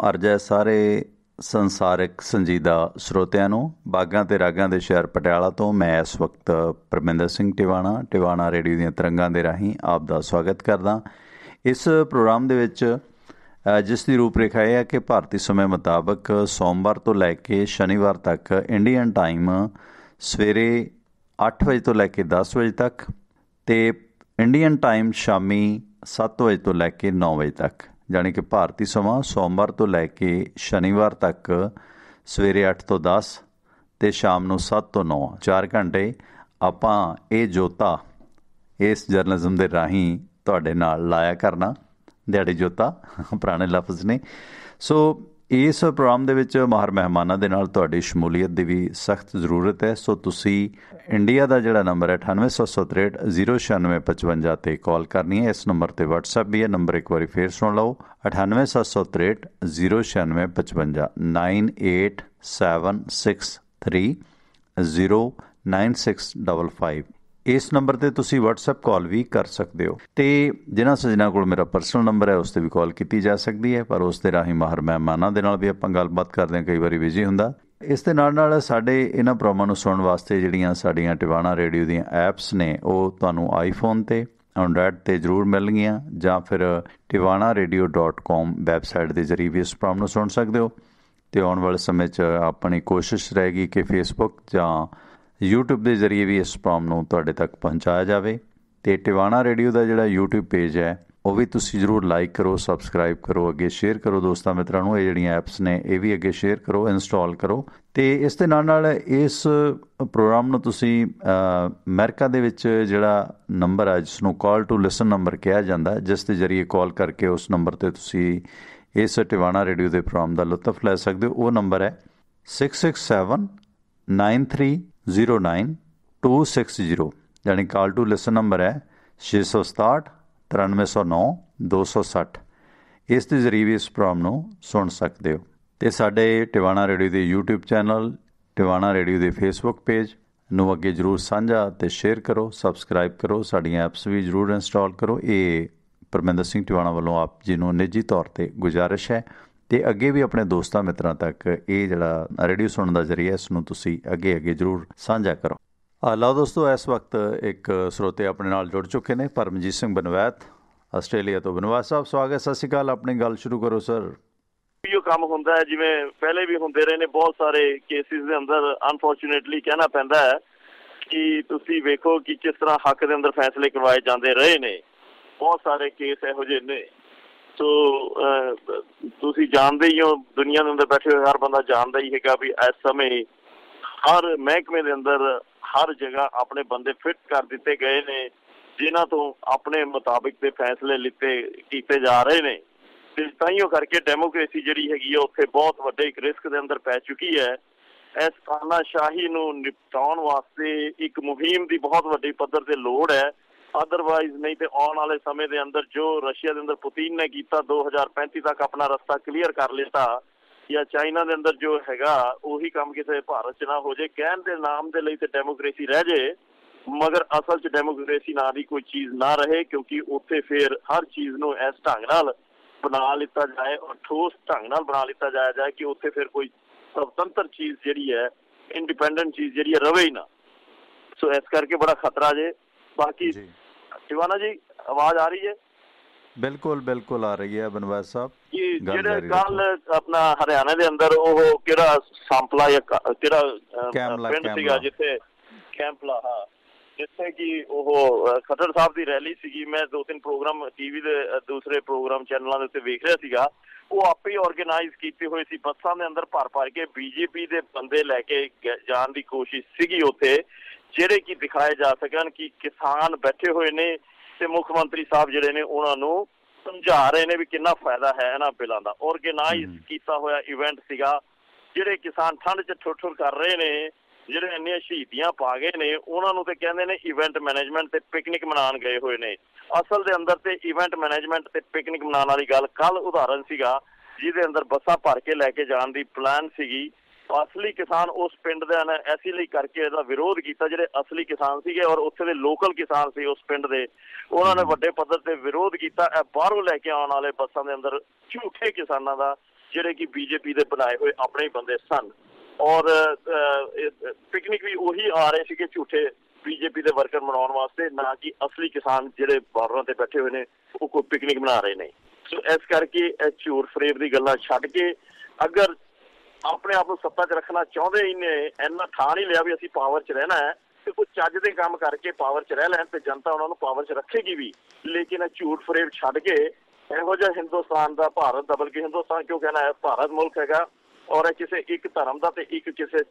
ਅਰਜ਼ਾ ਸਾਰੇ ਸੰਸਾਰਿਕ ਸੰਜੀਦਾ ਸਰੋਤਿਆਂ ਨੂੰ ਬਾਗਾਂ ਤੇ ਰਾਗਾਂ ਦੇ ਸ਼ਹਿਰ ਪਟਿਆਲਾ ਤੋਂ ਮੈਂ ਇਸ ਵਕਤ ਪਰਮਿੰਦਰ ਸਿੰਘ ਟਿਵਾਣਾ ਰੇਡੀਓ ਦੀਆਂ ਤਰੰਗਾਂ ਦੇ ਰਾਹੀਂ ਆਪ ਦਾ ਸਵਾਗਤ ਕਰਦਾ। ਇਸ ਪ੍ਰੋਗਰਾਮ ਦੇ ਵਿੱਚ ਜਿਸ ਦੀ ਰੂਪਰੇਖਾ ਇਹ ਹੈ ਕਿ ਭਾਰਤੀ ਸਮੇਂ ਮੁਤਾਬਕ ਸੋਮਵਾਰ ਤੋਂ ਲੈ ਕੇ ਸ਼ਨੀਵਾਰ ਤੱਕ ਇੰਡੀਅਨ ਟਾਈਮ ਸਵੇਰੇ 8 ਵਜੇ ਤੋਂ ਲੈ ਕੇ 10 ਵਜੇ ਤੱਕ ਅਤੇ ਇੰਡੀਅਨ ਟਾਈਮ ਸ਼ਾਮੀ 7 ਵਜੇ ਤੋਂ ਲੈ ਕੇ 9 ਵਜੇ ਤੱਕ, ਜਾਣੀ ਕਿ ਭਾਰਤੀ ਸਮਾਂ ਸੋਮਵਾਰ ਤੋਂ ਲੈ ਕੇ ਸ਼ਨੀਵਾਰ ਤੱਕ ਸਵੇਰੇ 8 ਤੋਂ 10 ਅਤੇ ਸ਼ਾਮ ਨੂੰ 7 ਤੋਂ 9 4 ਘੰਟੇ ਆਪਾਂ ਇਹ ਜੋਤਾ ਇਸ ਜਰਨਲਿਜ਼ਮ ਦੇ ਰਾਹੀਂ ਤੁਹਾਡੇ ਨਾਲ ਲਾਇਆ ਕਰਨਾ। ਦਿਹਾੜੀ ਜੋਤਾ ਪੁਰਾਣੇ ਲਫ਼ਜ਼ ਨੇ। ਸੋ ਇਸ ਪ੍ਰੋਗਰਾਮ ਦੇ ਵਿੱਚ ਮਾਹਰ ਮਹਿਮਾਨਾਂ ਦੇ ਨਾਲ ਤੁਹਾਡੀ ਸ਼ਮੂਲੀਅਤ ਦੀ ਵੀ ਸਖਤ ਜ਼ਰੂਰਤ ਹੈ। ਸੋ ਤੁਸੀਂ ਇੰਡੀਆ ਦਾ ਜਿਹੜਾ ਨੰਬਰ ਹੈ 9876309655 'ਤੇ ਕਾਲ ਕਰਨੀ ਹੈ। ਇਸ ਨੰਬਰ 'ਤੇ ਵਟਸਐਪ ਵੀ ਹੈ। ਨੰਬਰ ਇੱਕ ਵਾਰੀ ਫੇਰ ਸੁਣ ਲਓ 9876309655 9876309655। ਇਸ ਨੰਬਰ 'ਤੇ ਤੁਸੀਂ ਵਟਸਐਪ ਕਾਲ ਵੀ ਕਰ ਸਕਦੇ ਹੋ ਅਤੇ ਜਿਨ੍ਹਾਂ ਸੱਜਣਾਂ ਕੋਲ ਮੇਰਾ ਪਰਸਨਲ ਨੰਬਰ ਹੈ ਉਸ 'ਤੇ ਵੀ ਕਾਲ ਕੀਤੀ ਜਾ ਸਕਦੀ ਹੈ, ਪਰ ਉਸ ਦੇ ਰਾਹੀਂ ਮਾਹਰ ਮਹਿਮਾਨਾਂ ਦੇ ਨਾਲ ਵੀ ਆਪਾਂ ਗੱਲਬਾਤ ਕਰਦੇ ਹਾਂ। ਕਈ ਵਾਰੀ ਬਿਜ਼ੀ ਹੁੰਦਾ। ਇਸ ਦੇ ਨਾਲ ਸਾਡੇ ਇਹਨਾਂ ਪ੍ਰੋਗਰਾਮਾਂ ਨੂੰ ਸੁਣਨ ਵਾਸਤੇ ਜਿਹੜੀਆਂ ਸਾਡੀਆਂ ਟਿਵਾਣਾ ਰੇਡੀਓ ਦੀਆਂ ਐਪਸ ਨੇ ਉਹ ਤੁਹਾਨੂੰ ਆਈਫੋਨ 'ਤੇ ਐਂਡਰਾਇਡ 'ਤੇ ਜ਼ਰੂਰ ਮਿਲਣਗੀਆਂ, ਜਾਂ ਫਿਰ tivanaradio.com ਵੈਬਸਾਈਟ ਦੇ ਜ਼ਰੀਏ ਵੀ ਇਸ ਪ੍ਰੋਗਰਾਮ ਨੂੰ ਸੁਣ ਸਕਦੇ ਹੋ। ਅਤੇ ਆਉਣ ਵਾਲੇ ਸਮੇਂ 'ਚ ਆਪਣੀ ਕੋਸ਼ਿਸ਼ ਰਹੇਗੀ ਕਿ ਫੇਸਬੁੱਕ ਜਾਂ YouTube ਦੇ ਜ਼ਰੀਏ ਵੀ ਇਸ ਪ੍ਰੋਗਰਾਮ ਨੂੰ ਤੁਹਾਡੇ ਤੱਕ ਪਹੁੰਚਾਇਆ ਜਾਵੇ। ਅਤੇ ਟਿਵਾਣਾ ਰੇਡੀਓ ਦਾ ਜਿਹੜਾ YouTube ਪੇਜ ਹੈ ਉਹ ਵੀ ਤੁਸੀਂ ਜ਼ਰੂਰ ਲਾਈਕ ਕਰੋ, ਸਬਸਕ੍ਰਾਈਬ ਕਰੋ, ਅੱਗੇ ਸ਼ੇਅਰ ਕਰੋ ਦੋਸਤਾਂ ਮਿੱਤਰਾਂ ਨੂੰ। ਇਹ ਜਿਹੜੀਆਂ ਐਪਸ ਨੇ ਇਹ ਵੀ ਅੱਗੇ ਸ਼ੇਅਰ ਕਰੋ, ਇੰਸਟਾਲ ਕਰੋ। ਅਤੇ ਇਸ ਦੇ ਨਾਲ ਇਸ ਪ੍ਰੋਗਰਾਮ ਨੂੰ ਤੁਸੀਂ ਅਮਰੀਕਾ ਦੇ ਵਿੱਚ ਜਿਹੜਾ ਨੰਬਰ ਹੈ ਜਿਸ ਨੂੰ ਕਾਲ ਟੂ ਲਿਸਨ ਨੰਬਰ ਕਿਹਾ ਜਾਂਦਾ, ਜਿਸ ਦੇ ਜ਼ਰੀਏ ਕਾਲ ਕਰਕੇ ਉਸ ਨੰਬਰ 'ਤੇ ਤੁਸੀਂ ਇਸ ਟਿਵਾਣਾ ਰੇਡੀਓ ਦੇ ਪ੍ਰੋਗਰਾਮ ਦਾ ਲੁਤਫ ਲੈ ਸਕਦੇ ਹੋ। ਉਹ ਨੰਬਰ ਹੈ 6679309 ਯਾਨੀ ਕਾਲ ਟੂ ਲਿਸਨ ਨੰਬਰ ਹੈ 667 9309 260। ਇਸ ਦੇ ਜ਼ਰੀਏ ਵੀ ਇਸ ਪ੍ਰੋਗਰਾਮ ਨੂੰ ਸੁਣ ਸਕਦੇ ਹੋ। ਅਤੇ ਸਾਡੇ ਟਿਵਾਣਾ ਰੇਡੀਓ ਦੇ YouTube ਚੈਨਲ, ਟਿਵਾਣਾ ਰੇਡੀਓ ਦੇ ਫੇਸਬੁੱਕ ਪੇਜ ਨੂੰ ਅੱਗੇ ਜ਼ਰੂਰ ਸਾਂਝਾ ਅਤੇ ਸ਼ੇਅਰ ਕਰੋ, ਸਬਸਕ੍ਰਾਈਬ ਕਰੋ, ਸਾਡੀਆਂ ਐਪਸ ਵੀ ਜ਼ਰੂਰ ਇੰਸਟਾਲ ਕਰੋ। ਇਹ ਪਰਮਿੰਦਰ ਸਿੰਘ ਟਿਵਾਣਾ ਵੱਲੋਂ ਆਪ ਜੀ ਨੂੰ ਨਿੱਜੀ ਤੌਰ 'ਤੇ ਗੁਜ਼ਾਰਿਸ਼ ਹੈ। ਅਤੇ ਅੱਗੇ ਵੀ ਆਪਣੇ ਦੋਸਤਾਂ ਮਿੱਤਰਾਂ ਤੱਕ ਇਹ ਜਿਹੜਾ ਰੇਡੀਓ ਸੁਣਨ ਦਾ ਜ਼ਰੀਆ ਇਸ ਨੂੰ ਤੁਸੀਂ ਅੱਗੇ ਜ਼ਰੂਰ ਸਾਂਝਾ ਕਰੋ। ਲਓ ਦੋਸਤੋ, ਇਸ ਵਕਤ ਇੱਕ ਸਰੋਤੇ ਆਪਣੇ ਨਾਲ ਜੁੜ ਚੁੱਕੇ ਨੇ, ਪਰਮਜੀਤ ਸਿੰਘ ਬਨਵੈਤ ਆਸਟ੍ਰੇਲੀਆ ਤੋਂ। ਬਨਵਾਸ ਸਾਹਿਬ ਸਵਾਗਤ, ਸਤਿ ਸ਼੍ਰੀ ਅਕਾਲ। ਆਪਣੀ ਗੱਲ ਸ਼ੁਰੂ ਕਰੋ ਸਰ। ਇਹੋ ਕੰਮ ਹੁੰਦਾ ਹੈ ਜਿਵੇਂ ਪਹਿਲੇ ਵੀ ਹੁੰਦੇ ਰਹੇ ਨੇ ਬਹੁਤ ਸਾਰੇ ਕੇਸਿਸ ਦੇ ਅੰਦਰ। ਅਨਫੋਰਚੂਨੇਟਲੀ ਕਹਿਣਾ ਪੈਂਦਾ ਹੈ ਕਿ ਤੁਸੀਂ ਵੇਖੋ ਕਿ ਕਿਸ ਤਰ੍ਹਾਂ ਹੱਕ ਦੇ ਅੰਦਰ ਫੈਸਲੇ ਕਰਵਾਏ ਜਾਂਦੇ ਰਹੇ ਨੇ। ਬਹੁਤ ਸਾਰੇ ਕੇਸ ਇਹੋ ਜਿਹੇ ਨੇ। ਸੋ ਤੁਸੀਂ ਜਾਣਦੇ ਹੀ ਹੋ, ਦੁਨੀਆ ਦੇ ਅੰਦਰ ਬੈਠੇ ਹੋਏ ਹਰ ਬੰਦਾ ਜਾਣਦਾ ਹੀ ਹੈਗਾ ਵੀ ਇਸ ਸਮੇਂ ਹਰ ਮਹਿਕਮੇ ਦੇ ਅੰਦਰ ਹਰ ਜਗ੍ਹਾ ਆਪਣੇ ਬੰਦੇ ਫਿੱਟ ਕਰ ਦਿੱਤੇ ਗਏ ਨੇ ਜਿਨ੍ਹਾਂ ਤੋਂ ਆਪਣੇ ਮੁਤਾਬਿਕ ਦੇ ਫੈਸਲੇ ਕੀਤੇ ਜਾ ਰਹੇ ਨੇ। ਅਤੇ ਤਾਂਹੀਓ ਕਰਕੇ ਡੈਮੋਕ੍ਰੇਸੀ ਜਿਹੜੀ ਹੈਗੀ ਆ ਉੱਥੇ ਬਹੁਤ ਵੱਡੇ ਇੱਕ ਰਿਸਕ ਦੇ ਅੰਦਰ ਪੈ ਚੁੱਕੀ ਹੈ। ਇਸ ਤਾਨਾਸ਼ਾਹੀ ਨੂੰ ਨਿਪਟਾਉਣ ਵਾਸਤੇ ਇੱਕ ਮੁਹਿੰਮ ਦੀ ਬਹੁਤ ਵੱਡੀ ਪੱਧਰ 'ਤੇ ਲੋੜ ਹੈ। ਅਦਰਵਾਈਜ਼ ਨਹੀਂ ਤੇ ਆਉਣ ਵਾਲੇ ਸਮੇਂ ਦੇ ਅੰਦਰ ਜੋ ਰਸ਼ੀਆ ਦੇ ਅੰਦਰ ਪੁਤਿਨ ਨੇ ਕੀਤਾ 2035 ਤੱਕ ਆਪਣਾ ਰਸਤਾ ਕਲੀਅਰ ਕਰ ਲਿੱਤਾ, ਜਾਂ ਚਾਈਨਾ ਦੇ ਅੰਦਰ ਜੋ ਹੈਗਾ ਉਹੀ ਕੰਮ ਕਿਸੇ ਭਾਰਤ 'ਚ ਨਾ ਹੋ ਜਾਏ। ਕਹਿਣ ਦੇ ਨਾਮ ਦੇ ਲਈ ਤੇ ਡੈਮੋਕ੍ਰੇਸੀ ਰਹਿ ਜਾਏ, ਮਗਰ ਅਸਲ 'ਚ ਡੈਮੋਕ੍ਰੇਸੀ ਨਾਂ ਦੀ ਕੋਈ ਚੀਜ਼ ਨਾ ਰਹੇ, ਕਿਉਂਕਿ ਉੱਥੇ ਫਿਰ ਹਰ ਚੀਜ਼ ਨੂੰ ਇਸ ਢੰਗ ਨਾਲ ਬਣਾ ਲਿੱਤਾ ਜਾਏ ਔਰ ਠੋਸ ਢੰਗ ਨਾਲ ਬਣਾ ਲਿੱਤਾ ਜਾਏ ਕਿ ਉੱਥੇ ਫਿਰ ਕੋਈ ਸੁਤੰਤਰ ਚੀਜ਼ ਜਿਹੜੀ ਹੈ, ਇੰਡੀਪੈਂਡੈਂਟ ਚੀਜ਼ ਜਿਹੜੀ ਹੈ ਰਵੇ ਹੀ ਨਾ। ਸੋ ਇਸ ਕਰਕੇ ਬੜਾ ਖਤਰਾ ਜੇ। ਬਾਕੀ ਟਿਵਾਣਾ ਜੀ ਆਵਾਜ਼ ਆ ਰਹੀ ਹੈ? ਬਿਲਕੁਲ ਆ ਰਹੀ ਹੈ ਬਨਵਾਸ ਸਾਹਿਬ। ਜਿਹੜੇ ਕੱਲ ਆਪਣਾ ਹਰਿਆਣਾ ਦੇ ਅੰਦਰ ਉਹ ਕਿਹੜਾ ਸਾਂਪਲਾ ਜਾਂ ਕਿਹੜਾ ਪਿੰਡ ਸੀਗਾ ਜਿੱਥੇ ਕੈਂਪਲਾ, ਹਾਂ, ਜਿੱਥੇ ਕਿ ਉਹ ਖੱਟਰ ਸਾਹਿਬ ਦੀ ਰੈਲੀ ਸੀਗੀ। ਮੈਂ 2-3 ਪ੍ਰੋਗਰਾਮ ਟੀਵੀ ਦੇ ਦੂਸਰੇ ਪ੍ਰੋਗਰਾਮ ਚੈਨਲਾਂ ਦੇ ਉੱਤੇ ਵੇਖ ਰਿਹਾ ਸੀਗਾ। ਉਹ ਆਪੇ ਔਰਗੇਨਾਈਜ਼ ਕੀਤੇ ਹੋਏ ਸੀ, ਬੱਸਾਂ ਦੇ ਅੰਦਰ ਭਰ ਕੇ BJP ਦੇ ਬੰਦੇ ਲੈ ਕੇ ਜਾਣ ਦੀ ਕੋਸ਼ਿਸ਼ ਸੀਗੀ ਉੱਥੇ, ਜਿਹੜੇ ਕਿ ਦਿਖਾਏ ਜਾ ਸਕਣ ਕਿ ਕਿਸਾਨ ਬੈਠੇ ਹੋਏ ਨੇ ਤੇ ਮੁੱਖ ਮੰਤਰੀ ਸਾਹਿਬ ਜਿਹੜੇ ਨੇ ਉਹਨਾਂ ਨੂੰ ਸਮਝਾ ਰਹੇ ਨੇ ਵੀ ਕਿੰਨਾ ਫਾਇਦਾ ਹੈ ਇਹਨਾਂ ਬਿੱਲਾਂ ਦਾ। ਔਰਗੇਨਾਈਜ਼ ਕੀਤਾ ਹੋਇਆ ਇਵੈਂਟ ਸੀਗਾ। ਜਿਹੜੇ ਕਿਸਾਨ ਠੰਡ 'ਚ ਠੁਰ ਕਰ ਰਹੇ ਨੇ, ਜਿਹੜੇ ਇੰਨੀਆਂ ਸ਼ਹੀਦੀਆਂ ਪਾ ਗਏ ਨੇ, ਉਹਨਾਂ ਨੂੰ ਤੇ ਕਹਿੰਦੇ ਨੇ ਇਵੈਂਟ ਮੈਨੇਜਮੈਂਟ ਤੇ ਪਿਕਨਿਕ ਮਨਾਉਣ ਗਏ ਹੋਏ ਨੇ। ਅਸਲ ਦੇ ਅੰਦਰ ਤੇ ਇਵੈਂਟ ਮੈਨੇਜਮੈਂਟ ਤੇ ਪਿਕਨਿਕ ਮਨਾਉਣ ਵਾਲੀ ਗੱਲ ਕੱਲ ਉਦਾਹਰਨ ਸੀਗਾ, ਜਿਹਦੇ ਅੰਦਰ ਬੱਸਾਂ ਭਰ ਕੇ ਲੈ ਕੇ ਜਾਣ ਦੀ ਪਲਾਨ ਸੀਗੀ। ਅਸਲੀ ਕਿਸਾਨ ਉਸ ਪਿੰਡ ਦੇ ਨੇ ਐਸੀ ਲਈ ਕਰਕੇ ਇਹਦਾ ਵਿਰੋਧ ਕੀਤਾ। ਜਿਹੜੇ ਅਸਲੀ ਕਿਸਾਨ ਸੀਗੇ ਔਰ ਉੱਥੇ ਦੇ ਲੋਕਲ ਕਿਸਾਨ ਸੀ ਉਸ ਪਿੰਡ ਦੇ, ਉਹਨਾਂ ਨੇ ਵੱਡੇ ਪੱਧਰ ਤੇ ਵਿਰੋਧ ਕੀਤਾ। ਇਹ ਬਾਹਰੋਂ ਲੈ ਕੇ ਆਉਣ ਵਾਲੇ ਬੱਸਾਂ ਦੇ ਅੰਦਰ ਝੂਠੇ ਕਿਸਾਨਾਂ ਦਾ ਜਿਹੜੇ ਕਿ ਬੀਜੇਪੀ ਦੇ ਬਣਾਏ ਹੋਏ ਆਪਣੇ ਹੀ ਬੰਦੇ ਸਨ। ਔਰ ਪਿਕਨਿਕ ਵੀ ਉਹੀ ਆ ਰਹੇ ਸੀਗੇ ਝੂਠੇ ਬੀਜੇਪੀ ਦੇ ਵਰਕਰ ਮਨਾਉਣ ਵਾਸਤੇ, ਨਾ ਕਿ ਅਸਲੀ ਕਿਸਾਨ ਜਿਹੜੇ ਬਾਰਡਰਾਂ ਤੇ ਬੈਠੇ ਹੋਏ ਨੇ ਉਹ ਕੋਈ ਪਿਕਨਿਕ ਮਨਾ ਰਹੇ ਨੇ। ਸੋ ਇਸ ਕਰਕੇ ਇਹ ਝੂਠ ਫਰੇਬ ਦੀ ਗੱਲਾਂ ਛੱਡ ਕੇ ਅਗਰ ਆਪਣੇ ਆਪ ਨੂੰ ਸੱਤਾ 'ਚ ਰੱਖਣਾ ਚਾਹੁੰਦੇ ਹੀ ਨੇ, ਇੰਨਾ ਠਾਣ ਹੀ ਲਿਆ ਵੀ ਅਸੀਂ ਪਾਵਰ 'ਚ ਰਹਿਣਾ ਹੈ, ਤੇ ਕੋਈ ਚੱਜ ਦੇ ਕੰਮ ਕਰਕੇ ਪਾਵਰ 'ਚ ਰਹਿ ਲੈਣ ਤੇ ਜਨਤਾ ਉਹਨਾਂ ਨੂੰ ਪਾਵਰ 'ਚ ਰੱਖੇਗੀ ਵੀ। ਲੇਕਿਨ ਇਹ ਝੂਠ ਫਰੇਬ ਛੱਡ ਕੇ ਇਹੋ ਜਿਹਾ ਹਿੰਦੁਸਤਾਨ ਦਾ, ਭਾਰਤ ਦਾ, ਬਲਕਿ ਹਿੰਦੁਸਤਾਨ ਕਿਉਂ ਕਹਿਣਾ ਹੈ, ਭਾਰਤ ਮੁਲਕ ਹੈਗਾ ਔਰ ਇਹ ਕਿਸੇ ਇੱਕ ਧਰਮ ਦਾ ਤੇ ਇੱਕ ਕਿਸੇ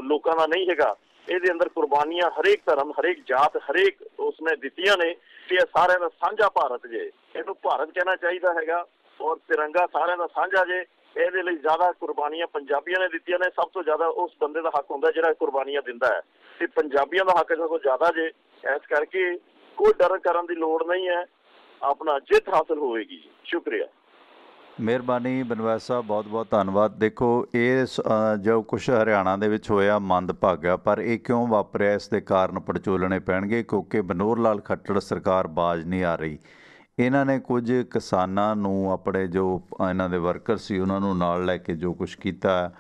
ਲੋਕਾਂ ਦਾ ਨਹੀਂ ਹੈਗਾ। ਇਹਦੇ ਅੰਦਰ ਕੁਰਬਾਨੀਆਂ ਹਰੇਕ ਧਰਮ, ਹਰੇਕ ਜਾਤ, ਹਰੇਕ ਉਸਨੇ ਦਿੱਤੀਆਂ ਨੇ ਤੇ ਇਹ ਸਾਰਿਆਂ ਦਾ ਸਾਂਝਾ ਭਾਰਤ ਜੇ, ਇਹਨੂੰ ਭਾਰਤ ਕਹਿਣਾ ਚਾਹੀਦਾ ਹੈਗਾ। ਔਰ ਤਿਰੰਗਾ ਸਾਰਿਆਂ ਦਾ ਸਾਂਝਾ ਜੇ। ਇਹਦੇ ਲਈ ਜ਼ਿਆਦਾ ਕੁਰਬਾਨੀਆਂ ਪੰਜਾਬੀਆਂ ਨੇ ਦਿੱਤੀਆਂ ਨੇ। ਸਭ ਤੋਂ ਜ਼ਿਆਦਾ ਉਸ ਬੰਦੇ ਦਾ ਹੱਕ ਹੁੰਦਾ ਜਿਹੜਾ ਕੁਰਬਾਨੀਆਂ ਦਿੰਦਾ ਹੈ, ਤੇ ਪੰਜਾਬੀਆਂ ਦਾ ਹੱਕ ਸਗੋਂ ਜ਼ਿਆਦਾ ਜੇ। ਇਸ ਕਰਕੇ ਕੋਈ ਡਰ ਕਰਨ ਦੀ ਲੋੜ ਨਹੀਂ ਹੈ, ਆਪਣਾ ਜਿੱਤ ਹਾਸਲ ਹੋਵੇਗੀ। ਸ਼ੁਕਰੀਆ, ਮਿਹਰਬਾਨੀ ਬਨਵਾਸ ਸਾਹਿਬ, ਬਹੁਤ ਬਹੁਤ ਧੰਨਵਾਦ। ਦੇਖੋ ਇਹ ਜੋ ਕੁਛ ਹਰਿਆਣਾ ਦੇ ਵਿੱਚ ਹੋਇਆ ਮੰਦਭਾਗਾ, ਪਰ ਇਹ ਕਿਉਂ ਵਾਪਰਿਆ ਇਸ ਦੇ ਕਾਰਨ ਪੜਚੋਲਣੇ ਪੈਣਗੇ, ਕਿਉਂਕਿ ਮਨੋਹਰ ਲਾਲ ਖੱਟੜ ਸਰਕਾਰ ਬਾਜ਼ ਨਹੀਂ ਆ ਰਹੀ। ਇਹਨਾਂ ਨੇ ਕੁਝ ਕਿਸਾਨਾਂ ਨੂੰ, ਆਪਣੇ ਜੋ ਇਹਨਾਂ ਦੇ ਵਰਕਰ ਸੀ ਉਹਨਾਂ ਨੂੰ ਨਾਲ ਲੈ ਕੇ ਜੋ ਕੁਛ ਕੀਤਾ।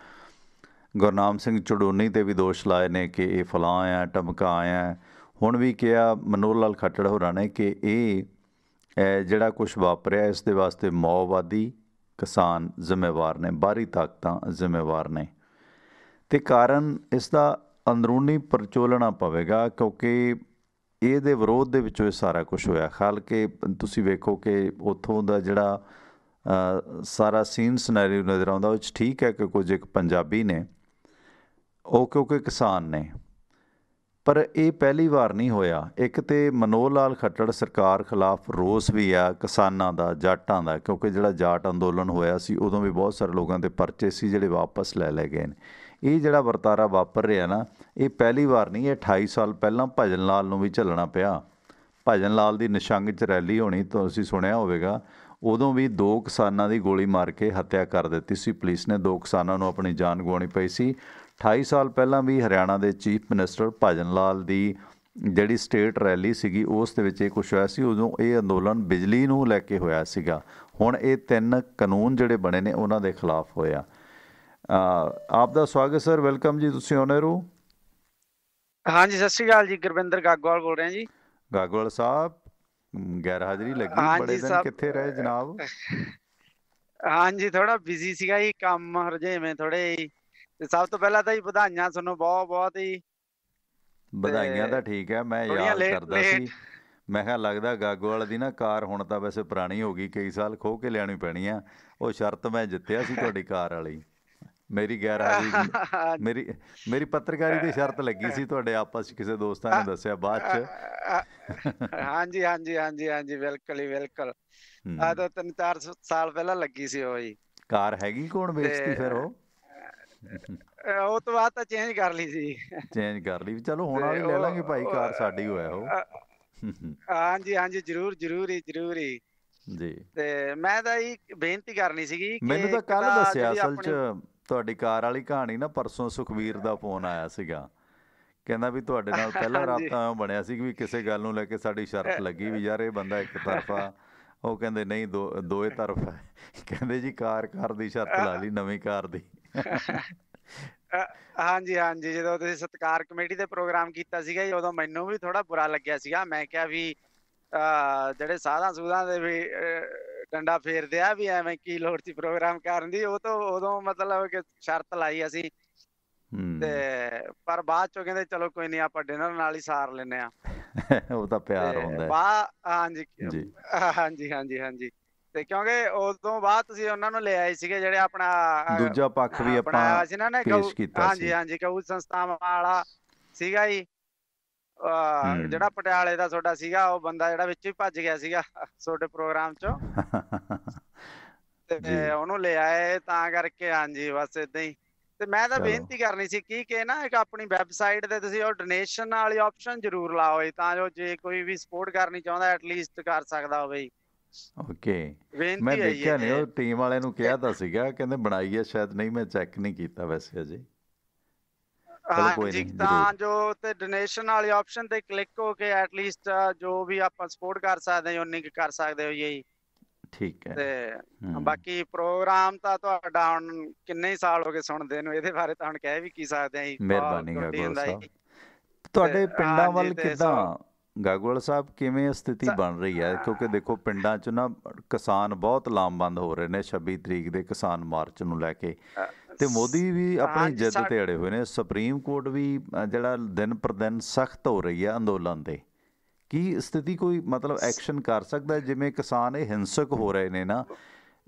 ਗੁਰਨਾਮ ਸਿੰਘ ਚੜੂਨੀ 'ਤੇ ਵੀ ਦੋਸ਼ ਲਾਏ ਨੇ ਕਿ ਇਹ ਫਲਾਂ ਆ, ਟਮਕਾ ਆ। ਹੁਣ ਵੀ ਕਿਹਾ ਮਨੋਹਰ ਲਾਲ ਖੱਟੜ ਹੋਰਾਂ ਨੇ ਕਿ ਇਹ ਜਿਹੜਾ ਕੁਛ ਵਾਪਰਿਆ ਇਸ ਦੇ ਵਾਸਤੇ ਮਾਓਵਾਦੀ ਕਿਸਾਨ ਜ਼ਿੰਮੇਵਾਰ ਨੇ, ਬਾਹਰੀ ਤਾਕਤਾਂ ਜ਼ਿੰਮੇਵਾਰ ਨੇ, ਅਤੇ ਕਾਰਨ ਇਸ ਦਾ ਅੰਦਰੂਨੀ ਪਰਚੋਲਣਾ ਪਵੇਗਾ, ਕਿਉਂਕਿ ਇਹਦੇ ਵਿਰੋਧ ਦੇ ਵਿੱਚੋਂ ਇਹ ਸਾਰਾ ਕੁਛ ਹੋਇਆ। ਹਾਲਾਂਕਿ ਤੁਸੀਂ ਵੇਖੋ ਕਿ ਉੱਥੋਂ ਦਾ ਜਿਹੜਾ ਸਾਰਾ ਸੀਨ ਸਿਨੈਰੀਓ ਨਜ਼ਰ ਆਉਂਦਾ, ਉਹ 'ਚ ਠੀਕ ਹੈ ਕਿ ਕੁਝ ਇੱਕ ਪੰਜਾਬੀ ਨੇ, ਉਹ ਕਿਉਂਕਿ ਕਿਸਾਨ ਨੇ, ਪਰ ਇਹ ਪਹਿਲੀ ਵਾਰ ਨਹੀਂ ਹੋਇਆ। ਇੱਕ ਤਾਂ ਮਨੋਹਰ ਲਾਲ ਖੱਟੜ ਸਰਕਾਰ ਖਿਲਾਫ ਰੋਸ ਵੀ ਆ ਕਿਸਾਨਾਂ ਦਾ, ਜਾਟਾਂ ਦਾ, ਕਿਉਂਕਿ ਜਿਹੜਾ ਜਾਟ ਅੰਦੋਲਨ ਹੋਇਆ ਸੀ ਉਦੋਂ ਵੀ ਬਹੁਤ ਸਾਰੇ ਲੋਕਾਂ ਦੇ ਪਰਚੇ ਸੀ ਜਿਹੜੇ ਵਾਪਸ ਲੈ ਲਏ ਗਏ ਨੇ। ਇਹ ਜਿਹੜਾ ਵਰਤਾਰਾ ਵਾਪਰ ਰਿਹਾ ਨਾ, ਇਹ ਪਹਿਲੀ ਵਾਰ ਨਹੀਂ, ਇਹ 28 ਸਾਲ ਪਹਿਲਾਂ ਭਜਨ ਲਾਲ ਨੂੰ ਵੀ ਝੱਲਣਾ ਪਿਆ। ਭਜਨ ਲਾਲ ਦੀ ਨਿਸ਼ੰਗ 'ਚ ਰੈਲੀ ਹੋਣੀ, ਤੁਸੀਂ ਸੁਣਿਆ ਹੋਵੇਗਾ, ਉਦੋਂ ਵੀ 2 ਕਿਸਾਨਾਂ ਦੀ ਗੋਲੀ ਮਾਰ ਕੇ ਹੱਤਿਆ ਕਰ ਦਿੱਤੀ ਸੀ ਪੁਲਿਸ ਨੇ। 2 ਕਿਸਾਨਾਂ ਨੂੰ ਆਪਣੀ ਜਾਨ ਗਵਾਉਣੀ ਪਈ ਸੀ। 28 ਸਾਲ ਪਹਿਲਾਂ ਵੀ ਹਰਿਆਣਾ ਦੇ ਚੀਫ ਮਿਨਿਸਟਰ ਭਜਨ ਲਾਲ ਦੀ ਜਿਹੜੀ ਸਟੇਟ ਰੈਲੀ ਸੀਗੀ ਉਸ ਦੇ ਵਿੱਚ ਇਹ ਕੁਛ ਹੋਇਆ ਸੀ। ਉਦੋਂ ਇਹ ਅੰਦੋਲਨ ਬਿਜਲੀ ਨੂੰ ਲੈ ਕੇ ਹੋਇਆ ਸੀਗਾ। ਹੁਣ ਇਹ 3 ਕਾਨੂੰਨ ਜਿਹੜੇ ਬਣੇ ਨੇ ਉਹਨਾਂ ਦੇ ਖਿਲਾਫ ਹੋਇਆ। ਆਪ ਦਾ ਸਵਾਗਤ ਸਰ, ਵੈਲਕਮ ਜੀ, ਤੁਸੀਂ ਆਉਣੇ ਰਹੋ। ਹਾਂਜੀ, ਸਤਿ ਸ਼੍ਰੀ ਅਕਾਲ ਜੀ, ਗੁਰਵਿੰਦਰ ਗਾਗੋਵਾਲ ਬੋਲ ਰਿਹਾ ਜੀ। ਗਾਗੋਵਾਲ ਸਾਹਿਬ, ਗੈਰ ਹਾਜ਼ਰੀ ਲੱਗੀ, ਬੜੇ ਦਿਨ ਕਿੱਥੇ ਰਹੇ ਜਨਾਬ? ਹਾਂਜੀ, ਥੋੜਾ ਬਿਜ਼ੀ ਸੀਗਾ ਜੀ, ਕੰਮ ਰੁਝੇਵੇਂ ਥੋੜੇ ਜੀ। ਤੇ ਸਭ ਤੋਂ ਪਹਿਲਾਂ ਤਾਂ ਜੀ ਵਧਾਈਆਂ ਤੁਹਾਨੂੰ ਬਹੁਤ ਬਹੁਤ ਜੀ। ਵਧਾਈਆਂ ਤਾਂ ਠੀਕ ਹੈ, ਮੈਂ ਯਾਦ ਕਰਦਾ ਸੀ, ਮੈਂ ਕਿਹਾ ਲੱਗਦਾ ਗਾਗੋਵਾਲ ਦੀ ਨਾ ਕਾਰ ਹੁਣ ਤਾਂ ਵੈਸੇ ਪੁਰਾਣੀ ਹੋ ਗਈ, ਕਈ ਸਾਲ ਖੋਹ ਕੇ ਲਿਆਉਣੀ ਪੈਣੀ ਆ। ਉਹ ਸ਼ਰਤ ਮੈਂ ਜਿੱਤਿਆ ਸੀ ਤੁਹਾਡੀ ਕਾਰ ਵਾਲੀ, ਮੇਰੀ ਗੈਰ ਹਾਜ਼ਰੀ, ਮੇਰੀ ਪੱਤਰਕਾਰੀ ਦੀ ਸ਼ਰਤ ਲੱਗੀ ਸੀ ਤੁਹਾਡੇ ਆਪਸ 'ਚ, ਕਿਸੇ ਦੋਸਤਾਂ ਨੇ ਦੱਸਿਆ ਬਾਅਦ 'ਚ। ਹਾਂਜੀ ਹਾਂਜੀ ਹਾਂਜੀ ਹਾਂਜੀ, ਬਿਲਕੁਲ ਹੀ ਬਿਲਕੁਲ। ਆ ਤਾਂ 3-4 ਸਾਲ ਪਹਿਲਾਂ ਲੱਗੀ ਸੀ ਉਹ ਜੀ। ਕਾਰ ਹੈਗੀ ਕੌਣ ਵੇਚਤੀ ਫਿਰ? ਉਹ ਤੋਂ ਬਾਅਦ ਤਾਂ ਚੇਂਜ ਕਰ ਲਈ ਸੀ। ਚੇਂਜ ਕਰ ਲਈ, ਚਲੋ ਹੁਣ ਵਾਲੀ ਲੈ ਲਾਂਗੇ ਭਾਈ, ਕਾਰ ਸਾਡੀ ਹੋਇਆ ਉਹ। ਹਾਂਜੀ ਹਾਂਜੀ, ਜ਼ਰੂਰ ਜ਼ਰੂਰ ਹੀ, ਜ਼ਰੂਰ ਹੀ ਜੀ। ਤੇ ਮੈਂ ਤਾਂ ਇਹ ਬੇਨਤੀ ਕਰਨੀ ਸੀਗੀ, ਮੈਨੂੰ ਤਾਂ ਕੱਲ ਦੱਸਿਆ ਅਸਲ 'ਚ ਤੁਹਾਡੀ ਕਾਰ ਵਾਲੀ ਕਹਾਣੀ ਨਾ, ਪਰਸੋਂ ਸੁਖਬੀਰ ਦਾ ਫੋਨ ਆਇਆ ਸੀਗਾ, ਕਹਿੰਦਾ ਵੀ ਤੁਹਾਡੇ ਨਾਲ ਪਹਿਲਾਂ ਰਾਬਤਾ ਬਣਿਆ ਸੀ ਵੀ ਕਿਸੇ ਗੱਲ ਨੂੰ ਲੈ ਕੇ ਸਾਡੀ ਸ਼ਰਤ ਲੱਗੀ ਵੀ ਯਾਰ ਇਹ ਬੰਦਾ ਇੱਕ ਤਰਫਾ। ਉਹ ਕਹਿੰਦੇ ਨਹੀਂ, ਦੋਏ ਤਰਫ ਹੈ। ਕਹਿੰਦੇ ਜੀ ਕਾਰ ਦੀ ਸ਼ਰਤ ਲਾ ਲਈ, ਨਵੀਂ ਕਾਰ ਦੀ। ਹਾਂਜੀ ਹਾਂਜੀ, ਜਦੋਂ ਤੁਸੀਂ ਸਤਿਕਾਰ ਕਮੇਟੀ ਦੇ ਪ੍ਰੋਗਰਾਮ ਕੀਤਾ ਸੀਗਾ ਜੀ, ਉਦੋਂ ਮੈਨੂੰ ਵੀ ਥੋੜਾ ਬੁਰਾ ਲੱਗਿਆ ਸੀਗਾ। ਮੈਂ ਕਿਹਾ ਵੀ ਜਿਹੜੇ ਸਾਧਾਂ ਸੂਧਾਂ ਦੇ ਵੀ ਡੰਡਾ ਫੇਰਦੇ ਆ, ਵੀ ਐਵੇਂ ਕੀ ਲੋੜ ਸੀ ਪ੍ਰੋਗਰਾਮ ਕਰਨ ਦੀ। ਉਹ ਤੋਂ ਉਦੋਂ ਮਤਲਬ ਕਿ ਸ਼ਰਤ ਲਾਈ ਅਸੀਂ, ਤੇ ਪਰ ਬਾਅਦ ਚੋਂ ਕਹਿੰਦੇ ਚਲੋ ਕੋਈ ਨੀ, ਆਪਾਂ ਡਿਨਰ ਨਾਲ ਹੀ ਸਾਰ ਲੈਂਦੇ ਆ। ਉਹ ਤਾਂ ਪਿਆਰ ਹੁੰਦਾ। ਹਾਂਜੀ ਹਾਂਜੀ ਹਾਂਜੀ ਹਾਂਜੀ, ਤੇ ਕਿਉਂਕਿ ਉਦੋਂ ਬਾਅਦ ਤੁਸੀਂ ਉਹਨਾਂ ਨੂੰ ਲੈ ਆਏ ਸੀਗੇ ਜਿਹੜੇ ਆਪਣਾ ਦੂਜਾ ਪੱਖ ਵੀ ਬਣਾਇਆ ਸੀ ਨਾ, ਪੇਸ਼ ਕੀਤਾ। ਹਾਂਜੀ ਹਾਂਜੀ, ਗਊ ਸੰਸਥਾਵਾਂ ਵਾਲਾ ਸੀਗਾ ਜੀ, ਜਿਹੜਾ ਪਟਿਆਲੇ ਦਾ ਤੁਹਾਡਾ ਸੀਗਾ, ਉਹ ਬੰਦਾ ਜਿਹੜਾ ਵਿੱਚ ਹੀ ਭੱਜ ਗਿਆ ਸੀਗਾ ਤੁਹਾਡੇ ਪ੍ਰੋਗਰਾਮ ਚੋਂ, ਤੇ ਉਹਨੂੰ ਲੈ ਆਏ ਤਾਂ ਕਰਕੇ। ਹਾਂਜੀ, ਬਸ ਏਦਾਂ ਹੀ। ਤੇ ਮੈਂ ਤਾਂ ਬੇਨਤੀ ਕਰਨੀ ਸੀ ਕਿ ਨਾ ਇੱਕ ਆਪਣੀ ਵੈਬਸਾਈਟ ਤੇ ਤੁਸੀਂ ਉਹ ਡੋਨੇਸ਼ਨ ਵਾਲੀ ਆਪਸ਼ਨ ਜ਼ਰੂਰ ਲਾਓ, ਤਾਂ ਜੋ ਜੇ ਕੋਈ ਵੀ ਸਪੋਰਟ ਕਰਨੀ ਚਾਹੁੰਦਾ ਐਟਲੀਸਟ ਕਰ ਸਕਦਾ ਹੋਵੇ। ਓਕੇ, ਮੈਂ ਦੇਖਿਆ ਨਹੀਂ, ਉਹ ਟੀਮ ਵਾਲਿਆਂ ਨੂੰ ਕਿਹਾ ਤਾਂ ਸੀਗਾ, ਕਹਿੰਦੇ ਬਣਾਈ ਹੈ ਸ਼ਾਇਦ, ਨਹੀਂ ਮੈਂ ਚੈੱਕ ਨਹੀਂ ਕੀਤਾ ਵੈਸੇ ਅਜੇ। ਹਾਂਜੀ, ਤਾਂ ਜੋ ਤੇ ਡੋਨੇਸ਼ਨ ਵਾਲੀ ਆਪਸ਼ਨ ਤੇ ਕਲਿੱਕ ਹੋ ਕੇ ਐਟਲੀਸਟ ਜੋ ਵੀ ਆਪਾਂ ਸਪੋਰਟ ਕਰ ਸਕਦੇ ਹਾਂ ਉਨੀ ਕੁ ਕਰ ਸਕਦੇ ਹੋ ਜੀ। ਠੀਕ ਹੈ। ਤੇ ਬਾਕੀ ਪ੍ਰੋਗਰਾਮ ਤਾਂ ਤੁਹਾਡਾ ਹੁਣ ਕਿੰਨੇ ਹੀ ਸਾਲ ਹੋ ਗਏ ਸੁਣਦੇ ਨੂੰ, ਇਹਦੇ ਬਾਰੇ ਤਾਂ ਹੁਣ ਕਹਿ ਵੀ ਕੀ ਸਕਦੇ ਆਂ ਜੀ। ਮਿਹਰਬਾਨੀ ਗੁੱਡੀ ਗਾਗੋਵਾਲ ਹੁੰਦਾ ਸਾਹਿਬ। ਜੀ। ਤੁਹਾਡੇ ਪਿੰਡਾਂ ਹਾਂਜੀ ਵੱਲ ਤੇ ਕਿੱਦਾਂ ਗਾਗੋਵਾਲ ਸਾਹਿਬ ਕਿਵੇਂ ਸਥਿਤੀ ਬਣ ਰਹੀ ਹੈ? ਕਿਉਂਕਿ ਦੇਖੋ ਪਿੰਡਾਂ 'ਚ ਨਾ ਕਿਸਾਨ ਬਹੁਤ ਲਾਮਬੰਦ ਹੋ ਰਹੇ ਨੇ 26 ਤਰੀਕ ਦੇ ਕਿਸਾਨ ਮਾਰਚ ਨੂੰ ਲੈ ਕੇ, ਤੇ ਮੋਦੀ ਵੀ ਆਪਣੀ ਹਾਂਜੀ ਜਿੱਦ ਤੇ ਅੜੇ ਹੋਏ ਨੇ। ਸੁਪਰੀਮ ਕੋਰਟ ਵੀ ਜਿਹੜਾ ਦਿਨ ਪਰ ਦਿਨ ਸਖਤ ਹੋ ਰਹੀ ਹੈ ਅੰਦੋਲਨ ਦੇ। ਕੀ ਸਥਿਤੀ ਕੋਈ ਮਤਲਬ ਐਕਸ਼ਨ ਕਰ ਸਕਦਾ? ਜਿਵੇਂ ਕਿਸਾਨ ਇਹ ਹਿੰਸਕ ਹੋ ਰਹੇ ਨੇ ਨਾ,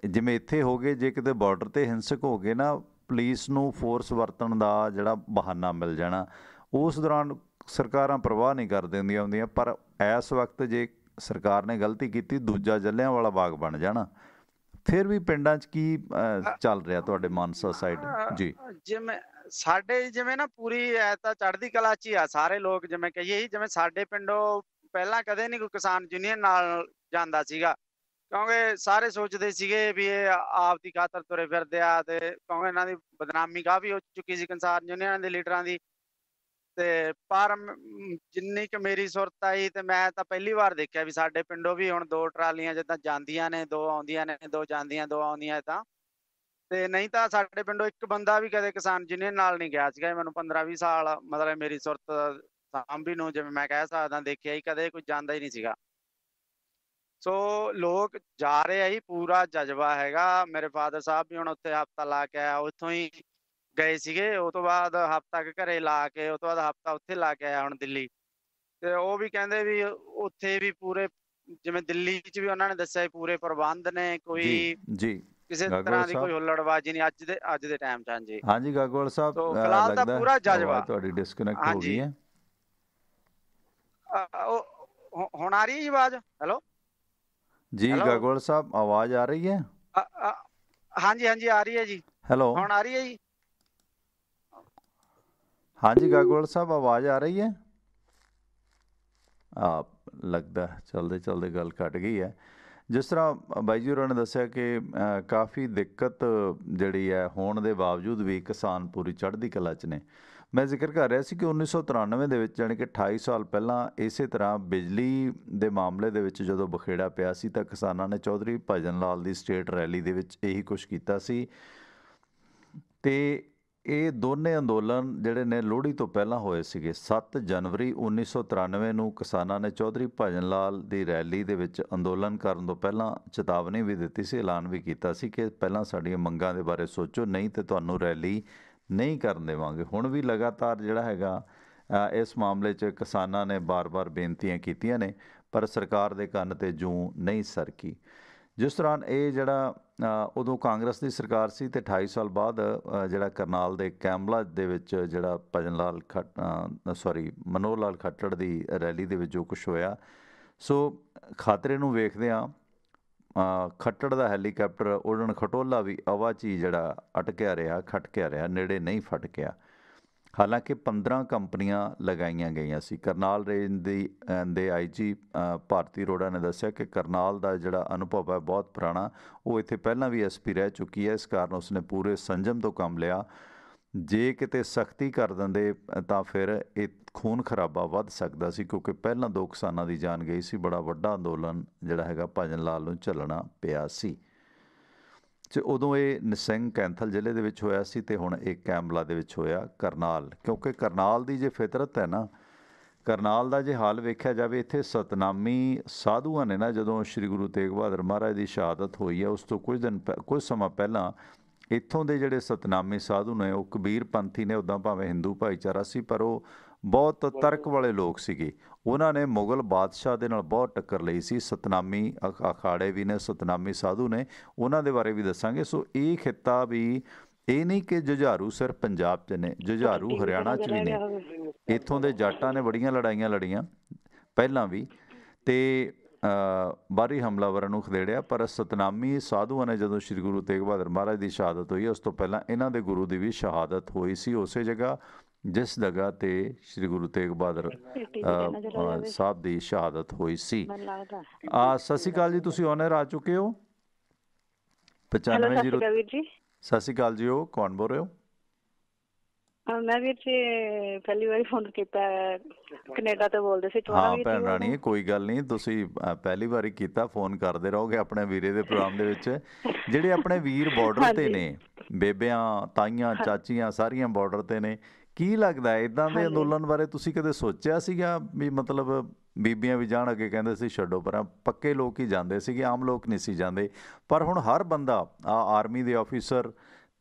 ਜਿਵੇਂ ਇੱਥੇ ਹੋ ਗਏ, ਜੇ ਕਿਤੇ ਬਾਰਡਰ ਤੇ ਹਿੰਸਕ ਹੋ ਗਏ ਨਾ, ਪੁਲਿਸ ਨੂੰ ਫੋਰਸ ਵਰਤਣ ਦਾ ਜਿਹੜਾ ਬਹਾਨਾ ਮਿਲ ਜਾਣਾ, ਉਸ ਦੌਰਾਨ ਸਰਕਾਰਾਂ ਪ੍ਰਵਾਹ ਨਹੀਂ ਕਰ ਦਿੰਦੀਆਂ ਹੁੰਦੀਆਂ। ਪਰ ਇਸ ਵਕਤ ਜੇ ਸਰਕਾਰ ਨੇ ਗਲਤੀ ਕੀਤੀ, ਦੂਜਾ ਜਲਿਆਂਵਾਲਾ ਬਾਗ ਬਣ ਜਾਣਾ। ਫਿਰ ਵੀ ਪਿੰਡਾਂ 'ਚ ਕੀ ਚੱਲ ਰਿਹਾ ਤੁਹਾਡੇ ਮਾਨਸਾ ਸਾਈਡ? ਜੀ ਜਿਵੇਂ ਸਾਡੇ ਜਿਵੇਂ ਨਾ ਪੂਰੀ ਐ ਤਾਂ ਚੜ੍ਹਦੀ ਕਲਾ 'ਚ ਹੀ ਆ ਸਾਰੇ ਲੋਕ। ਜਿਵੇਂ ਕਹੀਏ ਜਿਵੇਂ ਸਾਡੇ ਪਿੰਡੋਂ ਪਹਿਲਾਂ ਕਦੇ ਨਹੀਂ ਕੋਈ ਕਿਸਾਨ ਯੂਨੀਅਨ ਨਾਲ ਜਾਂਦਾ ਸੀਗਾ, ਕਿਉਂਕਿ ਸਾਰੇ ਸੋਚਦੇ ਸੀਗੇ ਵੀ ਇਹ ਆਪ ਦੀ ਖਾਤਰ ਤੁਰੇ ਫਿਰਦੇ ਆ, ਤੇ ਕਿਉਂਕਿ ਇਹਨਾਂ ਦੀ ਬਦਨਾਮੀ ਕਾਫੀ ਹੋ ਚੁੱਕੀ ਸੀ ਕਿਸਾਨ ਯੂਨੀਅਨ ਦੇ ਲੀਡਰਾਂ ਦੀ। ਤੇ ਪਰ ਜਿੰਨੀ ਕੁ ਮੇਰੀ ਸੁਰਤ ਆਈ, ਤੇ ਮੈਂ ਤਾਂ ਪਹਿਲੀ ਵਾਰ ਦੇਖਿਆ ਵੀ ਸਾਡੇ ਪਿੰਡੋਂ ਵੀ ਹੁਣ 2 ਟਰਾਲੀਆਂ ਜਿੱਦਾਂ ਜਾਂਦੀਆਂ ਨੇ, 2 ਆਉਂਦੀਆਂ ਨੇ, 2 ਜਾਂਦੀਆਂ 2 ਆਉਂਦੀਆਂ ਤਾਂ। ਤੇ ਨਹੀਂ ਤਾਂ ਸਾਡੇ ਪਿੰਡੋਂ ਇੱਕ ਬੰਦਾ ਵੀ ਕਦੇ ਕਿਸਾਨ ਯੂਨੀਅਨ ਨਾਲ ਨਹੀਂ ਗਿਆ ਸੀਗਾ। ਮੈਨੂੰ 15-20 ਸਾਲ ਮਤਲਬ ਮੇਰੀ ਸੁਰਤ ਸਾਂਭੀ ਨੂੰ, ਜਿਵੇਂ ਮੈਂ ਕਹਿ ਸਕਦਾ, ਦੇਖਿਆ ਹੀ ਕਦੇ ਕੋਈ ਜਾਂਦਾ ਹੀ ਨਹੀਂ ਸੀਗਾ। ਸੋ ਲੋਕ ਜਾ ਰਹੇ ਆ ਜੀ, ਪੂਰਾ ਜਜ਼ਬਾ ਹੈਗਾ। ਮੇਰੇ ਫਾਦਰ ਸਾਹਿਬ ਵੀ ਹੁਣ ਉੱਥੇ ਹਫ਼ਤਾ ਲਾ ਕੇ ਆਇਆ, ਉੱਥੋਂ ਹੀ ਗਏ ਸੀਗੇ। ਉਹ ਤੋਂ ਬਾਅਦ ਹਫ਼ਤਾ ਕੁ ਘਰੇ ਲਾ ਕੇ, ਉਹ ਤੋਂ ਬਾਅਦ ਹਫ਼ਤਾ ਉੱਥੇ ਲਾ ਕੇ ਆਇਆ ਹੁਣ ਦਿੱਲੀ। ਤੇ ਉਹ ਵੀ ਕਹਿੰਦੇ ਵੀ ਉੱਥੇ ਵੀ ਪੂਰੇ, ਜਿਵੇਂ ਦਿੱਲੀ 'ਚ ਵੀ ਉਹਨਾਂ ਨੇ ਦੱਸਿਆ ਪੂਰੇ ਪ੍ਰਬੰਧ ਨੇ, ਕੋਈ ਜੀ ਕਿਸੇ ਤਰ੍ਹਾਂ ਦੀ ਕੋਈ ਹੁੱਲੜਬਾਜ਼ੀ ਨਹੀਂ ਅੱਜ ਦੇ ਟਾਈਮ 'ਚ। ਹਾਂਜੀ ਹਾਂਜੀ ਗਾਗੋਵਾਲ ਸਾਹਿਬ, ਸੋ ਫਿਲਹਾਲ ਤਾਂ ਪੂਰਾ ਜਜ਼ਬਾ। ਤੁਹਾਡੀ ਡਿਸਕਨੈਕਟ ਹੋ ਗਈ ਹੈ। ਹੁਣ ਆ ਰਹੀ ਹੈ ਜੀ ਆਵਾਜ਼? ਹੈਲੋ ਜੀ ਗਾਗੋਵਾਲ ਸਾਹਿਬ, ਆਵਾਜ਼ ਆ ਰਹੀ ਹੈ? ਹਾਂਜੀ ਹਾਂਜੀ ਆ ਰਹੀ ਹੈ ਜੀ। ਹੈਲੋ, ਹੁਣ ਆ ਰਹੀ ਹੈ ਜੀ? ਹਾਂਜੀ ਗਾਗੋਵਾਲ ਸਾਹਿਬ, ਆਵਾਜ਼ ਆ ਰਹੀ ਹੈ? ਲੱਗਦਾ ਚਲਦੇ ਚਲਦੇ ਗੱਲ ਘੱਟ ਗਈ ਹੈ। ਜਿਸ ਤਰ੍ਹਾਂ ਬਾਈ ਜੀ ਹੋਰਾਂ ਨੇ ਦੱਸਿਆ ਕਿ ਕਾਫੀ ਦਿੱਕਤ ਜਿਹੜੀ ਹੈ ਹੋਣ ਦੇ ਬਾਵਜੂਦ ਵੀ ਕਿਸਾਨ ਪੂਰੀ ਚੜ੍ਹਦੀ ਕਲਾ 'ਚ ਨੇ। ਮੈਂ ਜ਼ਿਕਰ ਕਰ ਰਿਹਾ ਸੀ ਕਿ 1993 ਦੇ ਵਿੱਚ, ਯਾਨੀ ਕਿ 28 ਸਾਲ ਪਹਿਲਾਂ, ਇਸੇ ਤਰ੍ਹਾਂ ਬਿਜਲੀ ਦੇ ਮਾਮਲੇ ਦੇ ਵਿੱਚ ਜਦੋਂ ਬਖੇੜਾ ਪਿਆ ਸੀ ਤਾਂ ਕਿਸਾਨਾਂ ਨੇ ਚੌਧਰੀ ਭਜਨ ਲਾਲ ਦੀ ਸਟੇਟ ਰੈਲੀ ਦੇ ਵਿੱਚ ਇਹੀ ਕੁਛ ਕੀਤਾ ਸੀ। ਤੇ ਇਹ ਦੋਨੇ ਅੰਦੋਲਨ ਜਿਹੜੇ ਨੇ ਲੋਹੜੀ ਤੋਂ ਪਹਿਲਾਂ ਹੋਏ ਸੀਗੇ। 7 ਜਨਵਰੀ 1993 ਨੂੰ ਕਿਸਾਨਾਂ ਨੇ ਚੌਧਰੀ ਭਜਨ ਲਾਲ ਦੀ ਰੈਲੀ ਦੇ ਵਿੱਚ ਅੰਦੋਲਨ ਕਰਨ ਤੋਂ ਪਹਿਲਾਂ ਚੇਤਾਵਨੀ ਵੀ ਦਿੱਤੀ ਸੀ, ਐਲਾਨ ਵੀ ਕੀਤਾ ਸੀ ਕਿ ਪਹਿਲਾਂ ਸਾਡੀਆਂ ਮੰਗਾਂ ਦੇ ਬਾਰੇ ਸੋਚੋ, ਨਹੀਂ ਤੇ ਤੁਹਾਨੂੰ ਰੈਲੀ ਨਹੀਂ ਕਰਨ ਦੇਵਾਂਗੇ। ਹੁਣ ਵੀ ਲਗਾਤਾਰ ਜਿਹੜਾ ਹੈਗਾ ਇਸ ਮਾਮਲੇ 'ਚ ਕਿਸਾਨਾਂ ਨੇ ਬਾਰ-ਬਾਰ ਬੇਨਤੀਆਂ ਕੀਤੀਆਂ ਨੇ, ਪਰ ਸਰਕਾਰ ਦੇ ਕੰਨ ਤੇ ਜੂੰ ਨਹੀਂ ਸਰਕੀ। ਜਿਸ ਦੌਰਾਨ ਇਹ ਜਿਹੜਾ ਉਦੋਂ ਕਾਂਗਰਸ ਦੀ ਸਰਕਾਰ ਸੀ, ਤੇ 28 ਸਾਲ ਬਾਅਦ ਜਿਹੜਾ ਕਰਨਾਲ ਦੇ ਕੈਮਲਾ ਦੇ ਵਿੱਚ ਜਿਹੜਾ ਮਨੋਹਰ ਲਾਲ ਖੱਟੜ ਦੀ ਰੈਲੀ ਦੇ ਵਿੱਚ ਜੋ ਕੁਛ ਹੋਇਆ, ਸੋ ਖਾਤਰੇ ਨੂੰ ਵੇਖਦਿਆਂ ਖੱਟੜ ਦਾ ਹੈਲੀਕਾਪਟਰ ਉਡਣ ਖਟੋਲਾ ਵੀ ਆਵਾਚੀ ਜਿਹੜਾ ਅਟਕਿਆ ਰਿਹਾ, ਖਟਕਿਆ ਰਿਹਾ, ਨੇੜੇ ਨਹੀਂ ਫਟਕਿਆ। ਹਾਲਾਂਕਿ 15 ਕੰਪਨੀਆਂ ਲਗਾਈਆਂ ਗਈਆਂ ਸੀ। ਕਰਨਾਲ ਰੇਂਜ ਦੇ IG ਭਾਰਤੀ ਅਰੋੜਾ ਨੇ ਦੱਸਿਆ ਕਿ ਕਰਨਾਲ ਦਾ ਜਿਹੜਾ ਅਨੁਭਵ ਹੈ ਬਹੁਤ ਪੁਰਾਣਾ। ਉਹ ਇੱਥੇ ਪਹਿਲਾਂ ਵੀ SP ਰਹਿ ਚੁੱਕੀ ਹੈ, ਇਸ ਕਾਰਨ ਉਸਨੇ ਪੂਰੇ ਸੰਜਮ ਤੋਂ ਕੰਮ ਲਿਆ। ਜੇ ਕਿਤੇ ਸਖਤੀ ਕਰ ਦਿੰਦੇ ਤਾਂ ਫਿਰ ਇਹ ਖੂਨ ਖਰਾਬਾ ਵੱਧ ਸਕਦਾ ਸੀ, ਕਿਉਂਕਿ ਪਹਿਲਾਂ 2 ਕਿਸਾਨਾਂ ਦੀ ਜਾਨ ਗਈ ਸੀ। ਬੜਾ ਵੱਡਾ ਅੰਦੋਲਨ ਜਿਹੜਾ ਹੈਗਾ ਭਜਨ ਲਾਲ ਨੂੰ ਝੱਲਣਾ ਪਿਆ ਸੀ। ਤੇ ਉਦੋਂ ਇਹ ਨਿਸੰਗ ਕੈਂਥਲ ਜ਼ਿਲ੍ਹੇ ਦੇ ਵਿੱਚ ਹੋਇਆ ਸੀ, ਤੇ ਹੁਣ ਇਹ ਕੈਮਲਾ ਦੇ ਵਿੱਚ ਹੋਇਆ ਕਰਨਾਲ। ਕਿਉਂਕਿ ਕਰਨਾਲ ਦੀ ਜੇ ਫਿਤਰਤ ਹੈ ਨਾ, ਕਰਨਾਲ ਦਾ ਜੇ ਹਾਲ ਵੇਖਿਆ ਜਾਵੇ, ਇੱਥੇ ਸਤਨਾਮੀ ਸਾਧੂਆਂ ਨੇ ਨਾ, ਜਦੋਂ ਸ਼੍ਰੀ ਗੁਰੂ ਤੇਗ ਬਹਾਦਰ ਮਹਾਰਾਜ ਦੀ ਸ਼ਹਾਦਤ ਹੋਈ ਹੈ, ਉਸ ਤੋਂ ਕੁਝ ਸਮਾਂ ਪਹਿਲਾਂ ਇੱਥੋਂ ਦੇ ਜਿਹੜੇ ਸਤਨਾਮੀ ਸਾਧੂ ਨੇ, ਉਹ ਕਬੀਰ ਪੰਥੀ ਨੇ। ਉੱਦਾਂ ਭਾਵੇਂ ਹਿੰਦੂ ਭਾਈਚਾਰਾ ਸੀ, ਪਰ ਉਹ ਬਹੁਤ ਤਰਕ ਵਾਲੇ ਲੋਕ ਸੀਗੇ। ਉਹਨਾਂ ਨੇ ਮੁਗਲ ਬਾਦਸ਼ਾਹ ਦੇ ਨਾਲ ਬਹੁਤ ਟੱਕਰ ਲਈ ਸੀ। ਸਤਨਾਮੀ ਅਖਾੜੇ ਵੀ ਨੇ, ਸਤਨਾਮੀ ਸਾਧੂ ਨੇ, ਉਹਨਾਂ ਦੇ ਬਾਰੇ ਵੀ ਦੱਸਾਂਗੇ। ਸੋ ਇਹ ਖਿੱਤਾ ਵੀ ਇਹ ਨਹੀਂ ਕਿ ਜੁਝਾਰੂ ਸਿਰਫ ਪੰਜਾਬ 'ਚ ਨੇ, ਜੁਝਾਰੂ ਹਰਿਆਣਾ 'ਚ ਵੀ ਨੇ। ਇੱਥੋਂ ਦੇ ਜਾਟਾਂ ਨੇ ਬੜੀਆਂ ਲੜਾਈਆਂ ਲੜੀਆਂ ਪਹਿਲਾਂ ਵੀ, ਤੇ ਬਾਹਰੀ ਹਮਲਾਵਰਾਂ ਨੂੰ ਖਦੇੜਿਆ। ਪਰ ਸਤਨਾਮੀ ਸਾਧੂਆਂ ਨੇ ਜਦੋਂ ਸ਼੍ਰੀ ਗੁਰੂ ਤੇਗ ਬਹਾਦਰ ਮਹਾਰਾਜ ਦੀ ਸ਼ਹਾਦਤ ਹੋਈ, ਉਸ ਤੋਂ ਪਹਿਲਾਂ ਇਹਨਾਂ ਦੇ ਗੁਰੂ ਦੀ ਵੀ ਸ਼ਹਾਦਤ ਹੋਈ ਸੀ, ਉਸੇ ਜਗ੍ਹਾ ਜਿਸ ਜਗ੍ਹਾ ਤੇ ਸ਼੍ਰੀ ਗੁਰੂ ਤੇਗ ਬਹਾਦਰ ਸਾਹਿਬ ਦੀ ਸ਼ਹਾਦਤ ਹੋਈ ਸੀ। ਸਤਿ ਸ਼੍ਰੀ ਅਕਾਲ ਜੀ, ਤੁਸੀਂ ਔਨਰ ਆ ਚੁੱਕੇ ਹੋ 95 0। ਸਤਿ ਸ਼੍ਰੀ ਅਕਾਲ ਜੀ, ਉਹ ਕੌਣ ਬੋਲ ਰਹੇ ਹੋ? ਮੈਂ ਵੀਰ ਜੀ ਪਹਿਲੀ ਵਾਰੀ ਫੋਨ ਕੀਤਾ, ਕੈਨੇਡਾ ਤੋਂ ਬੋਲਦੇ ਸੀ। ਹਾਂ ਭੈਣ ਰਾਣੀ, ਕੋਈ ਗੱਲ ਨਹੀਂ, ਤੁਸੀਂ ਪਹਿਲੀ ਵਾਰੀ ਕੀਤਾ, ਫੋਨ ਕਰਦੇ ਰਹੋਗੇ ਆਪਣੇ ਵੀਰੇ ਦੇ ਪ੍ਰੋਗਰਾਮ ਦੇ ਵਿੱਚ। ਜਿਹੜੇ ਆਪਣੇ ਵੀਰ ਬਾਰਡਰ ਤੇ ਨੇ, ਬੇਬਿਆਂ, ਤਾਈਆਂ, ਚਾਚੀਆਂ ਸਾਰੀਆਂ ਬਾਰਡਰ ਤੇ ਨੇ, ਕੀ ਲੱਗਦਾ ਹੈ ਇੱਦਾਂ ਦੇ ਅੰਦੋਲਨ ਬਾਰੇ ਤੁਸੀਂ ਕਦੇ ਸੋਚਿਆ ਸੀਗਾ ਵੀ ਮਤਲਬ ਬੀਬੀਆਂ ਵੀ ਜਾਣ? ਅੱਗੇ ਕਹਿੰਦੇ ਸੀ ਛੱਡੋ ਪਰਾਂ, ਪੱਕੇ ਲੋਕ ਹੀ ਜਾਂਦੇ ਸੀਗੇ, ਆਮ ਲੋਕ ਨਹੀਂ ਸੀ ਜਾਂਦੇ। ਪਰ ਹੁਣ ਹਰ ਬੰਦਾ, ਆਰਮੀ ਦੇ ਆਫੀਸਰ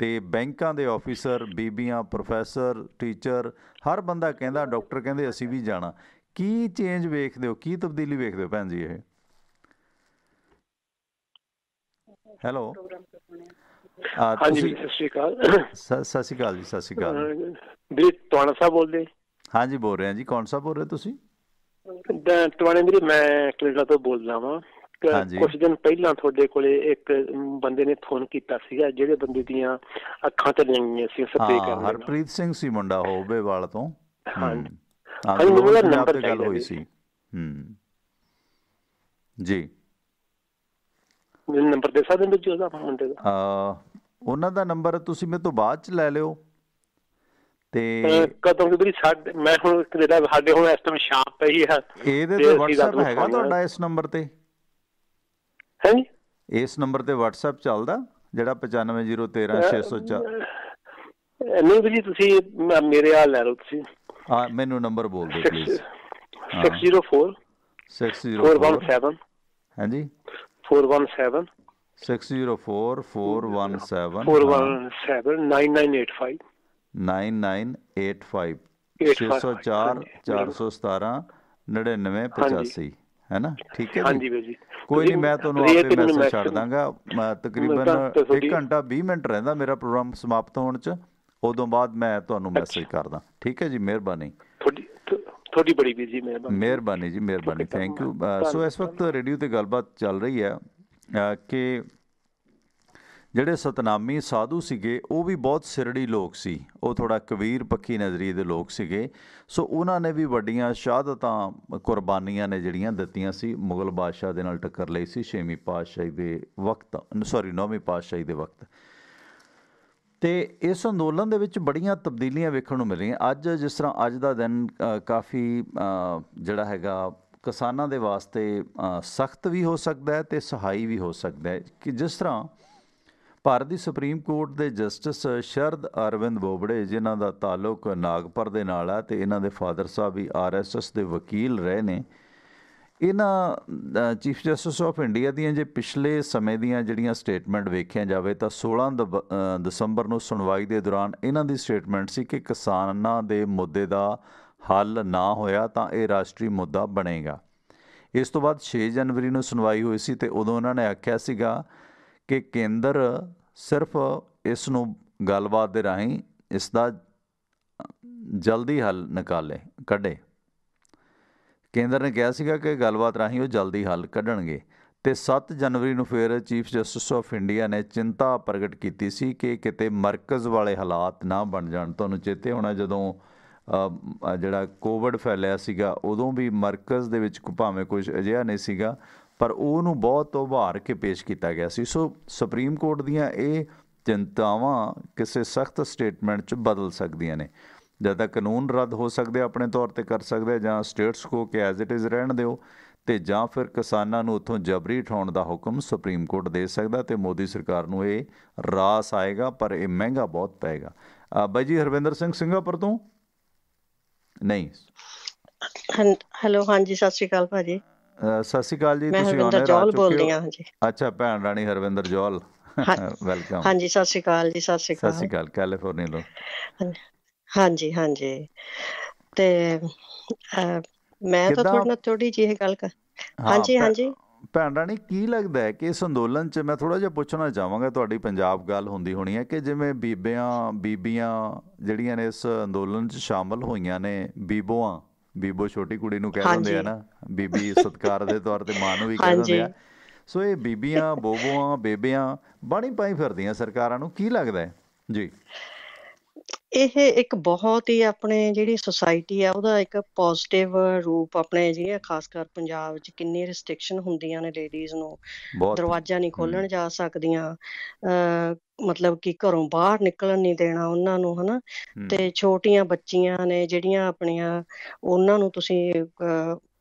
ਤੇ ਬੈਂਕਾਂ ਦੇ ਆਫੀਸਰ, ਬੀਬੀਆਂ, ਪ੍ਰੋਫੈਸਰ, ਟੀਚਰ, ਹਰ ਬੰਦਾ ਕਹਿੰਦਾ, ਡਾਕਟਰ ਕਹਿੰਦੇ ਅਸੀਂ ਵੀ ਜਾਣਾ। ਕੀ ਚੇਂਜ ਵੇਖਦੇ ਹੋ, ਕੀ ਤਬਦੀਲੀ ਵੇਖਦੇ ਹੋ ਭੈਣ ਜੀ ਇਹ? ਹੈਲੋ, ਹਾਂਜੀ, ਸਤਿ ਸ਼੍ਰੀ ਅਕਾਲ। ਸਤਿ ਸ਼੍ਰੀ ਅਕਾਲ ਜੀ, ਸਤਿ ਸ਼੍ਰੀ ਅਕਾਲ ਵੀਰੇ। ਟਵਾਣਾ ਸਾਹਿਬ ਬੋਲਦੇ? ਹਾਂਜੀ ਬੋਲ ਰਹੇ ਹਾਂ ਜੀ। ਕੌਣ ਸਾਹਿਬ ਬੋਲ ਰਹੇ ਤੁਸੀਂ? ਟਵਾਣੇ ਵੀਰੇ, ਮੈਂ ਕੈਨੇਡਾ ਤੋਂ ਬੋਲਦਾ ਵਾਂ। ਕੁਝ ਦਿਨ ਪਹਿਲਾਂ ਤੁਹਾਡੇ ਕੋਲੇ ਇੱਕ ਬੰਦੇ ਨੇ ਫੋਨ ਕੀਤਾ ਸੀਗਾ, ਜਿਹੜੇ ਬੰਦੇ ਦੀਆਂ ਅੱਖਾਂ ਚਲੀਆਂ ਗਈਆਂ ਸੀ ਸਪਰੇਅ ਕਰਨ ਨਾਲ। ਹਰਪ੍ਰੀਤ ਸਿੰਘ ਸੀ ਮੁੰਡਾ, ਹੋਬੇਵਾਲ ਤੋਂ। ਹਾਂਜੀ, ਪੰਜਾਬ ਤੇ ਗੱਲ ਹੋਈ ਸੀ। ਜੀ, ਨੰਬਰ ਦੇ ਸਕਦੇ ਜੀ ਉਹਦਾ ਮੁੰਡੇ ਦਾ? ਉਹਨਾਂ ਦਾ ਨੰਬਰ ਤੁਸੀਂ ਮੇਰੇ ਤੋਂ ਬਾਅਦ ਚ ਲੈ ਲਿਓ। ਤੇ ਕਦੋਂ ਕਿ ਮੈਂ ਹੁਣ ਕੈਨੇਡਾ, ਸਾਡੇ ਹੁਣ ਇਸ ਟਾਈਮ ਸ਼ਾਮ ਪਈ ਆ। ਇਹਦੇ ਤੇ WhatsApp ਹੈਗਾ ਤੁਹਾਡਾ ਇਸ ਨੰਬਰ ਤੇ? ਹਾਂਜੀ, ਇਸ ਨੰਬਰ ਤੇ WhatsApp ਚੱਲਦਾ ਜਿਹੜਾ 95013604? ਨਹੀਂ ਵੀਰ ਜੀ, ਤੁਸੀਂ ਮੇਰੇ ਆ ਲੈ ਲਓ ਤੁਸੀਂ। ਹਾਂ, ਮੈਨੂੰ ਨੰਬਰ ਬੋਲ ਦਿਓ ਪਲੀਜ਼। 604 417। ਹਾਂਜੀ, 417 604 417 9985 9985 604 417 9985, है ना? ठीक है जी, कोई नहीं, मैं ਤੁਹਾਨੂੰ ਆਪੇ ਮੈਸੇਜ ਛੱਡ ਦਾਂਗਾ। ਤਕਰੀਬਨ 1 ਘੰਟਾ 20 ਮਿੰਟ ਰਹਿੰਦਾ ਮੇਰਾ ਪ੍ਰੋਗਰਾਮ ਸਮਾਪਤ ਹੋਣ 'ਚ, ਉਦੋਂ ਬਾਅਦ ਮੈਂ ਤੁਹਾਨੂੰ ਮੈਸੇਜ ਕਰਦਾ। ਠੀਕ ਹੈ ਜੀ, ਮਿਹਰਬਾਨੀ ਤੁਹਾਡੀ ਬੜੀ ਵੀਰ ਜੀ, ਮਿਹਰਬਾਨੀ ਜੀ, ਮਿਹਰਬਾਨੀ, ਥੈਂਕ ਯੂ। ਸੋ ਇਸ ਵਕਤ ਰੇਡੀਓ ਤੇ ਗੱਲਬਾਤ ਚੱਲ ਰਹੀ ਹੈ ਕਿ ਜਿਹੜੇ ਸਤਨਾਮੀ ਸਾਧੂ ਸੀਗੇ ਉਹ ਵੀ ਬਹੁਤ ਸਿਰੜੀ ਲੋਕ ਸੀ, ਉਹ ਥੋੜ੍ਹਾ ਕਬੀਰ ਪੱਖੀ ਨਜ਼ਰੀਏ ਦੇ ਲੋਕ ਸੀਗੇ। ਸੋ ਉਹਨਾਂ ਨੇ ਵੀ ਵੱਡੀਆਂ ਸ਼ਹਾਦਤਾਂ, ਕੁਰਬਾਨੀਆਂ ਨੇ ਜਿਹੜੀਆਂ ਦਿੱਤੀਆਂ ਸੀ, ਮੁਗਲ ਬਾਦਸ਼ਾਹ ਦੇ ਨਾਲ ਟੱਕਰ ਲਈ ਸੀ 6ਵੀਂ ਪਾਤਸ਼ਾਹੀ ਦੇ ਵਕਤ, 9ਵੀਂ ਪਾਤਸ਼ਾਹੀ ਦੇ ਵਕਤ। ਅਤੇ ਇਸ ਅੰਦੋਲਨ ਦੇ ਵਿੱਚ ਬੜੀਆਂ ਤਬਦੀਲੀਆਂ ਵੇਖਣ ਨੂੰ ਮਿਲ ਰਹੀਆਂ। ਅੱਜ ਜਿਸ ਤਰ੍ਹਾਂ ਅੱਜ ਦਾ ਦਿਨ ਕਾਫੀ ਜਿਹੜਾ ਹੈਗਾ ਕਿਸਾਨਾਂ ਦੇ ਵਾਸਤੇ ਸਖਤ ਵੀ ਹੋ ਸਕਦਾ ਹੈ ਅਤੇ ਸਹਾਈ ਵੀ ਹੋ ਸਕਦਾ ਹੈ। ਕਿ ਜਿਸ ਤਰ੍ਹਾਂ ਭਾਰਤ ਦੀ ਸੁਪਰੀਮ ਕੋਰਟ ਦੇ ਜਸਟਿਸ ਸ਼ਰਦ ਅਰਵਿੰਦ ਬੋਬੜੇ, ਜਿਨ੍ਹਾਂ ਦਾ ਤਾਲੁਕ ਨਾਗਪੁਰ ਦੇ ਨਾਲ ਹੈ ਅਤੇ ਇਹਨਾਂ ਦੇ ਫਾਦਰ ਸਾਹਿਬ ਵੀ RSS ਦੇ ਵਕੀਲ ਰਹੇ ਨੇ, ਇਹਨਾਂ ਚੀਫ ਜਸਟਿਸ ਆਫ ਇੰਡੀਆ ਦੀਆਂ ਜੇ ਪਿਛਲੇ ਸਮੇਂ ਦੀਆਂ ਜਿਹੜੀਆਂ ਸਟੇਟਮੈਂਟ ਵੇਖਿਆ ਜਾਵੇ ਤਾਂ 16 ਦਸੰਬਰ ਨੂੰ ਸੁਣਵਾਈ ਦੇ ਦੌਰਾਨ ਇਹਨਾਂ ਦੀ ਸਟੇਟਮੈਂਟ ਸੀ ਕਿ ਕਿਸਾਨਾਂ ਦੇ ਮੁੱਦੇ ਦਾ ਹੱਲ ਨਾ ਹੋਇਆ ਤਾਂ ਇਹ ਰਾਸ਼ਟਰੀ ਮੁੱਦਾ ਬਣੇਗਾ। ਇਸ ਤੋਂ ਬਾਅਦ 6 ਜਨਵਰੀ ਨੂੰ ਸੁਣਵਾਈ ਹੋਈ ਸੀ ਅਤੇ ਉਦੋਂ ਉਹਨਾਂ ਨੇ ਆਖਿਆ ਸੀਗਾ ਕਿ ਕੇਂਦਰ ਸਿਰਫ ਇਸ ਨੂੰ ਗੱਲਬਾਤ ਦੇ ਰਾਹੀਂ ਇਸ ਦਾ ਜਲਦੀ ਹੱਲ ਕੱਢੇ। ਕੇਂਦਰ ਨੇ ਕਿਹਾ ਸੀਗਾ ਕਿ ਗੱਲਬਾਤ ਰਾਹੀਂ ਉਹ ਜਲਦੀ ਹੱਲ ਕੱਢਣਗੇ। ਅਤੇ 7 ਜਨਵਰੀ ਨੂੰ ਫਿਰ ਚੀਫ ਜਸਟਿਸ ਆਫ ਇੰਡੀਆ ਨੇ ਚਿੰਤਾ ਪ੍ਰਗਟ ਕੀਤੀ ਸੀ ਕਿ ਕਿਤੇ ਮਰਕਜ਼ ਵਾਲੇ ਹਾਲਾਤ ਨਾ ਬਣ ਜਾਣ। ਤੁਹਾਨੂੰ ਚੇਤੇ ਹੋਣਾ ਜਦੋਂ ਜਿਹੜਾ ਕੋਵਿਡ ਫੈਲਿਆ ਸੀਗਾ ਉਦੋਂ ਵੀ ਮਰਕਜ਼ ਦੇ ਵਿੱਚ ਭਾਵੇਂ ਕੁਝ ਅਜਿਹਾ ਨਹੀਂ ਸੀਗਾ, ਪਰ ਉਹਨੂੰ ਬਹੁਤ ਉਭਾਰ ਕੇ ਪੇਸ਼ ਕੀਤਾ ਗਿਆ ਸੀ। ਸੋ ਸੁਪਰੀਮ ਕੋਰਟ ਦੀਆਂ ਇਹ ਚਿੰਤਾਵਾਂ ਕਿਸੇ ਸਖਤ ਸਟੇਟਮੈਂਟ 'ਚ ਬਦਲ ਸਕਦੀਆਂ ਨੇ। ਜਦ ਤੱਕ ਕਾਨੂੰਨ ਰੱਦ ਹੋ ਸਕਦੇ ਆਪਣੇ ਤੌਰ 'ਤੇ ਕਰ ਸਕਦੇ, ਜਾਂ ਸਟੇਟਸ ਕੋ ਕਿ ਐਜ਼ ਇਟ ਇਜ਼ ਰਹਿਣ ਦਿਓ, ਅਤੇ ਜਾਂ ਫਿਰ ਕਿਸਾਨਾਂ ਨੂੰ ਉੱਥੋਂ ਜਬਰੀ ਉਠਾਉਣ ਦਾ ਹੁਕਮ ਸੁਪਰੀਮ ਕੋਰਟ ਦੇ ਸਕਦਾ ਅਤੇ ਮੋਦੀ ਸਰਕਾਰ ਨੂੰ ਇਹ ਰਾਸ ਆਏਗਾ, ਪਰ ਇਹ ਮਹਿੰਗਾ ਬਹੁਤ ਪਏਗਾ। ਬਾਈ ਜੀ ਹਰਵਿੰਦਰ ਸਿੰਘ ਸਿੰਗਾਪੁਰ ਤੋਂ? ਨਹੀਂ, ਹੈਲੋ, ਹਾਂਜੀ, ਸਤਿ ਸ਼੍ਰੀ ਅਕਾਲ ਭਾਜੀ। ਸਤਿ ਸ਼੍ਰੀ ਅਕਾਲ ਜੀ, ਤੁਸੀਂ ਬੋਲਦੀ ਹਾਂ ਜੀ। ਅੱਛਾ, ਭੈਣ ਰਾਣੀ ਹਰਵਿੰਦਰ ਜੌਲ, ਵੈਲਕਮ। ਹਾਂਜੀ, ਸਤਿ ਸ਼੍ਰੀ ਅਕਾਲ ਜੀ। ਸਤਿ ਸ਼੍ਰੀ ਅਕਾਲ, ਕੈਲੀਫੋਰਨੀਆ ਤੋਂ। ਹਾਂਜੀ ਹਾਂਜੀ, ਤੇ ਮੈਂ ਤਾਂ ਤੁਹਾਡੇ ਨਾਲ ਥੋੜੀ ਜਿਹੀ ਗੱਲ ਕਰ। ਹਾਂਜੀ ਹਾਂਜੀ, ਭੈਣ ਰਾਣੀ, ਕੀ ਲੱਗਦਾ ਹੈ ਕਿ ਇਸ ਅੰਦੋਲਨ 'ਚ, ਮੈਂ ਥੋੜ੍ਹਾ ਜਿਹਾ ਪੁੱਛਣਾ ਚਾਹਾਂਗਾ, ਤੁਹਾਡੀ ਪੰਜਾਬ ਗੱਲ ਹੁੰਦੀ ਹੋਣੀ ਹੈ ਕਿ ਜਿਵੇਂ ਬੀਬੀਆਂ ਜਿਹੜੀਆਂ ਨੇ ਇਸ ਅੰਦੋਲਨ 'ਚ ਸ਼ਾਮਲ ਹੋਈਆਂ ਨੇ, ਬੀਬੋ ਛੋਟੀ ਕੁੜੀ ਨੂੰ ਕਹਿ ਦਿੰਦੇ ਆ ਨਾ, ਬੀਬੀ ਸਤਿਕਾਰ ਦੇ ਤੌਰ 'ਤੇ ਮਾਂ ਨੂੰ ਵੀ ਕਹਿ ਦਿੰਦੇ ਆ। ਸੋ ਇਹ ਬੀਬੀਆਂ, ਬੇਬਿਆਂ ਬਾਣੀ ਪਾਈ ਫਿਰਦੀਆਂ ਸਰਕਾਰਾਂ ਨੂੰ, ਕੀ ਲੱਗਦਾ ਹੈ ਜੀ? ਇਹ ਇੱਕ ਬਹੁਤ ਹੀ ਆਪਣੇ ਜਿਹੜੀ ਸੁਸਾਇਟੀ ਆ ਉਹਦਾ ਇੱਕ ਪੋਜ਼ਿਟਿਵ ਰੂਪ, ਆਪਣੇ ਜਿਹੜੇ ਖਾਸ ਕਰ ਪੰਜਾਬ 'ਚ ਕਿੰਨੀ ਰਿਸਟ੍ਰਿਕਸ਼ਨ ਹੁੰਦੀਆਂ ਨੇ ਲੇਡੀਜ਼ ਨੂੰ, ਦਰਵਾਜ਼ਾ ਨਹੀਂ ਖੋਲ੍ਹਣ ਜਾ ਸਕਦੀਆਂ, ਮਤਲਬ ਕਿ ਘਰੋਂ ਬਾਹਰ ਨਿਕਲਣ ਨਹੀਂ ਦੇਣਾ ਉਹਨਾਂ ਨੂੰ, ਹਨਾ। ਤੇ ਛੋਟੀਆਂ ਬੱਚੀਆਂ ਨੇ ਜਿਹੜੀਆਂ ਆਪਣੀਆਂ, ਉਹਨਾਂ ਨੂੰ ਤੁਸੀਂ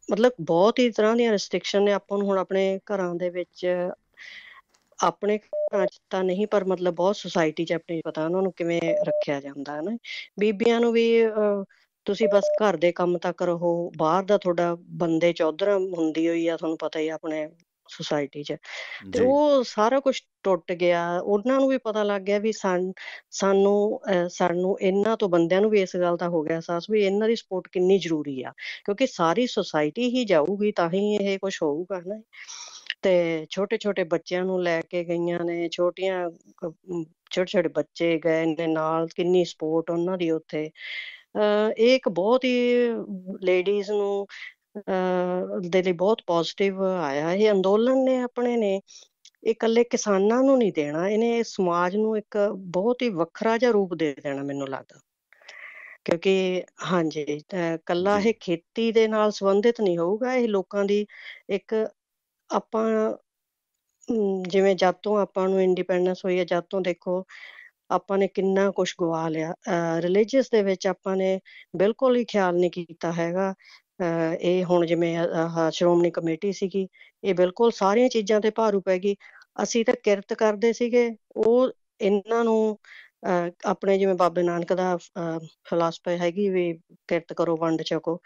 ਮਤਲਬ ਬਹੁਤ ਹੀ ਤਰ੍ਹਾਂ ਦੀਆਂ ਰਿਸਟ੍ਰਿਕਸ਼ਨ ਨੇ। ਆਪਾਂ ਨੂੰ ਹੁਣ ਆਪਣੇ ਘਰਾਂ ਦੇ ਵਿੱਚ, ਆਪਣੇ ਘਰਾਂ 'ਚ ਤਾਂ ਨਹੀਂ, ਪਰ ਮਤਲਬ ਬਹੁਤ ਸੁਸਾਇਟੀ 'ਚ ਆਪਣੀ ਪਤਾ ਉਹਨਾਂ ਨੂੰ ਕਿਵੇਂ ਰੱਖਿਆ ਜਾਂਦਾ, ਹਨਾ। ਬੀਬੀਆਂ ਨੂੰ ਵੀ ਤੁਸੀਂ ਬਸ ਘਰ ਦੇ ਕੰਮ ਤੱਕ ਰਹੋ, ਬਾਹਰ ਦਾ ਤੁਹਾਡਾ ਬੰਦੇ ਚੌਧਰਾ ਹੁੰਦੀ ਹੋਈ ਆ, ਤੁਹਾਨੂੰ ਪਤਾ ਹੀ ਆਪਣੇ ਸੁਸਾਇਟੀ 'ਚ। ਤੇ ਉਹ ਸਾਰਾ ਕੁਛ ਟੁੱਟ ਗਿਆ। ਉਹਨਾਂ ਨੂੰ ਵੀ ਪਤਾ ਲੱਗ ਗਿਆ ਵੀ ਸਾਨੂੰ ਇਹਨਾਂ ਤੋਂ, ਬੰਦਿਆਂ ਨੂੰ ਵੀ ਇਸ ਗੱਲ ਦਾ ਹੋ ਗਿਆ ਅਹਿਸਾਸ ਵੀ ਇਹਨਾਂ ਦੀ ਸਪੋਰਟ ਕਿੰਨੀ ਜ਼ਰੂਰੀ ਆ, ਕਿਉਂਕਿ ਸਾਰੀ ਸੁਸਾਇਟੀ ਹੀ ਜਾਊਗੀ ਤਾਂ ਹੀ ਇਹ ਕੁਛ ਹੋਊਗਾ, ਹਨਾ। ਤੇ ਛੋਟੇ ਛੋਟੇ ਬੱਚਿਆਂ ਨੂੰ ਲੈ ਕੇ ਗਈਆਂ ਨੇ, ਛੋਟੇ ਛੋਟੇ ਬੱਚੇ ਗਏ ਨੇ ਨਾਲ, ਕਿੰਨੀ ਸਪੋਰਟ ਉਹਨਾਂ ਦੀ ਉੱਥੇ। ਇਹ ਇੱਕ ਬਹੁਤ ਹੀ ਲੇਡੀਜ਼ ਨੂੰ ਦੇ ਲਈ ਬਹੁਤ ਪੋਜ਼ਿਟਿਵ ਆਇਆ ਇਹ ਅੰਦੋਲਨ ਨੇ। ਆਪਣੇ ਨੇ ਇਹ ਇਕੱਲੇ ਕਿਸਾਨਾਂ ਨੂੰ ਨਹੀਂ ਦੇਣਾ, ਇਹਨੇ ਸਮਾਜ ਨੂੰ ਇੱਕ ਬਹੁਤ ਹੀ ਵੱਖਰਾ ਜਿਹਾ ਰੂਪ ਦੇ ਦੇਣਾ, ਮੈਨੂੰ ਲੱਗਦਾ। ਕਿਉਂਕਿ ਹਾਂਜੀ, ਇਕੱਲਾ ਇਹ ਖੇਤੀ ਦੇ ਨਾਲ ਸੰਬੰਧਿਤ ਨਹੀਂ ਹੋਊਗਾ, ਇਹ ਲੋਕਾਂ ਦੀ ਇੱਕ, ਆਪਾਂ ਜਿਵੇਂ ਜਦ ਤੋਂ ਆਪਾਂ ਨੂੰ ਇੰਡੀਪੈਂਡੈਂਸ ਹੋਈ ਹੈ, ਜਦ ਤੋਂ ਦੇਖੋ ਆਪਾਂ ਨੇ ਕਿੰਨਾ ਕੁਛ ਗਵਾ ਲਿਆ। ਰਿਲੀਜੀਅਸ ਦੇ ਵਿੱਚ ਆਪਾਂ ਨੇ ਬਿਲਕੁਲ ਹੀ ਖਿਆਲ ਨਹੀਂ ਕੀਤਾ ਹੈਗਾ। ਇਹ ਹੁਣ ਜਿਵੇਂ ਸ਼੍ਰੋਮਣੀ ਕਮੇਟੀ ਸੀਗੀ, ਇਹ ਬਿਲਕੁਲ ਸਾਰੀਆਂ ਚੀਜ਼ਾਂ ਤੇ ਭਾਰੂ ਪੈ ਗਈ। ਅਸੀਂ ਤਾਂ ਕਿਰਤ ਕਰਦੇ ਸੀਗੇ, ਉਹ ਇਹਨਾਂ ਨੂੰ ਆਪਣੇ ਜਿਵੇਂ ਬਾਬੇ ਨਾਨਕ ਦਾ ਫਿਲਾਸਫੀ ਹੈਗੀ ਵੀ ਕਿਰਤ ਕਰੋ, ਵੰਡ ਛਕੋ,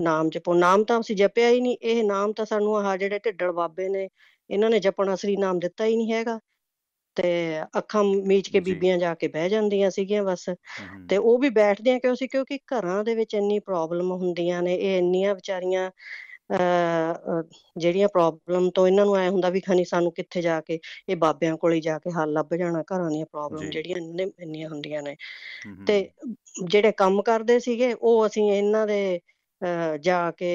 ਨਾਮ ਜਪੋ। ਨਾਮ ਤਾਂ ਅਸੀਂ ਜਪਿਆ ਹੀ ਨਹੀਂ, ਇਹ ਨਾਮ ਤਾਂ ਸਾਨੂੰ ਆਹ ਜਿਹੜੇ ਢਿੱਡਲ ਬਾਬੇ ਨੇ, ਇਹਨਾਂ ਨੇ ਜਪਣਾ ਅਸਲੀ ਨਾਮ ਦਿੱਤਾ ਹੀ ਨਹੀਂ ਹੈਗਾ। ਤੇ ਅੱਖਾਂ ਮੀਚ ਕੇ ਬੀਬੀਆਂ ਜਾ ਕੇ ਬਹਿ ਜਾਂਦੀਆਂ ਸੀਗੀਆਂ ਬਸ। ਤੇ ਉਹ ਵੀ ਬੈਠਦੀਆਂ ਕਿਉਂ ਸੀ? ਕਿਉਂਕਿ ਘਰਾਂ ਦੇ ਵਿੱਚ ਇੰਨੀ ਪ੍ਰੋਬਲਮ ਹੁੰਦੀਆਂ ਨੇ, ਇਹ ਇੰਨੀਆਂ ਵਿਚਾਰੀਆਂ ਜਿਹੜੀਆਂ ਪ੍ਰੋਬਲਮ ਤੋਂ ਇਹਨਾਂ ਨੂੰ ਐ ਹੁੰਦਾ ਵੀ ਖਨੀ ਸਾਨੂੰ ਕਿੱਥੇ ਜਾ ਕੇ ਇਹ ਬਾਬਿਆਂ ਕੋਲ ਹੀ ਜਾ ਕੇ ਹੱਲ ਲੱਭ ਜਾਣਾ ਘਰਾਂ ਦੀਆਂ ਪ੍ਰੋਬਲਮ ਜਿਹੜੀਆਂ ਇੰਨੀਆਂ ਹੁੰਦੀਆਂ ਨੇ। ਤੇ ਜਿਹੜੇ ਕੰਮ ਕਰਦੇ ਸੀਗੇ ਉਹ ਅਸੀਂ ਇਹਨਾਂ ਦੇ ਜਾ ਕੇ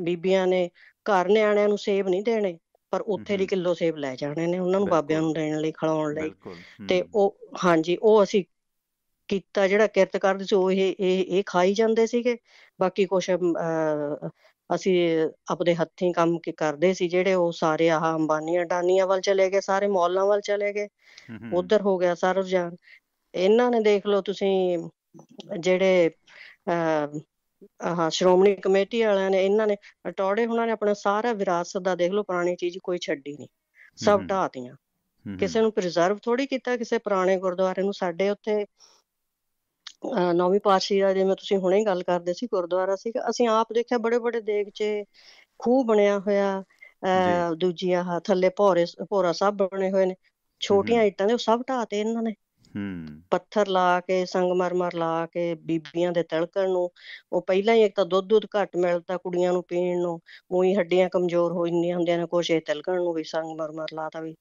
ਬੀਬੀਆਂ ਨੇ ਘਰ ਨਿਆਣਿਆਂ ਨੂੰ ਸੇਬ ਨਹੀਂ ਦੇਣੇ, ਪਰ ਉੱਥੇ ਦੀ ਕਿਲੋ ਸੇਬ ਲੈ ਜਾਣੇ ਨੇ ਉਹਨਾਂ ਨੂੰ ਬਾਬਿਆਂ ਨੂੰ ਦੇਣ ਲਈ, ਖਿਲਾਉਣ ਲਈ। ਤੇ ਉਹ ਹਾਂਜੀ, ਉਹ ਅਸੀਂ ਕੀਤਾ। ਜਿਹੜਾ ਕਿਰਤ ਕਰਦੇ ਸੀ ਉਹ ਇਹ ਖਾਈ ਜਾਂਦੇ ਸੀਗੇ। ਬਾਕੀ ਕੁਛ ਅਸੀਂ ਆਪਦੇ ਹੱਥੀਂ ਕੰਮ ਕਰਦੇ ਸੀ ਜਿਹੜੇ, ਉਹ ਸਾਰੇ ਆਹ ਅੰਬਾਨੀਆਂ ਅਡਾਨੀਆਂ ਵੱਲ ਚਲੇ ਗਏ, ਸਾਰੇ ਮੌਲਾਂ ਵੱਲ ਚਲੇ ਗਏ, ਉੱਧਰ ਹੋ ਗਿਆ ਸਾਰਾ ਰੁਝਾਨ। ਇਹਨਾਂ ਨੇ ਦੇਖ ਲਓ ਤੁਸੀਂ, ਜਿਹੜੇ ਆਹ ਸ਼੍ਰੋਮਣੀ ਕਮੇਟੀ ਵਾਲਿਆਂ ਨੇ, ਇਹਨਾਂ ਨੇ ਟੌੜੇ ਹੁਣਾਂ ਨੇ ਆਪਣਾ ਸਾਰਾ ਵਿਰਾਸਤ ਦਾ ਦੇਖ ਲਓ, ਪੁਰਾਣੀ ਚੀਜ਼ ਕੋਈ ਛੱਡੀ ਨਹੀਂ, ਸਭ ਢਾਹਤੀਆਂ। ਕਿਸੇ ਨੂੰ ਪ੍ਰੀਜ਼ਰਵ ਥੋੜ੍ਹੀ ਕੀਤਾ, ਕਿਸੇ ਪੁਰਾਣੇ ਗੁਰਦੁਆਰੇ ਨੂੰ। ਸਾਡੇ ਉੱਥੇ 9ਵੀਂ ਪਾਤਸ਼ਾਹੀ ਦਾ, ਜਿਵੇਂ ਤੁਸੀਂ ਹੁਣੇ ਹੀ ਗੱਲ ਕਰਦੇ ਸੀ, ਗੁਰਦੁਆਰਾ ਸੀਗਾ, ਅਸੀਂ ਆਪ ਦੇਖਿਆ ਬੜੇ ਬੜੇ ਦੇਗਚੇ, ਖੂਹ ਬਣਿਆ ਹੋਇਆ, ਦੂਜੀ ਆਹ ਥੱਲੇ ਭੋਰਾ ਸਾਹਿਬ ਬਣੇ ਹੋਏ ਨੇ, ਛੋਟੀਆਂ ਇੱਟਾਂ ਦੇ, ਉਹ ਸਭ ਢਾਹਤੇ ਇਹਨਾਂ ਨੇ। ਪੱਥਰ ਲਾ ਕੇ, ਸੰਗਮਰਮਰ ਲਾ ਕੇ, ਬੀਬੀਆਂ ਦੇ ਤਿਲਕਣ ਨੂੰ। ਉਹ ਪਹਿਲਾਂ ਹੀ ਇੱਕ ਤਾਂ ਦੁੱਧ ਘੱਟ ਮਿਲਦਾ ਕੁੜੀਆਂ ਨੂੰ ਪੀਣ ਨੂੰ, ਉਹੀ ਹੱਡੀਆਂ ਕਮਜ਼ੋਰ ਹੋ ਜਾਂਦੀਆਂ ਹੁੰਦੀਆਂ ਨੇ, ਕੁਛ ਇਹ ਤਿਲਕਣ ਨੂੰ ਵੀ ਸੰਗਮਰਮਰ ਲਾਤਾ ਵੀ।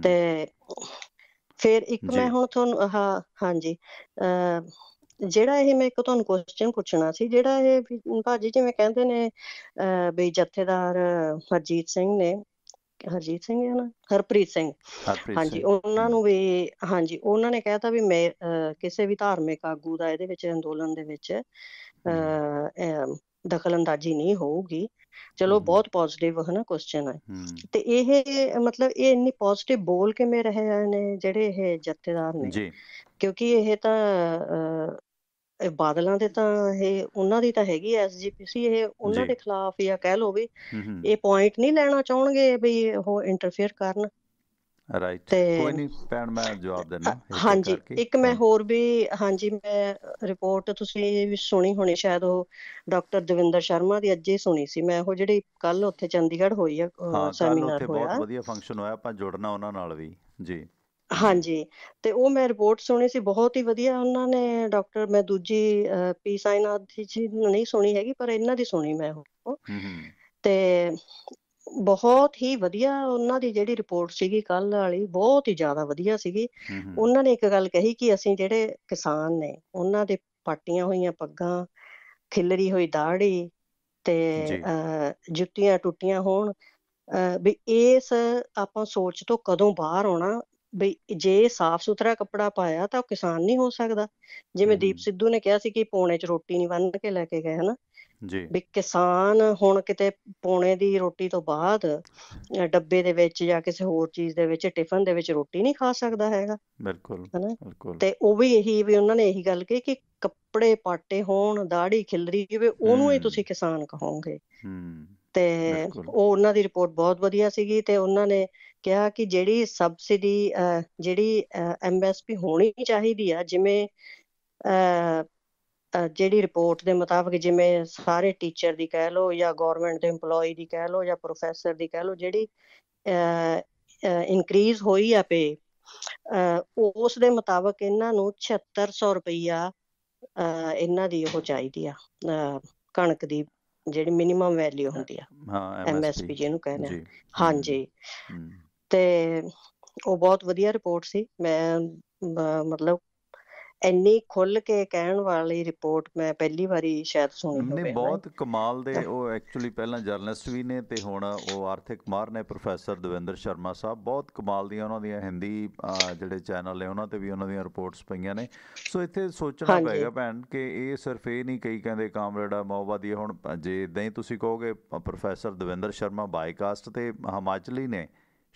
ਤੇ ਫਿਰ ਇੱਕ ਮੈਂ ਹੁਣ ਤੁਹਾਨੂੰ ਹਾਂਜੀ, ਜਿਹੜਾ ਇਹ ਮੈਂ ਇੱਕ ਤੁਹਾਨੂੰ ਕੁਐਸਚਨ ਪੁੱਛਣਾ ਸੀ, ਜਿਹੜਾ ਇਹ ਭਾਜੀ ਜਿਵੇਂ ਕਹਿੰਦੇ ਨੇ ਵੀ ਜਥੇਦਾਰ ਹਰਜੀਤ ਸਿੰਘ ਨੇ, ਹਰਜੀਤ ਸਿੰਘ ਹੈ ਨਾ, ਹਰਪ੍ਰੀਤ ਸਿੰਘ, ਹਾਂਜੀ, ਉਹਨਾਂ ਨੂੰ ਵੀ, ਹਾਂਜੀ, ਉਹਨਾਂ ਨੇ ਕਹਿਤਾ ਵੀ ਮੈਂ ਕਿਸੇ ਵੀ ਧਾਰਮਿਕ ਆਗੂ ਦਾ ਇਹਦੇ ਵਿੱਚ, ਅੰਦੋਲਨ ਦੇ ਵਿੱਚ ਦਖਲ ਅੰਦਾਜ਼ੀ ਨਹੀਂ ਹੋਊਗੀ। ਚਲੋ ਬਹੁਤ ਪੋਜ਼ਿਟਿਵ ਹਨਾ ਕੁਐਸਚਨ ਹੈ। ਤੇ ਇਹ ਮਤਲਬ ਇਹ ਇੰਨੀ ਪੋਜ਼ਿਟਿਵ ਬੋਲ ਕਿਵੇਂ ਰਹੇ ਨੇ ਜਿਹੜੇ ਇਹ ਜਥੇਦਾਰ ਨੇ? ਕਿਉਂਕਿ ਇਹ ਤਾਂ ਬਾਦਲਾਂ ਦੇ ਤਾਂ, ਇਹ ਉਹਨਾਂ ਦੀ ਤਾਂ ਹੈਗੀ SGPC, ਇਹ ਉਹਨਾਂ ਦੇ ਖਿਲਾਫ, ਜਾਂ ਕਹਿ ਲਓ ਵੀ ਇਹ ਪੁਆਇੰਟ ਨਹੀਂ ਲੈਣਾ ਚਾਹੁਣਗੇ ਵੀ ਉਹ ਇੰਟਰਫੇਅਰ ਕਰਨ। ਰਾਈਟ, ਕੋਈ ਨਹੀਂ ਭੈਣ, ਮੈਂ ਜਵਾਬ ਦਿੰਦਾ। ਹਾਂਜੀ, ਇੱਕ ਮੈਂ ਹੋਰ ਵੀ, ਹਾਂਜੀ, ਮੈਂ ਰਿਪੋਰਟ ਤੁਸੀਂ ਵੀ ਸੁਣੀ ਹੋਣੀ ਸ਼ਾਇਦ, ਉਹ ਡਾਕਟਰ ਦਵਿੰਦਰ ਸ਼ਰਮਾ ਦੀ ਅੱਜ ਹੀ ਸੁਣੀ ਸੀ ਮੈਂ, ਉਹ ਜਿਹੜੀ ਕੱਲ ਉੱਥੇ ਚੰਡੀਗੜ੍ਹ ਹੋਈ ਆ ਸੈਮੀਨਾਰ ਹੋਇਆ, ਬਹੁਤ ਵਧੀਆ ਫੰਕਸ਼ਨ ਹੋਇਆ, ਆਪਾਂ ਜੁੜਨਾ ਉਹਨਾਂ ਨਾਲ ਵੀ ਜੀ। ਹਾਂਜੀ, ਤੇ ਉਹ ਮੈਂ ਰਿਪੋਰਟ ਸੁਣੀ ਸੀ, ਬਹੁਤ ਹੀ ਵਧੀਆ ਉਹਨਾਂ ਨੇ ਡਾਕਟਰ, ਮੈਂ ਦੂਜੀ ਪੀ ਸਾਈਨਾਥ ਜੀ ਨਹੀਂ ਸੁਣੀ ਹੈਗੀ, ਪਰ ਇਹਨਾਂ ਦੀ ਸੁਣੀ ਮੈਂ ਉਹ। ਤੇ ਬਹੁਤ ਹੀ ਵਧੀਆ ਉਹਨਾਂ ਦੀ ਜਿਹੜੀ ਰਿਪੋਰਟ ਸੀਗੀ ਕੱਲ ਵਾਲੀ, ਬਹੁਤ ਹੀ ਜ਼ਿਆਦਾ ਵਧੀਆ ਸੀਗੀ। ਉਹਨਾਂ ਨੇ ਇੱਕ ਗੱਲ ਕਹੀ ਕਿ ਅਸੀਂ ਜਿਹੜੇ ਕਿਸਾਨ ਨੇ, ਉਹਨਾਂ ਦੇ ਪਾਟੀਆਂ ਹੋਈਆਂ ਪੱਗਾਂ, ਖਿਲਰੀ ਹੋਈ ਦਾੜੀ, ਤੇ ਜੁੱਤੀਆਂ ਟੁੱਟੀਆਂ ਹੋਣ, ਵੀ ਇਸ ਆਪਾਂ ਸੋਚ ਤੋਂ ਕਦੋਂ ਬਾਹਰ ਆਉਣਾ ਵੀ ਜੇ ਸਾਫ਼ ਸੁਥਰਾ ਕੱਪੜਾ ਪਾਇਆ ਤਾਂ ਉਹ ਕਿਸਾਨ ਨਹੀਂ ਹੋ ਸਕਦਾ। ਜਿਵੇਂ ਦੀਪ ਸਿੱਧੂ ਨੇ ਕਿਹਾ ਸੀ ਕਿ ਪੌਣੇ 'ਚ ਰੋਟੀ ਨਹੀਂ ਬੰਨ ਕੇ ਲੈ ਕੇ ਗਏ, ਹਨਾ, ਵੀ ਕਿਸਾਨ ਹੁਣ ਕਿਤੇ ਪੌਣੇ ਦੀ ਰੋਟੀ ਤੋਂ ਬਾਅਦ ਡੱਬੇ ਦੇ ਵਿੱਚ ਜਾਂ ਕਿਸੇ ਹੋਰ ਚੀਜ਼ ਦੇ ਵਿੱਚ ਟਿਫਨ ਦੇ ਵਿੱਚ ਰੋਟੀ ਨਹੀਂ ਖਾ ਸਕਦਾ ਹੈਗਾ। ਹਨਾ, ਤੇ ਉਹ ਵੀ ਇਹੀ ਵੀ ਉਹਨਾਂ ਨੇ ਇਹੀ ਗੱਲ ਕਹੀ ਕਿ ਕੱਪੜੇ ਪਾਟੇ ਹੋਣ, ਦਾੜੀ ਖਿਲਰੀ ਹੋਵੇ, ਉਹਨੂੰ ਹੀ ਤੁਸੀਂ ਕਿਸਾਨ ਕਹੋਗੇ। ਤੇ ਉਹ ਉਹਨਾਂ ਦੀ ਰਿਪੋਰਟ ਬਹੁਤ ਵਧੀਆ ਸੀਗੀ, ਤੇ ਉਹਨਾਂ ਨੇ ਕਿਹਾ ਕਿ ਜਿਹੜੀ ਸਬਸਿਡੀ ਜਿਹੜੀ MSP ਹੋਣੀ ਚਾਹੀਦੀ ਆ, ਜਿਵੇਂ ਜਿਹੜੀ ਰਿਪੋਰਟ ਦੇ ਮੁਤਾਬਕ ਜਿਵੇਂ ਸਾਰੇ ਟੀਚਰ ਦੀ ਕਹਿ ਲਓ ਜਾਂ ਗੌਰਮੈਂਟ ਦੇ EMPLOYE ਦੀ ਕਹਿ ਲਓ ਜਾਂ ਪ੍ਰੋਫੈਸਰ ਦੀ ਕਹਿ ਲਓ, ਜਿਹੜੀ ਇਨਕਰੀਜ਼ ਹੋਈ ਆ ਪੇ, ਉਸ ਦੇ ਮੁਤਾਬਕ ਇਹਨਾਂ ਨੂੰ 7600 ਰੁਪਈਆ ਇਹਨਾਂ ਦੀ ਉਹ ਚਾਹੀਦੀ ਆ, ਕਣਕ ਦੀ ਜਿਹੜੀ ਮਿਨੀਮਮ ਵੈਲਿਊ ਹੁੰਦੀ ਆ, MSP ਜਿਹਨੂੰ ਕਹਿੰਦੇ ਆ। ਹਾਂਜੀ, ਤੇ ਉਹ ਬਹੁਤ ਵਧੀਆ ਰਿਪੋਰਟ ਸੀ। ਮੈਂ ਮਤਲਬ ਇੰਨੀ ਖੁੱਲ ਕੇ ਕਹਿਣ ਵਾਲੀ ਰਿਪੋਰਟ ਮੈਂ ਪਹਿਲੀ ਵਾਰੀ ਸ਼ਾਇਦ ਸੁਣੀ ਹੋਵੇ। ਬਹੁਤ ਕਮਾਲ ਦੇ ਉਹ ਐਕਚੁਅਲੀ ਪਹਿਲਾਂ ਜਰਨਲਿਸਟ ਵੀ ਨੇ ਤੇ ਹੁਣ ਉਹ ਆਰਥਿਕ ਮਾਹਰ ਨੇ, ਪ੍ਰੋਫੈਸਰ ਦਵਿੰਦਰ ਸ਼ਰਮਾ ਸਾਹਿਬ। ਬਹੁਤ ਕਮਾਲ ਦੀਆਂ ਉਹਨਾਂ ਦੀਆਂ ਹਿੰਦੀ ਜਿਹੜੇ ਚੈਨਲ ਨੇ ਉਹਨਾਂ ਤੇ ਵੀ ਉਹਨਾਂ ਦੀਆਂ ਰਿਪੋਰਟਸ ਪਈਆਂ ਨੇ। ਸੋ ਇੱਥੇ ਸੋਚਣਾ ਪਏਗਾ ਭੈਣ ਕਿ ਇਹ ਸਿਰਫ ਇਹ ਨਹੀਂ, ਕਈ ਕਹਿੰਦੇ ਕਾਮਰੇਡ ਮਾਓਵਾਦੀ। ਹੁਣ ਜੇ ਇੱਦਾਂ ਹੀ ਤੁਸੀਂ ਕਹੋਗੇ ਪ੍ਰੋਫੈਸਰ ਦਵਿੰਦਰ ਸ਼ਰਮਾ ਬਾਈਕਾਸਟ ਤੇ ਹਿਮਾਚਲੀ ਨੇ,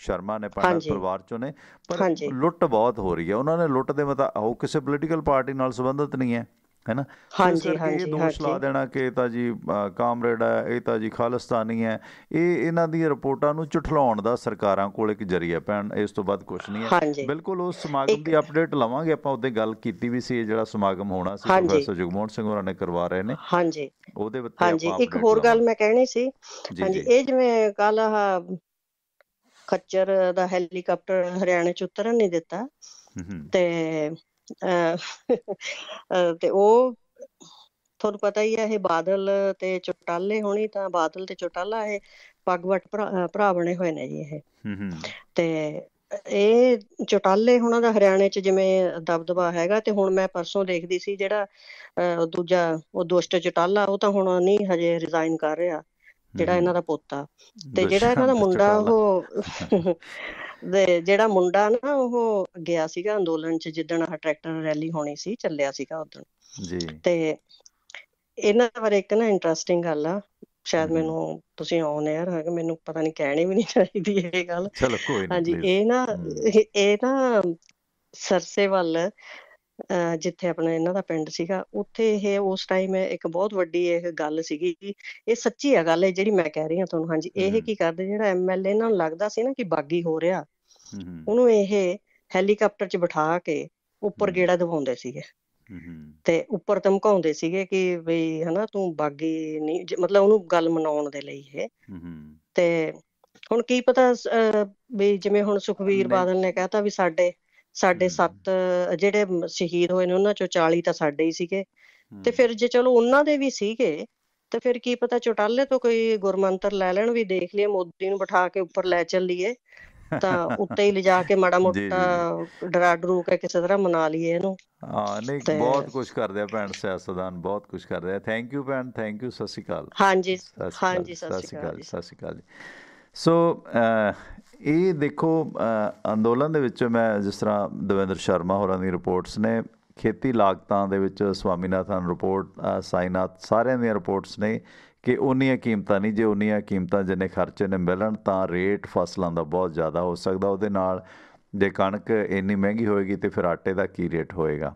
ਸ਼ਰਮਾ ਨੇ ਪੰਡਤ ਪਰਿਵਾਰ ਚੋਂ ਨੇ, ਪਰ ਲੁੱਟ ਬਹੁਤ ਹੋ ਰਹੀ ਹੈ। ਉਹਨਾਂ ਨੇ ਲੁੱਟ ਦੇ ਮੁਤਾਬਕ ਉਹ ਕਿਸੇ ਪੋਲੀਟੀਕਲ ਪਾਰਟੀ ਨਾਲ ਸੰਬੰਧਿਤ ਨਹੀਂ ਹੈ, ਹੈ ਨਾ। ਇਸ ਕਰਕੇ ਇਹ ਦੋਸ਼ ਲਾ ਦੇਣਾ ਕਿ ਇਹ ਤਾਂ ਜੀ ਕਾਮਰੇਡ ਹੈ, ਇਹ ਤਾਂ ਜੀ ਖਾਲਿਸਤਾਨੀ ਹੈ, ਇਹ ਇਹਨਾਂ ਦੀਆਂ ਰਿਪੋਰਟਾਂ ਨੂੰ ਝੁਠਲਾਉਣ ਦਾ ਸਰਕਾਰਾਂ ਕੋਲ ਇੱਕ ਜ਼ਰੀਆ ਭੈਣ, ਇਸ ਤੋਂ ਬਾਅਦ ਕੁਛ ਨਹੀਂ ਹੈ। ਬਿਲਕੁਲ ਉਸ ਸਮਾਗਮ ਦੀ ਅਪਡੇਟ ਲਵਾਂਗੇ ਆਪਾਂ। ਉਹਦੇ ਗੱਲ ਕੀਤੀ ਵੀ ਸੀ, ਇਹ ਜਿਹੜਾ ਸਮਾਗਮ ਹੋਣਾ ਸੀ ਪ੍ਰੋਫੈਸਰ ਜਗਮੋਹਨ ਸਿੰਘ ਹੋਰਾਂ ਨੇ ਕਰਵਾ ਰਹੇ ਨੇ, ਉਹਦੇ ਉੱਤੇ ਇੱਕ ਹੋਰ ਗੱਲ ਮੈਂ ਕਹਿਣੀ ਸੀ। ਹਾਂਜੀ, ਇਹ ਜਿਵੇਂ ਕੱਲ ਖੱਚਰ ਦਾ ਹੈਲੀਕਾਪਟਰ ਹਰਿਆਣੇ ਚ ਉਤਰਨ ਨਹੀਂ ਦਿੱਤਾ, ਤੇ ਉਹ ਤੁਹਾਨੂੰ ਪਤਾ ਹੀ ਹੈ, ਇਹ ਬਾਦਲ ਤੇ ਚੌਟਾਲੇ ਹੋਣੀ, ਤਾਂ ਬਾਦਲ ਤੇ ਚੌਟਾਲਾ ਇਹ ਪੱਗਵਟ ਭਰਾ ਬਣੇ ਹੋਏ ਨੇ ਜੀ ਇਹ। ਤੇ ਇਹ ਚੌਟਾਲੇ ਹੁਣਾਂ ਦਾ ਹਰਿਆਣੇ ਚ ਜਿਵੇਂ ਦਬਦਬਾ ਹੈਗਾ। ਤੇ ਹੁਣ ਮੈਂ ਪਰਸੋਂ ਦੇਖਦੀ ਸੀ, ਜਿਹੜਾ ਦੂਜਾ ਉਹ ਦੁਸ਼ਟ ਚੌਟਾਲਾ, ਉਹ ਤਾਂ ਹੁਣ ਨਹੀਂ ਹਜੇ ਰਿਜ਼ਾਈਨ ਕਰ ਰਿਹਾ, ਜਿਹੜਾ ਇਹਨਾਂ ਦਾ ਪੋਤਾ। ਤੇ ਜਿਹੜਾ ਇਹਨਾਂ ਦਾ ਮੁੰਡਾ, ਉਹ ਜਿਹੜਾ ਮੁੰਡਾ ਨਾ, ਉਹ ਗਿਆ ਸੀਗਾ ਅੰਦੋਲਨ ਚ ਜਿੱਦਣ ਟਰੈਕਟਰ ਰੈਲੀ ਹੋਣੀ ਸੀ, ਚੱਲਿਆ ਸੀਗਾ ਉਦਣ। ਤੇ ਇਹਨਾਂ ਬਾਰੇ ਇੱਕ ਨਾ ਇੰਟਰਸਟਿੰਗ ਗੱਲ ਆ, ਸ਼ਾਇਦ ਮੈਨੂੰ ਤੁਸੀਂ ਔਨ 에ਅਰ ਹੈਗਾ, ਮੈਨੂੰ ਪਤਾ ਨੀ ਕਹਿਣੀ ਵੀ ਨੀ ਚਾਹੀਦੀ ਇਹ ਗੱਲ। ਹਾਂਜੀ, ਇਹ ਨਾ ਸਰਸੇ ਵੱਲ ਜਿੱਥੇ ਆਪਣਾ ਇਹਨਾਂ ਦਾ ਪਿੰਡ ਸੀਗਾ, ਉੱਥੇ ਇਹ ਉਸ ਟਾਈਮ ਇੱਕ ਬਹੁਤ ਵੱਡੀ ਇਹ ਗੱਲ ਸੀਗੀ। ਇਹ ਸੱਚੀ ਆ ਗੱਲ, ਇਹ ਜਿਹੜੀ ਮੈਂ ਕਹਿ ਰਹੀ ਹਾਂ ਤੁਹਾਨੂੰ। ਹਾਂਜੀ, ਇਹ ਕੀ ਕਰਦੇ, ਜਿਹੜਾ MLA ਇਹਨਾਂ ਨੂੰ ਲੱਗਦਾ ਸੀ ਨਾ ਕਿ ਬਾਗੀ ਹੋ ਰਿਹਾ, ਉਹਨੂੰ ਇਹ ਹੈਲੀਕਾਪਟਰ ਚ ਬਿਠਾ ਕੇ ਉੱਪਰ ਗੇੜਾ ਦਵਾਉਂਦੇ ਸੀਗੇ, ਤੇ ਉੱਪਰ ਧਮਕਾਉਂਦੇ ਸੀਗੇ ਕਿ ਬਈ ਹਨਾ ਤੂੰ ਬਾਗੀ ਨਹੀਂ, ਮਤਲਬ ਉਹਨੂੰ ਗੱਲ ਮਨਾਉਣ ਦੇ ਲਈ ਇਹ। ਤੇ ਹੁਣ ਕੀ ਪਤਾ ਵੀ ਜਿਵੇਂ ਹੁਣ ਸੁਖਬੀਰ ਬਾਦਲ ਨੇ ਕਹਿਤਾ ਵੀ ਸਾਡੇ 7 ਜਿਹੜੇ ਸ਼ਹੀਦ ਹੋਏ ਨੇ, ਉਹਨਾਂ ਚੋਂ 40 ਤਾਂ ਸਾਡੇ ਹੀ ਸੀਗੇ। ਤੇ ਫਿਰ ਜੇ ਚਲੋ ਉਹਨਾਂ ਦੇ ਵੀ ਸੀਗੇ, ਤੇ ਫਿਰ ਕੀ ਪਤਾ ਚੌਟਾਲੇ ਤੋਂ ਕੋਈ ਗੁਰਮੰਤਰ ਲੈ ਲੈਣ, ਵੀ ਦੇਖ ਲਈਏ ਮੋਦੀ ਨੂੰ ਬਿਠਾ ਕੇ ਉੱਪਰ ਲੈ ਚੱਲੀਏ, ਤਾਂ ਉੱਤੇ ਹੀ ਲਿਜਾ ਕੇ ਮਾੜਾ ਮੋਟਾ ਡਰਾ ਡਰੂ ਕੇ ਕਿਸੇ ਤਰ੍ਹਾਂ ਮਨਾ ਲਈਏ ਇਹਨੂੰ। ਨਹੀਂ, ਬਹੁਤ ਕੁਛ ਕਰਦੇ ਆ ਭੈਣ ਸਿਆਸਤਦਾਨ, ਬਹੁਤ ਕੁਛ ਕਰਦੇ ਆ। ਥੈਂਕ ਯੂ ਭੈਣ, ਥੈਂਕ ਯੂ। ਸਤਿ ਸ਼੍ਰੀ ਅਕਾਲ। ਹਾਂਜੀ, ਸਤਿ ਸ਼੍ਰੀ ਅਕਾਲ, ਸਤਿ ਸ਼੍ਰੀ ਅਕਾਲ ਜੀ। ਸੋ ਇਹ ਦੇਖੋ, ਅੰਦੋਲਨ ਦੇ ਵਿੱਚ ਮੈਂ ਜਿਸ ਤਰ੍ਹਾਂ ਦਵਿੰਦਰ ਸ਼ਰਮਾ ਹੋਰਾਂ ਦੀ ਰਿਪੋਰਟਸ ਨੇ, ਖੇਤੀ ਲਾਗਤਾਂ ਦੇ ਵਿੱਚ ਸਵਾਮੀਨਾਥਨ ਰਿਪੋਰਟ, ਸਾਈਨਾਥ, ਸਾਰਿਆਂ ਦੀਆਂ ਰਿਪੋਰਟਸ ਨੇ ਕਿ ਉਨੀਆਂ ਕੀਮਤਾਂ ਨਹੀਂ, ਜੇ ਉਨੀਆਂ ਕੀਮਤਾਂ ਜਿੰਨੇ ਖਰਚੇ ਨੇ ਮਿਲਣ ਤਾਂ ਰੇਟ ਫਸਲਾਂ ਦਾ ਬਹੁਤ ਜ਼ਿਆਦਾ ਹੋ ਸਕਦਾ। ਉਹਦੇ ਨਾਲ ਜੇ ਕਣਕ ਇੰਨੀ ਮਹਿੰਗੀ ਹੋਏਗੀ ਤਾਂ ਫਿਰ ਆਟੇ ਦਾ ਕੀ ਰੇਟ ਹੋਏਗਾ।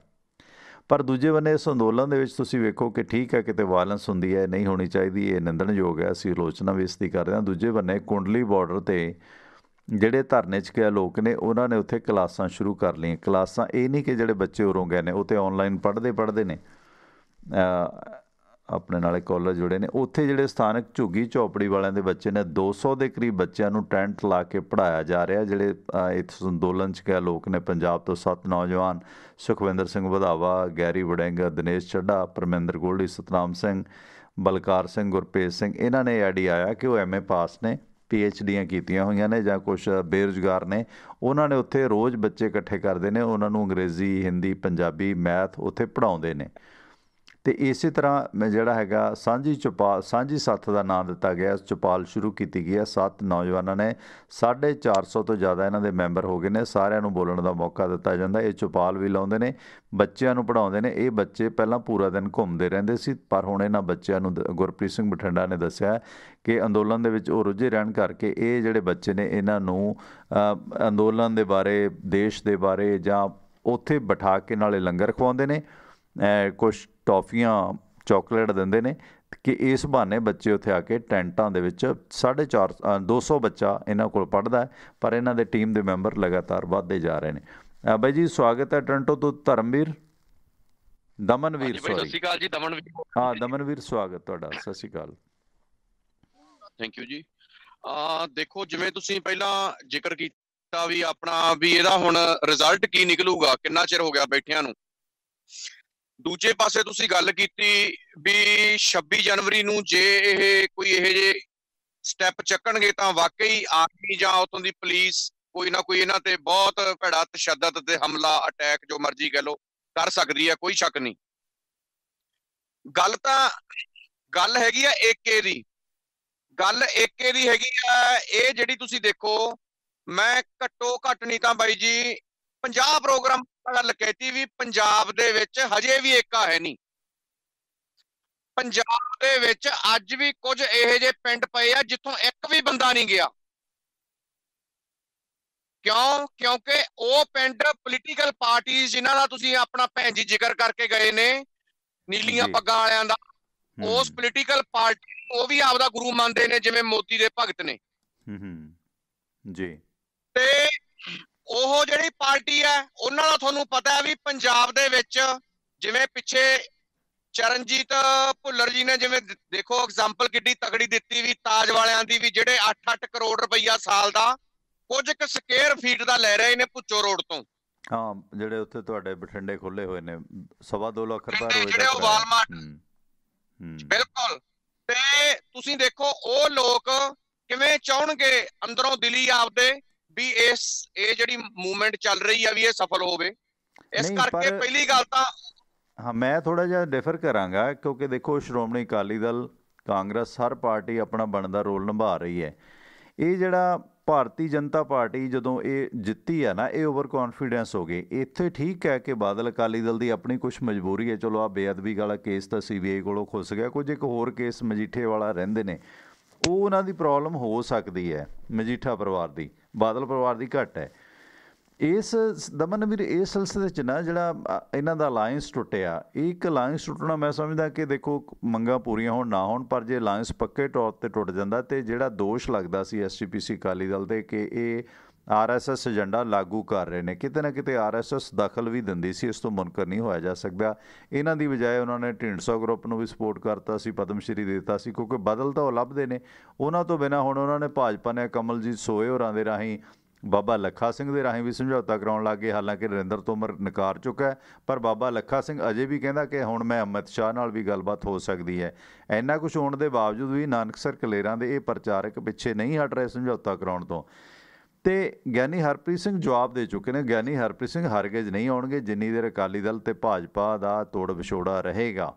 ਪਰ ਦੂਜੇ ਬੰਨੇ ਇਸ ਅੰਦੋਲਨ ਦੇ ਵਿੱਚ ਤੁਸੀਂ ਵੇਖੋ ਕਿ ਠੀਕ ਹੈ, ਕਿਤੇ ਵਾਇਲੈਂਸ ਹੁੰਦੀ ਹੈ, ਨਹੀਂ ਹੋਣੀ ਚਾਹੀਦੀ, ਇਹ ਨਿੰਦਣਯੋਗ ਹੈ, ਅਸੀਂ ਆਲੋਚਨਾ ਵੀ ਇਸ ਦੀ ਕਰਦੇ ਹਾਂ। ਦੂਜੇ ਬੰਨੇ ਕੁੰਡਲੀ ਬਾਰਡਰ 'ਤੇ ਜਿਹੜੇ ਧਰਨੇ 'ਚ ਗਏ ਲੋਕ ਨੇ, ਉਹਨਾਂ ਨੇ ਉੱਥੇ ਕਲਾਸਾਂ ਸ਼ੁਰੂ ਕਰ ਲਈਆਂ। ਕਲਾਸਾਂ ਇਹ ਨਹੀਂ ਕਿ ਜਿਹੜੇ ਬੱਚੇ ਉਰੋਂ ਗਏ ਨੇ ਉਹ ਤਾਂ ਔਨਲਾਈਨ ਪੜ੍ਹਦੇ ਨੇ, ਆਪਣੇ ਨਾਲ ਕਾਲਜ ਜੁੜੇ ਨੇ। ਉੱਥੇ ਜਿਹੜੇ ਸਥਾਨਕ ਝੁੱਗੀ ਝੌਪੜੀ ਵਾਲਿਆਂ ਦੇ ਬੱਚੇ ਨੇ, 200 ਦੇ ਕਰੀਬ ਬੱਚਿਆਂ ਨੂੰ ਟੈਂਟ ਲਾ ਕੇ ਪੜ੍ਹਾਇਆ ਜਾ ਰਿਹਾ। ਜਿਹੜੇ ਇਸ ਅੰਦੋਲਨ 'ਚ ਗਏ ਲੋਕ ਨੇ, ਪੰਜਾਬ ਤੋਂ 7 ਨੌਜਵਾਨ, ਸੁਖਵਿੰਦਰ ਸਿੰਘ ਵਧਾਵਾ, ਗੈਰੀ ਵੜਿੰਗ, ਦਿਨੇਸ਼ ਚੱਢਾ, ਪਰਮਿੰਦਰ ਗੋਲਡੀ, ਸਤਨਾਮ ਸਿੰਘ, ਬਲਕਾਰ ਸਿੰਘ, ਗੁਰਪ੍ਰੀਤ ਸਿੰਘ, ਇਹਨਾਂ ਨੇ ਆਈਡੀ ਆਇਆ ਕਿ ਉਹ MA ਪਾਸ ਨੇ, PhDਆਂ ਕੀਤੀਆਂ ਹੋਈਆਂ ਨੇ, ਜਾਂ ਕੁਛ ਬੇਰੁਜ਼ਗਾਰ ਨੇ। ਉਹਨਾਂ ਨੇ ਉੱਥੇ ਰੋਜ਼ ਬੱਚੇ ਇਕੱਠੇ ਕਰਦੇ ਨੇ, ਉਹਨਾਂ ਨੂੰ ਅੰਗਰੇਜ਼ੀ, ਹਿੰਦੀ, ਪੰਜਾਬੀ, ਮੈਥ ਉੱਥੇ ਪੜ੍ਹਾਉਂਦੇ ਨੇ। ਤੇ ਇਸੇ ਤਰ੍ਹਾਂ ਜਿਹੜਾ ਹੈਗਾ ਸਾਂਝੀ ਸੱਥ ਦਾ ਨਾਂ ਦਿੱਤਾ ਗਿਆ। ਚੌਪਾਲ ਸ਼ੁਰੂ ਕੀਤੀ ਗਈ ਹੈ। 7 ਨੌਜਵਾਨਾਂ ਨੇ 450 ਤੋਂ ਜ਼ਿਆਦਾ ਇਹਨਾਂ ਦੇ ਮੈਂਬਰ ਹੋ ਗਏ ਨੇ। ਸਾਰਿਆਂ ਨੂੰ ਬੋਲਣ ਦਾ ਮੌਕਾ ਦਿੱਤਾ ਜਾਂਦਾ। ਇਹ ਚੌਪਾਲ ਵੀ ਲਾਉਂਦੇ ਨੇ, ਬੱਚਿਆਂ ਨੂੰ ਪੜ੍ਹਾਉਂਦੇ ਨੇ। ਇਹ ਬੱਚੇ ਪਹਿਲਾਂ ਪੂਰਾ ਦਿਨ ਘੁੰਮਦੇ ਰਹਿੰਦੇ ਸੀ, ਪਰ ਹੁਣ ਇਹਨਾਂ ਬੱਚਿਆਂ ਨੂੰ ਗੁਰਪ੍ਰੀਤ ਸਿੰਘ ਬਠਿੰਡਾ ਨੇ ਦੱਸਿਆ ਕਿ ਅੰਦੋਲਨ ਦੇ ਵਿੱਚ ਉਹ ਰੁੱਝੇ ਰਹਿਣ ਕਰਕੇ ਇਹ ਜਿਹੜੇ ਬੱਚੇ ਨੇ ਇਹਨਾਂ ਨੂੰ ਅੰਦੋਲਨ ਦੇ ਬਾਰੇ, ਦੇਸ਼ ਦੇ ਬਾਰੇ ਜਾਂ ਉੱਥੇ ਬਿਠਾ ਕੇ ਨਾਲੇ ਲੰਗਰ ਖਵਾਉਂਦੇ ਨੇ, ਕੁਛ ਟੌਫੀਆਂ ਚੋਕਲੇਟ ਦਿੰਦੇ ਨੇ ਕਿ ਇਸ ਬਹਾਨੇ ਬੱਚੇ ਉੱਥੇ ਆ ਕੇ ਟੈਂਟਾਂ ਦੇ ਵਿੱਚ 250 ਬੱਚਾ ਇਹਨਾਂ ਕੋਲ ਪੜ੍ਹਦਾ। ਪਰ ਇਹਨਾਂ ਦੇ ਟੀਮ ਦੇ ਮੈਂਬਰ ਲਗਾਤਾਰ ਵੱਧਦੇ ਜਾ ਰਹੇ ਨੇ। ਬਾਈ ਜੀ ਸਵਾਗਤ ਹੈ ਟੋਰਾਂਟੋ ਤੋਂ। ਧਰਮਵੀਰ ਦਮਨਵੀਰ ਸਤਿ ਸ਼੍ਰੀ ਅਕਾਲ ਜੀ। ਦਮਨਵੀਰ, ਹਾਂ ਦਮਨਵੀਰ ਸਵਾਗਤ ਤੁਹਾਡਾ। ਸਤਿ ਸ਼੍ਰੀ ਅਕਾਲ। ਥੈਂਕ ਯੂ ਜੀ। ਦੇਖੋ, ਜਿਵੇਂ ਤੁਸੀਂ ਪਹਿਲਾਂ ਜ਼ਿਕਰ ਕੀਤਾ ਵੀ ਆਪਣਾ ਵੀ ਇਹਦਾ ਹੁਣ ਰਿਜ਼ਲਟ ਕੀ ਨਿਕਲੂਗਾ, ਕਿੰਨਾ ਚਿਰ ਹੋ ਗਿਆ ਬੈਠਿਆਂ ਨੂੰ। ਦੂਜੇ ਪਾਸੇ ਤੁਸੀਂ ਗੱਲ ਕੀਤੀ ਵੀ 26 ਜਨਵਰੀ ਨੂੰ ਜੇ ਇਹ ਕੋਈ ਇਹੋ ਜਿਹੇ ਸਟੈਪ ਚੱਕਣਗੇ ਤਾਂ ਵਾਕਈ ਆਰਮੀ ਜਾਂ ਉੱਥੋਂ ਦੀ ਪੁਲਿਸ ਕੋਈ ਨਾ ਕੋਈ ਇਹਨਾਂ ਤੇ ਬਹੁਤ ਭੈੜਾ ਤਸ਼ੱਦਦ ਤੇ ਹਮਲਾ, ਅਟੈਕ, ਜੋ ਮਰਜ਼ੀ ਕਹਿ ਲਓ, ਕਰ ਸਕਦੀ ਹੈ, ਕੋਈ ਸ਼ੱਕ ਨਹੀਂ। ਗੱਲ ਹੈਗੀ ਆ ਏਕੇ ਦੀ। ਗੱਲ ਏਕੇ ਦੀ ਹੈਗੀ ਆ। ਇਹ ਜਿਹੜੀ ਤੁਸੀਂ ਦੇਖੋ, ਮੈਂ ਘੱਟੋ ਘੱਟ ਨਹੀਂ ਤਾਂ ਬਾਈ ਜੀ 50 ਪ੍ਰੋਗਰਾਮ ਗੱਲ ਕਹਿਤੀ ਵੀ ਪੰਜਾਬ ਦੇ ਵਿੱਚ ਹਜੇ ਵੀ ਏਕਾ ਹੈ ਨਹੀਂ। ਪੰਜਾਬ ਦੇ ਵਿੱਚ ਅੱਜ ਵੀ ਕੁਝ ਇਹੋ ਜਿਹੇ ਪਿੰਡ ਪਏ ਆ ਜਿੱਥੋਂ ਇੱਕ ਵੀ ਬੰਦਾ ਨਹੀਂ ਗਿਆ। ਕਿਉਂਕਿ ਉਹ ਪਿੰਡ ਪੋਲੀਟੀਕਲ ਪਾਰਟੀ ਜਿਨ੍ਹਾਂ ਦਾ ਤੁਸੀਂ ਆਪਣਾ ਭੈਣ ਜੀ ਜ਼ਿਕਰ ਕਰਕੇ ਗਏ ਨੇ, ਨੀਲੀਆਂ ਪੱਗਾਂ ਵਾਲਿਆਂ ਦਾ, ਉਸ ਪੋਲੀਟੀਕਲ ਪਾਰਟੀ ਉਹ ਵੀ ਆਪਦਾ ਗੁਰੂ ਮੰਨਦੇ ਨੇ, ਜਿਵੇਂ ਮੋਦੀ ਦੇ ਭਗਤ ਨੇ ਜੀ। ਤੇ ਉਹ ਜਿਹੜੀ ਪਾਰਟੀ ਹੈ ਉਹਨਾਂ ਦਾ ਤੁਹਾਨੂੰ ਪਤਾ ਹੈ ਵੀ ਪੰਜਾਬ ਦੇ ਵਿੱਚ ਜਿਵੇਂ ਪਿੱਛੇ ਚਰਨਜੀਤ ਭੁੱਲਰ ਜੀ ਨੇ ਜਿਵੇਂ ਦੇਖੋ ਐਗਜ਼ਾਮਪਲ ਕਿੱਡੀ ਤਕੜੀ ਦਿੱਤੀ ਵੀ ਤਾਜ ਵਾਲਿਆਂ ਦੀ, ਵੀ ਜਿਹੜੇ 8-8 ਕਰੋੜ ਰੁਪਈਆ ਸਾਲ ਦਾ ਕੁਝ ਕੁ ਸਕੁਅਰ ਫੀਟ ਦਾ ਲੈ ਰਹੇ ਨੇ ਭੁੱਚੋ ਰੋਡ ਤੋਂ। ਹਾਂ, ਜਿਹੜੇ ਉੱਥੇ ਤੁਹਾਡੇ ਬਠਿੰਡੇ ਖੁੱਲੇ ਹੋਏ ਨੇ 2.25 ਲੱਖ ਰੁਪਏ ਜਿਹੜੇ ਉਹ ਵਾਲਮਾਰਟ। ਬਿਲਕੁਲ। ਤੇ ਤੁਸੀਂ ਦੇਖੋ ਉਹ ਲੋਕ ਕਿਵੇਂ ਚਾਹਣਗੇ ਅੰਦਰੋਂ ਦਿਲੀ ਆਪਦੇ ਵੀ ਇਹ ਜਿਹੜੀ ਮੂਵਮੈਂਟ ਚੱਲ ਰਹੀ ਆ ਵੀ ਇਹ ਸਫਲ ਹੋਵੇ। ਇਸ ਕਰਕੇ ਪਹਿਲੀ ਗੱਲ ਤਾਂ ਹਾਂ ਮੈਂ ਥੋੜਾ ਜਿਹਾ ਡਿਫਰ ਕਰਾਂਗਾ, ਕਿਉਂਕਿ ਦੇਖੋ ਸ਼੍ਰੋਮਣੀ ਅਕਾਲੀ ਦਲ, ਕਾਂਗਰਸ, ਹਰ ਪਾਰਟੀ ਆਪਣਾ ਬਣਦਾ ਰੋਲ ਨਿਭਾ ਰਹੀ ਹੈ। ਇਹ ਜਿਹੜਾ ਭਾਰਤੀ ਜਨਤਾ ਪਾਰਟੀ ਜਦੋਂ ਇਹ ਜਿੱਤੀ ਹੈ ਨਾ, ਇਹ ਓਵਰ ਕੌਨਫੀਡੈਂਸ ਹੋ ਗਏ। ਇੱਥੇ ਠੀਕ ਹੈ ਕਿ ਬਾਦਲ ਅਕਾਲੀ ਦਲ ਦੀ ਆਪਣੀ ਕੁਛ ਮਜਬੂਰੀ ਹੈ। ਚਲੋ ਆਹ ਬੇਅਦਬੀ ਵਾਲਾ ਕੇਸ ਤਾਂ CBI ਕੋਲੋਂ ਖੁੱਸ ਗਿਆ, ਕੁਝ ਇੱਕ ਹੋਰ ਕੇਸ ਮਜੀਠੇ ਵਾਲਾ ਰਹਿੰਦੇ ਨੇ, ਉਹ ਉਹਨਾਂ ਦੀ ਪ੍ਰੋਬਲਮ ਹੋ ਸਕਦੀ ਹੈ। ਮਜੀਠਾ ਪਰਿਵਾਰ ਦੀ, ਬਾਦਲ ਪਰਿਵਾਰ ਦੀ ਘੱਟ ਹੈ। ਇਸ ਦਮਨਵੀਰ ਇਸ ਸਿਲਸਿਲੇ 'ਚ ਨਾ ਜਿਹੜਾ ਇਹਨਾਂ ਦਾ ਅਲਾਇੰਸ ਟੁੱਟਿਆ, ਇਹ ਇੱਕ ਅਲਾਇੰਸ ਟੁੱਟਣਾ ਮੈਂ ਸਮਝਦਾ ਕਿ ਦੇਖੋ ਮੰਗਾਂ ਪੂਰੀਆਂ ਹੋਣ ਨਾ ਹੋਣ, ਪਰ ਜੇ ਅਲਾਇੰਸ ਪੱਕੇ ਤੌਰ 'ਤੇ ਟੁੱਟ ਜਾਂਦਾ ਤੇ ਜਿਹੜਾ ਦੋਸ਼ ਲੱਗਦਾ ਸੀ SGPC ਅਕਾਲੀ ਦਲ 'ਤੇ ਕਿ ਇਹ RSS ਏਜੰਡਾ ਲਾਗੂ ਕਰ ਰਹੇ ਨੇ, ਕਿਤੇ ਨਾ ਕਿਤੇ RSS ਦਖਲ ਵੀ ਦਿੰਦੀ ਸੀ, ਇਸ ਤੋਂ ਮੁਨਕਰ ਨਹੀਂ ਹੋਇਆ ਜਾ ਸਕਦਾ। ਇਹਨਾਂ ਦੀ ਬਜਾਏ ਉਹਨਾਂ ਨੇ ਢੀਂਡਸਾ ਗਰੁੱਪ ਨੂੰ ਵੀ ਸਪੋਰਟ ਕਰਤਾ ਸੀ, ਪਦਮ ਸ਼੍ਰੀ ਦੇ ਦਿੱਤਾ ਸੀ, ਕਿਉਂਕਿ ਬਦਲ ਤਾਂ ਉਹ ਲੱਭਦੇ ਨੇ। ਉਹਨਾਂ ਤੋਂ ਬਿਨਾਂ ਹੁਣ ਉਹਨਾਂ ਨੇ ਭਾਜਪਾ ਨੇ ਕਮਲਜੀਤ ਸੋਏ ਹੋਰਾਂ ਦੇ ਰਾਹੀਂ, ਬਾਬਾ ਲੱਖਾ ਸਿੰਘ ਦੇ ਰਾਹੀਂ ਵੀ ਸਮਝੌਤਾ ਕਰਾਉਣ ਲੱਗ ਗਏ। ਹਾਲਾਂਕਿ ਨਰਿੰਦਰ ਤੋਮਰ ਨਕਾਰ ਚੁੱਕਾ, ਪਰ ਬਾਬਾ ਲੱਖਾ ਸਿੰਘ ਅਜੇ ਵੀ ਕਹਿੰਦਾ ਕਿ ਹੁਣ ਮੈਂ ਅਮਿਤ ਸ਼ਾਹ ਨਾਲ ਵੀ ਗੱਲਬਾਤ ਹੋ ਸਕਦੀ ਹੈ। ਇੰਨਾ ਕੁਛ ਹੋਣ ਦੇ ਬਾਵਜੂਦ ਵੀ ਨਾਨਕਸਰ ਕਲੇਰਾਂ ਦੇ ਇਹ ਪ੍ਰਚਾਰਕ ਪਿੱਛੇ ਨਹੀਂ ਹਟ ਰਹੇ ਸਮਝੌਤਾ ਕਰਾਉਣ ਤੋਂ। ਤੇ ਗਿਆਨੀ ਹਰਪ੍ਰੀਤ ਸਿੰਘ ਜਵਾਬ ਦੇ ਚੁੱਕੇ ਨੇ। ਗਿਆਨੀ ਹਰਪ੍ਰੀਤ ਸਿੰਘ ਹਰਗਿਜ਼ ਨਹੀਂ ਆਉਣਗੇ ਜਿੰਨੀ ਦੇਰ ਅਕਾਲੀ ਦਲ ਤੇ ਭਾਜਪਾ ਦਾ ਤੋੜ ਵਿਛੋੜਾ ਰਹੇਗਾ।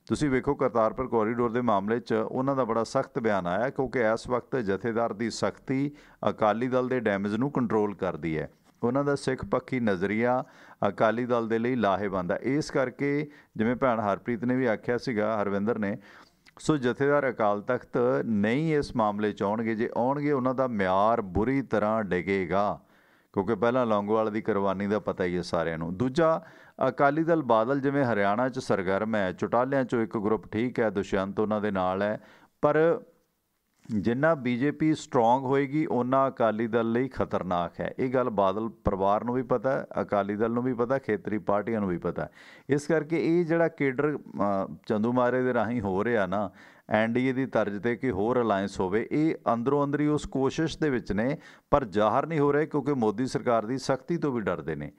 ਤੁਸੀਂ ਵੇਖੋ ਕਰਤਾਰਪੁਰ ਕੋਰੀਡੋਰ ਦੇ ਮਾਮਲੇ 'ਚ ਉਹਨਾਂ ਦਾ ਬੜਾ ਸਖਤ ਬਿਆਨ ਆਇਆ, ਕਿਉਂਕਿ ਇਸ ਵਕਤ ਜਥੇਦਾਰ ਦੀ ਸਖਤੀ ਅਕਾਲੀ ਦਲ ਦੇ ਡੈਮੇਜ ਨੂੰ ਕੰਟਰੋਲ ਕਰਦੀ ਹੈ। ਉਹਨਾਂ ਦਾ ਸਿੱਖ ਪੱਖੀ ਨਜ਼ਰੀਆ ਅਕਾਲੀ ਦਲ ਦੇ ਲਈ ਲਾਹੇਵੰਦ ਹੈ। ਇਸ ਕਰਕੇ ਜਿਵੇਂ ਭੈਣ ਹਰਪ੍ਰੀਤ ਨੇ ਵੀ ਆਖਿਆ ਸੀਗਾ, ਹਰਵਿੰਦਰ ਨੇ, ਸੋ ਜਥੇਦਾਰ ਅਕਾਲ ਤਖਤ ਨਹੀਂ ਇਸ ਮਾਮਲੇ 'ਚ ਆਉਣਗੇ। ਜੇ ਆਉਣਗੇ ਉਹਨਾਂ ਦਾ ਮਿਆਰ ਬੁਰੀ ਤਰ੍ਹਾਂ ਡਿੱਗੇਗਾ, ਕਿਉਂਕਿ ਪਹਿਲਾਂ ਲੌਂਗੋਵਾਲ ਦੀ ਕੁਰਬਾਨੀ ਦਾ ਪਤਾ ਹੀ ਹੈ ਸਾਰਿਆਂ ਨੂੰ। ਦੂਜਾ, ਅਕਾਲੀ ਦਲ ਬਾਦਲ ਜਿਵੇਂ ਹਰਿਆਣਾ 'ਚ ਸਰਗਰਮ ਹੈ, ਚੁਟਾਲਿਆਂ 'ਚੋਂ ਇੱਕ ਗਰੁੱਪ ਠੀਕ ਹੈ, ਦੁਸ਼ਯੰਤ ਉਹਨਾਂ ਦੇ ਨਾਲ ਹੈ, ਪਰ ਜਿੰਨਾ BJP ਸਟਰੋਂਗ ਹੋਏਗੀ ਓਨਾ ਅਕਾਲੀ ਦਲ ਲਈ ਖਤਰਨਾਕ ਹੈ। ਇਹ ਗੱਲ ਬਾਦਲ ਪਰਿਵਾਰ ਨੂੰ ਵੀ ਪਤਾ, ਅਕਾਲੀ ਦਲ ਨੂੰ ਵੀ ਪਤਾ, ਖੇਤਰੀ ਪਾਰਟੀਆਂ ਨੂੰ ਵੀ ਪਤਾ। ਇਸ ਕਰਕੇ ਇਹ ਜਿਹੜਾ ਕੇਡਰ ਚੰਦੂਮਾਰੇ ਦੇ ਰਾਹੀਂ ਹੋ ਰਿਹਾ ਨਾ NDA ਦੀ ਤਰਜ਼ 'ਤੇ ਕਿ ਹੋਰ ਅਲਾਇੰਸ ਹੋਵੇ, ਇਹ ਅੰਦਰੋਂ ਅੰਦਰੀ ਉਸ ਕੋਸ਼ਿਸ਼ ਦੇ ਵਿੱਚ ਨੇ, ਪਰ ਜ਼ਾਹਰ ਨਹੀਂ ਹੋ ਰਿਹਾ ਕਿਉਂਕਿ ਮੋਦੀ ਸਰਕਾਰ ਦੀ ਸਖਤੀ ਤੋਂ ਵੀ ਡਰਦੇ ਨੇ।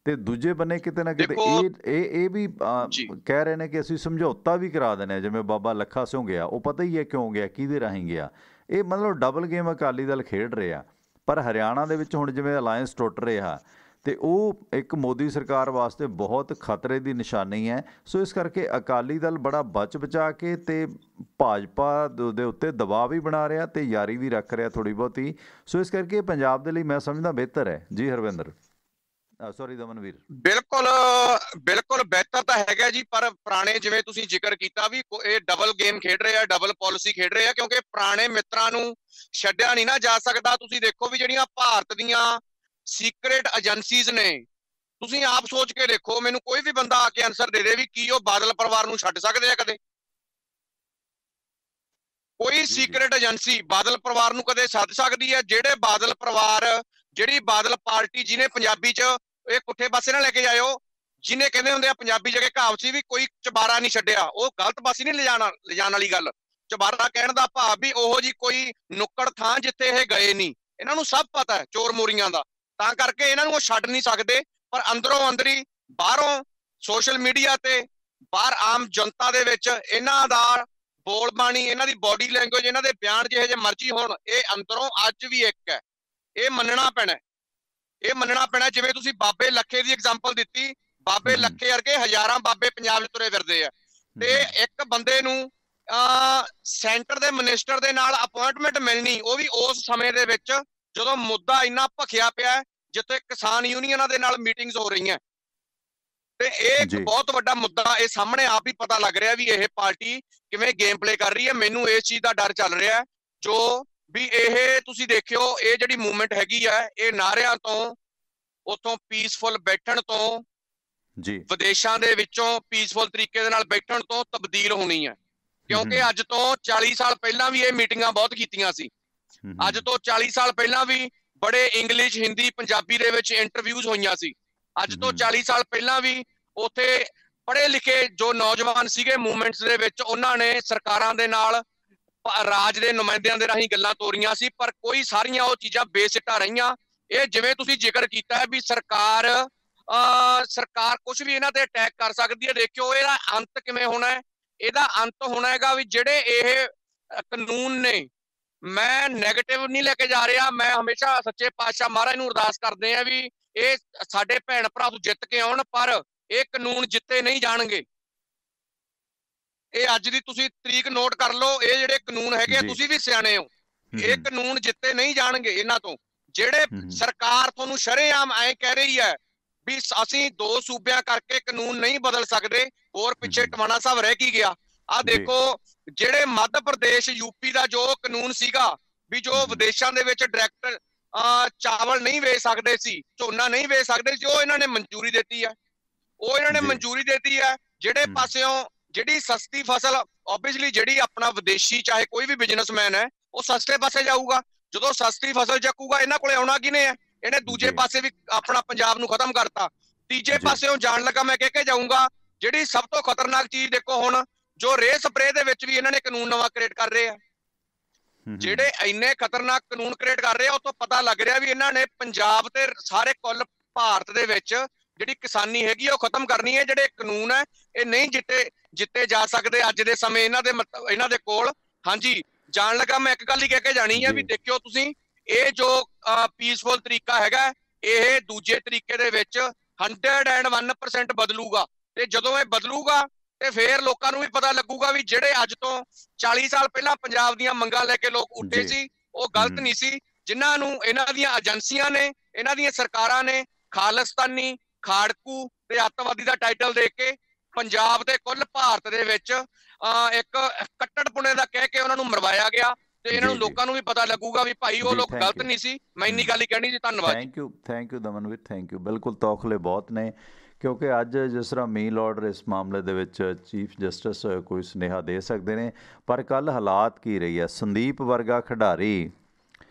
ਤੇ ਦੂਜੇ ਬੰਨੇ ਕਿਤੇ ਨਾ ਕਿਤੇ ਇਹ ਵੀ ਕਹਿ ਰਹੇ ਨੇ ਕਿ ਅਸੀਂ ਸਮਝੌਤਾ ਵੀ ਕਰਾ ਦੇਣਾ। ਜਿਵੇਂ ਬਾਬਾ ਲੱਖਾ ਸਿੰਘ ਗਿਆ, ਉਹ ਪਤਾ ਹੀ ਹੈ ਕਿਉਂ ਗਿਆ, ਕਿਹਦੇ ਰਾਹੀਂ ਗਿਆ। ਇਹ ਮਤਲਬ ਡਬਲ ਗੇਮ ਅਕਾਲੀ ਦਲ ਖੇਡ ਰਿਹਾ। ਪਰ ਹਰਿਆਣਾ ਦੇ ਵਿੱਚ ਹੁਣ ਜਿਵੇਂ ਅਲਾਇੰਸ ਟੁੱਟ ਰਿਹਾ ਤੇ ਉਹ ਇੱਕ ਮੋਦੀ ਸਰਕਾਰ ਵਾਸਤੇ ਬਹੁਤ ਖਤਰੇ ਦੀ ਨਿਸ਼ਾਨੀ ਹੈ। ਸੋ ਇਸ ਕਰਕੇ ਅਕਾਲੀ ਦਲ ਬੜਾ ਬਚ ਬਚਾ ਕੇ ਤੇ ਭਾਜਪਾ ਦੇ ਉੱਤੇ ਦਬਾਅ ਵੀ ਬਣਾ ਰਿਹਾ ਤੇ ਯਾਰੀ ਵੀ ਰੱਖ ਰਿਹਾ ਥੋੜ੍ਹੀ ਬਹੁਤੀ। ਸੋ ਇਸ ਕਰਕੇ ਪੰਜਾਬ ਦੇ ਲਈ ਮੈਂ ਸਮਝਦਾ ਬਿਹਤਰ ਹੈ। ਜੀ ਹਰਵਿੰਦਰ, ਸੌਰੀ ਦਮਨਵੀਰ। ਬਿਲਕੁਲ ਬਿਲਕੁਲ ਬਿਹਤਰ ਤਾਂ ਹੈਗਾ ਜੀ, ਪਰ ਪੁਰਾਣੇ ਜਿਵੇਂ ਤੁਸੀਂ ਜ਼ਿਕਰ ਕੀਤਾ ਵੀ ਇਹ ਡਬਲ ਗੇਮ ਖੇਡ ਰਹੇ ਆ, ਡਬਲ ਪਾਲਿਸੀ ਖੇਡ ਰਹੇ ਆ, ਕਿਉਂਕਿ ਪੁਰਾਣੇ ਮਿੱਤਰਾਂ ਨੂੰ ਛੱਡਿਆ ਨਹੀਂ ਨਾ ਜਾ ਸਕਦਾ। ਤੁਸੀਂ ਦੇਖੋ ਵੀ ਜਿਹੜੀਆਂ ਭਾਰਤ ਦੀਆਂ ਸੀਕ੍ਰੇਟ ਏਜੰਸੀਜ਼ ਨੇ, ਤੁਸੀਂ ਆਪ ਸੋਚ ਕੇ ਦੇਖੋ, ਮੈਨੂੰ ਕੋਈ ਵੀ ਬੰਦਾ ਆ ਕੇ ਆਨਸਰ ਦੇ ਦੇ ਵੀ ਕੀ ਉਹ ਬਾਦਲ ਪਰਿਵਾਰ ਨੂੰ ਛੱਡ ਸਕਦੇ ਆ ਕਦੇ? ਕੋਈ ਸੀਕ੍ਰੇਟ ਏਜੰਸੀ ਬਾਦਲ ਪਰਿਵਾਰ ਨੂੰ ਕਦੇ ਛੱਡ ਸਕਦੀ ਹੈ? ਜਿਹੜੇ ਬਾਦਲ ਪਰਿਵਾਰ, ਜਿਹੜੀ ਬਾਦਲ ਪਾਰਟੀ, ਜਿਹਨੇ ਪੰਜਾਬੀ 'ਚ ਇਹ ਪੁੱਠੇ ਪਾਸੇ ਨਾ ਲੈ ਕੇ ਜਾਇਓ, ਜਿਹਨੇ ਕਹਿੰਦੇ ਹੁੰਦੇ ਆ ਪੰਜਾਬੀ ਜਗ੍ਹਾ ਕਹਾਵਤ ਸੀ ਵੀ ਕੋਈ ਚਬਾਰਾ ਨਹੀਂ ਛੱਡਿਆ, ਉਹ ਗਲਤ ਪਾਸੇ ਨਹੀਂ ਲਿਜਾਣ ਵਾਲੀ ਗੱਲ। ਚਬਾਰਾ ਕਹਿਣ ਦਾ ਭਾਵ ਵੀ ਉਹੋ ਜੀ ਕੋਈ ਨੁੱਕੜ ਥਾਂ ਜਿੱਥੇ ਇਹ ਗਏ ਨਹੀਂ। ਇਹਨਾਂ ਨੂੰ ਸਭ ਪਤਾ ਹੈ ਚੋਰ ਮੋਰੀਆਂ ਦਾ, ਤਾਂ ਕਰਕੇ ਇਹਨਾਂ ਨੂੰ ਉਹ ਛੱਡ ਨਹੀਂ ਸਕਦੇ। ਪਰ ਅੰਦਰੋਂ ਅੰਦਰੀ, ਬਾਹਰੋਂ ਸੋਸ਼ਲ ਮੀਡੀਆ ਤੇ, ਬਾਹਰ ਆਮ ਜਨਤਾ ਦੇ ਵਿੱਚ ਇਹਨਾਂ ਦਾ ਬੋਲ ਬਾਣੀ, ਇਹਨਾਂ ਦੀ ਬੋਡੀ ਲੈਂਗੁਏਜ, ਇਹਨਾਂ ਦੇ ਬਿਆਨ ਜਿਹੇ ਜਿਹੇ ਮਰਜ਼ੀ ਹੋਣ, ਇਹ ਅੰਦਰੋਂ ਅੱਜ ਵੀ ਇੱਕ ਹੈ। ਇਹ ਮੰਨਣਾ ਪੈਣਾ, ਇਹ ਮੰਨਣਾ ਪੈਣਾ। ਜਿਵੇਂ ਤੁਸੀਂ ਬਾਬੇ ਲੱਖੇ ਦੀ ਐਗਜ਼ਾਮਪਲ ਦਿੱਤੀ, ਬਾਬੇ ਲੱਖੇ ਵਰਗੇ ਹਜ਼ਾਰਾਂ ਬਾਬੇ ਪੰਜਾਬ 'ਚ ਤੁਰੇ ਫਿਰਦੇ ਆ, ਤੇ ਇੱਕ ਬੰਦੇ ਨੂੰ ਸੈਂਟਰ ਦੇ ਮਿਨਿਸਟਰ ਦੇ ਨਾਲ ਅਪਾਇੰਟਮੈਂਟ ਮਿਲਣੀ, ਉਹ ਵੀ ਉਸ ਸਮੇਂ ਦੇ ਵਿੱਚ ਜਦੋਂ ਮੁੱਦਾ ਇੰਨਾ ਭਖਿਆ ਪਿਆ, ਜਿੱਥੇ ਕਿਸਾਨ ਯੂਨੀਅਨਾਂ ਦੇ ਨਾਲ ਮੀਟਿੰਗਸ ਹੋ ਰਹੀਆਂ। ਤੇ ਇਹ ਇੱਕ ਬਹੁਤ ਵੱਡਾ ਮੁੱਦਾ, ਇਹ ਸਾਹਮਣੇ ਆਪ ਹੀ ਪਤਾ ਲੱਗ ਰਿਹਾ ਵੀ ਇਹ ਪਾਰਟੀ ਕਿਵੇਂ ਗੇਮ ਪਲੇ ਕਰ ਰਹੀ ਹੈ। ਮੈਨੂੰ ਇਸ ਚੀਜ਼ ਦਾ ਡਰ ਚੱਲ ਰਿਹਾ ਜੋ ਵੀ ਇਹ ਤੁਸੀਂ ਦੇਖਿਓ, ਇਹ ਜਿਹੜੀ ਮੂਵਮੈਂਟ ਹੈਗੀ ਆ, ਇਹ ਨਾਰਿਆਂ ਤੋਂ, ਉੱਥੋਂ ਪੀਸਫੁਲ ਬੈਠਣ ਤੋਂ, ਵਿਦੇਸ਼ਾਂ ਦੇ ਵਿੱਚੋਂ ਪੀਸਫੁਲ ਤਰੀਕੇ ਦੇ ਨਾਲ ਬੈਠਣ ਤੋਂ ਤਬਦੀਲ ਹੋਣੀ ਹੈ। ਕਿਉਂਕਿ ਅੱਜ ਤੋਂ 40 ਸਾਲ ਪਹਿਲਾਂ ਵੀ ਇਹ ਮੀਟਿੰਗਾਂ ਬਹੁਤ ਕੀਤੀਆਂ ਸੀ। ਅੱਜ ਤੋਂ 40 ਸਾਲ ਪਹਿਲਾਂ ਵੀ ਬੜੇ ਇੰਗਲਿਸ਼, ਹਿੰਦੀ, ਪੰਜਾਬੀ ਦੇ ਵਿੱਚ ਇੰਟਰਵਿਊਜ਼ ਹੋਈਆਂ ਸੀ। ਅੱਜ ਤੋਂ 40 ਸਾਲ ਪਹਿਲਾਂ ਵੀ ਉੱਥੇ ਪੜ੍ਹੇ ਲਿਖੇ ਜੋ ਨੌਜਵਾਨ ਸੀਗੇ ਮੂਵਮੈਂਟਸ ਦੇ ਵਿੱਚ, ਉਹਨਾਂ ਨੇ ਸਰਕਾਰਾਂ ਦੇ ਨਾਲ, ਰਾਜ ਦੇ ਨੁਮਾਇੰਦਿਆਂ ਦੇ ਰਾਹੀਂ ਗੱਲਾਂ ਤੋਰੀਆਂ ਸੀ, ਪਰ ਕੋਈ ਸਾਰੀਆਂ ਉਹ ਚੀਜ਼ਾਂ ਬੇਸਿੱਟਾ ਰਹੀਆਂ। ਇਹ ਜਿਵੇਂ ਤੁਸੀਂ ਜ਼ਿਕਰ ਕੀਤਾ ਹੈ ਵੀ ਸਰਕਾਰ ਕੁਝ ਵੀ ਇਹਨਾਂ ਤੇ ਅਟੈਕ ਕਰ ਸਕਦੀ ਹੈ। ਦੇਖਿਓ ਇਹਦਾ ਅੰਤ ਕਿਵੇਂ ਹੋਣਾ ਹੈ। ਇਹਦਾ ਅੰਤ ਹੋਣਾ ਹੈਗਾ ਵੀ ਜਿਹੜੇ ਇਹ ਕਾਨੂੰਨ ਨੇ, ਮੈਂ ਨੈਗੇਟਿਵ ਨਹੀਂ ਲੈ ਕੇ ਜਾ ਰਿਹਾ, ਮੈਂ ਹਮੇਸ਼ਾ ਸੱਚੇ ਪਾਤਸ਼ਾਹ ਮਹਾਰਾਜ ਨੂੰ ਅਰਦਾਸ ਕਰਦੇ ਆ ਵੀ ਇਹ ਸਾਡੇ ਭੈਣ ਭਰਾ ਤੋਂ ਜਿੱਤ ਕੇ ਆਉਣ, ਪਰ ਇਹ ਕਾਨੂੰਨ ਜਿੱਤੇ ਨਹੀਂ ਜਾਣਗੇ। ਇਹ ਅੱਜ ਦੀ ਤੁਸੀਂ ਤਰੀਕ ਨੋਟ ਕਰ ਲਓ, ਇਹ ਜਿਹੜੇ ਕਾਨੂੰਨ ਹੈਗੇ, ਤੁਸੀਂ ਵੀ ਸਿਆਣੇ ਹੋ, ਇਹ ਕਾਨੂੰਨ ਜਿੱਤੇ ਨਹੀਂ ਜਾਣਗੇ ਇਹਨਾਂ ਤੋਂ। ਜਿਹੜੇ ਸਰਕਾਰ ਤੁਹਾਨੂੰ ਸ਼ਰੇਆਮ ਐਂ ਕਹਿ ਰਹੀ ਹੈ ਵੀ ਅਸੀਂ 2 ਸੂਬਿਆਂ ਕਰਕੇ ਕਾਨੂੰਨ ਨਹੀਂ ਬਦਲ ਸਕਦੇ, ਹੋਰ ਪਿੱਛੇ ਟਵਾਣਾ ਸਾਹਿਬ ਰਹਿ ਕੀ ਗਿਆ। ਆਹ ਦੇਖੋ, ਜਿਹੜੇ ਮੱਧ ਪ੍ਰਦੇਸ਼, ਯੂਪੀ ਦਾ ਜੋ ਕਾਨੂੰਨ ਸੀਗਾ ਵੀ ਜੋ ਵਿਦੇਸ਼ਾਂ ਦੇ ਵਿੱਚ ਡਾਇਰੈਕਟ ਚਾਵਲ ਨਹੀਂ ਵੇਚ ਸਕਦੇ ਸੀ, ਝੋਨਾ ਨਹੀਂ ਵੇਚ ਸਕਦੇ ਸੀ, ਉਹ ਇਹਨਾਂ ਨੇ ਮਨਜ਼ੂਰੀ ਦਿੱਤੀ ਹੈ। ਉਹ ਇਹਨਾਂ ਨੇ ਮਨਜ਼ੂਰੀ ਦਿੱਤੀ ਹੈ। ਜਿਹੜੇ ਪਾਸਿਓਂ ਜਿਹੜੀ ਸਸਤੀ ਫਸਲ, ਓਬਵੀਅਸਲੀ ਜਿਹੜੀ ਆਪਣਾ ਵਿਦੇਸ਼ੀ ਚਾਹੇ ਕੋਈ ਵੀ ਬਿਜ਼ਨਸਮੈਨ ਹੈ, ਉਹ ਸਸਤੇ ਪਾਸੇ ਜਾਊਗਾ। ਜਦੋਂ ਸਸਤੀ ਫਸਲ ਚੱਕੂਗਾ, ਇਹਨਾਂ ਕੋਲੇ ਆਉਣਾ ਕਿਨੇ ਹੈ? ਇਹਨੇ ਦੂਜੇ ਪਾਸੇ ਵੀ ਆਪਣਾ ਪੰਜਾਬ ਨੂੰ ਖਤਮ ਕਰਤਾ। ਤੀਜੇ ਪਾਸਿਓਂ ਜਾਣ ਲੱਗਾ, ਮੈਂ ਕਹਿ ਕੇ ਜਾਊਂਗਾ, ਜਿਹੜੀ ਸਭ ਤੋਂ ਖਤਰਨਾਕ ਚੀਜ਼ ਦੇਖੋ, ਹੁਣ ਜੋ ਰੇ ਸਪਰੇ ਦੇ ਵਿੱਚ ਵੀ ਇਹਨਾਂ ਨੇ ਕਾਨੂੰਨ ਨਵਾਂ ਕ੍ਰੀਏਟ ਕਰ ਰਹੇ ਆ। ਜਿਹੜੇ ਇੰਨੇ ਖਤਰਨਾਕ ਕਾਨੂੰਨ ਕ੍ਰੀਏਟ ਕਰ ਰਹੇ ਆ, ਉਹ ਤੋਂ ਪਤਾ ਲੱਗ ਰਿਹਾ ਵੀ ਇਹਨਾਂ ਨੇ ਪੰਜਾਬ ਤੇ ਸਾਰੇ ਕੁੱਲ ਭਾਰਤ ਦੇ ਵਿੱਚ ਜਿਹੜੀ ਕਿਸਾਨੀ ਹੈਗੀ ਆ ਉਹ ਖਤਮ ਕਰਨੀ ਹੈ। ਜਿਹੜੇ ਕਾਨੂੰਨ ਹੈ ਇਹ ਨਹੀਂ ਜਿੱਤੇ ਜਾ ਸਕਦੇ ਅੱਜ ਦੇ ਸਮੇਂ ਇਹਨਾਂ ਦੇ ਕੋਲ। ਹਾਂਜੀ, ਜਾਣ ਲੱਗਾ ਮੈਂ ਇੱਕ ਗੱਲ ਹੀ ਕਹਿ ਕੇ ਜਾਣੀ ਹੈ ਵੀ ਦੇਖਿਓ ਤੁਸੀਂ, ਇਹ ਜੋ ਪੀਸਫੁਲ ਤਰੀਕਾ ਹੈਗਾ, ਇਹ ਦੂਜੇ ਤਰੀਕੇ ਦੇ ਵਿੱਚ 101% ਬਦਲੂਗਾ। ਤੇ ਜਦੋਂ ਇਹ ਬਦਲੂਗਾ ਤੇ ਫੇਰ ਲੋਕਾਂ ਨੂੰ ਵੀ ਪਤਾ ਲੱਗੂਗਾ ਵੀ ਜਿਹੜੇ ਅੱਜ ਤੋਂ 40 ਸਾਲ ਪਹਿਲਾਂ ਪੰਜਾਬ ਦੀਆਂ ਮੰਗਾਂ ਲੈ ਕੇ ਲੋਕ ਉੱਠੇ ਸੀ, ਉਹ ਗਲਤ ਨਹੀਂ ਸੀ। ਜਿਨ੍ਹਾਂ ਨੂੰ ਇਹਨਾਂ ਦੀਆਂ ਏਜੰਸੀਆਂ ਨੇ, ਇਹਨਾਂ ਦੀਆਂ ਸਰਕਾਰਾਂ ਨੇ ਖਾਲਿਸਤਾਨੀ, ਖਾੜਕੂ ਤੇ ਅੱਤਵਾਦੀ ਦਾ ਟਾਈਟਲ ਦੇ ਕੇ ਪੰਜਾਬ ਤੇ ਕੁੱਲ ਭਾਰਤ ਦੇ ਵਿੱਚ ਇੱਕ ਕੱਟੜਪੁਣੇ ਦਾ ਕਹਿ ਕੇ ਉਹਨਾਂ ਨੂੰ ਮਰਵਾਇਆ ਗਿਆ। ਤੇ ਇਹਨਾਂ ਨੂੰ ਲੋਕਾਂ ਨੂੰ ਵੀ ਪਤਾ ਲੱਗੂਗਾ ਵੀ ਭਾਈ ਉਹ ਲੋਕ ਗਲਤ ਨਹੀਂ ਸੀ। ਮੈਂ ਇੰਨੀ ਗੱਲ ਹੀ ਕਹਿਣੀ ਜੀ। ਧੰਨਵਾਦ। Thank you Damanveer, thank you. ਬਿਲਕੁਲ ਤੌਖਲੇ ਬਹੁਤ ਨੇ, ਕਿਉਂਕਿ ਅੱਜ ਜਿਸ ਤਰ੍ਹਾਂ ਮੀਲ ਆਰਡਰ ਇਸ ਮਾਮਲੇ ਦੇ ਵਿੱਚ ਚੀਫ ਜਸਟਿਸ ਕੋਈ ਸੁਨੇਹਾ ਦੇ ਸਕਦੇ ਨੇ, ਪਰ ਕੱਲ੍ਹ ਹਾਲਾਤ ਕੀ ਰਹੀ ਹੈ। ਸੰਦੀਪ ਵਰਗਾ ਖਿਡਾਰੀ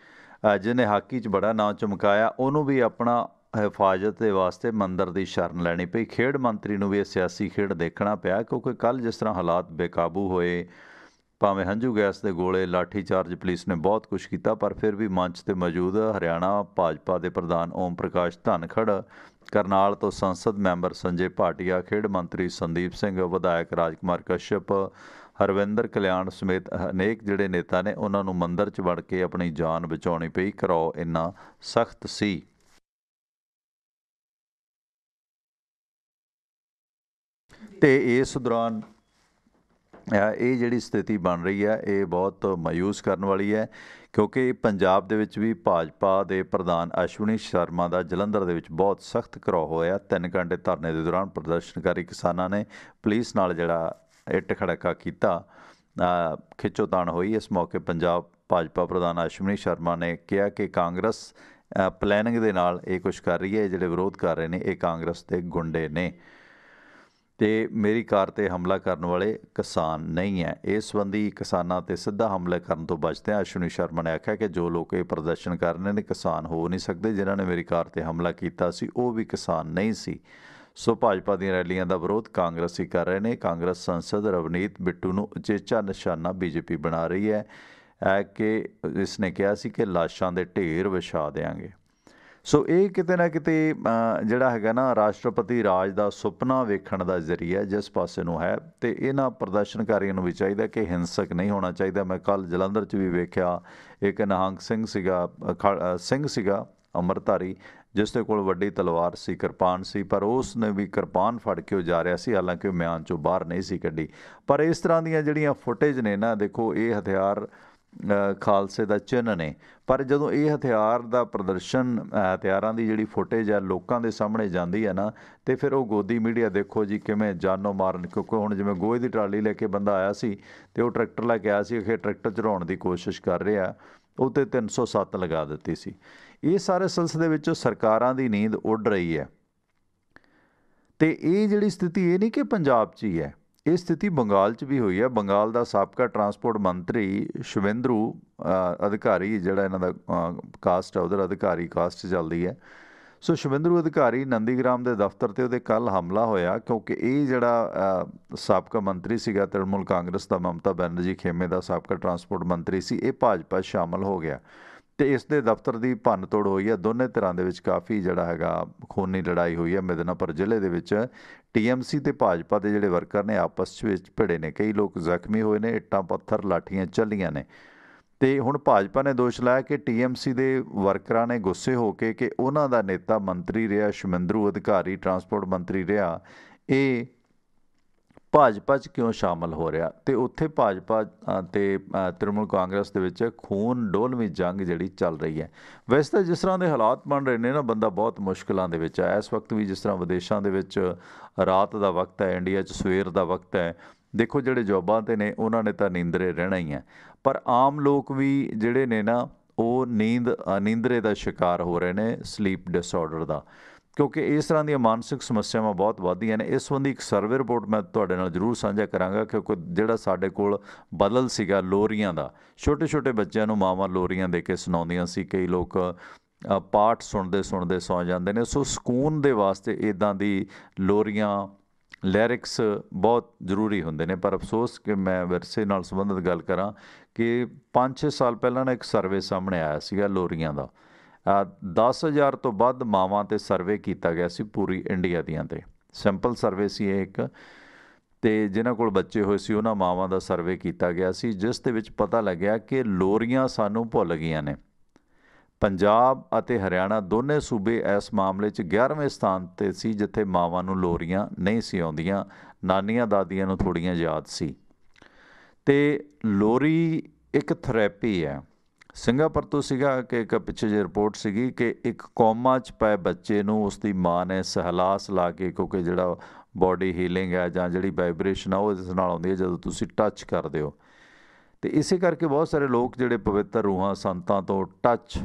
ਜਿਹਨੇ ਹਾਕੀ 'ਚ ਬੜਾ ਨਾਂ ਚਮਕਾਇਆ, ਉਹਨੂੰ ਵੀ ਆਪਣਾ ਹਿਫਾਜ਼ਤ ਦੇ ਵਾਸਤੇ ਮੰਦਰ ਦੀ ਸ਼ਰਨ ਲੈਣੀ ਪਈ। ਖੇਡ ਮੰਤਰੀ ਨੂੰ ਵੀ ਇਹ ਸਿਆਸੀ ਖੇਡ ਦੇਖਣਾ ਪਿਆ, ਕਿਉਂਕਿ ਕੱਲ੍ਹ ਜਿਸ ਤਰ੍ਹਾਂ ਹਾਲਾਤ ਬੇਕਾਬੂ ਹੋਏ, ਭਾਵੇਂ ਹੰਝੂ ਗੈਸ ਦੇ ਗੋਲੇ, ਲਾਠੀ ਚਾਰਜ, ਪੁਲਿਸ ਨੇ ਬਹੁਤ ਕੁਛ ਕੀਤਾ, ਪਰ ਫਿਰ ਵੀ ਮੰਚ 'ਤੇ ਮੌਜੂਦ ਹਰਿਆਣਾ ਭਾਜਪਾ ਦੇ ਪ੍ਰਧਾਨ ਓਮ ਪ੍ਰਕਾਸ਼ ਧਨਖੜ, ਕਰਨਾਲ ਤੋਂ ਸੰਸਦ ਮੈਂਬਰ ਸੰਜੇ ਭਾਟੀਆ, ਖੇਡ ਮੰਤਰੀ ਸੰਦੀਪ ਸਿੰਘ, ਵਿਧਾਇਕ ਰਾਜਕੁਮਾਰ ਕਸ਼ਯਪ, ਹਰਵਿੰਦਰ ਕਲਿਆਣ ਸਮੇਤ ਅਨੇਕ ਜਿਹੜੇ ਨੇਤਾ ਨੇ, ਉਹਨਾਂ ਨੂੰ ਮੰਦਰ 'ਚ ਵੜ ਕੇ ਆਪਣੀ ਜਾਨ ਬਚਾਉਣੀ ਪਈ। ਘਰਾਓ ਇੰਨਾ ਸਖਤ ਸੀ। ਤੇ ਇਸ ਦੌਰਾਨ ਇਹ ਜਿਹੜੀ ਸਥਿਤੀ ਬਣ ਰਹੀ ਹੈ ਇਹ ਬਹੁਤ ਮਾਯੂਸ ਕਰਨ ਵਾਲੀ ਹੈ, ਕਿਉਂਕਿ ਪੰਜਾਬ ਦੇ ਵਿੱਚ ਵੀ ਭਾਜਪਾ ਦੇ ਪ੍ਰਧਾਨ ਅਸ਼ਵਨੀ ਸ਼ਰਮਾ ਦਾ ਜਲੰਧਰ ਦੇ ਵਿੱਚ ਬਹੁਤ ਸਖਤ ਘਿਰਾਓ ਹੋਇਆ। 3 ਘੰਟੇ ਧਰਨੇ ਦੇ ਦੌਰਾਨ ਪ੍ਰਦਰਸ਼ਨਕਾਰੀ ਕਿਸਾਨਾਂ ਨੇ ਪੁਲਿਸ ਨਾਲ ਜਿਹੜਾ ਇੱਟ ਖੜਕਾ ਕੀਤਾ, ਖਿੱਚੋਤਾਣ ਹੋਈ। ਇਸ ਮੌਕੇ ਪੰਜਾਬ ਭਾਜਪਾ ਪ੍ਰਧਾਨ ਅਸ਼ਵਨੀ ਸ਼ਰਮਾ ਨੇ ਕਿਹਾ ਕਿ ਕਾਂਗਰਸ ਪਲੈਨਿੰਗ ਦੇ ਨਾਲ ਇਹ ਕੁਛ ਕਰ ਰਹੀ ਹੈ, ਜਿਹੜੇ ਵਿਰੋਧ ਕਰ ਰਹੇ ਨੇ ਇਹ ਕਾਂਗਰਸ ਦੇ ਗੁੰਡੇ ਨੇ ਤੇ ਮੇਰੀ ਕਾਰ ਤੇ ਹਮਲਾ ਕਰਨ ਵਾਲੇ ਕਿਸਾਨ ਨਹੀਂ ਹੈ। ਇਸ ਸੰਬੰਧੀ ਕਿਸਾਨਾਂ ਤੇ ਸਿੱਧਾ ਹਮਲਾ ਕਰਨ ਤੋਂ ਬਚਦਿਆਂ ਅਸ਼ਵਨੀ ਸ਼ਰਮਾ ਨੇ ਆਖਿਆ ਕਿ ਜੋ ਲੋਕ ਇਹ ਪ੍ਰਦਰਸ਼ਨ ਕਰ ਰਹੇ ਨੇ ਕਿਸਾਨ ਹੋ ਨਹੀਂ ਸਕਦੇ। ਜਿਨ੍ਹਾਂ ਨੇ ਮੇਰੀ ਕਾਰ ਤੇ ਹਮਲਾ ਕੀਤਾ ਸੀ ਉਹ ਵੀ ਕਿਸਾਨ ਨਹੀਂ ਸੀ। ਸੋ ਭਾਜਪਾ ਦੀਆਂ ਰੈਲੀਆਂ ਦਾ ਵਿਰੋਧ ਕਾਂਗਰਸੀ ਕਰ ਰਹੇ ਨੇ। ਕਾਂਗਰਸ ਸੰਸਦ ਰਵਨੀਤ ਬਿੱਟੂ ਨੂੰ ਉਚੇਚਾ ਨਿਸ਼ਾਨਾ ਬੀਜੇਪੀ ਬਣਾ ਰਹੀ ਹੈ ਕਿ ਇਸ ਨੇ ਕਿਹਾ ਸੀ ਕਿ ਲਾਸ਼ਾਂ ਦੇ ਢੇਰ ਵਿਛਾ ਦਿਆਂਗੇ। ਸੋ ਇਹ ਕਿਤੇ ਨਾ ਕਿਤੇ ਜਿਹੜਾ ਹੈਗਾ ਨਾ ਰਾਸ਼ਟਰਪਤੀ ਰਾਜ ਦਾ ਸੁਪਨਾ ਵੇਖਣ ਦਾ ਜ਼ਰੀਆ ਜਿਸ ਪਾਸੇ ਨੂੰ ਹੈ, ਅਤੇ ਇਹਨਾਂ ਪ੍ਰਦਰਸ਼ਨਕਾਰੀਆਂ ਨੂੰ ਵੀ ਚਾਹੀਦਾ ਕਿ ਹਿੰਸਕ ਨਹੀਂ ਹੋਣਾ ਚਾਹੀਦਾ। ਮੈਂ ਕੱਲ੍ਹ ਜਲੰਧਰ 'ਚ ਵੀ ਵੇਖਿਆ ਇੱਕ ਨਿਹੰਗ ਸਿੰਘ ਸੀਗਾ ਅੰਮ੍ਰਿਤਧਾਰੀ, ਜਿਸ ਦੇ ਕੋਲ ਵੱਡੀ ਤਲਵਾਰ ਸੀ, ਕਿਰਪਾਨ ਸੀ, ਪਰ ਉਸ ਨੇ ਵੀ ਕਿਰਪਾਨ ਫੜ ਕੇ ਉਹ ਜਾ ਰਿਹਾ ਸੀ, ਹਾਲਾਂਕਿ ਉਹ ਮਿਆਨ 'ਚੋਂ ਬਾਹਰ ਨਹੀਂ ਸੀ ਕੱਢੀ। ਪਰ ਇਸ ਤਰ੍ਹਾਂ ਦੀਆਂ ਜਿਹੜੀਆਂ ਫੁਟੇਜ ਨੇ ਨਾ, ਦੇਖੋ ਇਹ ਹਥਿਆਰ ਖਾਲਸੇ ਦਾ ਚਿੰਨ੍ਹ ਨੇ, ਪਰ ਜਦੋਂ ਇਹ ਹਥਿਆਰ ਦਾ ਪ੍ਰਦਰਸ਼ਨ ਹਥਿਆਰਾਂ ਦੀ ਜਿਹੜੀ ਫੁਟੇਜ ਹੈ ਲੋਕਾਂ ਦੇ ਸਾਹਮਣੇ ਜਾਂਦੀ ਹੈ ਨਾ, ਅਤੇ ਫਿਰ ਉਹ ਗੋਦੀ ਮੀਡੀਆ ਦੇਖੋ ਜੀ ਕਿਵੇਂ ਜਾਨੋਂ ਮਾਰਨ। ਕਿਉਂਕਿ ਹੁਣ ਜਿਵੇਂ ਗੋਹੇ ਦੀ ਟਰਾਲੀ ਲੈ ਕੇ ਬੰਦਾ ਆਇਆ ਸੀ ਅਤੇ ਉਹ ਟਰੈਕਟਰ ਲੈ ਕੇ ਆਇਆ ਸੀ, ਕਿ ਟਰੈਕਟਰ ਚੜਾਉਣ ਦੀ ਕੋਸ਼ਿਸ਼ ਕਰ ਰਿਹਾ, ਉਹ 'ਤੇ 307 ਲਗਾ ਦਿੱਤੀ ਸੀ। ਇਹ ਸਾਰੇ ਸਿਲਸਿਲੇ ਵਿੱਚ ਸਰਕਾਰਾਂ ਦੀ ਨੀਂਦ ਉੱਡ ਰਹੀ ਹੈ। ਅਤੇ ਇਹ ਜਿਹੜੀ ਸਥਿਤੀ ਇਹ ਨਹੀਂ ਕਿ ਪੰਜਾਬ 'ਚ ਹੀ ਹੈ, ਇਹ ਸਥਿਤੀ ਬੰਗਾਲ 'ਚ ਵੀ ਹੋਈ ਹੈ। ਬੰਗਾਲ ਦਾ ਸਾਬਕਾ ਟਰਾਂਸਪੋਰਟ ਮੰਤਰੀ ਸ਼ਿਵੇਂਦਰੂ ਅਧਿਕਾਰੀ, ਜਿਹੜਾ ਇਹਨਾਂ ਦਾ ਕਾਸਟ ਹੈ ਉਧਰ ਅਧਿਕਾਰੀ ਕਾਸਟ ਚੱਲਦੀ ਹੈ, ਸੋ ਸ਼ਿਵੇਂਦਰੂ ਅਧਿਕਾਰੀ ਨੰਦੀਗ੍ਰਾਮ ਦੇ ਦਫ਼ਤਰ 'ਤੇ ਉਹਦੇ ਕੱਲ੍ਹ ਹਮਲਾ ਹੋਇਆ, ਕਿਉਂਕਿ ਇਹ ਜਿਹੜਾ ਸਾਬਕਾ ਮੰਤਰੀ ਸੀਗਾ ਤ੍ਰਿਣਮੂਲ ਕਾਂਗਰਸ ਦਾ, ਮਮਤਾ ਬੈਨਰਜੀ ਖੇਮੇ ਦਾ ਸਾਬਕਾ ਟਰਾਂਸਪੋਰਟ ਮੰਤਰੀ ਸੀ, ਇਹ ਭਾਜਪਾ ਸ਼ਾਮਲ ਹੋ ਗਿਆ ਅਤੇ ਇਸ ਦੇ ਦਫ਼ਤਰ ਦੀ ਭੰਨ ਤੋੜ ਹੋਈ ਹੈ। ਦੋਨੇ ਧਿਰਾਂ ਦੇ ਵਿੱਚ ਕਾਫੀ ਜਿਹੜਾ ਹੈਗਾ ਖੂਨੀ ਲੜਾਈ ਹੋਈ ਹੈ। ਮਿਦਨਾਪੁਰ ਜ਼ਿਲ੍ਹੇ ਦੇ ਵਿੱਚ TMC ਅਤੇ ਭਾਜਪਾ ਦੇ ਜਿਹੜੇ ਵਰਕਰ ਨੇ ਆਪਸ ਵਿੱਚ ਭਿੜੇ ਨੇ, ਕਈ ਲੋਕ ਜ਼ਖਮੀ ਹੋਏ ਨੇ, ਇੱਟਾਂ ਪੱਥਰ ਲਾਠੀਆਂ ਚੱਲੀਆਂ ਨੇ। ਅਤੇ ਹੁਣ ਭਾਜਪਾ ਨੇ ਦੋਸ਼ ਲਾਇਆ ਕਿ TMC ਦੇ ਵਰਕਰਾਂ ਨੇ ਗੁੱਸੇ ਹੋ ਕੇ ਕਿ ਉਹਨਾਂ ਦਾ ਨੇਤਾ ਮੰਤਰੀ ਰਿਹਾ ਸ਼ਿਵੇਂਦਰੂ ਅਧਿਕਾਰੀ ਟਰਾਂਸਪੋਰਟ ਮੰਤਰੀ ਰਿਹਾ, ਇਹ ਭਾਜਪਾ 'ਚ ਕਿਉਂ ਸ਼ਾਮਲ ਹੋ ਰਿਹਾ, ਅਤੇ ਉੱਥੇ ਭਾਜਪਾ ਅਤੇ ਤ੍ਰਿਣਮੂਲ ਕਾਂਗਰਸ ਦੇ ਵਿੱਚ ਖੂਨ ਡੋਲਵੀਂ ਜੰਗ ਜਿਹੜੀ ਚੱਲ ਰਹੀ ਹੈ। ਵੈਸੇ ਤਾਂ ਜਿਸ ਤਰ੍ਹਾਂ ਦੇ ਹਾਲਾਤ ਬਣ ਰਹੇ ਨੇ ਨਾ, ਬੰਦਾ ਬਹੁਤ ਮੁਸ਼ਕਿਲਾਂ ਦੇ ਵਿੱਚ ਹੈ ਇਸ ਵਕਤ ਵੀ। ਜਿਸ ਤਰ੍ਹਾਂ ਵਿਦੇਸ਼ਾਂ ਦੇ ਵਿੱਚ ਰਾਤ ਦਾ ਵਕਤ ਹੈ, ਇੰਡੀਆ 'ਚ ਸਵੇਰ ਦਾ ਵਕਤ ਹੈ। ਦੇਖੋ ਜਿਹੜੇ ਜੋਬਾਂ 'ਤੇ ਨੇ ਉਹਨਾਂ ਨੇ ਤਾਂ ਨੀਂਦਰੇ ਰਹਿਣਾ ਹੀ ਹੈ, ਪਰ ਆਮ ਲੋਕ ਵੀ ਜਿਹੜੇ ਨੇ ਨਾ ਉਹ ਨੀਂਦਰੇ ਦਾ ਸ਼ਿਕਾਰ ਹੋ ਰਹੇ ਨੇ, ਸਲੀਪ ਡਿਸਆਰਡਰ ਦਾ, ਕਿਉਂਕਿ ਇਸ ਤਰ੍ਹਾਂ ਦੀਆਂ ਮਾਨਸਿਕ ਸਮੱਸਿਆਵਾਂ ਬਹੁਤ ਵੱਧਦੀਆਂ ਨੇ। ਇਸ ਸੰਬੰਧੀ ਇੱਕ ਸਰਵੇ ਰਿਪੋਰਟ ਮੈਂ ਤੁਹਾਡੇ ਨਾਲ ਜ਼ਰੂਰ ਸਾਂਝਾ ਕਰਾਂਗਾ, ਕਿਉਂਕਿ ਜਿਹੜਾ ਸਾਡੇ ਕੋਲ ਬਦਲ ਸੀਗਾ ਲੋਰੀਆਂ ਦਾ, ਛੋਟੇ ਛੋਟੇ ਬੱਚਿਆਂ ਨੂੰ ਮਾਵਾਂ ਲੋਰੀਆਂ ਦੇ ਕੇ ਸੁਣਾਉਂਦੀਆਂ ਸੀ, ਕਈ ਲੋਕ ਪਾਠ ਸੁਣਦੇ ਸੌਂ ਜਾਂਦੇ ਨੇ। ਸੋ ਸਕੂਨ ਦੇ ਵਾਸਤੇ ਇੱਦਾਂ ਦੀ ਲੋਰੀਆਂ ਲਿਰਿਕਸ ਬਹੁਤ ਜ਼ਰੂਰੀ ਹੁੰਦੇ ਨੇ। ਪਰ ਅਫਸੋਸ ਕਿ ਮੈਂ ਵਿਰਸੇ ਨਾਲ ਸੰਬੰਧਿਤ ਗੱਲ ਕਰਾਂ ਕਿ 5-6 ਸਾਲ ਪਹਿਲਾਂ ਨਾ ਇੱਕ ਸਰਵੇ ਸਾਹਮਣੇ ਆਇਆ ਸੀਗਾ ਲੋਰੀਆਂ ਦਾ। 10,000 ਤੋਂ ਵੱਧ ਮਾਵਾਂ 'ਤੇ ਸਰਵੇ ਕੀਤਾ ਗਿਆ ਸੀ ਪੂਰੀ ਇੰਡੀਆ ਦੀਆਂ 'ਤੇ। ਸਿੰਪਲ ਸਰਵੇ ਸੀ ਇਹ ਇੱਕ, ਅਤੇ ਜਿਨ੍ਹਾਂ ਕੋਲ ਬੱਚੇ ਹੋਏ ਸੀ ਉਹਨਾਂ ਮਾਵਾਂ ਦਾ ਸਰਵੇ ਕੀਤਾ ਗਿਆ ਸੀ, ਜਿਸ ਦੇ ਵਿੱਚ ਪਤਾ ਲੱਗਿਆ ਕਿ ਲੋਰੀਆਂ ਸਾਨੂੰ ਭੁੱਲ ਗਈਆਂ ਨੇ। ਪੰਜਾਬ ਅਤੇ ਹਰਿਆਣਾ ਦੋਨੇ ਸੂਬੇ ਇਸ ਮਾਮਲੇ 'ਚ 11ਵੇਂ ਸਥਾਨ 'ਤੇ ਸੀ, ਜਿੱਥੇ ਮਾਵਾਂ ਨੂੰ ਲੋਰੀਆਂ ਨਹੀਂ ਸੀ ਆਉਂਦੀਆਂ, ਨਾਨੀਆਂ ਦਾਦੀਆਂ ਨੂੰ ਥੋੜ੍ਹੀਆਂ ਯਾਦ ਸੀ। ਅਤੇ ਲੋਰੀ ਇੱਕ ਥੈਰੇਪੀ ਹੈ। ਸਿੰਗਾਪੁਰ ਤੋਂ ਸੀਗਾ ਕਿ ਇੱਕ ਪਿੱਛੇ ਜਿਹੀ ਰਿਪੋਰਟ ਸੀਗੀ ਕਿ ਇੱਕ ਕੋਮਾ 'ਚ ਪਏ ਬੱਚੇ ਨੂੰ ਉਸਦੀ ਮਾਂ ਨੇ ਸਹਿਲਾਸ ਲਾ ਕੇ, ਕਿਉਂਕਿ ਜਿਹੜਾ ਬੋਡੀ ਹੀਲਿੰਗ ਹੈ ਜਾਂ ਜਿਹੜੀ ਵਾਈਬ੍ਰੇਸ਼ਨ ਆ ਉਹ ਇਸ ਨਾਲ ਆਉਂਦੀ ਹੈ ਜਦੋਂ ਤੁਸੀਂ ਟੱਚ ਕਰਦੇ ਹੋ। ਅਤੇ ਇਸੇ ਕਰਕੇ ਬਹੁਤ ਸਾਰੇ ਲੋਕ ਜਿਹੜੇ ਪਵਿੱਤਰ ਰੂਹਾਂ ਸੰਤਾਂ ਤੋਂ ਟੱਚ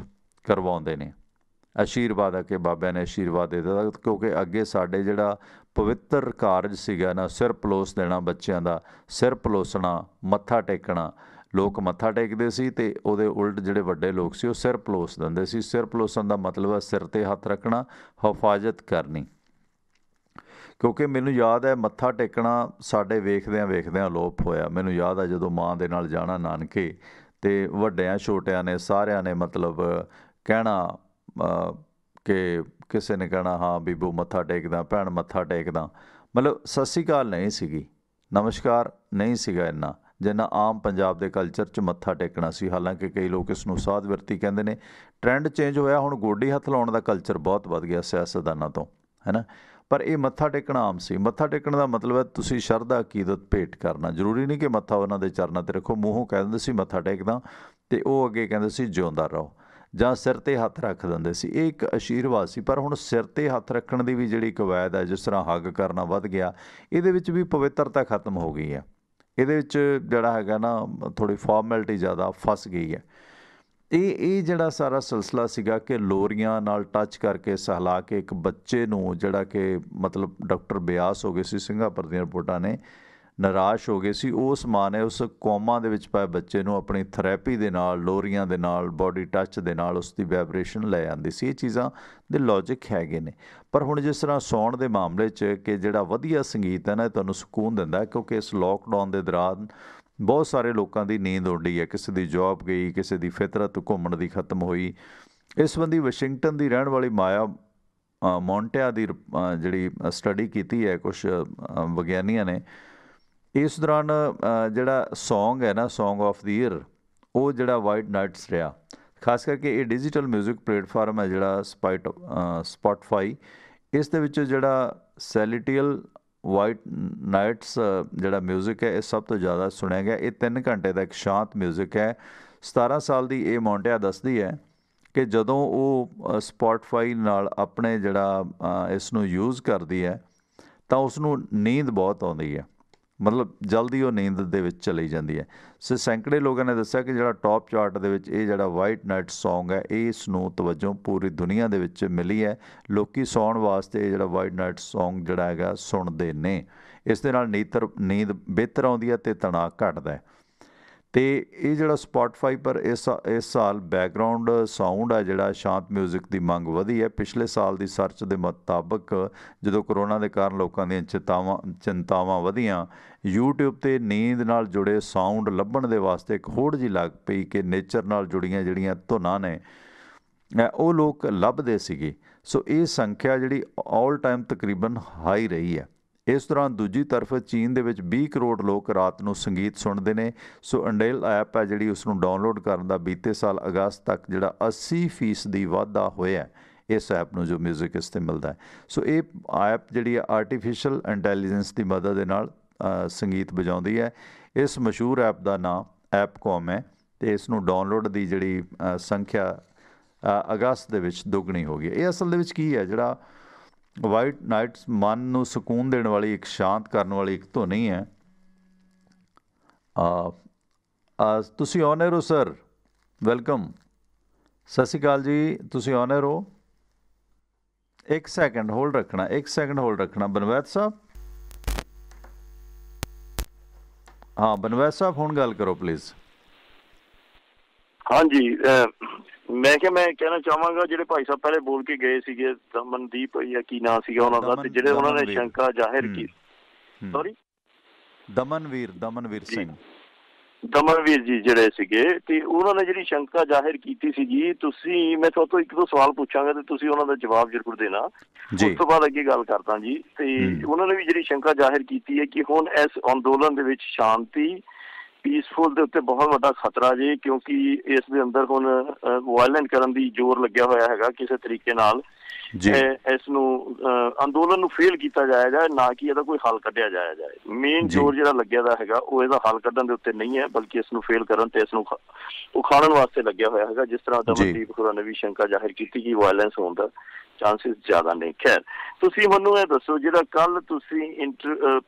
ਕਰਵਾਉਂਦੇ ਨੇ, ਆਸ਼ੀਰਵਾਦ ਆ ਕਿ ਬਾਬਿਆਂ ਨੇ ਆਸ਼ੀਰਵਾਦ ਦੇ ਦਿੱਤਾ, ਕਿਉਂਕਿ ਅੱਗੇ ਸਾਡੇ ਜਿਹੜਾ ਪਵਿੱਤਰ ਕਾਰਜ ਸੀਗਾ ਨਾ, ਸਿਰ ਪਲੋਸ ਦੇਣਾ ਬੱਚਿਆਂ ਦਾ, ਸਿਰ ਪਲੋਸਣਾ, ਮੱਥਾ ਟੇਕਣਾ, ਲੋਕ ਮੱਥਾ ਟੇਕਦੇ ਸੀ ਅਤੇ ਉਹਦੇ ਉਲਟ ਜਿਹੜੇ ਵੱਡੇ ਲੋਕ ਸੀ ਉਹ ਸਿਰ ਪਲੋਸ ਦਿੰਦੇ ਸੀ। ਸਿਰ ਪਲੋਸਣ ਦਾ ਮਤਲਬ ਹੈ ਸਿਰ 'ਤੇ ਹੱਥ ਰੱਖਣਾ, ਹਿਫਾਜ਼ਤ ਕਰਨੀ। ਕਿਉਂਕਿ ਮੈਨੂੰ ਯਾਦ ਹੈ ਮੱਥਾ ਟੇਕਣਾ ਸਾਡੇ ਵੇਖਦਿਆਂ ਅਲੋਪ ਹੋਇਆ। ਮੈਨੂੰ ਯਾਦ ਹੈ ਜਦੋਂ ਮਾਂ ਦੇ ਨਾਲ ਜਾਣਾ ਨਾਨਕੇ, ਅਤੇ ਵੱਡਿਆਂ ਛੋਟਿਆਂ ਨੇ ਸਾਰਿਆਂ ਨੇ ਮਤਲਬ ਕਹਿਣਾ ਕਿ ਕਿਸੇ ਨੇ ਕਹਿਣਾ ਹਾਂ ਬੀਬੂ ਮੱਥਾ ਟੇਕਦਾ, ਭੈਣ ਮੱਥਾ ਟੇਕਦਾ, ਮਤਲਬ ਸਤਿ ਸ਼੍ਰੀ ਅਕਾਲ ਨਹੀਂ ਸੀਗੀ, ਨਮਸਕਾਰ ਨਹੀਂ ਸੀਗਾ ਇੰਨਾ ਜਿੰਨਾ ਆਮ ਪੰਜਾਬ ਦੇ ਕਲਚਰ 'ਚ ਮੱਥਾ ਟੇਕਣਾ ਸੀ। ਹਾਲਾਂਕਿ ਕਈ ਲੋਕ ਇਸ ਨੂੰ ਸਾਧ ਵਿਰਤੀ ਕਹਿੰਦੇ ਨੇ। ਟਰੈਂਡ ਚੇਂਜ ਹੋਇਆ, ਹੁਣ ਗੋਡੀ ਹੱਥ ਲਾਉਣ ਦਾ ਕਲਚਰ ਬਹੁਤ ਵੱਧ ਗਿਆ ਸਿਆਸਤਦਾਨਾਂ ਤੋਂ, ਹੈ ਨਾ। ਪਰ ਇਹ ਮੱਥਾ ਟੇਕਣਾ ਆਮ ਸੀ। ਮੱਥਾ ਟੇਕਣ ਦਾ ਮਤਲਬ ਹੈ ਤੁਸੀਂ ਸ਼ਰਧਾ ਅਕੀਦਤ ਭੇਟ ਕਰਨਾ। ਜ਼ਰੂਰੀ ਨਹੀਂ ਕਿ ਮੱਥਾ ਉਹਨਾਂ ਦੇ ਚਰਨਾਂ 'ਤੇ ਰੱਖੋ, ਮੂੰਹੋਂ ਕਹਿ ਦਿੰਦੇ ਸੀ ਮੱਥਾ ਟੇਕਦਾ, ਅਤੇ ਉਹ ਅੱਗੇ ਕਹਿੰਦੇ ਸੀ ਜਿਉਂਦਾ ਰਹੋ, ਜਾਂ ਸਿਰ 'ਤੇ ਹੱਥ ਰੱਖ ਦਿੰਦੇ ਸੀ। ਇਹ ਇੱਕ ਆਸ਼ੀਰਵਾਦ ਸੀ। ਪਰ ਹੁਣ ਸਿਰ 'ਤੇ ਹੱਥ ਰੱਖਣ ਦੀ ਵੀ ਜਿਹੜੀ ਕਵਾਇਦ ਹੈ, ਜਿਸ ਤਰ੍ਹਾਂ ਹੱਗ ਕਰਨਾ ਵੱਧ ਗਿਆ, ਇਹਦੇ ਵਿੱਚ ਵੀ ਪਵਿੱਤਰਤਾ ਖਤਮ ਹੋ ਗਈ ਹੈ। ਇਹਦੇ ਵਿੱਚ ਜਿਹੜਾ ਹੈਗਾ ਨਾ ਥੋੜ੍ਹੀ ਫਾਰਮੈਲਿਟੀ ਜ਼ਿਆਦਾ ਫਸ ਗਈ ਹੈ। ਇਹ ਜਿਹੜਾ ਸਾਰਾ ਸਿਲਸਿਲਾ ਸੀਗਾ ਕਿ ਲੋਰੀਆਂ ਨਾਲ ਟੱਚ ਕਰਕੇ ਸਹਿਲਾ ਕੇ ਇੱਕ ਬੱਚੇ ਨੂੰ, ਜਿਹੜਾ ਕਿ ਮਤਲਬ ਡਾਕਟਰ ਬਿਆਸ ਹੋ ਗਏ ਸੀ, ਸਿੰਗਾਪੁਰ ਦੀਆਂ ਰਿਪੋਰਟਾਂ ਨੇ, ਨਿਰਾਸ਼ ਹੋ ਗਏ ਸੀ। ਉਸ ਮਾਂ ਨੇ ਉਸ ਕੌਮਾਂ ਦੇ ਵਿੱਚ ਪਏ ਬੱਚੇ ਨੂੰ ਆਪਣੀ ਥੈਰੇਪੀ ਦੇ ਨਾਲ, ਲੋਰੀਆਂ ਦੇ ਨਾਲ, ਬੋਡੀ ਟੱਚ ਦੇ ਨਾਲ ਉਸ ਦੀ ਵਾਈਬ੍ਰੇਸ਼ਨ ਲੈ ਆਉਂਦੀ ਸੀ। ਇਹ ਚੀਜ਼ਾਂ ਦੇ ਲੌਜਿਕ ਹੈਗੇ ਨੇ। ਪਰ ਹੁਣ ਜਿਸ ਤਰ੍ਹਾਂ ਸੌਣ ਦੇ ਮਾਮਲੇ 'ਚ ਕਿ ਜਿਹੜਾ ਵਧੀਆ ਸੰਗੀਤ ਹੈ ਨਾ, ਇਹ ਤੁਹਾਨੂੰ ਸਕੂਨ ਦਿੰਦਾ, ਕਿਉਂਕਿ ਇਸ ਲੋਕਡਾਊਨ ਦੇ ਦੌਰਾਨ ਬਹੁਤ ਸਾਰੇ ਲੋਕਾਂ ਦੀ ਨੀਂਦ ਉੱਡੀ ਹੈ। ਕਿਸੇ ਦੀ ਜੌਬ ਗਈ, ਕਿਸੇ ਦੀ ਫਿਤਰਤ ਘੁੰਮਣ ਦੀ ਖਤਮ ਹੋਈ। ਇਸ ਸੰਬੰਧੀ ਵਾਸ਼ਿੰਗਟਨ ਦੀ ਰਹਿਣ ਵਾਲੀ ਮਾਇਆ ਮੌਂਟਿਆ ਦੀ ਜਿਹੜੀ ਸਟੱਡੀ ਕੀਤੀ ਹੈ ਕੁਛ ਵਿਗਿਆਨੀਆਂ ਨੇ, ਇਸ ਦੌਰਾਨ ਜਿਹੜਾ ਸੌਂਗ ਹੈ ਨਾ, ਸੌਂਗ ਆਫ ਦੀ ਈਅਰ, ਉਹ ਜਿਹੜਾ ਵਾਈਟ ਨਾਈਟਸ ਰਿਹਾ। ਖਾਸ ਕਰਕੇ ਇਹ ਡਿਜੀਟਲ ਮਿਊਜ਼ਿਕ ਪਲੇਟਫਾਰਮ ਹੈ ਜਿਹੜਾ ਸਪੋਟੀਫਾਈ, ਇਸ ਦੇ ਵਿੱਚ ਜਿਹੜਾ ਸੈਲੀਟੀਅਲ ਵਾਈਟ ਨਾਈਟਸ ਜਿਹੜਾ ਮਿਊਜ਼ਿਕ ਹੈ, ਇਹ ਸਭ ਤੋਂ ਜ਼ਿਆਦਾ ਸੁਣਿਆ ਗਿਆ। ਇਹ 3 ਘੰਟੇ ਦਾ ਇੱਕ ਸ਼ਾਂਤ ਮਿਊਜ਼ਿਕ ਹੈ। 17 ਸਾਲ ਦੀ ਇਹ ਮੌਂਟਿਆ ਦੱਸਦੀ ਹੈ ਕਿ ਜਦੋਂ ਉਹ ਸਪੋਟੀਫਾਈ ਨਾਲ ਆਪਣੇ ਜਿਹੜਾ ਇਸ ਨੂੰ ਯੂਜ਼ ਕਰਦੀ ਹੈ ਤਾਂ ਉਸ ਨੂੰ ਨੀਂਦ ਬਹੁਤ ਆਉਂਦੀ ਹੈ, ਮਤਲਬ ਜਲਦੀ ਉਹ ਨੀਂਦ ਦੇ ਵਿੱਚ ਚਲੀ ਜਾਂਦੀ ਹੈ। ਸੋ ਸੈਂਕੜੇ ਲੋਕਾਂ ਨੇ ਦੱਸਿਆ ਕਿ ਜਿਹੜਾ ਟੌਪ ਚਾਰਟ ਦੇ ਵਿੱਚ ਇਹ ਜਿਹੜਾ ਵਾਈਟ ਨਾਈਟ ਸੌਂਗ ਹੈ, ਇਸ ਨੂੰ ਤਵੱਜੋ ਪੂਰੀ ਦੁਨੀਆ ਦੇ ਵਿੱਚ ਮਿਲੀ ਹੈ। ਲੋਕੀ ਸੌਣ ਵਾਸਤੇ ਇਹ ਜਿਹੜਾ ਵਾਈਟ ਨਾਈਟ ਸੌਂਗ ਜਿਹੜਾ ਹੈਗਾ ਸੁਣਦੇ ਨੇ। ਇਸ ਦੇ ਨਾਲ ਨੀਂਦ ਬਿਹਤਰ ਆਉਂਦੀ ਹੈ ਅਤੇ ਤਣਾਅ ਘਟਦਾ ਹੈ। ਅਤੇ ਇਹ ਜਿਹੜਾ ਸਪੋਟੀਫਾਈ ਪਰ ਇਸ ਸਾਲ ਬੈਕਗਰਾਊਂਡ ਸਾਊਂਡ ਹੈ ਜਿਹੜਾ ਸ਼ਾਂਤ ਮਿਊਜ਼ਿਕ ਦੀ ਮੰਗ ਵਧੀ ਹੈ। ਪਿਛਲੇ ਸਾਲ ਦੀ ਸਰਚ ਦੇ ਮੁਤਾਬਕ ਜਦੋਂ ਕਰੋਨਾ ਦੇ ਕਾਰਨ ਲੋਕਾਂ ਦੀਆਂ ਚਿੰਤਾਵਾਂ ਵਧੀਆਂ, YouTube 'ਤੇ ਨੀਂਦ ਨਾਲ ਜੁੜੇ ਸਾਊਂਡ ਲੱਭਣ ਦੇ ਵਾਸਤੇ ਇੱਕ ਹੋੜ ਜਿਹੀ ਲੱਗ ਪਈ ਕਿ ਨੇਚਰ ਨਾਲ ਜੁੜੀਆਂ ਜਿਹੜੀਆਂ ਧੁਨਾਂ ਨੇ ਉਹ ਲੋਕ ਲੱਭਦੇ ਸੀਗੇ। ਸੋ ਇਹ ਸੰਖਿਆ ਜਿਹੜੀ ਆਲ ਟਾਈਮ ਤਕਰੀਬਨ ਹਾਈ ਰਹੀ ਹੈ। ਇਸ ਦੌਰਾਨ ਦੂਜੀ ਤਰਫ ਚੀਨ ਦੇ ਵਿੱਚ 20 ਕਰੋੜ ਲੋਕ ਰਾਤ ਨੂੰ ਸੰਗੀਤ ਸੁਣਦੇ ਨੇ। ਸੋ ਅੰਡੇਲ ਐਪ ਹੈ ਜਿਹੜੀ, ਉਸ ਨੂੰ ਡਾਊਨਲੋਡ ਕਰਨ ਦਾ ਬੀਤੇ ਸਾਲ ਅਗਸਤ ਤੱਕ ਜਿਹੜਾ 80% ਵਾਧਾ ਹੋਇਆ ਇਸ ਐਪ ਨੂੰ ਜੋ ਮਿਊਜ਼ਿਕ ਇਸ 'ਤੇ ਮਿਲਦਾ ਹੈ। ਸੋ ਇਹ ਐਪ ਜਿਹੜੀ ਆਰਟੀਫਿਸ਼ੀਅਲ ਇੰਟੈਲੀਜੈਂਸ ਦੀ ਮਦਦ ਦੇ ਨਾਲ ਸੰਗੀਤ ਵਜਾਉਂਦੀ ਹੈ। ਇਸ ਮਸ਼ਹੂਰ ਐਪ ਦਾ ਨਾਮ ਐਪਕੌਮ ਹੈ ਅਤੇ ਇਸ ਨੂੰ ਡਾਊਨਲੋਡ ਦੀ ਜਿਹੜੀ ਸੰਖਿਆ ਅਗਸਤ ਦੇ ਵਿੱਚ ਦੁੱਗਣੀ ਹੋ ਗਈ। ਇਹ ਅਸਲ ਦੇ ਵਿੱਚ ਕੀ ਹੈ, ਜਿਹੜਾ ਵਾਈਟ ਨਾਈਟਸ ਮਨ ਨੂੰ ਸਕੂਨ ਦੇਣ ਵਾਲੀ, ਇੱਕ ਸ਼ਾਂਤ ਕਰਨ ਵਾਲੀ ਇੱਕ ਧੁਨੀ ਹੈ। ਤੁਸੀਂ ਔਨ 에ਅਰ ਹੋ ਸਰ, ਵੈਲਕਮ। ਸਤਿ ਸ਼੍ਰੀ ਅਕਾਲ ਜੀ, ਤੁਸੀਂ ਔਨ 에ਅਰ ਹੋ। 1 ਸੈਕਿੰਡ ਹੋਲਡ ਰੱਖਣਾ, 1 ਸੈਕਿੰਡ ਹੋਲਡ ਰੱਖਣਾ। ਬਨਵੈਤ ਸਾਹਿਬ, ਹਾਂ ਬਨਵੈਤ ਸਾਹਿਬ ਹੁਣ ਗੱਲ ਕਰੋ ਪਲੀਜ਼। ਹਾਂਜੀ, ਮੈਂ ਕਿਹਾ ਮੈਂ ਕਹਿਣਾ ਚਾਹਾਂਗਾ ਜਿਹੜੇ ਭਾਈ ਸਾਹਿਬ ਪਹਿਲੇ ਬੋਲ ਕੇ ਗਏ ਸੀਗੇ, ਦਮਨਦੀਪ ਜਾਂ ਕੀ ਨਾਂ ਸੀਗਾ ਉਹਨਾਂ ਦਾ, ਤੇ ਜਿਹੜੇ ਉਹਨਾਂ ਨੇ ਸ਼ੰਕਾ ਜ਼ਾਹਿਰ ਕੀਤੀ, ਸੌਰੀ ਦਮਨਵੀਰ ਸਿੰਘ, ਦਮਨਵੀਰ ਜੀ ਜਿਹੜੇ ਸੀਗੇ, ਤੇ ਉਹਨਾਂ ਨੇ ਜਿਹੜੀ ਸ਼ੰਕਾ ਜ਼ਾਹਿਰ ਕੀਤੀ ਸੀਗੀ, ਤੁਸੀਂ, ਮੈਂ ਤੁਹਾਡੇ ਤੋਂ 1-2 ਸਵਾਲ ਪੁੱਛਾਂਗਾ ਤੇ ਤੁਸੀਂ ਉਹਨਾਂ ਦਾ ਜਵਾਬ ਜ਼ਰੂਰ ਦੇਣਾ, ਉਸ ਤੋਂ ਬਾਅਦ ਅੱਗੇ ਗੱਲ ਕਰਦਾ ਜੀ। ਤੇ ਉਹਨਾਂ ਨੇ ਵੀ ਜਿਹੜੀ ਸ਼ੰਕਾ ਜ਼ਾਹਿਰ ਕੀਤੀ ਹੈ ਕਿ ਹੁਣ ਇਸ ਅੰਦੋਲਨ ਦੇ ਵਿੱਚ ਸ਼ਾਂਤੀ, ਪੀਸਫੁਲ ਦੇ ਉੱਤੇ ਬਹੁਤ ਵੱਡਾ ਖਤਰਾ ਜੇ, ਕਿਉਂਕਿ ਇਸ ਦੇ ਅੰਦਰ ਹੁਣ ਵਾਇਲੈਂਟ ਕਰਨ ਦੀ ਜ਼ੋਰ ਲੱਗਿਆ ਹੋਇਆ ਹੈਗਾ। ਕਿਸੇ ਤਰੀਕੇ ਨਾਲ ਇਸ ਨੂੰ ਅੰਦੋਲਨ ਨੂੰ ਫੇਲ ਕੀਤਾ ਜਾਏਗਾ, ਨਾ ਕਿ ਇਹਦਾ ਕੋਈ ਹੱਲ ਕੱਢਿਆ ਜਾਏ। ਮੇਨ ਜ਼ੋਰ ਜਿਹੜਾ ਲੱਗਿਆ ਦਾ ਹੈਗਾ ਉਹ ਇਹਦਾ ਹੱਲ ਕੱਢਣ ਦੇ ਉੱਤੇ ਨਹੀਂ ਹੈ, ਬਲਕਿ ਇਸ ਨੂੰ ਫੇਲ ਕਰਨ ਤੇ ਇਸ ਨੂੰ ਉਖਾੜਨ ਵਾਸਤੇ ਲੱਗਿਆ ਹੋਇਆ ਹੈਗਾ। ਜਿਸ ਤਰ੍ਹਾਂ ਦਮਨਦੀਪ ਹੋਰਾਂ ਨੇ ਵੀ ਸ਼ੰਕਾ ਜ਼ਾਹਿਰ ਕੀਤੀ ਕਿ ਵਾਇਲੈਂਸ ਹੋਣ ਦਾ ਚਾਂਸਿਸ ਜ਼ਿਆਦਾ ਨੇ। ਖੈਰ, ਤੁਸੀਂ ਮੈਨੂੰ ਇਹ ਦੱਸੋ, ਜਿਹੜਾ ਕੱਲ ਤੁਸੀਂ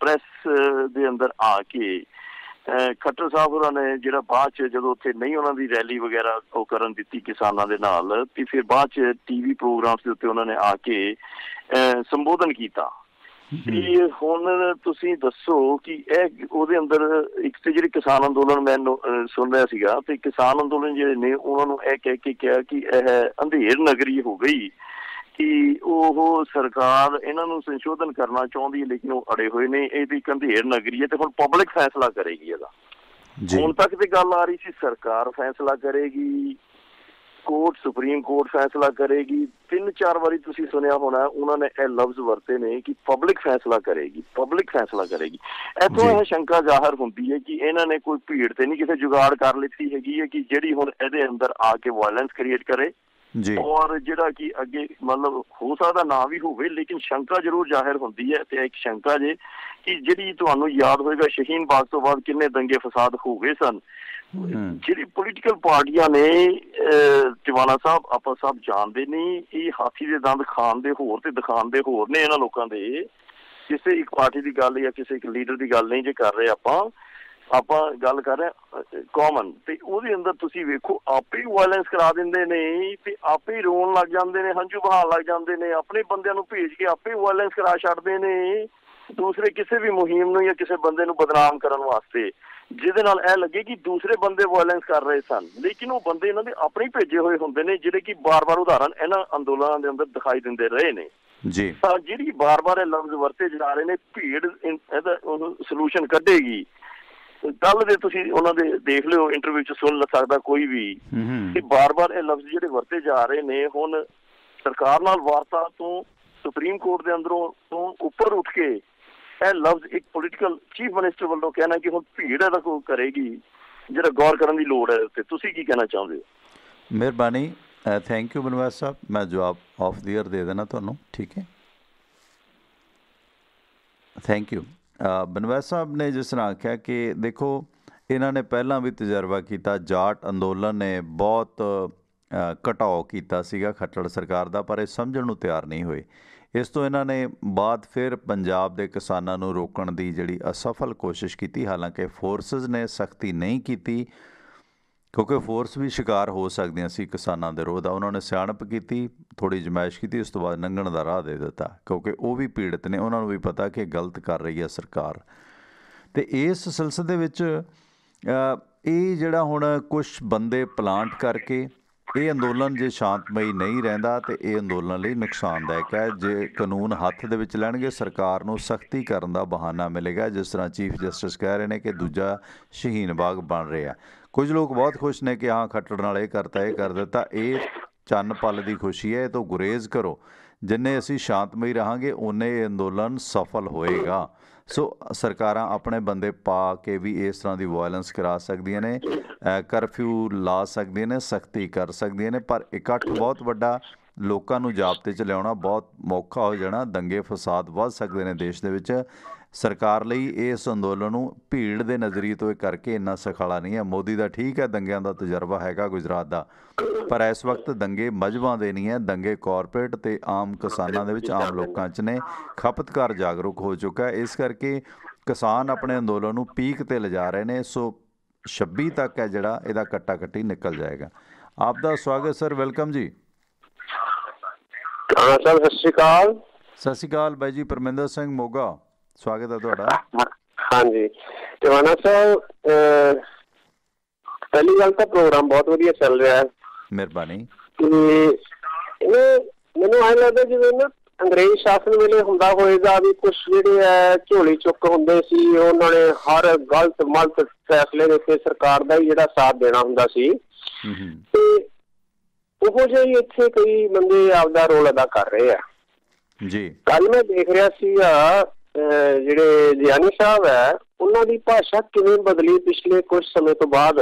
ਪ੍ਰੈਸ ਦੇ ਅੰਦਰ ਆ ਕੇ ਖੱਟਰ ਸਾਹਿਬ ਹੋਰਾਂ ਨੇ ਜਿਹੜਾ ਬਾਅਦ 'ਚ ਜਦੋਂ ਉੱਥੇ ਨਹੀਂ ਉਹਨਾਂ ਦੀ ਰੈਲੀ ਵਗੈਰਾ ਉਹ ਕਰਨ ਦਿੱਤੀ ਕਿਸਾਨਾਂ ਦੇ ਨਾਲ, ਤੇ ਫਿਰ ਬਾਅਦ 'ਚ TV ਪ੍ਰੋਗਰਾਮਸ ਦੇ ਉੱਤੇ ਉਹਨਾਂ ਨੇ ਆ ਕੇ ਸੰਬੋਧਨ ਕੀਤਾ, ਤੇ ਹੁਣ ਤੁਸੀਂ ਦੱਸੋ ਕਿ ਇਹ ਉਹਦੇ ਅੰਦਰ ਇੱਕ ਤੇ ਜਿਹੜੀ ਕਿਸਾਨ ਅੰਦੋਲਨ ਮੈਂ ਸੁਣ ਰਿਹਾ ਸੀਗਾ, ਤੇ ਕਿਸਾਨ ਅੰਦੋਲਨ ਜਿਹੜੇ ਨੇ ਉਹਨਾਂ ਨੂੰ ਇਹ ਕਹਿ ਕੇ ਕਿਹਾ ਕਿ ਇਹ ਅੰਧੇਰ ਨਗਰੀ ਹੋ ਗਈ, ਕਿ ਉਹ ਸਰਕਾਰ ਇਹਨਾਂ ਨੂੰ ਸੰਸ਼ੋਧਨ ਕਰਨਾ ਚਾਹੁੰਦੀ ਹੈ ਲੇਕਿਨ ਉਹ ਅੜੇ ਹੋਏ ਨੇ, ਇਹ ਦੀ ਅੰਧੇਰ ਨਗਰੀ ਹੈ ਤੇ ਹੁਣ ਪਬਲਿਕ ਫੈਸਲਾ ਕਰੇਗੀ ਇਹਦਾ। ਹੁਣ ਤੱਕ ਤੇ ਗੱਲ ਆ ਰਹੀ ਸੀ ਸਰਕਾਰ ਫੈਸਲਾ ਕਰੇਗੀ, ਕੋਰਟ, ਸੁਪਰੀਮ ਕੋਰਟ ਫੈਸਲਾ ਕਰੇਗੀ। 3-4 ਵਾਰੀ ਤੁਸੀਂ ਸੁਣਿਆ ਹੋਣਾ ਉਹਨਾਂ ਨੇ ਇਹ ਲਫ਼ਜ਼ ਵਰਤੇ ਨੇ ਕਿ ਪਬਲਿਕ ਫੈਸਲਾ ਕਰੇਗੀ, ਪਬਲਿਕ ਫੈਸਲਾ ਕਰੇਗੀ। ਇੱਥੋਂ ਇਹ ਸ਼ੰਕਾ ਜ਼ਾਹਰ ਹੁੰਦੀ ਹੈ ਕਿ ਇਹਨਾਂ ਨੇ ਕੋਈ ਭੀੜ ਤੇ ਨਹੀਂ ਕਿਸੇ ਜੁਗਾੜ ਕਰ ਲਿੱਤੀ ਹੈਗੀ ਹੈ ਕਿ ਜਿਹੜੀ ਹੁਣ ਇਹਦੇ ਅੰਦਰ ਆ ਕੇ ਵਾਇਲੈਂਸ ਕ੍ਰੀਏਟ ਕਰੇ। ਔਰ ਜਿਹੜਾ ਕਿ ਅੱਗੇ ਮਤਲਬ ਹੋ ਸਕਦਾ ਨਾ ਵੀ ਹੋਵੇ, ਲੇਕਿਨ ਸ਼ੰਕਾ ਜ਼ਰੂਰ ਜ਼ਾਹਿਰ ਹੁੰਦੀ ਹੈ। ਤੇ ਇੱਕ ਸ਼ੰਕਾ ਜੇ ਕਿ ਜਿਹੜੀ ਤੁਹਾਨੂੰ ਯਾਦ ਹੋਏਗਾ ਸ਼ਹੀਨ ਬਾਗ ਤੋਂ ਬਾਅਦ ਕਿੰਨੇ ਦੰਗੇ ਫਸਾਦ ਹੋ ਗਏ ਸਨ। ਜਿਹੜੀ ਪੋਲੀਟੀਕਲ ਪਾਰਟੀਆਂ ਨੇ ਟਿਵਾਣਾ ਸਾਹਿਬ ਆਪਾਂ ਸਭ ਜਾਣਦੇ ਨੇ, ਇਹ ਹਾਥੀ ਦੇ ਦੰਦ ਖਾਣ ਦੇ ਹੋਰ ਤੇ ਦਿਖਾਉਣ ਦੇ ਹੋਰ ਨੇ ਇਹਨਾਂ ਲੋਕਾਂ ਦੇ। ਕਿਸੇ ਇੱਕ ਪਾਰਟੀ ਦੀ ਗੱਲ ਜਾਂ ਕਿਸੇ ਇੱਕ ਲੀਡਰ ਦੀ ਗੱਲ ਨਹੀਂ ਜੇ ਕਰ ਰਹੇ ਆਪਾਂ ਗੱਲ ਕਰ ਰਹੇ ਕਾਮਨ। ਤੇ ਉਹਦੇ ਅੰਦਰ ਤੁਸੀਂ ਵੇਖੋ ਆਪੇ ਹੀ ਵਾਇਲੈਂਸ ਕਰਾ ਦਿੰਦੇ ਨੇ ਤੇ ਆਪੇ ਹੀ ਰੋਣ ਲੱਗ ਜਾਂਦੇ ਨੇ, ਹੰਝੂ ਬਹਾਉਣ ਲੱਗ ਜਾਂਦੇ ਨੇ, ਆਪਣੇ ਬੰਦਿਆਂ ਨੂੰ ਭੇਜ ਕੇ ਆਪੇ ਵਾਇਲੈਂਸ ਕਰਾ ਛੱਡਦੇ ਨੇ ਦੂਸਰੇ ਕਿਸੇ ਵੀ ਮੁਹਿੰਮ ਨੂੰ ਜਾਂ ਕਿਸੇ ਬੰਦੇ ਨੂੰ ਬਦਨਾਮ ਕਰਨ ਵਾਸਤੇ, ਜਿਹਦੇ ਨਾਲ ਇਹ ਲੱਗੇ ਕਿ ਦੂਸਰੇ ਬੰਦੇ ਵਾਇਲੈਂਸ ਕਰ ਰਹੇ ਸਨ, ਲੇਕਿਨ ਉਹ ਬੰਦੇ ਇਹਨਾਂ ਦੇ ਆਪਣੇ ਹੀ ਭੇਜੇ ਹੋਏ ਹੁੰਦੇ ਨੇ, ਜਿਹੜੇ ਕਿ ਬਾਰ-ਬਾਰ ਉਦਾਹਰਨ ਇਹਨਾਂ ਅੰਦੋਲਨਾਂ ਦੇ ਅੰਦਰ ਦਿਖਾਈ ਦਿੰਦੇ ਰਹੇ ਨੇ ਜੀ। ਤਾਂ ਜਿਹੜੀ ਬਾਰ-ਬਾਰ ਇਹ ਲਫ਼ਜ਼ ਵਰਤੇ ਜਾ ਰਹੇ ਨੇ, ਭੀੜ ਇਹਦਾ ਸੋਲੂਸ਼ਨ ਕੱਢੇਗੀ। ਕੱਲ ਦੇ ਤੁਸੀਂ ਉਹਨਾਂ ਦੇ ਦੇਖ ਲਿਓ ਇੰਟਰਵਿਊ ਚ ਸੁਣ ਸਕਦਾ ਕੋਈ ਵੀ ਕਿ ਬਾਰ-ਬਾਰ ਇਹ ਲਫ਼ਜ਼ ਜਿਹੜੇ ਵਰਤੇ ਜਾ ਰਹੇ ਨੇ। ਹੁਣ ਸਰਕਾਰ ਨਾਲ ਵਾਰਤਾ ਤੋਂ ਸੁਪਰੀਮ ਕੋਰਟ ਦੇ ਅੰਦਰੋਂ ਤੋਂ ਉੱਪਰ ਉੱਠ ਕੇ ਇਹ ਲਫ਼ਜ਼ ਇੱਕ ਪੋਲੀਟੀਕਲ ਚੀਫ ਮਿਨਿਸਟਰ ਵੱਲੋਂ ਕਹਿਣਾ ਕਿ ਹੁਣ ਭੀੜ ਇਹਦਾ ਕੋਈ ਕਰੇਗੀ, ਜਿਹੜਾ ਗੌਰ ਕਰਨ ਦੀ ਲੋੜ ਹੈ ਉੱਤੇ। ਤੁਸੀਂ ਕੀ ਕਹਿਣਾ ਚਾਹੁੰਦੇ ਹੋ? ਮਿਹਰਬਾਨੀ, ਥੈਂਕ ਯੂ ਬਨਵਾਸ ਸਾਹਿਬ। ਮੈਂ ਜਵਾਬ ਆਫ ਦੀ ਏਅਰ ਦੇ ਦੇਣਾ ਤੁਹਾਨੂੰ, ਠੀਕ ਹੈ? Thank you. ਬਨਵਾਸ ਸਾਹਿਬ ਨੇ ਜਿਸ ਤਰ੍ਹਾਂ ਆਖਿਆ ਕਿ ਦੇਖੋ ਇਹਨਾਂ ਨੇ ਪਹਿਲਾਂ ਵੀ ਤਜਰਬਾ ਕੀਤਾ, ਜਾਟ ਅੰਦੋਲਨ ਨੇ ਬਹੁਤ ਘਟਾਓ ਕੀਤਾ ਸੀਗਾ ਖੱਟੜ ਸਰਕਾਰ ਦਾ, ਪਰ ਇਹ ਸਮਝਣ ਨੂੰ ਤਿਆਰ ਨਹੀਂ ਹੋਏ। ਇਸ ਤੋਂ ਇਹਨਾਂ ਨੇ ਬਾਅਦ ਫਿਰ ਪੰਜਾਬ ਦੇ ਕਿਸਾਨਾਂ ਨੂੰ ਰੋਕਣ ਦੀ ਜਿਹੜੀ ਅਸਫਲ ਕੋਸ਼ਿਸ਼ ਕੀਤੀ। ਹਾਲਾਂਕਿ ਫੋਰਸਿਸ ਨੇ ਸਖਤੀ ਨਹੀਂ ਕੀਤੀ, ਕਿਉਂਕਿ ਫੋਰਸ ਵੀ ਸ਼ਿਕਾਰ ਹੋ ਸਕਦੀਆਂ ਸੀ ਕਿਸਾਨਾਂ ਦੇ ਰੋਹ ਦਾ। ਉਹਨਾਂ ਨੇ ਸਿਆਣਪ ਕੀਤੀ, ਥੋੜ੍ਹੀ ਜਮਾਇਸ਼ ਕੀਤੀ, ਉਸ ਤੋਂ ਬਾਅਦ ਲੰਘਣ ਦਾ ਰਾਹ ਦੇ ਦਿੱਤਾ, ਕਿਉਂਕਿ ਉਹ ਵੀ ਪੀੜਤ ਨੇ, ਉਹਨਾਂ ਨੂੰ ਵੀ ਪਤਾ ਕਿ ਗਲਤ ਕਰ ਰਹੀ ਹੈ ਸਰਕਾਰ। ਅਤੇ ਇਸ ਸਿਲਸਿਲੇ ਵਿੱਚ ਇਹ ਜਿਹੜਾ ਹੁਣ ਕੁਛ ਬੰਦੇ ਪਲਾਂਟ ਕਰਕੇ ਇਹ ਅੰਦੋਲਨ ਜੇ ਸ਼ਾਂਤਮਈ ਨਹੀਂ ਰਹਿੰਦਾ ਤਾਂ ਇਹ ਅੰਦੋਲਨ ਲਈ ਨੁਕਸਾਨਦਾਇਕ ਹੈ। ਜੇ ਕਾਨੂੰਨ ਹੱਥ ਦੇ ਵਿੱਚ ਲੈਣਗੇ, ਸਰਕਾਰ ਨੂੰ ਸਖਤੀ ਕਰਨ ਦਾ ਬਹਾਨਾ ਮਿਲੇਗਾ। ਜਿਸ ਤਰ੍ਹਾਂ ਚੀਫ ਜਸਟਿਸ ਕਹਿ ਰਹੇ ਨੇ ਕਿ ਦੂਜਾ ਸ਼ਹੀਨ ਬਾਗ ਬਣ ਰਿਹਾ। ਕੁਝ ਲੋਕ ਬਹੁਤ ਖੁਸ਼ ਨੇ ਕਿ ਹਾਂ ਖੱਟੜ ਨਾਲ ਇਹ ਕਰਤਾ, ਇਹ ਕਰ ਦਿੱਤਾ। ਇਹ ਚੰਨ ਪਲ ਦੀ ਖੁਸ਼ੀ ਹੈ, ਇਹ ਤੋਂ ਗੁਰੇਜ਼ ਕਰੋ। ਜਿੰਨੇ ਅਸੀਂ ਸ਼ਾਂਤਮਈ ਰਹਾਂਗੇ ਓਨੇ ਇਹ ਅੰਦੋਲਨ ਸਫਲ ਹੋਏਗਾ। ਸੋ ਸਰਕਾਰਾਂ ਆਪਣੇ ਬੰਦੇ ਪਾ ਕੇ ਵੀ ਇਸ ਤਰ੍ਹਾਂ ਦੀ ਵਾਇਲੈਂਸ ਕਰਾ ਸਕਦੀਆਂ ਨੇ, ਕਰਫਿਊ ਲਾ ਸਕਦੀਆਂ ਨੇ, ਸਖਤੀ ਕਰ ਸਕਦੀਆਂ ਨੇ, ਪਰ ਇਕੱਠ ਬਹੁਤ ਵੱਡਾ ਲੋਕਾਂ ਨੂੰ ਜਾਬਤੇ 'ਚ ਲਿਆਉਣਾ ਬਹੁਤ ਔਖਾ ਹੋ ਜਾਣਾ। ਦੰਗੇ ਫਸਾਦ ਵੱਧ ਸਕਦੇ ਨੇ ਦੇਸ਼ ਦੇ ਵਿੱਚ। ਸਰਕਾਰ ਲਈ ਇਸ ਅੰਦੋਲਨ ਨੂੰ ਭੀੜ ਦੇ ਨਜ਼ਰੀਏ ਤੋਂ ਇਹ ਕਰਕੇ ਇੰਨਾ ਸਖਾਲਾ ਨਹੀਂ ਹੈ। ਮੋਦੀ ਦਾ ਠੀਕ ਹੈ, ਦੰਗਿਆਂ ਦਾ ਤਜਰਬਾ ਹੈਗਾ ਗੁਜਰਾਤ ਦਾ, ਪਰ ਇਸ ਵਕਤ ਦੰਗੇ ਮਜ਼ਹਬਾਂ ਦੇ ਨਹੀਂ ਹੈ, ਦੰਗੇ ਕਾਰਪੋਰੇਟ ਅਤੇ ਆਮ ਕਿਸਾਨਾਂ ਦੇ ਵਿੱਚ, ਆਮ ਲੋਕਾਂ 'ਚ ਨੇ। ਖਪਤਕਾਰ ਜਾਗਰੂਕ ਹੋ ਚੁੱਕਾ ਹੈ, ਇਸ ਕਰਕੇ ਕਿਸਾਨ ਆਪਣੇ ਅੰਦੋਲਨ ਨੂੰ ਪੀਕ 'ਤੇ ਲਿਜਾ ਰਹੇ ਨੇ। ਸੋ 26 ਤੱਕ ਹੈ ਜਿਹੜਾ ਇਹਦਾ ਕੱਟਾ ਕੱਟੀ ਨਿਕਲ ਜਾਏਗਾ। ਆਪ ਦਾ ਸਵਾਗਤ ਸਰ, ਵੈਲਕਮ ਜੀ। ਸਤਿ ਸ਼੍ਰੀ ਅਕਾਲ। ਸਤਿ ਸ਼੍ਰੀ ਅਕਾਲ ਬਾਈ ਜੀ, ਪਰਮਿੰਦਰ ਸਿੰਘ ਮੋਗਾ, ਸਵਾਗਤ ਹੈ ਤੁਹਾਡਾ। ਹਾਂਜੀ ਟਿਵਾਣਾ ਸਾਹਿਬ, ਪਹਿਲੀ ਗੱਲ ਤਾਂ ਪ੍ਰੋਗਰਾਮ ਬਹੁਤ ਵਧੀਆ ਚੱਲ ਰਿਹਾ ਹੈ, ਮਿਹਰਬਾਨੀ। ਮੈਨੂੰ ਐਂ ਲੱਗਦਾ ਜਿਵੇਂ ਨਾ ਅੰਗਰੇਜ਼ ਸ਼ਾਸਨ ਵੇਲੇ ਹੁੰਦਾ ਹੋਏਗਾ ਵੀ ਕੁਛ ਜਿਹੜੇ ਹੈ ਝੋਲੀ ਚੁੱਕ ਹੁੰਦੇ ਸੀ, ਉਹਨਾਂ ਨੇ ਹਰ ਗਲਤ ਮਲਤ ਫੈਸਲੇ ਦੇ ਉੱਤੇ ਸਰਕਾਰ ਦਾ ਹੀ ਜਿਹੜਾ ਸਾਥ ਦੇਣਾ ਹੁੰਦਾ ਸੀ, ਤੇ ਉਹੋ ਜਿਹੀ ਇੱਥੇ ਕਈ ਬੰਦੇ ਆਪਦਾ ਰੋਲ ਅਦਾ ਕਰ ਰਹੇ ਆ ਜੀ। ਕੱਲ ਮੈਂ ਦੇਖ ਰਿਹਾ ਸੀਗਾ ਜਿਹੜੇ ਗਿਆਨੀ ਸਾਹਿਬ ਹੈ ਉਹਨਾਂ ਦੀ ਭਾਸ਼ਾ ਕਿਵੇਂ ਬਦਲੀ ਪਿਛਲੇ ਕੁਝ ਸਮੇਂ ਤੋਂ ਬਾਅਦ।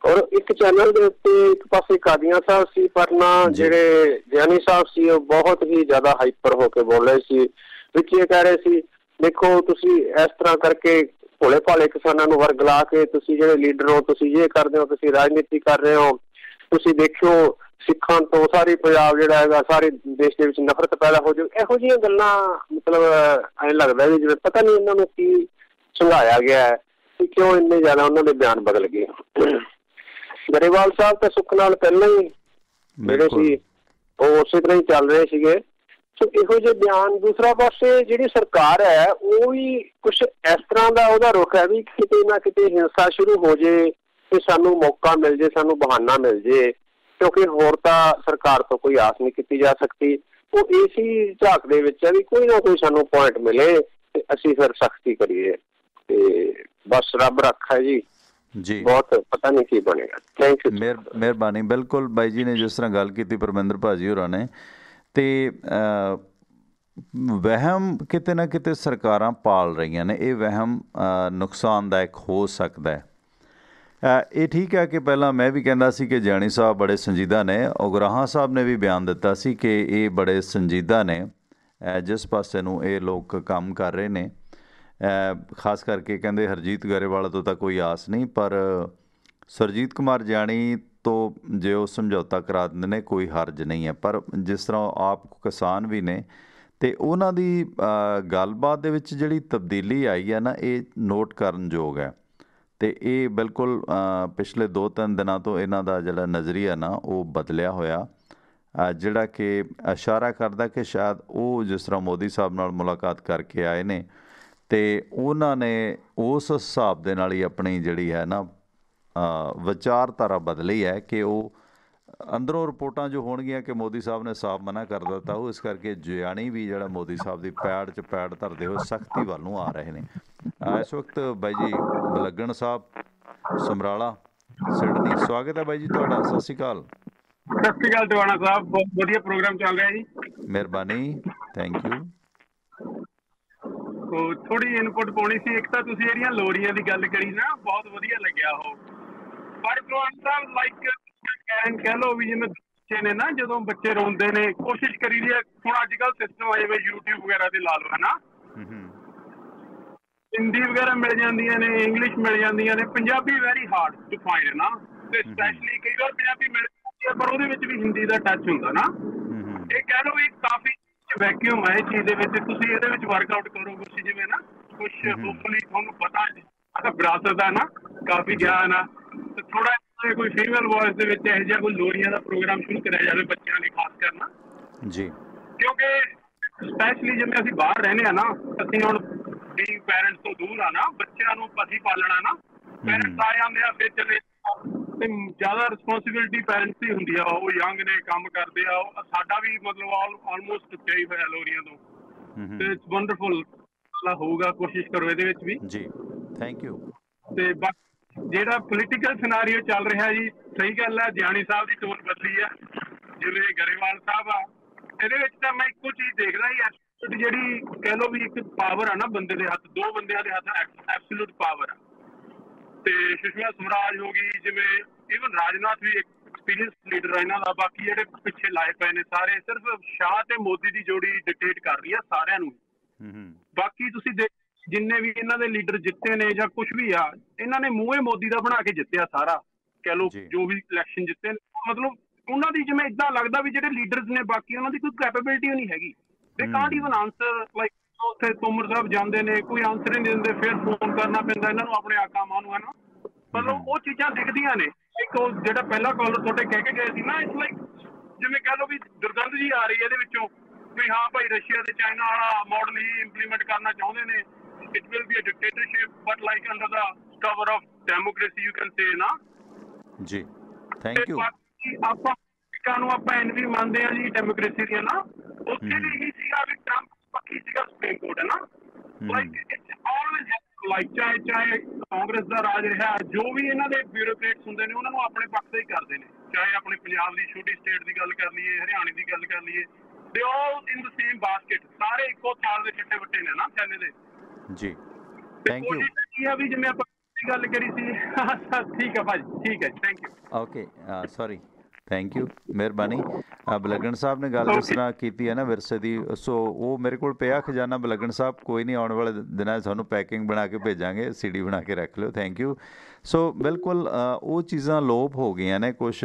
ਔਰ ਇੱਕ ਚੈਨਲ ਦੇ ਉੱਤੇ ਇੱਕ ਪਾਸੇ ਕਾਦੀਆਂ ਸਾਹਿਬ ਸੀ, ਪਰ ਨਾ ਜਿਹੜੇ ਗਿਆਨੀ ਸਾਹਿਬ ਸੀ ਉਹ ਬਹੁਤ ਹੀ ਜ਼ਿਆਦਾ ਹਾਈਪਰ ਹੋ ਕੇ ਬੋਲ ਰਹੇ ਸੀ। ਵਿੱਚ ਇਹ ਕਹਿ ਰਹੇ ਸੀ ਦੇਖੋ ਤੁਸੀਂ ਇਸ ਤਰ੍ਹਾਂ ਕਰਕੇ ਭੋਲੇ ਭਾਲੇ ਕਿਸਾਨਾਂ ਨੂੰ ਵਰਗਲਾ ਕੇ ਤੁਸੀਂ ਜਿਹੜੇ ਲੀਡਰ ਹੋ, ਤੁਸੀਂ ਇਹ ਕਰਦੇ ਹੋ, ਤੁਸੀਂ ਰਾਜਨੀਤੀ ਕਰ ਰਹੇ ਹੋ, ਤੁਸੀਂ ਦੇਖਿਓ ਸਿੱਖਾਂ ਤੋਂ ਸਾਰੀ ਪੰਜਾਬ ਜਿਹੜਾ ਹੈਗਾ ਸਾਰੇ ਦੇਸ਼ ਦੇ ਵਿੱਚ ਨਫ਼ਰਤ ਪੈਦਾ ਹੋ ਜਾਊ। ਇਹੋ ਜਿਹੀਆਂ ਗੱਲਾਂ ਮਤਲਬ ਐਂ ਲੱਗਦਾ ਵੀ ਜਿਵੇਂ ਪਤਾ ਨਹੀਂ ਇਹਨਾਂ ਨੂੰ ਕੀ ਸੰਘਾਇਆ ਗਿਆ ਹੈ ਕਿ ਕਿਉਂ ਇੰਨੇ ਜ਼ਿਆਦਾ ਉਹਨਾਂ ਦੇ ਬਿਆਨ ਬਦਲ ਗਏ। ਗਰੇਵਾਲ ਸਾਹਿਬ ਤਾਂ ਸੁੱਖ ਨਾਲ ਪਹਿਲਾਂ ਹੀ ਜਿਹੜੇ ਸੀ ਉਹ ਉਸੇ ਤਰ੍ਹਾਂ ਹੀ ਚੱਲ ਰਹੇ ਸੀਗੇ। ਸੋ ਇਹੋ ਜਿਹੇ ਬਿਆਨ। ਦੂਸਰਾ ਪਾਸੇ ਜਿਹੜੀ ਸਰਕਾਰ ਹੈ ਉਹ ਵੀ ਕੁਛ ਇਸ ਤਰ੍ਹਾਂ ਦਾ ਉਹਦਾ ਰੁਖ ਹੈ ਵੀ ਕਿਤੇ ਨਾ ਕਿਤੇ ਹਿੰਸਾ ਸ਼ੁਰੂ ਹੋ ਜੇ ਤੇ ਸਾਨੂੰ ਮੌਕਾ ਮਿਲ ਜੇ, ਸਾਨੂੰ ਬਹਾਨਾ ਮਿਲ ਜੇ, ਕਿਉਂਕਿ ਹੋਰ ਤਾਂ ਸਰਕਾਰ ਤੋਂ ਕੋਈ ਆਸ ਨਹੀਂ ਕੀਤੀ ਜਾ ਸਕਦੀ। ਉਹ ਇਸੀ ਝਾਕ ਦੇ ਵਿੱਚ ਹੈ ਵੀ ਕੋਈ ਨਾ ਕੋਈ ਸਾਨੂੰ ਪੁਆਇੰਟ ਮਿਲੇ ਤੇ ਅਸੀਂ ਫਿਰ ਸਖਤੀ ਕਰੀਏ, ਤੇ ਬਸ ਰੱਬ ਰੱਖਾ ਜੀ ਜੀ, ਬਹੁਤ ਪਤਾ ਨਹੀਂ ਕੀ ਬਣੇਗਾ। ਥੈਂਕ ਯੂ, ਮਿਹਰਬਾਨੀ। ਬਿਲਕੁਲ ਬਾਈ ਜੀ ਨੇ ਜਿਸ ਤਰ੍ਹਾਂ ਗੱਲ ਕੀਤੀ ਪਰਮਿੰਦਰ ਭਾਜੀ ਹੋਰਾਂ ਨੇ, ਤੇ ਵਹਿਮ ਕਿਤੇ ਨਾ ਕਿਤੇ ਸਰਕਾਰਾਂ ਪਾਲ ਰਹੀਆਂ ਨੇ। ਇਹ ਵਹਿਮ ਨੁਕਸਾਨਦਾਇਕ ਹੋ ਸਕਦਾ ਹੈ, ਇਹ ਠੀਕ ਹੈ ਕਿ ਪਹਿਲਾਂ ਮੈਂ ਵੀ ਕਹਿੰਦਾ ਸੀ ਕਿ ਜਾਣੀ ਸਾਹਿਬ ਬੜੇ ਸੰਜੀਦਾ ਨੇ। ਉਗਰਾਹਾਂ ਸਾਹਿਬ ਨੇ ਵੀ ਬਿਆਨ ਦਿੱਤਾ ਸੀ ਕਿ ਇਹ ਬੜੇ ਸੰਜੀਦਾ ਨੇ, ਜਿਸ ਪਾਸੇ ਨੂੰ ਇਹ ਲੋਕ ਕੰਮ ਕਰ ਰਹੇ ਨੇ। ਖਾਸ ਕਰਕੇ ਕਹਿੰਦੇ ਹਰਜੀਤ ਗਰੇਵਾਲ ਤੋਂ ਤਾਂ ਕੋਈ ਆਸ ਨਹੀਂ, ਪਰ ਸੁਰਜੀਤ ਕੁਮਾਰ ਜਾਣੀ ਤੋਂ ਜੇ ਉਹ ਸਮਝੌਤਾ ਕਰਾ ਦਿੰਦੇ ਨੇ ਕੋਈ ਹਰਜ ਨਹੀਂ ਹੈ। ਪਰ ਜਿਸ ਤਰ੍ਹਾਂ ਆਪ ਕਿਸਾਨ ਵੀ ਨੇ ਅਤੇ ਉਹਨਾਂ ਦੀ ਗੱਲਬਾਤ ਦੇ ਵਿੱਚ ਜਿਹੜੀ ਤਬਦੀਲੀ ਆਈ ਹੈ ਨਾ, ਇਹ ਨੋਟ ਕਰਨ ਯੋਗ ਹੈ। ਅਤੇ ਇਹ ਬਿਲਕੁਲ ਪਿਛਲੇ 2-3 ਦਿਨਾਂ ਤੋਂ ਇਹਨਾਂ ਦਾ ਜਿਹੜਾ ਨਜ਼ਰੀਆ ਨਾ ਉਹ ਬਦਲਿਆ ਹੋਇਆ, ਜਿਹੜਾ ਕਿ ਇਸ਼ਾਰਾ ਕਰਦਾ ਕਿ ਸ਼ਾਇਦ ਉਹ ਜਿਸ ਤਰ੍ਹਾਂ ਮੋਦੀ ਸਾਹਿਬ ਨਾਲ ਮੁਲਾਕਾਤ ਕਰਕੇ ਆਏ ਨੇ ਅਤੇ ਉਹਨਾਂ ਨੇ ਉਸ ਹਿਸਾਬ ਦੇ ਨਾਲ ਹੀ ਆਪਣੀ ਜਿਹੜੀ ਹੈ ਨਾ ਵਿਚਾਰਧਾਰਾ ਬਦਲੀ ਹੈ ਕਿ ਉਹ ਅੰਦਰੋਂ ਰਿਪੋਰਟਾਂ ਜੋ ਹੋਣਗੀਆਂ ਕਿ ਮੋਦੀ ਸਾਹਿਬ ਨੇ ਸਾਫ਼ ਮਨਾ ਕਰ ਦਿੱਤਾ, ਉਹ ਇਸ ਕਰਕੇ ਜਾਣੀ ਵੀ ਜਿਹੜਾ ਮੋਦੀ ਸਾਹਿਬ ਦੀ ਪੈੜ 'ਚ ਪੈੜ ਧਰਦੇ ਹੋਏ ਸਖਤੀ ਵੱਲ ਨੂੰ ਆ ਰਹੇ ਨੇ। ਇਸ ਵਕਤ ਬਾਈ ਜੀ ਬਲੱਗਣ ਸਾਹਿਬ ਸਮਰਾਲਾ ਸਿਡਨੀ, ਸਵਾਗਤ ਹੈ ਬਾਈ ਜੀ ਤੁਹਾਡਾ। ਸਤਿ ਸ਼੍ਰੀ ਅਕਾਲ। ਸਤਿ ਸ਼੍ਰੀ ਅਕਾਲ ਟਿਵਾਣਾ ਸਾਹਿਬ, ਬਹੁਤ ਵਧੀਆ ਪ੍ਰੋਗਰਾਮ ਚੱਲ ਰਿਹਾ ਜੀ। ਮਿਹਰਬਾਨੀ, ਥੈਂਕ ਯੂ। ਥੋੜੀ ਇਨਪੁਟ ਪਾਉਣੀ ਸੀ। ਇੱਕ ਤਾਂ ਤੁਸੀਂ ਜਿਹੜੀਆਂ ਲੋਰੀਆਂ ਦੀ ਗੱਲ ਕਰੀ ਨਾ, ਬਹੁਤ ਵਧੀਆ ਲੱਗਿਆ ਉਹ। ਪਰ ਟਿਵਾਣਾ ਸਾਹਿਬ ਲਾਈਕ ਕਹਿ ਲਓ ਵੀ ਜਿਵੇਂ ਬੱਚੇ ਨੇ ਨਾ, ਜਦੋਂ ਬੱਚੇ ਰੋਂਦੇ ਨੇ ਕੋਸ਼ਿਸ਼ ਕਰੀ ਦੀ ਹੈ। ਹੁਣ ਅੱਜ ਕੱਲ੍ਹ ਸਿਸਟਮ ਆਏ ਹੋਏ YouTube ਵਗੈਰਾ ਤੇ ਲਾ ਲਓ ਹੈ ਨਾ, ਹਿੰਦੀ ਵਗੈਰਾ ਮਿਲ ਜਾਂਦੀਆਂ ਨੇ, ਇੰਗਲਿਸ਼ ਮਿਲ ਜਾਂਦੀਆਂ ਨੇ, Punjabi very hard to find ਹੈ ਨਾ। ਤੇ ਸਪੈਸ਼ਲੀ ਕਈ ਵਾਰ ਪੰਜਾਬੀ ਮਿਲ ਜਾਂਦੀ ਹੈ ਪਰ ਉਹਦੇ ਵਿੱਚ ਵੀ ਹਿੰਦੀ ਦਾ ਟੱਚ ਹੁੰਦਾ ਨਾ। ਇਹ ਕਹਿ ਲਓ ਵੀ ਕਾਫੀ ਵੈਕਿਊਮ ਹੈ ਇਸ ਚੀਜ਼ ਦੇ ਵਿੱਚ। ਤੁਸੀਂ ਇਹਦੇ ਵਿੱਚ ਵਰਕਆਊਟ ਕਰੋ ਕੁਛ, ਜਿਵੇਂ ਨਾ ਕੁਛ ਹੋਪਫੁਲੀ ਤੁਹਾਨੂੰ ਪਤਾ ਵਿਰਾਸਤ ਦਾ ਨਾ ਕਾਫੀ ਗਿਆਨ ਆ, ਤੇ ਥੋੜਾ ਕੋਈ ਫੀਮੇਲ ਵੌਇਸ ਦੇ ਵਿੱਚ ਇਹੋ ਜਿਹਾ ਕੋਈ ਲੋਰੀਆਂ ਦਾ ਪ੍ਰੋਗਰਾਮ ਸ਼ੁਰੂ ਕਰਿਆ ਜਾਵੇ ਬੱਚਿਆਂ ਲਈ ਖਾਸ ਕਰਨਾ ਜੀ। ਕਿਉਂਕਿ ਸਪੈਸ਼ਲੀ ਜਿਵੇਂ ਅਸੀਂ ਬਾਹਰ ਰਹਿੰਦੇ ਆ ਨਾ, ਅਸੀਂ ਹੁਣ ਬੀਇੰਗ ਪੈਰੈਂਟਸ ਤੋਂ ਦੂਰ ਆ ਨਾ, ਬੱਚਿਆਂ ਨੂੰ ਅਸੀਂ ਪਾਲਣਾ ਨਾ, ਪੈਰੈਂਟਸ ਆ ਜਾਂਦੇ ਆ ਫਿਰ ਚਲੇ, ਤੇ ਜ਼ਿਆਦਾ ਰਿਸਪੋਂਸੀਬਿਲਿਟੀ ਪੈਰੈਂਟਸ ਦੀ ਹੁੰਦੀ ਆ। ਉਹ ਯੰਗ ਨੇ, ਕੰਮ ਕਰਦੇ ਆ। ਸਾਡਾ ਵੀ ਮਤਲਬ ਆਲਮੋਸਟ ਟੁੱਟਿਆ ਹੀ ਹੋਇਆ ਲੋਰੀਆਂ ਤੋਂ। ਤੇ ਇਟਸ ਵੰਡਰਫੁਲ ਹੋਊਗਾ, ਕੋਸ਼ਿਸ਼ ਕਰੋ ਇਹਦੇ ਵਿੱਚ ਵੀ ਜੀ। Thank you. ਤੇ ਬਾਕੀ ਜਿਹੜਾ ਪੋਲੀਟੀਕਲ ਸਿਨਾਰੀਓ ਚੱਲ ਰਿਹਾ ਜੀ, ਸਹੀ ਗੱਲ ਹੈ, ਜਾਣੀ ਸਾਹਿਬ ਦੀ ਟੋਨ ਬਦਲੀ ਆ, ਜਿਵੇਂ ਗਰੇਵਾਲ ਸਾਹਿਬ ਆ। ਇਹਦੇ ਵਿੱਚ ਤਾਂ ਮੈਂ ਇੱਕੋ ਚੀਜ਼ ਦੇਖਦਾ ਜੀ, ਜਿਹੜੀ ਕਹਿ ਲਓ ਵੀ ਇੱਕ ਪਾਵਰ ਆ ਨਾ ਬੰਦੇ ਦੇ ਹੱਥ, ਦੋ ਬੰਦਿਆਂ ਦੇ ਹੱਥ ਐਬਸੋਲੂਟ ਪਾਵਰ ਆ। ਤੇ ਸੁਸ਼ਮਾ ਸਵਰਾਜ ਹੋ ਗਈ, ਜਿਵੇਂ ਈਵਨ ਰਾਜਨਾਥ ਵੀ ਇੱਕ ਐਕਸਪੀਰੀਅੰਸ ਲੀਡਰ ਆ ਇਹਨਾਂ ਦਾ। ਬਾਕੀ ਜਿਹੜੇ ਪਿੱਛੇ ਲਾਏ ਪਏ ਨੇ ਸਾਰੇ, ਸਿਰਫ ਸ਼ਾਹ ਤੇ ਮੋਦੀ ਦੀ ਜੋੜੀ ਡਿਕਟੇਟ ਕਰ ਰਹੀ ਆ ਸਾਰਿਆਂ ਨੂੰ। ਬਾਕੀ ਤੁਸੀਂ ਦੇਖ ਜਿੰਨੇ ਵੀ ਇਹਨਾਂ ਦੇ ਲੀਡਰ ਜਿੱਤੇ ਨੇ ਜਾਂ ਕੁਛ ਵੀ ਆ, ਇਹਨਾਂ ਨੇ ਮੂੰਹੇ ਮੋਦੀ ਦਾ ਬਣਾ ਕੇ ਜਿੱਤਿਆ ਸਾਰਾ। ਕਹਿ ਲਓ ਜੋ ਵੀ ਇਲੈਕਸ਼ਨ ਜਿੱਤੇ, ਮਤਲਬ ਉਹਨਾਂ ਦੀ ਜਿਵੇਂ ਏਦਾਂ ਲੱਗਦਾ ਵੀ ਜਿਹੜੇ ਲੀਡਰਸ ਨੇ ਬਾਕੀ ਉਹਨਾਂ ਦੀ ਕੋਈ ਕੈਪੇਬਿਲਿਟੀ ਨਹੀਂ ਹੈਗੀ। ਦੇ ਕਾਂਟ ਈਵਨ ਆਨਸਰ, ਲਾਈਕ ਉੱਥੇ ਤੋਮਰ ਸਾਹਿਬ ਜਾਂਦੇ ਨੇ, ਕੋਈ ਆਨਸਰ ਹੀ ਨਹੀਂ ਦਿੰਦੇ, ਫਿਰ ਫੋਨ ਕਰਨਾ ਪੈਂਦਾ ਇਹਨਾਂ ਨੂੰ ਆਪਣੇ ਆਕਾਮਾਂ ਨੂੰ, ਹੈ ਨਾ। ਮਤਲਬ ਉਹ ਚੀਜ਼ਾਂ ਦਿਖਦੀਆਂ ਨੇ। ਇੱਕ ਉਹ ਜਿਹੜਾ ਪਹਿਲਾ ਕਾਲਰ ਤੁਹਾਡੇ ਕਹਿ ਕੇ ਗਏ ਸੀ ਨਾ, ਇਟਸ ਲਾਈਕ ਜਿਵੇਂ ਕਹਿ ਲਓ ਵੀ ਦੁਰਗੰਧ ਜੀ ਆ ਰਹੀ ਹੈ ਇਹਦੇ ਵਿੱਚੋਂ ਵੀ ਹਾਂ ਭਾਈ ਰਸ਼ੀਆ ਤੇ ਚਾਈਨਾ ਵਾਲਾ ਮਾਡਲ ਹੀ ਇੰਪਲੀਮੈਂਟ ਕਰਨਾ ਚਾਹੁੰਦੇ ਨੇ। It will be a dictatorship, but like under the cover of democracy, you can say ਨਾ ਜੀ। Thank you. ਆਪਾਂ ਨੂੰ ਆਪਾਂ ਐਨਵੀ ਮੰਨਦੇ ਆ ਜੀ ਡੈਮੋਕ੍ਰੇਸੀ ਦੀਆਂ ਨਾ। ਉੱਥੇ ਵੀ ਇਹੀ ਸੀਗਾ ਵੀ ਟਰੰਪ ਪੱਕੀ ਸੀਗਾ ਸੁਪਰੀਮ ਕੋਰਟ, ਹੈ ਨਾ। ਲਾਈਕ ਇਟਸ ਆਲਵੇਜ਼ ਲਾਈਕ ਚਾਹੇ ਕਾਂਗਰਸ ਦਾ ਰਾਜ ਰਿਹਾ, ਜੋ ਵੀ ਇਹਨਾਂ ਦੇ ਬਿਊਰੋਕਰੇਟਸ ਹੁੰਦੇ ਨੇ ਉਹਨਾਂ ਨੂੰ ਆਪਣੇ ਪੱਖ ਤੇ ਹੀ ਕਰਦੇ ਨੇ। ਚਾਹੇ ਆਪਣੇ ਪੰਜਾਬ ਦੀ ਛੋਟੀ ਸਟੇਟ ਦੀ ਗੱਲ ਕਰ ਲਈਏ, ਹਰਿਆਣੇ ਦੀ ਗੱਲ ਕਰ ਲਈਏ, ਦੇ ਆਲ ਇਨ ਦ ਸੇਮ ਬਾਸਕਟ, ਸਾਰੇ ਇੱਕੋ ਥਾਲ ਦੇ ਚਿੱਟੇ ਵੱਟੇ ਨੇ ਨਾ ਥੈਲੇ ਦੇ ਜੀ। Thank you. ਕੀ ਆ ਵੀ ਜਿਵੇਂ ਆਪਾਂ ਗੱਲ ਕਰੀ ਸੀ। ਠੀਕ ਹੈ ਭਾਜੀ, ਠੀਕ ਹੈ, thank you. Okay, sorry, thank you, ਮਿਹਰਬਾਨੀ। ਬਲੱਗਣ ਸਾਹਿਬ ਨੇ ਗੱਲ ਜਿਸ ਤਰ੍ਹਾਂ ਕੀਤੀ ਹੈ ਨਾ ਵਿਰਸੇ ਦੀ, ਸੋ ਉਹ ਮੇਰੇ ਕੋਲ ਪਿਆ ਖਜ਼ਾਨਾ ਬਲੱਗਣ ਸਾਹਿਬ। ਕੋਈ ਨਹੀਂ, ਆਉਣ ਵਾਲੇ ਦਿਨਾਂ 'ਚ ਤੁਹਾਨੂੰ ਪੈਕਿੰਗ ਬਣਾ ਕੇ ਭੇਜਾਂਗੇ, CD ਬਣਾ ਕੇ ਰੱਖ ਲਿਓ। Thank you. ਸੋ ਬਿਲਕੁਲ ਉਹ ਚੀਜ਼ਾਂ ਲੋਪ ਹੋ ਗਈਆਂ ਨੇ ਕੁਛ,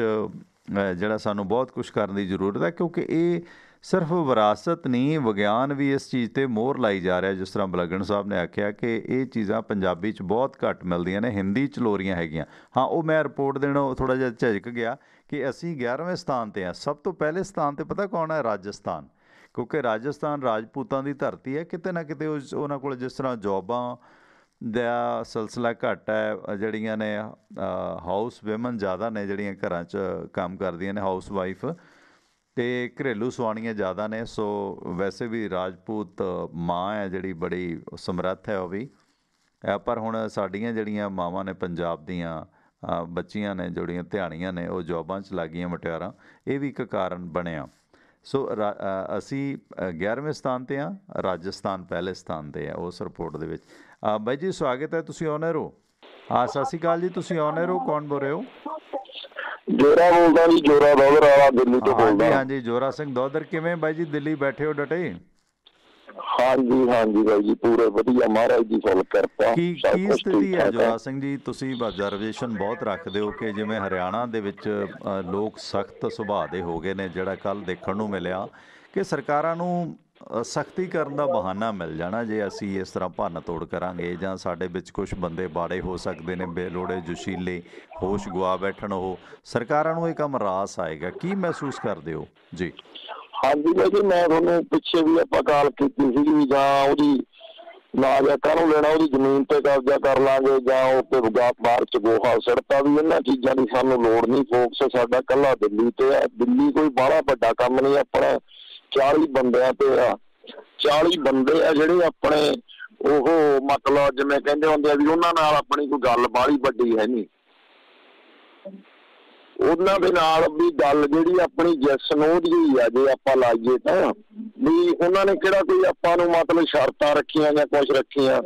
ਜਿਹੜਾ ਸਾਨੂੰ ਬਹੁਤ ਕੁਛ ਕਰਨ ਦੀ ਜ਼ਰੂਰਤ ਹੈ, ਕਿਉਂਕਿ ਇਹ ਸਿਰਫ ਵਿਰਾਸਤ ਨਹੀਂ, ਵਿਗਿਆਨ ਵੀ ਇਸ ਚੀਜ਼ 'ਤੇ ਮੋਹਰ ਲਾਈ ਜਾ ਰਿਹਾ। ਜਿਸ ਤਰ੍ਹਾਂ ਬਲੱਗਣ ਸਾਹਿਬ ਨੇ ਆਖਿਆ ਕਿ ਇਹ ਚੀਜ਼ਾਂ ਪੰਜਾਬੀ 'ਚ ਬਹੁਤ ਘੱਟ ਮਿਲਦੀਆਂ ਨੇ, ਹਿੰਦੀ 'ਚ ਲੋਰੀਆਂ ਹੈਗੀਆਂ। ਹਾਂ, ਉਹ ਮੈਂ ਰਿਪੋਰਟ ਦੇਣੋਂ ਥੋੜ੍ਹਾ ਜਿਹਾ ਝਿਜਕ ਗਿਆ ਕਿ ਅਸੀਂ 11ਵੇਂ ਸਥਾਨ 'ਤੇ ਹਾਂ। ਸਭ ਤੋਂ ਪਹਿਲੇ ਸਥਾਨ 'ਤੇ ਪਤਾ ਕੌਣ ਹੈ? ਰਾਜਸਥਾਨ। ਕਿਉਂਕਿ ਰਾਜਸਥਾਨ ਰਾਜਪੂਤਾਂ ਦੀ ਧਰਤੀ ਹੈ। ਕਿਤੇ ਨਾ ਕਿਤੇ ਉਹਨਾਂ ਕੋਲ ਜਿਸ ਤਰ੍ਹਾਂ ਜੋਬਾਂ ਦਾ ਸਿਲਸਿਲਾ ਘੱਟ ਹੈ, ਜਿਹੜੀਆਂ ਨੇ ਹਾਊਸ ਵਿਮਨ ਜ਼ਿਆਦਾ ਨੇ, ਜਿਹੜੀਆਂ ਘਰਾਂ 'ਚ ਕੰਮ ਕਰਦੀਆਂ ਨੇ, ਹਾਊਸ ਵਾਈਫ, ਅਤੇ ਘਰੇਲੂ ਸਵਾਣੀਆਂ ਜ਼ਿਆਦਾ ਨੇ। ਸੋ ਵੈਸੇ ਵੀ ਰਾਜਪੂਤ ਮਾਂ ਹੈ ਜਿਹੜੀ ਬੜੀ ਸਮਰੱਥ ਹੈ ਉਹ ਵੀ। ਪਰ ਹੁਣ ਸਾਡੀਆਂ ਜਿਹੜੀਆਂ ਮਾਵਾਂ ਨੇ ਪੰਜਾਬ ਦੀਆਂ, ਬੱਚੀਆਂ ਨੇ ਜਿਹੜੀਆਂ ਧਿਆਣੀਆਂ ਨੇ, ਉਹ ਜੋਬਾਂ 'ਚ ਲੱਗ ਗਈਆਂ ਮੁਟਿਆਰਾਂ। ਇਹ ਵੀ ਇੱਕ ਕਾਰਨ ਬਣਿਆ। ਸੋ ਅਸੀਂ 11ਵੇਂ ਸਥਾਨ 'ਤੇ ਹਾਂ, ਰਾਜਸਥਾਨ ਪਹਿਲੇ ਸਥਾਨ 'ਤੇ ਹੈ ਉਸ ਰਿਪੋਰਟ ਦੇ ਵਿੱਚ। ਬਾਈ ਜੀ ਸਵਾਗਤ ਹੈ, ਤੁਸੀਂ ਔਨਰ ਹੋ। ਹਾਂ, ਸਤਿ ਸ਼੍ਰੀ ਅਕਾਲ ਜੀ, ਤੁਸੀਂ ਆਨ 에ਅਰ ਹੋ, ਕੌਣ ਬੋਲ ਰਹੇ ਹੋ? ਜੋਰਾ ਬੋਲਦਾ ਜੀ, ਜੋਰਾ ਦੌਦਰ ਵਾਲਾ ਦਿੱਲੀ ਤੋਂ ਬੋਲਦਾ। ਹਾਂਜੀ ਹਾਂਜੀ, ਜੋਰਾ ਸਿੰਘ ਦੌਦਰ, ਕਿਵੇਂ ਬਾਈ ਜੀ? ਦਿੱਲੀ ਬੈਠੇ ਹੋ ਡਟੇ? ਹਾਂਜੀ ਹਾਂਜੀ ਬਾਈ ਜੀ, ਪੂਰੇ ਵਧੀਆ, ਮਹਾਰਾਜ ਦੀ ਫੁੱਲ ਕਿਰਪਾ। ਕੀ ਸਥਿਤੀ ਹੈ ਜੋਰਾ ਸਿੰਘ ਜੀ? ਤੁਸੀਂ ਆਬਜ਼ਰਵੇਸ਼ਨ ਬਹੁਤ ਰੱਖਦੇ ਹੋ ਕਿ ਜਿਵੇਂ ਹਰਿਆਣਾ ਦੇ ਵਿੱਚ ਲੋਕ ਸਖਤ ਸੁਭਾਅ ਦੇ ਹੋ ਗਏ ਨੇ, ਜਿਹੜਾ ਕੱਲ੍ਹ ਦੇਖਣ ਨੂੰ ਮਿਲਿਆ ਕਿ ਸਰਕਾਰਾਂ ਨੂੰ ਸਖਤੀ ਕਰਨ ਦਾ ਬਹਾਨਾ ਮਿਲ ਜਾਣਾ ਜੇ ਅਸੀਂ ਇਸ ਤਰ੍ਹਾਂ ਭੰਨ ਤੋੜ ਕਰਾਂਗੇ, ਜਾਂ ਸਾਡੇ ਵਿੱਚ ਕੁਝ ਬੰਦੇ ਬਾੜੇ ਹੋ ਸਕਦੇ ਨੇ ਬੇਲੋੜੇ ਜੋਸ਼ੀਲੇ, ਹੋਸ਼ ਗੁਆ ਬੈਠਣ, ਉਹ ਸਰਕਾਰਾਂ ਨੂੰ ਇਹ ਕੰਮ ਰਾਸ ਆਏਗਾ। ਕੀ ਮਹਿਸੂਸ ਕਰਦੇ ਹੋ ਜੀ? ਹਾਂਜੀ ਬਾਈ ਜੀ, ਮੈਂ ਤੁਹਾਨੂੰ ਪਿੱਛੇ ਵੀ ਆਪਾਂ ਕਾਲ ਕੀਤੀ ਸੀਗੀ, ਜਾਂ ਉਹਦੀ ਨਾ ਜਾਂ ਕਾਹਨੂੰ ਲੈਣਾ, ਉਹਦੀ ਜ਼ਮੀਨ ਤੇ ਕਬਜ਼ਾ ਕਰ ਲਾਂਗੇ, ਜਾਂ ਉਹ ਤੇ ਬਾਹਰ ਚ ਗੋਹਾ ਸੜਤਾ, ਵੀ ਇਹਨਾਂ ਚੀਜ਼ਾਂ ਦੀ ਸਾਨੂੰ ਲੋੜ ਨਹੀਂ। ਫੋਕਸ ਸਾਡਾ ਇਕੱਲਾ ਦਿੱਲੀ ਤੇ ਹੈ। ਦਿੱਲੀ ਕੋਈ ਬਾਹਲਾ ਵੱਡਾ ਕੰਮ ਨਹੀਂ, ਆਪਣਾ 40 ਬੰਦਿਆਂ ਤੇ ਆ। 40 ਬੰਦੇ ਆ ਜਿਹੜੇ ਆਪਣੇ, ਉਹ ਮਤਲਬ ਜਿਵੇਂ ਕਹਿੰਦੇ ਹੁੰਦੇ ਆ ਵੀ ਉਹਨਾਂ ਨਾਲ ਆਪਣੀ ਕੋਈ ਗੱਲ ਬਾਹਲੀ ਵੱਡੀ ਹੈ ਨਹੀਂ। ਉਹਨਾਂ ਦੇ ਨਾਲ ਵੀ ਗੱਲ ਜਿਹੜੀ ਆਪਣੀ ਜੈਸਨ ਉਹਦੀ ਹੀ ਆ, ਜੇ ਆਪਾਂ ਲਾਈਏ ਤਾਂ ਵੀ ਉਹਨਾਂ ਨੇ ਕਿਹੜਾ ਕੋਈ ਆਪਾਂ ਨੂੰ ਮਤਲਬ ਸ਼ਰਤਾਂ ਰੱਖੀਆਂ ਜਾਂ ਕੁਛ ਰੱਖੀਆਂ।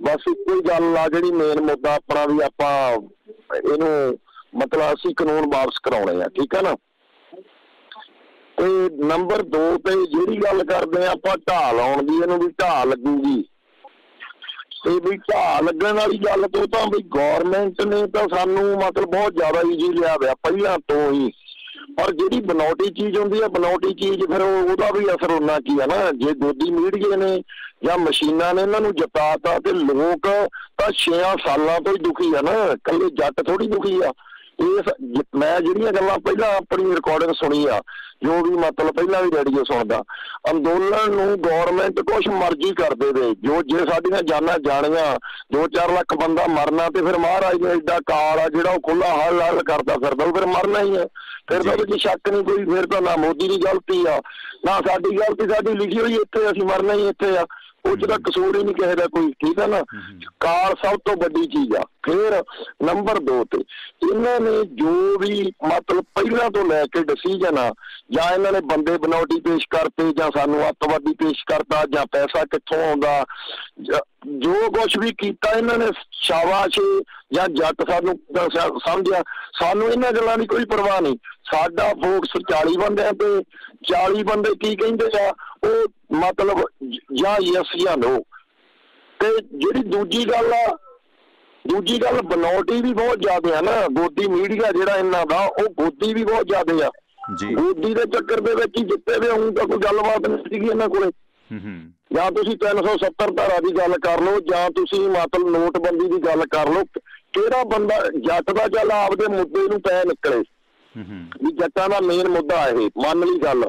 ਬਸ ਇੱਕੋ ਹੀ ਗੱਲ ਆ ਜਿਹੜੀ ਮੇਨ ਮੁੱਦਾ ਆਪਣਾ, ਵੀ ਆਪਾਂ ਇਹਨੂੰ ਮਤਲਬ ਅਸੀਂ ਕਾਨੂੰਨ ਵਾਪਸ ਕਰਾਉਣੇ ਆ, ਠੀਕ ਆ ਨਾ। ਤੇ ਨੰਬਰ 2 ਤੇ ਜਿਹੜੀ ਗੱਲ ਕਰਦੇ ਆ ਆਪਾਂ ਢਾਹ ਲਾਉਣ ਦੀ, ਇਹਨੂੰ ਵੀ ਢਾਹ ਲੱਗੂਗੀ। ਤੇ ਵੀ ਢਾਹ ਲੱਗਣ ਵਾਲੀ ਗੱਲ ਤੋਂ ਤਾਂ ਵੀ ਗੌਰਮੈਂਟ ਨੇ ਤਾਂ ਸਾਨੂੰ ਮਤਲਬ ਬਹੁਤ ਜ਼ਿਆਦਾ ਈਜ਼ੀ ਲਿਆ ਪਿਆ ਪਹਿਲਾਂ ਤੋਂ ਹੀ। ਪਰ ਜਿਹੜੀ ਬਨੌਟੀ ਚੀਜ਼ ਹੁੰਦੀ ਆ, ਬਨੌਟੀ ਚੀਜ਼ ਫਿਰ ਉਹਦਾ ਵੀ ਅਸਰ ਉਹਨਾਂ ਕੀ ਆ ਨਾ। ਜੇ ਗੋਦੀ ਮੀਡੀਏ ਨੇ ਜਾਂ ਮਸ਼ੀਨਾਂ ਨੇ ਇਹਨਾਂ ਨੂੰ ਜਿਤਾਤਾ, ਤੇ ਲੋਕ ਤਾਂ 6 ਸਾਲਾਂ ਤੋਂ ਹੀ ਦੁਖੀ ਆ ਨਾ, ਇਕੱਲੇ ਜੱਟ ਥੋੜੀ ਦੁਖੀ ਆ। ਮੈਂ ਜਿਹੜੀਆਂ ਗੱਲਾਂ ਪਹਿਲਾਂ ਆਪਣੀ ਰਿਕਾਰਡਿੰਗ ਸੁਣੀ ਆ, ਜੋ ਵੀ ਮਤਲਬ ਪਹਿਲਾਂ ਵੀ ਰੇਡੀਓ ਸੁਣਦਾ, ਅੰਦੋਲਨ ਨੂੰ ਗੌਰਮੈਂਟ ਕੁਛ ਮਰਜ਼ੀ ਕਰ ਦੇਵੇ। ਜੋ ਜੇ ਸਾਡੀਆਂ ਜਾਨਾਂ ਜਾਣੀਆਂ, 2-4 ਲੱਖ ਬੰਦਾ ਮਰਨਾ, ਤੇ ਫਿਰ ਮਹਾਰਾਜ ਨੇ ਏਡਾ ਕਾਲ ਆ ਜਿਹੜਾ ਉਹ ਖੁੱਲਾ ਹੱਲ ਹੱਲ ਕਰਦਾ ਫਿਰਦਾ, ਉਹ ਫਿਰ ਮਰਨਾ ਹੀ ਹੈ। ਫਿਰ ਤਾਂ ਉਹਦੇ 'ਚ ਸ਼ੱਕ ਨਹੀਂ ਕੋਈ। ਫਿਰ ਤਾਂ ਨਾ ਮੋਦੀ ਦੀ ਗਲਤੀ ਆ ਨਾ ਸਾਡੀ ਗਲਤੀ, ਸਾਡੀ ਲਿਖੀ ਹੋਈ ਇੱਥੇ, ਅਸੀਂ ਮਰਨਾ ਹੀ ਇੱਥੇ ਆ। ਉਹ 'ਚ ਤਾਂ ਕਸੂਰ ਹੀ ਨਹੀਂ ਕਿਸੇ ਦਾ ਕੋਈ, ਠੀਕ ਹੈ ਨਾ। ਕਾਲ ਸਭ ਤੋਂ ਵੱਡੀ ਚੀਜ਼ ਆ। ਫਿਰ ਨੰਬਰ 2 ਤੇ ਇਹਨਾਂ ਨੇ ਜੋ ਵੀ ਮਤਲਬ ਪਹਿਲਾਂ ਤੋਂ ਲੈ ਕੇ ਡਿਸੀਜਨ ਆ, ਜਾਂ ਇਹਨਾਂ ਨੇ ਬੰਦੇ ਬਨੌਟੀ ਪੇਸ਼ ਕਰਤੇ, ਜਾਂ ਸਾਨੂੰ ਅੱਤਵਾਦੀ ਪੇਸ਼ ਕਰਤਾ, ਜਾਂ ਪੈਸਾ ਕਿੱਥੋਂ ਆਉਂਦਾ, ਜੋ ਕੁਛ ਵੀ ਕੀਤਾ ਇਹਨਾਂ ਨੇ, ਸ਼ਾਬਾਸ਼। ਜਾਂ ਜੱਟ ਸਾਨੂੰ ਸਮਝਿਆ, ਸਾਨੂੰ ਇਹਨਾਂ ਗੱਲਾਂ ਦੀ ਕੋਈ ਪਰਵਾਹ ਨਹੀਂ। ਸਾਡਾ ਫੋਕਸ 40 ਬੰਦਿਆਂ ਤੇ। 40 ਬੰਦੇ ਕੀ ਕਹਿੰਦੇ ਆ, ਉਹ ਮਤਲਬ ਜਾਂ ਯੈਸ ਜਾਂ ਨੋ। ਤੇ ਜਿਹੜੀ ਦੂਜੀ ਗੱਲ ਬਨੌਟੀ ਵੀ ਬਹੁਤ ਜ਼ਿਆਦਾ ਆ ਨਾ। ਗੋਦੀ ਮੀਡੀਆ ਜਿਹੜਾ ਇਹਨਾਂ ਦਾ, ਉਹ ਗੋਦੀ ਵੀ ਬਹੁਤ ਜ਼ਿਆਦਾ ਆ। ਗੋਦੀ ਦੇ ਚੱਕਰ ਦੇ ਵਿੱਚ ਹੀ ਜਿੱਤੇ ਦੇ ਹੁਣ ਤਾਂ ਕੋਈ ਗੱਲਬਾਤ ਨਹੀਂ ਸੀਗੀ ਇਹਨਾਂ ਕੋਲੇ। ਜਾਂ ਤੁਸੀਂ 370 ਧਾਰਾ ਦੀ ਗੱਲ ਕਰ ਲਓ, ਜਾਂ ਤੁਸੀਂ ਮਤਲਬ ਨੋਟਬੰਦੀ ਦੀ ਗੱਲ ਕਰ ਲਓ। ਕਿਹੜਾ ਬੰਦਾ ਜੱਟ ਦਾ ਚੱਲ ਆਪਦੇ ਮੁੱਦੇ ਨੂੰ ਪੈ ਨਿਕਲੇ, ਵੀ ਜੱਟਾਂ ਦਾ ਮੇਨ ਮੁੱਦਾ ਇਹ, ਮੰਨ ਲਈ ਗੱਲ।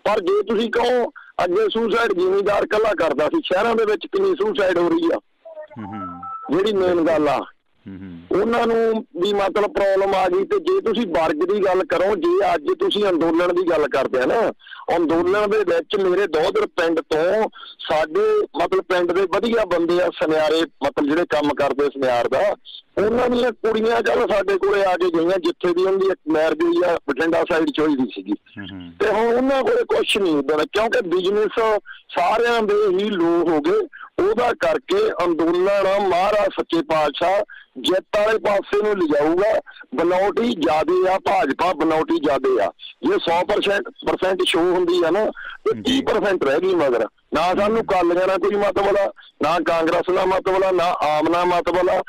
ਪਰ ਜੇ ਤੁਸੀਂ ਕਹੋ ਅੱਗੇ ਸੁਸਾਈਡ ਜ਼ਿਮੀਂਦਾਰ ਇਕੱਲਾ ਕਰਦਾ ਸੀ, ਸ਼ਹਿਰਾਂ ਦੇ ਵਿੱਚ ਕਿੰਨੀ ਸੁਸਾਈਡ ਹੋ ਰਹੀ ਆ, ਜਿਹੜੀ ਮੇਨ ਗੱਲ ਆ। ਉਹਨਾਂ ਨੂੰ ਵੀ ਮਤਲਬ ਪ੍ਰੋਬਲਮ ਆ ਗਈ। ਤੇ ਜੇ ਤੁਸੀਂ ਵਰਗ ਦੀ ਗੱਲ ਕਰੋ, ਜੇ ਅੱਜ ਤੁਸੀਂ ਅੰਦੋਲਨ ਦੀ ਗੱਲ ਕਰਦੇ ਆ ਨਾ, ਅੰਦੋਲਨ ਦੇ ਵਿੱਚ ਮੇਰੇ ਦੋਦਰ ਪਿੰਡ ਤੋਂ ਸਾਡੇ ਮਤਲਬ ਪਿੰਡ ਦੇ ਵਧੀਆ ਬੰਦੇ ਆ, ਸੁਨਿਆਰੇ, ਮਤਲਬ ਜਿਹੜੇ ਕੰਮ ਕਰਦੇ ਸੁਨਿਆਰ ਦਾ, ਉਹਨਾਂ ਦੀਆਂ ਕੁੜੀਆਂ ਕੱਲ ਸਾਡੇ ਕੋਲੇ ਆ ਕੇ ਗਈਆਂ, ਜਿੱਥੇ ਦੀ ਉਹਦੀ ਇੱਕ ਮੈਰਿਜ ਹੋਈ ਆ ਬਠਿੰਡਾ ਸਾਈਡ ਚ ਹੋਈ ਦੀ ਸੀਗੀ। ਤੇ ਹੁਣ ਉਹਨਾਂ ਕੋਲੇ ਕੁਛ ਨਹੀਂ ਹੁੰਦਾ, ਕਿਉਂਕਿ ਬਿਜਨਸ ਸਾਰਿਆਂ ਦੇ ਹੀ ਲੋ ਹੋ ਗਏ। ਉਹਦਾ ਕਰਕੇ ਅੰਦੋਲਨ ਮਹਾਰਾਜ ਸੱਚੇ ਪਾਤਸ਼ਾਹ ਜਿੱਤ ਵਾਲੇ ਪਾਸੇ ਨੂੰ ਲਿਜਾਊਗਾ। ਬਨੌਟੀ ਜ਼ਿਆਦੇ ਆ, ਭਾਜਪਾ ਬਨੌਟੀ ਜ਼ਿਆਦੇ ਆ। ਜੇ 100% ਸ਼ੋ ਹੁੰਦੀ ਆ ਨਾ, ਤੇ 30% ਰਹਿ ਗਈ ਮਗਰ। ਨਾ ਸਾਨੂੰ ਕਾਲੀਆਂ ਨਾਲ ਕੋਈ ਮਤਲਬ ਆ, ਨਾ ਕਾਂਗਰਸ ਨਾਲ ਮਤਲਬ ਆ, ਨਾ ਆਮ ਨਾਲ ਮਤਲਬ ਆ।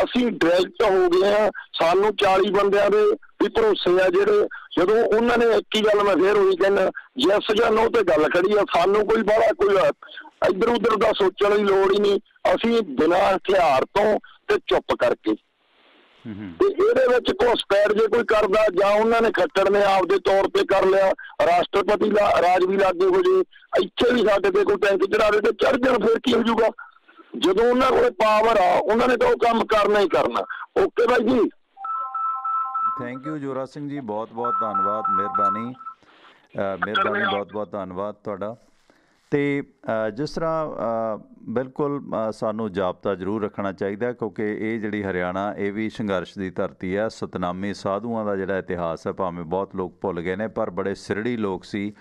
ਅਸੀਂ ਡਾਇਰੈਕਟ ਹੋ ਗਏ ਆ। ਸਾਨੂੰ 40 ਬੰਦਿਆਂ ਦੇ ਵੀ ਭਰੋਸੇ ਆ ਜਿਹੜੇ, ਜਦੋਂ ਉਹਨਾਂ ਨੇ ਇੱਕ ਹੀ ਗੱਲ, ਮੈਂ ਫੇਰ ਉਹੀ ਕਹਿੰਦਾ, ਯੈਸ ਜਾਂ ਨੋ ਤੇ ਗੱਲ ਖੜੀ ਆ। ਸਾਨੂੰ ਕੋਈ ਬਾਹਲਾ ਕੋਈ ਇੱਧਰ ਉੱਧਰ ਦਾ ਸੋਚਣ ਦੀ ਲੋੜ ਹੀ ਨਹੀਂ। ਅਸੀਂ ਬਿਨਾਂ ਹਥਿਆਰ ਤੋਂ ਤੇ ਚੁੱਪ ਕਰਕੇ, ਤੇ ਇਹਦੇ ਵਿੱਚ ਘੁਸਪੈਠ ਜੇ ਕੋਈ ਕਰਦਾ, ਜਾਂ ਉਹਨਾਂ ਨੇ ਖੱਟੜ ਨੇ ਆਪਦੇ ਤੌਰ ਤੇ ਕਰ ਲਿਆ, ਰਾਸ਼ਟਰਪਤੀ ਰਾਜ ਵੀ ਲਾਗੇ ਹੋ ਜੇ, ਇੱਥੇ ਵੀ ਸਾਡੇ ਤੇ ਕੋਈ ਟੈਂਕ ਚੜਾ ਦੇ ਤੇ ਚੜ ਜਾਣ, ਫਿਰ ਕੀ ਹੋ ਜੂਗਾ? ਜਦੋਂ ਉਹਨਾਂ ਕੋਲ ਪਾਵਰ ਆ, ਉਹਨਾਂ ਨੇ ਤਾਂ ਉਹ ਕੰਮ ਕਰਨਾ ਹੀ ਕਰਨਾ। ਓਕੇ ਬਾਈ ਜੀ, ਥੈਂਕ ਯੂ ਜੋਰਾ ਸਿੰਘ ਜੀ, ਬਹੁਤ ਬਹੁਤ ਧੰਨਵਾਦ, ਮਿਹਰਬਾਨੀ, ਬਹੁਤ ਬਹੁਤ ਧੰਨਵਾਦ ਤੁਹਾਡਾ। ਅਤੇ ਜਿਸ ਤਰ੍ਹਾਂ ਬਿਲਕੁਲ ਸਾਨੂੰ ਜਾਬਤਾ ਜ਼ਰੂਰ ਰੱਖਣਾ ਚਾਹੀਦਾ, ਕਿਉਂਕਿ ਇਹ ਜਿਹੜੀ ਹਰਿਆਣਾ, ਇਹ ਵੀ ਸੰਘਰਸ਼ ਦੀ ਧਰਤੀ ਹੈ। ਸਤਨਾਮੀ ਸਾਧੂਆਂ ਦਾ ਜਿਹੜਾ ਇਤਿਹਾਸ ਹੈ, ਭਾਵੇਂ ਬਹੁਤ ਲੋਕ ਭੁੱਲ ਗਏ ਨੇ, ਪਰ ਬੜੇ ਸਿਰੜੀ ਲੋਕ ਸੀ।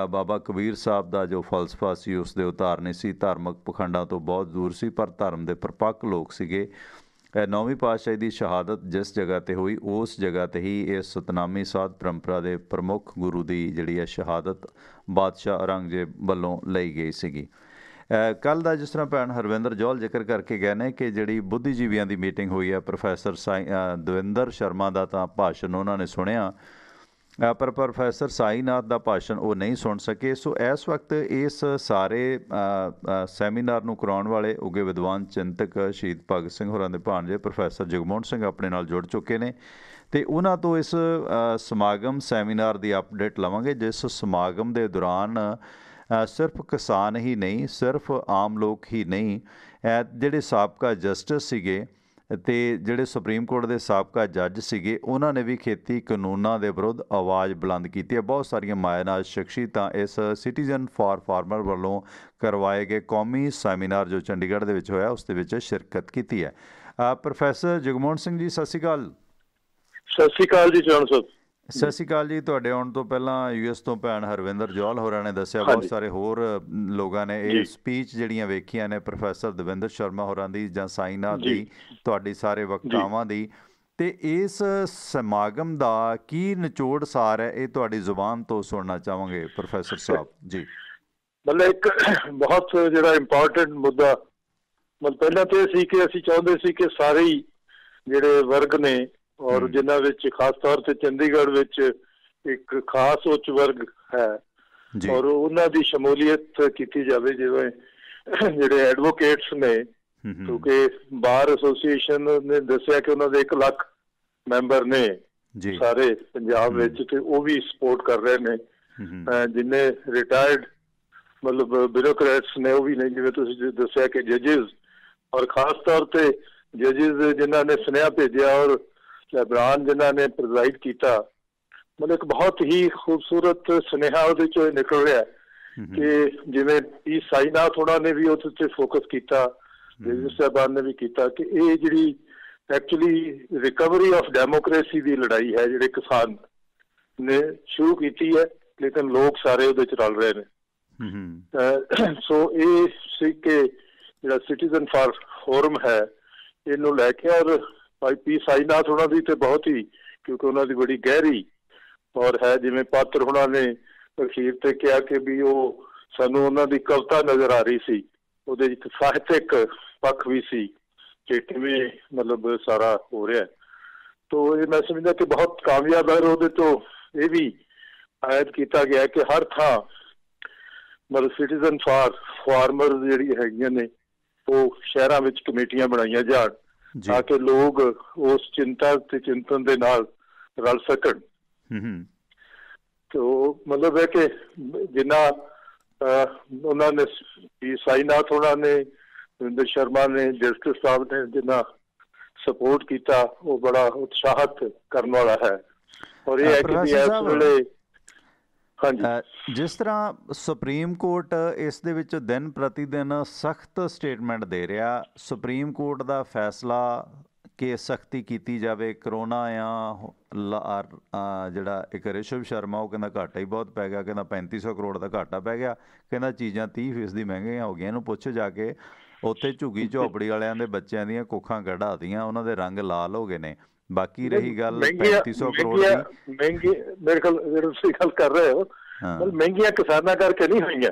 ਬਾਬਾ ਕਬੀਰ ਸਾਹਿਬ ਦਾ ਜੋ ਫਲਸਫਾ ਸੀ, ਉਸ ਦੇ ਉਤਾਰਨੇ ਸੀ, ਧਾਰਮਿਕ ਪਖੰਡਾਂ ਤੋਂ ਬਹੁਤ ਦੂਰ ਸੀ, ਪਰ ਧਰਮ ਦੇ ਪਰਪੱਕ ਲੋਕ ਸੀਗੇ। 9ਵੀਂ ਪਾਤਸ਼ਾਹੀ ਦੀ ਸ਼ਹਾਦਤ ਜਿਸ ਜਗ੍ਹਾ 'ਤੇ ਹੋਈ ਉਸ ਜਗ੍ਹਾ 'ਤੇ ਹੀ ਇਸ ਸਤਨਾਮੀ ਸਾਧ ਪਰੰਪਰਾ ਦੇ ਪ੍ਰਮੁੱਖ ਗੁਰੂ ਦੀ ਜਿਹੜੀ ਹੈ ਸ਼ਹਾਦਤ ਬਾਦਸ਼ਾਹ ਔਰੰਗਜ਼ੇਬ ਵੱਲੋਂ ਲਈ ਗਈ ਸੀਗੀ। ਕੱਲ੍ਹ ਦਾ ਜਿਸ ਤਰ੍ਹਾਂ ਭੈਣ ਹਰਵਿੰਦਰ ਜੌਹਲ ਜ਼ਿਕਰ ਕਰਕੇ ਗਏ ਨੇ ਕਿ ਜਿਹੜੀ ਬੁੱਧੀਜੀਵੀਆਂ ਦੀ ਮੀਟਿੰਗ ਹੋਈ ਹੈ, ਪ੍ਰੋਫੈਸਰ ਦਵਿੰਦਰ ਸ਼ਰਮਾ ਦਾ ਤਾਂ ਭਾਸ਼ਣ ਉਹਨਾਂ ਨੇ ਸੁਣਿਆ, ਪਰ ਪ੍ਰੋਫੈਸਰ ਸਾਈਨਾਥ ਦਾ ਭਾਸ਼ਣ ਉਹ ਨਹੀਂ ਸੁਣ ਸਕੇ। ਸੋ ਇਸ ਵਕਤ ਇਸ ਸਾਰੇ ਸੈਮੀਨਾਰ ਨੂੰ ਕਰਾਉਣ ਵਾਲੇ ਉੱਘੇ ਵਿਦਵਾਨ ਚਿੰਤਕ ਸ਼ਹੀਦ ਭਗਤ ਸਿੰਘ ਹੋਰਾਂ ਦੇ ਭਾਣਜੇ ਪ੍ਰੋਫੈਸਰ ਜਗਮੋਹਨ ਸਿੰਘ ਆਪਣੇ ਨਾਲ ਜੁੜ ਚੁੱਕੇ ਨੇ ਅਤੇ ਉਹਨਾਂ ਤੋਂ ਇਸ ਸਮਾਗਮ ਸੈਮੀਨਾਰ ਦੀ ਅਪਡੇਟ ਲਵਾਂਗੇ, ਜਿਸ ਸਮਾਗਮ ਦੇ ਦੌਰਾਨ ਸਿਰਫ ਕਿਸਾਨ ਹੀ ਨਹੀਂ, ਸਿਰਫ ਆਮ ਲੋਕ ਹੀ ਨਹੀਂ, ਜਿਹੜੇ ਸਾਬਕਾ ਜਸਟਿਸ ਸੀਗੇ ਅਤੇ ਜਿਹੜੇ ਸੁਪਰੀਮ ਕੋਰਟ ਦੇ ਸਾਬਕਾ ਜੱਜ ਸੀਗੇ, ਉਹਨਾਂ ਨੇ ਵੀ ਖੇਤੀ ਕਾਨੂੰਨਾਂ ਦੇ ਵਿਰੁੱਧ ਆਵਾਜ਼ ਬੁਲੰਦ ਕੀਤੀ ਹੈ। ਬਹੁਤ ਸਾਰੀਆਂ ਮਾਇਨਾਜ਼ ਸ਼ਖਸੀਅਤਾਂ ਇਸ ਸਿਟੀਜ਼ਨ ਫਾਰ ਫਾਰਮਰ ਵੱਲੋਂ ਕਰਵਾਏ ਗਏ ਕੌਮੀ ਸੈਮੀਨਾਰ ਜੋ ਚੰਡੀਗੜ੍ਹ ਦੇ ਵਿੱਚ ਹੋਇਆ ਉਸ ਦੇ ਵਿੱਚ ਸ਼ਿਰਕਤ ਕੀਤੀ ਹੈ। ਪ੍ਰੋਫੈਸਰ ਜਗਮੋਹਨ ਸਿੰਘ ਜੀ, ਸਤਿ ਸ਼੍ਰੀ ਅਕਾਲ। ਸਤਿ ਸ਼੍ਰੀ ਅਕਾਲ ਜੀ ਚੌਹਾਨ ਸਾਹਿਬ। ਸਤਿ ਸ਼੍ਰੀ ਅਕਾਲ ਜੀ। ਤੁਹਾਡੇ ਆਉਣ ਤੋਂ ਪਹਿਲਾਂ US ਤੋਂ ਭੈਣ ਹਰਵਿੰਦਰ ਜੌਹਲ ਹੋਰਾਂ ਨੇ ਦੱਸਿਆ, ਬਹੁਤ ਸਾਰੇ ਹੋਰ ਲੋਕਾਂ ਨੇ ਇਹ ਸਪੀਚ ਜਿਹੜੀਆਂ ਵੇਖੀਆਂ ਨੇ ਪ੍ਰੋਫੈਸਰ ਦਵਿੰਦਰ ਸ਼ਰਮਾ ਹੋਰਾਂ ਦੀ ਜਾਂ ਸਾਈਨਾਥ ਦੀ, ਤੁਹਾਡੀ ਸਾਰੇ ਵਕਤਾਵਾਂ ਦੀ, ਅਤੇ ਇਸ ਸਮਾਗਮ ਦਾ ਕੀ ਨਿਚੋੜ ਸਾਰ ਹੈ, ਇਹ ਤੁਹਾਡੀ ਜ਼ੁਬਾਨ ਤੋਂ ਸੁਣਨਾ ਚਾਹਾਂਗੇ ਪ੍ਰੋਫੈਸਰ ਸਾਹਿਬ ਜੀ। ਮਤਲਬ ਇੱਕ ਬਹੁਤ ਜਿਹੜਾ ਇੰਪੋਰਟੈਂਟ ਮੁੱਦਾ ਪਹਿਲਾਂ ਤਾਂ ਇਹ ਸੀ ਕਿ ਅਸੀਂ ਚਾਹੁੰਦੇ ਸੀ ਕਿ ਸਾਰੇ ਹੀ ਜਿਹੜੇ ਵਰਗ ਨੇ ਔਰ ਜਿਨ੍ਹਾਂ ਵਿੱਚ ਖਾਸ ਤੌਰ ਤੇ ਚੰਡੀਗੜ੍ਹ ਵਿੱਚ ਇੱਕ ਖਾਸ ਉੱਚ ਵਰਗ ਹੈ ਔਰ ਉਹਨਾਂ ਦੀ ਸ਼ਮੂਲੀਅਤ ਕੀਤੀ ਜਾਵੇ, ਜਿਵੇਂ ਜਿਹੜੇ ਐਡਵੋਕੇਟਸ ਨੇ, ਕਿਉਂਕਿ ਬਾਰ ਐਸੋਸੀਏਸ਼ਨ ਨੇ ਦੱਸਿਆ ਕਿ ਉਹਨਾਂ ਦੇ 1 ਲੱਖ ਮੈਂਬਰ ਨੇ ਸਾਰੇ ਪੰਜਾਬ ਵਿੱਚ, ਤੇ ਉਹ ਵੀ ਸਪੋਰਟ ਕਰ ਰਹੇ ਨੇ। ਜਿੰਨੇ ਰਿਟਾਇਰਡ ਮਤਲਬ ਬਿਊਰੋਕਰੇਟਸ ਨੇ ਉਹ ਵੀ ਨੇ, ਜਿਵੇਂ ਤੁਸੀਂ ਦੱਸਿਆ ਕਿ ਜੱਜਿਸ, ਔਰ ਖਾਸ ਤੌਰ ਤੇ ਜੱਜਿਸ ਜਿਨ੍ਹਾਂ ਨੇ ਸੁਨੇਹਾ ਭੇਜਿਆ ਔਰ ਸਾਹਿਬਾਨ ਜਿਨ੍ਹਾਂ ਨੇ ਪ੍ਰਜ਼ਾਈਡ ਕੀਤਾ, ਮਤਲਬ ਇੱਕ ਬਹੁਤ ਹੀ ਖੂਬਸੂਰਤ ਸੁਨੇਹਾ ਉਹਦੇ ਚੋਂ ਇਹ ਨਿਕਲ ਰਿਹਾ ਕਿ ਜਿਵੇਂ ਪੀ ਸਾਈਨਾਥ ਹੋਣਾ ਨੇ ਵੀ ਉਹਦੇ ਉੱਤੇ ਫੋਕਸ ਕੀਤਾ, ਜੱਜ ਸਾਹਿਬਾਨ ਨੇ ਵੀ ਕੀਤਾ, ਕਿ ਇਹ ਜਿਹੜੀ ਐਕਚੁਅਲੀ ਰਿਕਵਰੀ ਆਫ ਡੈਮੋਕ੍ਰੇਸੀ ਦੀ ਲੜਾਈ ਹੈ ਜਿਹੜੇ ਕਿਸਾਨ ਨੇ ਸ਼ੁਰੂ ਕੀਤੀ ਹੈ, ਲੇਕਿਨ ਲੋਕ ਸਾਰੇ ਉਹਦੇ ਚ ਰਲ ਰਹੇ ਨੇ। ਸੋ ਇਹ ਸੀ ਕਿ ਜਿਹੜਾ ਸਿਟੀਜ਼ਨ ਫਾਰ ਫੋਰਮ ਹੈ ਇਹਨੂੰ ਲੈ ਕੇ, ਔਰ ਭਾਈ ਪੀ ਸਾਈਨਾਥ ਹੋਣਾ ਦੀ ਤੇ ਬਹੁਤ ਹੀ, ਕਿਉਂਕਿ ਉਹਨਾਂ ਦੀ ਬੜੀ ਗਹਿਰੀ ਔਰ ਹੈ, ਜਿਵੇਂ ਪਾਤਰ ਹੋਣਾ ਨੇ ਅਖੀਰ ਤੇ ਕਿਹਾ ਕਿ ਵੀ ਉਹ ਸਾਨੂੰ ਉਹਨਾਂ ਦੀ ਕਵਿਤਾ ਨਜ਼ਰ ਆ ਰਹੀ ਸੀ, ਉਹਦੇ ਇੱਕ ਸਾਹਿਤਕ ਪੱਖ ਵੀ ਸੀ ਕਿ ਕਿਵੇਂ ਮਤਲਬ ਸਾਰਾ ਹੋ ਰਿਹਾ। ਤੋ ਇਹ ਮੈਂ ਸਮਝਦਾ ਕਿ ਬਹੁਤ ਕਾਮਯਾਬ ਹੈ। ਉਹਦੇ ਤੋਂ ਇਹ ਵੀ ਆਇਦ ਕੀਤਾ ਗਿਆ ਕਿ ਹਰ ਥਾਂ ਮਤਲਬ ਸਿਟੀਜ਼ਨ ਫਾਰ ਫਾਰਮਰ ਜਿਹੜੀ ਹੈਗੀਆਂ ਨੇ ਉਹ ਸ਼ਹਿਰਾਂ ਵਿੱਚ ਕਮੇਟੀਆਂ ਬਣਾਈਆਂ ਜਾਣ ਤਾਂ ਕਿ ਲੋਕ ਉਸ ਚਿੰਤਾ ਤੇ ਚਿੰਤਨ ਦੇ ਨਾਲ ਰਲ ਸਕਣ। ਤੋ ਮਤਲਬ ਹੈ ਕਿ ਜਿੰਨਾ ਉਹਨਾਂ ਨੇ ਸਾਈਨਾਥ ਹੋਣਾ ਨੇ, ਦਵਿੰਦਰ ਸ਼ਰਮਾ ਨੇ, ਜਸਟਿਸ ਸਾਹਿਬ ਨੇ ਜਿੰਨਾ ਸਪੋਰਟ ਕੀਤਾ ਉਹ ਬੜਾ ਉਤਸ਼ਾਹਿਤ ਕਰਨ ਵਾਲਾ ਹੈ। ਔਰ ਇਹ ਹੈ ਕਿ ਇਸ ਵੇਲੇ ਜਿਸ ਤਰ੍ਹਾਂ ਸੁਪਰੀਮ ਕੋਰਟ ਇਸ ਦੇ ਵਿੱਚ ਦਿਨ ਪ੍ਰਤੀ ਦਿਨ ਸਖਤ ਸਟੇਟਮੈਂਟ ਦੇ ਰਿਹਾ, ਸੁਪਰੀਮ ਕੋਰਟ ਦਾ ਫੈਸਲਾ ਕਿ ਸਖਤੀ ਕੀਤੀ ਜਾਵੇ, ਕਰੋਨਾ ਜਾਂ ਜਿਹੜਾ ਇੱਕ ਰਿਸ਼ਵ ਸ਼ਰਮਾ ਉਹ ਕਹਿੰਦਾ ਘਾਟਾ ਹੀ ਬਹੁਤ ਪੈ ਗਿਆ, ਕਹਿੰਦਾ 3500 ਕਰੋੜ ਦਾ ਘਾਟਾ ਪੈ ਗਿਆ, ਕਹਿੰਦਾ ਚੀਜ਼ਾਂ 30% ਮਹਿੰਗੀਆਂ ਹੋ ਗਈਆਂ। ਇਹਨੂੰ ਪੁੱਛ ਜਾ ਕੇ ਉੱਥੇ ਝੁੱਗੀ ਝੋਪੜੀ ਵਾਲਿਆਂ ਦੇ ਬੱਚਿਆਂ ਦੀਆਂ ਕੁੱਖਾਂ ਕਢਾਤੀਆਂ, ਉਹਨਾਂ ਦੇ ਰੰਗ ਲਾਲ ਹੋ ਗਏ ਨੇ। ਬਾਕੀ ਰਹੀ ਗੱਲ 3500 ਕਰੋੜ ਦੀ, ਮਹਿੰਗੀ ਮੇਰੇ ਖਿਆਲ ਤੁਸੀਂ ਗੱਲ ਕਰ ਰਹੇ ਹੋ, ਮਹਿੰਗੀਆਂ ਕਿਸਾਨਾਂ ਕਰਕੇ ਨਹੀਂ ਹੋਈਆਂ,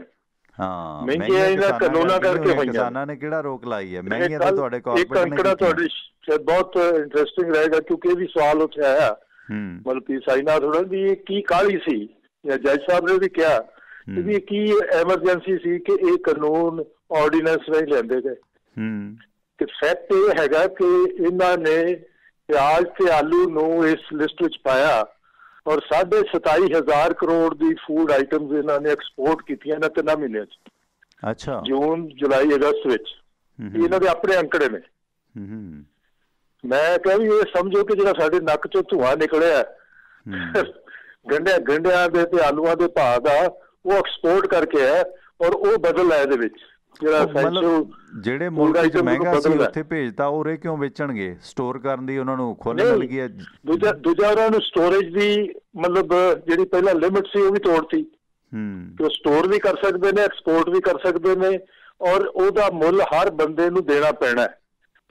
ਮਹਿੰਗੀਆਂ ਇਹਨਾਂ ਕਾਨੂੰਨਾਂ ਕਰਕੇ ਹੋਈਆਂ। ਕਿਸਾਨਾਂ ਨੇ ਕਿਹੜਾ ਰੋਕ ਲਾਈ ਹੈ? ਮਹਿੰਗੀਆਂ ਤਾਂ ਤੁਹਾਡੇ ਕਾਰਪੋਰੇਟ ਨੇ। ਤੁਹਾਡੀ ਬਹੁਤ ਇੰਟਰਸਟਿੰਗ ਰਹੇਗਾ ਕਿਉਂਕਿ ਇਹ ਵੀ ਸਵਾਲ ਉੱਥੇ ਆਇਆ, ਮਤਲਬ ਕਿ ਸਾਈਨਾਥ ਹੋਣਾ ਵੀ ਇਹ ਕੀ ਕਾਹਲੀ ਸੀ, ਜਾਂ ਜੱਜ ਸਾਹਿਬ ਨੇ ਵੀ ਕਿਹਾ ਕਿ ਵੀ ਕੀ ਐਮਰਜੈਂਸੀ ਸੀ ਕਿ ਇਹ ਕਾਨੂੰਨ ਆਰਡੀਨੈਂਸ ਨਹੀਂ ਲੈਂਦੇ ਗਏ। ਤੇ ਫੈਕਟ ਇਹ ਹੈਗਾ ਕਿ ਇਹਨਾਂ ਨੇ ਪਿਆਜ਼ ਤੇ ਆਲੂ ਨੂੰ ਇਸ ਲਿਸਟ ਵਿੱਚ ਪਾਇਆ ਔਰ 27,500 ਕਰੋੜ ਦੀ ਫੂਡ ਆਈਟਮਸ ਇਹਨਾਂ ਨੇ ਐਕਸਪੋਰਟ ਕੀਤੀਆਂ ਇਹਨਾਂ 3 ਮਹੀਨਿਆਂ ਚ। ਅੱਛਾ, ਜੂਨ, ਜੁਲਾਈ, ਅਗਸਤ ਵਿੱਚ। ਇਹਨਾਂ ਦੇ ਆਪਣੇ ਅੰਕੜੇ ਨੇ। ਮੈਂ ਕਿਹਾ ਵੀ ਇਹ ਸਮਝੋ ਕਿ ਜਿਹੜਾ ਸਾਡੇ ਨੱਕ ਚੋਂ ਧੂੰਆਂ ਨਿਕਲਿਆ ਗੰਢਿਆਂ ਦੇ ਤੇ ਆਲੂਆਂ ਦੇ ਭਾਅ ਦਾ, ਉਹ ਐਕਸਪੋਰਟ ਕਰਕੇ ਹੈ ਔਰ ਉਹ ਬਦਲ ਹੈ ਇਹਦੇ ਵਿੱਚ। ਜਿਹੜੇ ਮੁਲਕ ਚ ਮਹਿੰਗਾ ਸੀ ਉੱਥੇ ਭੇਜਤਾ, ਉਰੇ ਕਿਉਂ ਵੇਚਣਗੇ? ਸਟੋਰ ਕਰਨ ਦੀ ਉਹਨਾਂ ਨੂੰ ਖੁੱਲ੍ਹ ਮਿਲ ਗਈ ਹੈ। ਦੂਜਾ ਉਹਨਾਂ ਨੂੰ ਸਟੋਰੇਜ ਦੀ ਮਤਲਬ ਜਿਹੜੀ ਪਹਿਲਾਂ ਲਿਮਿਟ ਸੀ ਉਹ ਵੀ ਤੋੜਤੀ, ਕਿ ਉਹ ਸਟੋਰ ਵੀ ਕਰ ਸਕਦੇ ਨੇ, ਐਕਸਪੋਰਟ ਵੀ ਕਰ ਸਕਦੇ ਨੇ, ਔਰ ਉਹਦਾ ਮੁੱਲ ਹਰ ਬੰਦੇ ਨੂੰ ਦੇਣਾ ਪੈਣਾ।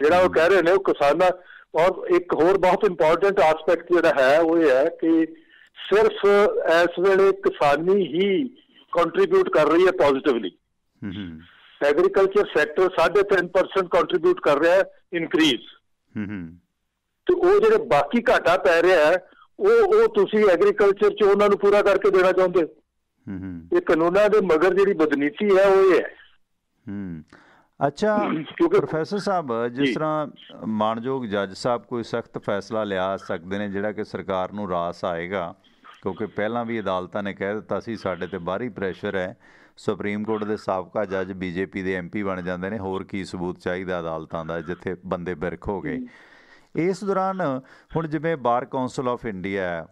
ਜਿਹੜਾ ਉਹ ਕਹਿ ਰਹੇ ਨੇ ਉਹ ਕਿਸਾਨਾਂ। ਔਰ ਇੱਕ ਹੋਰ ਬਹੁਤ ਇੰਪੋਰਟੈਂਟ ਆਸਪੈਕਟ ਜਿਹੜਾ ਹੈ ਉਹ ਇਹ ਹੈ ਕਿ ਸਿਰਫ ਇਸ ਵੇਲੇ ਕਿਸਾਨੀ ਹੀ ਕੰਟਰੀਬਿਊਟ ਕਰ ਰਹੀ ਹੈ ਪੋਜ਼ਿਟਿਵਲੀ। ਐਗਰੀਕਲਚਰ ਸੈਕਟਰ 3.5% ਕੰਟਰੀਬਿਊਟ ਕਰ ਰਿਹਾ ਹੈ ਇਨਕਰੀਜ਼, ਤੇ ਉਹ ਜਿਹੜੇ ਬਾਕੀ ਘਾਟਾ ਪੈ ਰਿਹਾ ਹੈ ਉਹ ਤੁਸੀਂ ਐਗਰੀਕਲਚਰ 'ਚ ਉਹਨਾਂ ਨੂੰ ਪੂਰਾ ਕਰਕੇ ਦੇਣਾ ਚਾਹੁੰਦੇ ਹੋ। ਇਹ ਕਾਨੂੰਨਾਂ ਦੇ ਮਗਰ ਜਿਹੜੀ ਬਦਨੀਤੀ ਹੈ ਉਹ ਇਹ ਹੈ। ਅੱਛਾ ਪ੍ਰੋਫੈਸਰ ਸਾਹਿਬ, ਜਿਸ ਤਰ੍ਹਾਂ ਮਾਣਯੋਗ ਜੱਜ ਸਾਹਿਬ ਕੋਈ ਸਖਤ ਫੈਸਲਾ ਲਿਆ ਸਕਦੇ ਨੇ ਜਿਹੜਾ ਕਿ ਸਰਕਾਰ ਨੂੰ ਰਾਸ ਆਏਗਾ, ਕਿਉਂਕਿ ਪਹਿਲਾਂ ਵੀ ਅਦਾਲਤਾਂ ਨੇ ਕਹਿ ਦਿੱਤਾ ਸੀ ਸਾਡੇ ਤੇ ਬਾਹਰੀ ਪ੍ਰੈਸ਼ਰ ਹੈ, ਸੁਪਰੀਮ ਕੋਰਟ ਦੇ ਸਾਬਕਾ ਜੱਜ ਬੀਜੇਪੀ ਦੇ MP ਬਣ ਜਾਂਦੇ ਨੇ, ਹੋਰ ਕੀ ਸਬੂਤ ਚਾਹੀਦਾ ਅਦਾਲਤਾਂ ਦਾ ਜਿੱਥੇ ਬੰਦੇ ਬਿਰਖ ਹੋ ਗਏ। ਇਸ ਦੌਰਾਨ ਹੁਣ ਜਿਵੇਂ ਬਾਰ ਕੌਂਸਲ ਆਫ ਇੰਡੀਆ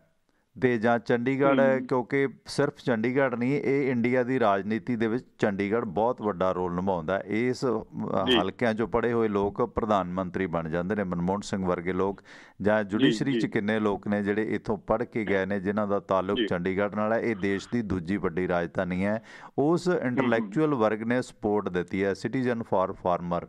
ਤੇ ਜਾਂ ਚੰਡੀਗੜ੍ਹ, ਕਿਉਂਕਿ ਸਿਰਫ ਚੰਡੀਗੜ੍ਹ ਨਹੀਂ, ਇਹ ਇੰਡੀਆ ਦੀ ਰਾਜਨੀਤੀ ਦੇ ਵਿੱਚ ਚੰਡੀਗੜ੍ਹ ਬਹੁਤ ਵੱਡਾ ਰੋਲ ਨਿਭਾਉਂਦਾ। ਇਸ ਹਲਕਿਆਂ 'ਚੋਂ ਪੜ੍ਹੇ ਹੋਏ ਲੋਕ ਪ੍ਰਧਾਨ ਮੰਤਰੀ ਬਣ ਜਾਂਦੇ ਨੇ, ਮਨਮੋਹਨ ਸਿੰਘ ਵਰਗੇ ਲੋਕ, ਜਾਂ ਜੁਡੀਸ਼ਰੀ 'ਚ ਕਿੰਨੇ ਲੋਕ ਨੇ ਜਿਹੜੇ ਇੱਥੋਂ ਪੜ੍ਹ ਕੇ ਗਏ ਨੇ ਜਿਨ੍ਹਾਂ ਦਾ ਤਾਲੁਕ ਚੰਡੀਗੜ੍ਹ ਨਾਲ ਹੈ। ਇਹ ਦੇਸ਼ ਦੀ ਦੂਜੀ ਵੱਡੀ ਰਾਜਧਾਨੀ ਹੈ। ਉਸ ਇੰਟਲੈਕਚੁਅਲ ਵਰਗ ਨੇ ਸਪੋਰਟ ਦਿੱਤੀ ਹੈ, ਸਿਟੀਜ਼ਨ ਫਾਰ ਫਾਰਮਰ।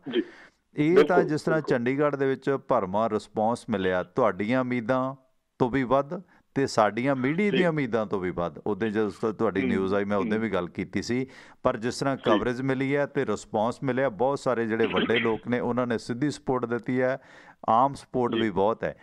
ਇਹ ਤਾਂ ਜਿਸ ਤਰ੍ਹਾਂ ਚੰਡੀਗੜ੍ਹ ਦੇ ਵਿੱਚ ਭਰਵਾਂ ਰਿਸਪੌਂਸ ਮਿਲਿਆ, ਤੁਹਾਡੀਆਂ ਉਮੀਦਾਂ ਤੋਂ ਵੀ ਵੱਧ ਤੇ ਸਾਡੀਆਂ ਮੀਡੀਆ ਦੀਆਂ ਉਮੀਦਾਂ ਤੋਂ ਵੀ ਵੱਧ। ਉਦੋਂ ਜਦੋਂ ਤੁਹਾਡੀ ਨਿਊਜ਼ ਆਈ ਮੈਂ ਉਦੋਂ ਵੀ ਗੱਲ ਕੀਤੀ ਸੀ, ਪਰ ਜਿਸ ਤਰ੍ਹਾਂ ਕਵਰੇਜ ਮਿਲੀ ਹੈ ਤੇ ਰਿਸਪੌਂਸ ਮਿਲਿਆ, ਬਹੁਤ ਸਾਰੇ ਜਿਹੜੇ ਵੱਡੇ ਲੋਕ ਨੇ ਉਹਨਾਂ ਨੇ ਸਿੱਧੀ ਸਪੋਰਟ ਦਿੱਤੀ ਹੈ, ਆਮ ਸਪੋਰਟ ਵੀ ਬਹੁਤ ਹੈ।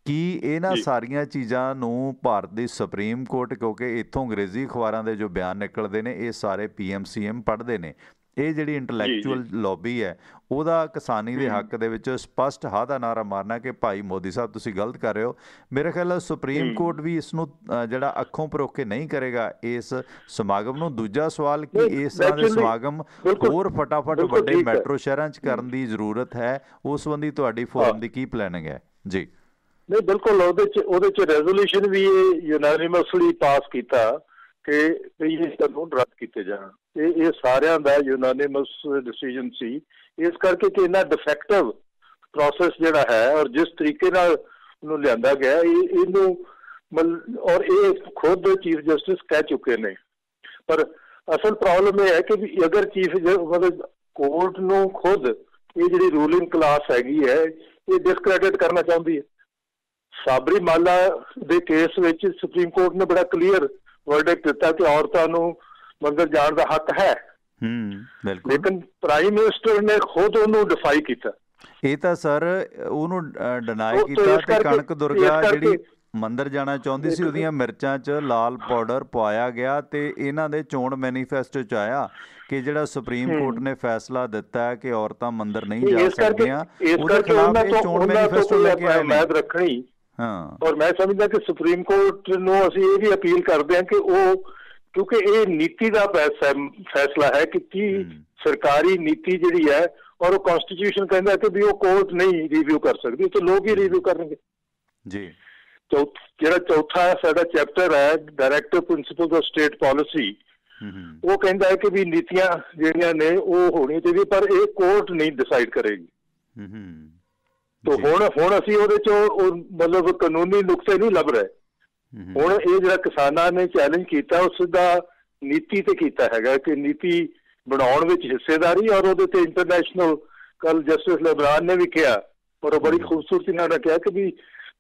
ਕੀ ਇਹਨਾਂ ਸਾਰੀਆਂ ਚੀਜ਼ਾਂ ਨੂੰ ਭਾਰਤ ਦੀ ਸੁਪਰੀਮ ਕੋਰਟ, ਕਿਉਂਕਿ ਇੱਥੋਂ ਅੰਗਰੇਜ਼ੀ ਅਖਬਾਰਾਂ ਦੇ ਜੋ ਬਿਆਨ ਨਿਕਲਦੇ ਨੇ ਇਹ ਸਾਰੇ PM CM ਪੜ੍ਹਦੇ ਨੇ, ਇਹ ਜਿਹੜੀ ਇੰਟਲੈਕਚੁਅਲ ਲੌਬੀ ਹੈ ਉਹਦਾ ਕਿਸਾਨੀ ਦੇ ਹੱਕ ਦੇ ਵਿੱਚ ਸਪਸ਼ਟ ਹਾਂ ਦਾ ਨਾਰਾ ਮਾਰਨਾ ਕਿ ਭਾਈ ਮੋਦੀ ਸਾਹਿਬ ਤੁਸੀਂ ਗਲਤ ਕਰ ਰਹੇ ਹੋ। ਮੇਰੇ ਖਿਆਲ ਸੁਪਰੀਮ ਕੋਰਟ ਵੀ ਇਸ ਨੂੰ ਜਿਹੜਾ ਅੱਖੋਂ ਪਰੋਖੇ ਨਹੀਂ ਕਰੇਗਾ ਇਸ ਸਮਾਗਮ ਨੂੰ। ਦੂਜਾ ਸਵਾਲ ਕਿ ਇਸ ਤਰ੍ਹਾਂ ਦੇ ਸਮਾਗਮ ਹੋਰ ਫਟਾਫਟ ਵੱਡੇ ਮੈਟਰੋ ਸ਼ਹਿਰਾਂ 'ਚ ਕਰਨ ਦੀ ਜ਼ਰੂਰਤ ਹੈ, ਉਸ ਸੰਬੰਧੀ ਤੁਹਾਡੀ ਫੋਰਮ ਦੀ ਕੀ ਪਲੈਨਿੰਗ ਹੈ? ਜੀ ਨਹੀਂ, ਬਿਲਕੁਲ ਉਹਦੇ 'ਚ ਰੈਜ਼ੋਲੂਸ਼ਨ ਵੀ ਯੂਨਾਨੀਮਸਲੀ ਪਾਸ ਕੀਤਾ ਕਿ ਇਹ ਕਾਨੂੰਨ ਰੱਦ ਕੀਤੇ ਜਾਣ। ਇਹ ਸਾਰਿਆਂ ਦਾ ਯੂਨਾਨੀਮਸ ਡਿਸੀਜਨ ਸੀ, ਇਸ ਕਰਕੇ ਕਿ ਇਹਨਾਂ ਡਿਫੈਕਟਿਵ ਪ੍ਰੋਸੈਸ ਜਿਹੜਾ ਹੈ ਔਰ ਜਿਸ ਤਰੀਕੇ ਨਾਲ ਉਹਨੂੰ ਲਿਆਂਦਾ ਗਿਆ ਇਹਨੂੰ ਔਰ ਇਹ ਖੁਦ ਚੀਫ ਜਸਟਿਸ ਕਹਿ ਚੁੱਕੇ ਨੇ। ਪਰ ਅਸਲ ਪ੍ਰੋਬਲਮ ਇਹ ਹੈ ਕਿ ਵੀ ਅਗਰ ਮਤਲਬ ਕੋਰਟ ਨੂੰ ਖੁਦ ਇਹ ਜਿਹੜੀ ਰੂਲਿੰਗ ਕਲਾਸ ਹੈਗੀ ਹੈ ਇਹ ਡਿਸਕ੍ਰੈਡਿਟ ਕਰਨਾ ਚਾਹੁੰਦੀ ਹੈ। ਸਾਬਰੀਮਾਲਾ ਦੇ ਕੇਸ ਵਿੱਚ ਸੁਪਰੀਮ ਕੋਰਟ ਨੇ ਬੜਾ ਕਲੀਅਰ ਵਰਡਿਕਟ ਦਿੱਤਾ ਕਿ ਔਰਤਾਂ ਨੂੰ ਮੰਦਰ ਜਾਣ ਦਾ ਹੱਕ ਹੈ, ਲੇਕਿਨ ਪ੍ਰਾਈਮ ਮਿਨਿਸਟਰ ਨੇ ਖੁਦ ਉਹਨੂੰ ਡਿਫਾਈ ਕੀਤਾ। ਇਹ ਤਾਂ ਸਰ ਉਹਨੂੰ ਡਿਨਾਈ ਕੀਤਾ ਤੇ ਕਣਕ ਦੁਰਗਾ ਜਿਹੜੀ ਮੰਦਰ ਜਾਣਾ ਚਾਹੁੰਦੀ ਸੀ ਉਹਦੀਆਂ ਮਿਰਚਾਂ 'ਚ ਲਾਲ ਪਾਊਡਰ ਪਵਾਇਆ ਗਿਆ ਤੇ ਇਹਨਾਂ ਦੇ ਚੋਣ ਮੈਨੀਫੈਸਟੋ 'ਚ ਆਇਆ ਕਿ ਜਿਹੜਾ ਸੁਪਰੀਮ ਕੋਰਟ ਨੇ ਫੈਸਲਾ ਦਿੱਤਾ ਹੈ ਕਿ ਔਰਤਾਂ ਮੰਦਰ ਨਹੀਂ ਜਾ ਸਕਦੀਆਂ, ਉਹਦੇ ਖਿਲਾਫ ਇਹ ਚੋਣ ਮੈਨੀਫੈਸਟੋ ਲੈ ਕੇ ਆਏ ਨੇ। ਔਰ ਮੈਂ ਸਮਝਦਾ ਕਿ ਸੁਪਰੀਮ ਕੋਰਟ ਨੂੰ ਅਸੀਂ ਇਹ ਵੀ ਅਪੀਲ ਕਰਦੇ ਹਾਂ ਕਿ ਉਹ, ਕਿਉਂਕਿ ਇਹ ਨੀਤੀ ਦਾ ਫੈਸਲਾ ਹੈ ਕਿ ਕੀ ਸਰਕਾਰੀ ਨੀਤੀ ਜਿਹੜੀ ਹੈ, ਔਰ ਉਹ ਕਨਸਟੀਟਿਊਸ਼ਨ ਕਹਿੰਦਾ ਕਿ ਵੀ ਉਹ ਕੋਰਟ ਨਹੀਂ ਰਿਵਿਊ ਕਰ ਸਕਦੀ, ਤੇ ਲੋਕ ਹੀ ਰਿਵਿਊ ਕਰਨਗੇ ਜੀ। ਜਿਹੜਾ ਚੌਥਾ ਸਾਡਾ ਚੈਪਟਰ ਹੈ directive principals of state policy, ਉਹ ਕਹਿੰਦਾ ਹੈ ਕਿ ਵੀ ਨੀਤੀਆਂ ਜਿਹੜੀਆਂ ਨੇ ਉਹ ਹੋਣੀਆਂ ਚਾਹੀਦੀਆਂ, ਪਰ ਇਹ ਕੋਰਟ ਨਹੀਂ ਡਿਸਾਈਡ ਕਰੇਗੀ। ਤੋ ਹੁਣ ਅਸੀਂ ਉਹਦੇ ਚੋਂ ਮਤਲਬ ਕਾਨੂੰਨੀ ਨੁਕਤੇ ਨਹੀਂ ਲੱਭ ਰਹੇ। ਹੁਣ ਇਹ ਜਿਹੜਾ ਕਿਸਾਨਾਂ ਨੇ ਚੈਲੰਜ ਕੀਤਾ ਉਹ ਸਿੱਧਾ ਨੀਤੀ ਤੇ ਕੀਤਾ ਹੈਗਾ ਕਿ ਨੀਤੀ ਬਣਾਉਣ ਵਿੱਚ ਹਿੱਸੇਦਾਰੀ, ਔਰ ਉਹਦੇ ਤੇ ਇੰਟਰਨੈਸ਼ਨਲ, ਕੱਲ ਜਸਟਿਸ ਲੈਬਰਾਨ ਨੇ ਵੀ ਕਿਹਾ ਔਰ ਉਹ ਬੜੀ ਖੂਬਸੂਰਤੀ ਨਾਲ ਕਿਹਾ ਕਿ ਵੀ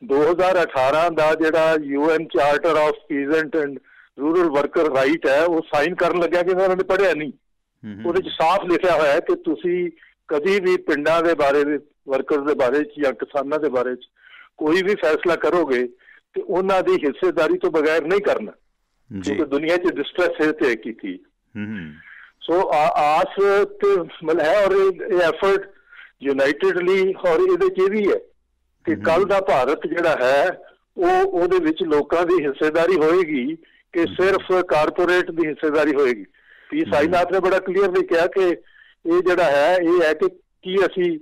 2018 ਦਾ ਜਿਹੜਾ UN charter of peasant and rural worker right ਹੈ ਉਹ ਸਾਈਨ ਕਰਨ ਲੱਗਿਆ ਕਿ ਉਹਨਾਂ ਨੇ ਪੜ੍ਹਿਆ ਨਹੀਂ। ਉਹਦੇ 'ਚ ਸਾਫ਼ ਲਿਖਿਆ ਹੋਇਆ ਕਿ ਤੁਸੀਂ ਕਦੀ ਵੀ ਪਿੰਡਾਂ ਦੇ ਬਾਰੇ, ਵਰਕਰ ਦੇ ਬਾਰੇ 'ਚ ਜਾਂ ਕਿਸਾਨਾਂ ਦੇ ਬਾਰੇ 'ਚ ਕੋਈ ਵੀ ਫੈਸਲਾ ਕਰੋਗੇ ਤੇ ਉਹਨਾਂ ਦੀ ਹਿੱਸੇਦਾਰੀ ਤੋਂ ਬਗੈਰ ਨਹੀਂ ਕਰਨਾ, ਕਿਉਂਕਿ ਦੁਨੀਆ 'ਚ ਡਿਸਟ੍ਰੈਸ ਇਹ ਤੇ ਕੀਤੀ। ਸੋ ਆਸ ਤੇ ਮਤਲਬ ਹੈ, ਔਰ ਇਹ ਐਫਰਟ ਯੂਨਾਈਟਿਡਲੀ, ਔਰ ਇਹਦੇ 'ਚ ਇਹ ਵੀ ਹੈ ਕਿ ਕੱਲ ਦਾ ਭਾਰਤ ਜਿਹੜਾ ਹੈ ਉਹਦੇ ਵਿੱਚ ਲੋਕਾਂ ਦੀ ਹਿੱਸੇਦਾਰੀ ਹੋਏਗੀ ਕਿ ਸਿਰਫ ਕਾਰਪੋਰੇਟ ਦੀ ਹਿੱਸੇਦਾਰੀ ਹੋਏਗੀ। ਪੀ ਸਾਈਨਾਥ ਨੇ ਬੜਾ ਕਲੀਅਰਲੀ ਕਿਹਾ ਕਿ ਇਹ ਜਿਹੜਾ ਹੈ ਇਹ ਹੈ ਕਿ ਕੀ ਅਸੀਂ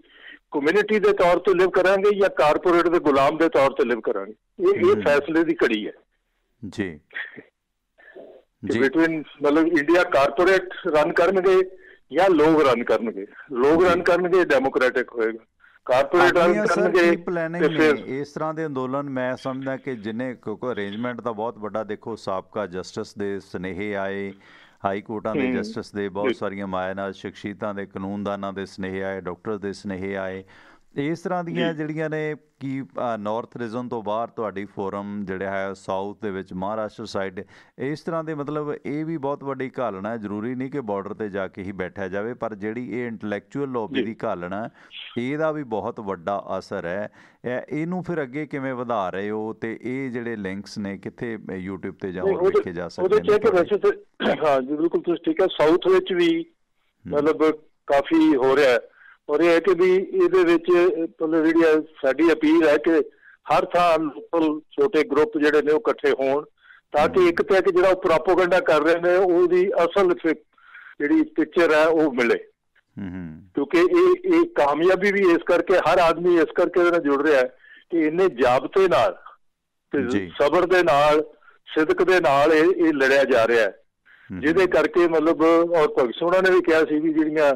ਕਮਿਊਨਿਟੀ ਦੇ ਤੌਰ ਤੇ ਲਿਵ ਕਰਾਂਗੇ ਜਾਂ ਕਾਰਪੋਰੇਟ ਦੇ ਗੁਲਾਮ ਦੇ ਤੌਰ ਤੇ ਲਿਵ ਕਰਾਂਗੇ। ਇਹ ਫੈਸਲੇ ਦੀ ਘੜੀ ਹੈ ਜੀ ਬਿਟਵੀਨ, ਮਤਲਬ ਇੰਡੀਆ ਕਾਰਪੋਰੇਟ ਰਨ ਕਰਨਗੇ ਜਾਂ ਲੋਕ ਰਨ ਕਰਨਗੇ। ਲੋਕ ਰਨ ਕਰਨਗੇ ਡੈਮੋਕ੍ਰੈਟਿਕ ਹੋਏਗਾ, ਕਾਰਪੋਰੇਟ ਰਨ ਕਰਨਗੇ। ਪਲੈਨਿੰਗ ਨੇ ਇਸ ਤਰ੍ਹਾਂ ਦੇ ਅੰਦੋਲਨ, ਮੈਂ ਸਮਝਦਾ ਕਿ ਜਿੰਨੇ, ਕਿਉਂਕਿ ਅਰੇਂਜਮੈਂਟ ਤਾਂ ਬਹੁਤ ਵੱਡਾ, ਦੇਖੋ ਸਾਬਕਾ ਜਸਟਿਸ ਦੇ ਸੁਨੇਹੇ ਆਏ, ਹਾਈ ਕੋਰਟਾਂ ਦੇ ਜਸਟਿਸ ਦੇ ਬਹੁਤ ਸਾਰੀਆਂ ਮਾਇਆਨਾਜ਼ ਸ਼ਖਸੀਅਤਾਂ ਦੇ, ਕਾਨੂੰਨਦਾਨਾਂ ਦੇ ਸੁਨੇਹੇ ਆਏ, ਡਾਕਟਰ ਦੇ ਸੁਨੇਹੇ ਆਏ, ਇਸ ਤਰ੍ਹਾਂ ਦੀਆਂ ਜਿਹੜੀਆਂ ਨੇ ਕਿ ਨਾਰਥ ਰੀਜਨ ਤੋਂ ਬਾਹਰ ਤੁਹਾਡੀ ਫੋਰਮ ਜਿਹੜਾ ਹੈ ਸਾਊਥ ਦੇ ਵਿੱਚ ਮਹਾਰਾਸ਼ਟਰ ਸਾਈਡ, ਇਸ ਤਰ੍ਹਾਂ ਦੇ ਮਤਲਬ ਇਹ ਵੀ ਬਹੁਤ ਵੱਡੀ ਘਾਲਣਾ ਹੈ। ਜ਼ਰੂਰੀ ਨਹੀਂ ਕਿ ਬਾਰਡਰ 'ਤੇ ਜਾ ਕੇ ਹੀ ਬੈਠਿਆ ਜਾਵੇ, ਪਰ ਜਿਹੜੀ ਇਹ ਇੰਟਲੈਕਚੁਅਲ ਲੌਬੀ ਦੀ ਘਾਲਣਾ, ਇਹਦਾ ਵੀ ਬਹੁਤ ਵੱਡਾ ਅਸਰ ਹੈ। ਇਹਨੂੰ ਫਿਰ ਅੱਗੇ ਕਿਵੇਂ ਵਧਾ ਰਹੇ ਹੋ, ਤੇ ਇਹ ਜਿਹੜੇ ਲਿੰਕਸ ਨੇ ਕਿੱਥੇ YouTube 'ਤੇ ਜਾਂ ਹੋਰ ਦੇਖੇ ਜਾ ਸਕਦੇ ਨੇ? ਹਾਂ ਜੀ, ਬਿਲਕੁਲ ਤੁਸੀਂ ਠੀਕ ਹੈ। ਸਾਊਥ ਵਿੱਚ ਵੀ ਮਤਲਬ ਕਾਫੀ ਹੋ ਰਿਹਾ, ਔਰ ਇਹ ਹੈ ਕਿ ਵੀ ਇਹਦੇ ਵਿੱਚ ਮਤਲਬ ਜਿਹੜੀ ਸਾਡੀ ਅਪੀਲ ਹੈ ਕਿ ਹਰ ਥਾਂ ਲੋਕਲ ਛੋਟੇ ਗਰੁੱਪ ਜਿਹੜੇ ਨੇ ਉਹ ਇਕੱਠੇ ਹੋਣ, ਤਾਂ ਕਿ ਇੱਕ ਤਾਂ ਜਿਹੜਾ ਉਹ ਪ੍ਰੋਪੇਗੈਂਡਾ ਕਰ ਰਹੇ ਨੇ ਉਹਦੀ ਅਸਲ ਜਿਹੜੀ ਪਿਕਚਰ ਹੈ ਉਹ ਮਿਲੇ। ਕਿਉਂਕਿ ਇਹ ਕਾਮਯਾਬੀ ਵੀ ਇਸ ਕਰਕੇ, ਹਰ ਆਦਮੀ ਇਸ ਕਰਕੇ ਇਹਦੇ ਨਾਲ ਜੁੜ ਰਿਹਾ ਹੈ ਕਿ ਇੰਨੇ ਜਾਬਤੇ ਨਾਲ ਤੇ ਸਬਰ ਦੇ ਨਾਲ, ਸਿਦਕ ਦੇ ਨਾਲ ਇਹ ਲੜਿਆ ਜਾ ਰਿਹਾ ਹੈ, ਜਿਹਦੇ ਕਰਕੇ ਮਤਲਬ, ਔਰ ਭਗਤ ਸਿੰਘ ਨੇ ਵੀ ਕਿਹਾ ਸੀ ਵੀ ਜਿਹੜੀਆਂ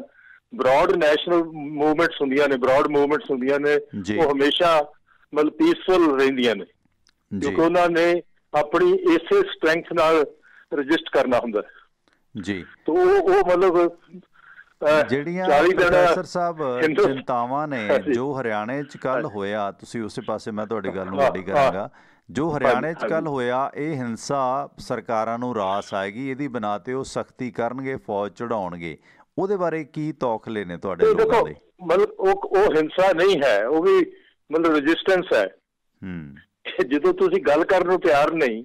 ਬਰੋਡ ਨੈਸ਼ਨਲ ਮੂਵਮੈਂਟਸ ਹੁੰਦੀਆਂ ਨੇ, ਬਰੋਡ ਮੂਵਮੈਂਟਸ ਹੁੰਦੀਆਂ ਨੇ, ਉਹ ਹਮੇਸ਼ਾ ਮਤਲਬ ਪੀਸਫੁਲ ਰਹਿੰਦੀਆਂ ਨੇ, ਕਿਉਂਕਿ ਉਹਨਾਂ ਨੇ ਆਪਣੀ ਇਸੇ ਸਟਰੈਂਥ ਨਾਲ ਰਜਿਸਟ ਕਰਨਾ ਹੁੰਦਾ ਜੀ। ਤਾਂ ਉਹ ਮਤਲਬ ਜਿਹੜੀਆਂ ਪ੍ਰੋਫੈਸਰ ਸਾਹਿਬ ਚਿੰਤਾਵਾਂ ਨੇ ਜੋ ਹਰਿਆਣੇ 'ਚ ਕੱਲ ਹੋਇਆ, ਤੁਸੀਂ ਉਸੇ ਪਾਸੇ ਮੈਂ ਤੁਹਾਡੀ ਗੱਲ ਨੂੰ ਵੱਡੀ ਕਰਾਂਗਾ, ਜੋ ਹਰਿਆਣੇ 'ਚ ਕੱਲ ਹੋਇਆ, ਇਹ ਹਿੰਸਾ ਸਰਕਾਰਾਂ ਨੂੰ ਰਾਸ ਆਏਗੀ, ਇਹਦੀ ਬਣਾ ਤੇ ਉਹ ਸਖਤੀ ਕਰਨਗੇ, ਫੌਜ ਚੜਾਉਣਗੇ, ਉਹਦੇ ਬਾਰੇ ਕੀ ਤੌਖਲੇ ਨੇ ਤੁਹਾਡੇ ਲੋਕਾਂ ਦੇ? ਮਤਲਬ ਉਹ ਹਿੰਸਾ ਨਹੀਂ ਹੈ, ਉਹ ਵੀ ਮਤਲਬ ਰੈਜ਼ਿਸਟੈਂਸ ਹੈ। ਜਦੋਂ ਤੁਸੀਂ ਗੱਲ ਕਰਨ ਨੂੰ ਤਿਆਰ ਨਹੀਂ,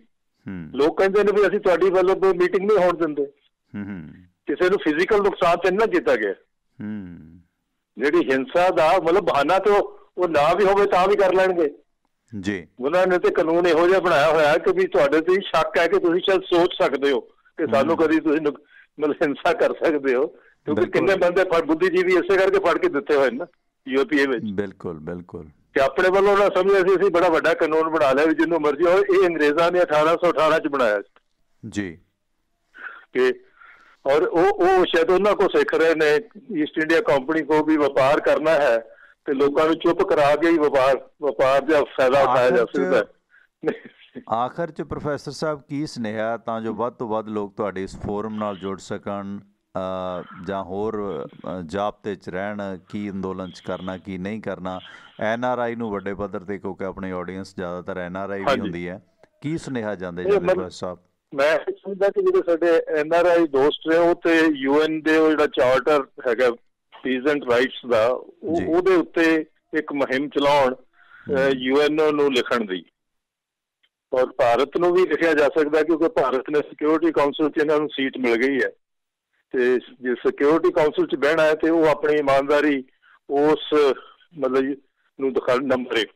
ਲੋਕ ਕਹਿੰਦੇ ਨੇ ਵੀ ਅਸੀਂ ਤੁਹਾਡੀ ਵੱਲੋਂ ਮੀਟਿੰਗ ਨਹੀਂ ਹੋਣ ਦਿੰਦੇ, ਕਿਸੇ ਨੂੰ ਫਿਜ਼ੀਕਲ ਨੁਕਸਾਨ ਤੇ ਨਾ ਕੀਤਾ ਗਿਆ। ਜਿਹੜੀ ਹਿੰਸਾ ਦਾ ਮਤਲਬ ਬਹਾਨਾ ਤੇ ਉਹ ਨਾ ਵੀ ਹੋਵੇ ਤਾਂ ਵੀ ਕਰ ਲੈਣਗੇ ਜੀ। ਉਹਨਾਂ ਨੇ ਤੇ ਕਾਨੂੰਨ ਇਹੋ ਜਿਹਾ ਬਣਾਇਆ ਹੋਇਆ ਕਿ ਵੀ ਤੁਹਾਡੇ ਤੇ ਸ਼ੱਕ ਹੈ ਕਿ ਤੁਸੀਂ ਸ਼ਾਇਦ ਸੋਚ ਸਕਦੇ ਹੋ ਕਿ ਸਾਨੂੰ ਕਦੀ ਤੁਸੀਂ ਮਤਲਬ ਹਿੰਸਾ ਕਰ ਸਕਦੇ ਹੋ, ਕਿਉਂਕਿ ਕਿੰਨੇ ਬੰਦੇ ਬੁੱਧੀਜੀਵੀ ਇਸੇ ਕਰਕੇ ਫੜ ਕੇ ਦਿੱਤੇ ਹੋਏ ਨਾ ਯੂਪੀਏ ਵਿੱਚ। ਬਿਲਕੁਲ ਬਿਲਕੁਲ। ਤੇ ਆਪਣੇ ਵੱਲੋਂ ਨਾ ਸਮਝਿਆ ਸੀ ਅਸੀਂ ਬੜਾ ਵੱਡਾ ਕਾਨੂੰਨ ਬਣਾ ਲਿਆ ਵੀ ਜਿਹਨੂੰ ਮਰਜ਼ੀ ਹੋਵੇ। ਇਹ ਅੰਗਰੇਜ਼ਾਂ ਨੇ 1818 ਚ ਬਣਾਇਆ ਜੀ। ਕਿ ਔਰ ਉਹ ਸ਼ਾਇਦ ਉਹਨਾਂ ਕੋ ਸਿੱਖ ਰਹੇ ਨੇ, ਈਸਟ ਇੰਡੀਆ ਕੰਪਨੀ ਕੋ ਵੀ ਵਪਾਰ ਕਰਨਾ ਹੈ ਤੇ ਲੋਕਾਂ ਨੂੰ ਚੁੱਪ ਕਰਾ ਕੇ ਹੀ ਵਪਾਰ ਦਾ ਫਾਇਦਾ ਉਠਾਇਆ ਜਾ ਸਕਦਾ। ਆਖਰ 'ਚ ਪ੍ਰੋਫੈਸਰ ਸਾਹਿਬ ਕੀ ਸੁਨੇਹਾ ਤਾਂ ਜੋ ਵੱਧ ਤੋਂ ਵੱਧ ਲੋਕ ਤੁਹਾਡੇ ਇਸ ਫੋਰਮ ਨਾਲ ਜੁੜ ਸਕਣ, ਜਾਂ ਹੋਰ ਜਾਬਤੇ 'ਚ ਰਹਿਣ, ਕੀ ਅੰਦੋਲਨ 'ਚ ਕਰਨਾ ਕੀ ਨਹੀਂ ਕਰਨਾ? NRI ਨੂੰ ਵੱਡੇ ਪੱਧਰ 'ਤੇ, ਕਿਉਂਕਿ ਆਪਣੀ ਆਡੀਅנס ਜ਼ਿਆਦਾਤਰ NRI ਵੀ ਹੁੰਦੀ ਹੈ, ਕੀ ਸੁਨੇਹਾ ਜਾਂਦੇ ਪ੍ਰੋਫੈਸਰ ਸਾਹਿਬ? ਮੈਂ ਸਮਝਦਾ ਕਿ ਜਿਹੜੇ ਸਾਡੇ NRI ਦੋਸਤ ਨੇ ਉਹ ਤੇ UN ਦੇ ਉਹ ਜਿਹੜਾ ਚਾਰਟਰ ਹੈਗਾ ਪੀਸ ਐਂਡ ਰਾਈਟਸ ਦਾ, ਉਹਦੇ ਉੱਤੇ ਇੱਕ ਮੁਹਿੰਮ ਚਲਾਉਣ UN ਨੂੰ ਲਿਖਣ ਦੀ, ਔਰ ਭਾਰਤ ਨੂੰ ਵੀ ਲਿਖਿਆ ਜਾ ਸਕਦਾ ਕਿਉਂਕਿ ਭਾਰਤ ਨੇ ਸਿਕਿਉਰਿਟੀ ਕਾਊਂਸਲ 'ਚ ਇਹਨਾਂ ਨੂੰ ਸੀਟ ਮਿਲ ਗਈ ਹੈ, ਤੇ ਜੇ ਸਿਕਿਉਰਿਟੀ ਕਾਊਂਸਲ 'ਚ ਬਹਿਣਾ ਹੈ ਤੇ ਉਹ ਆਪਣੀ ਇਮਾਨਦਾਰੀ ਉਸ ਮਤਲਬ ਨੂੰ ਦਿਖਾ। ਨੰਬਰ 1।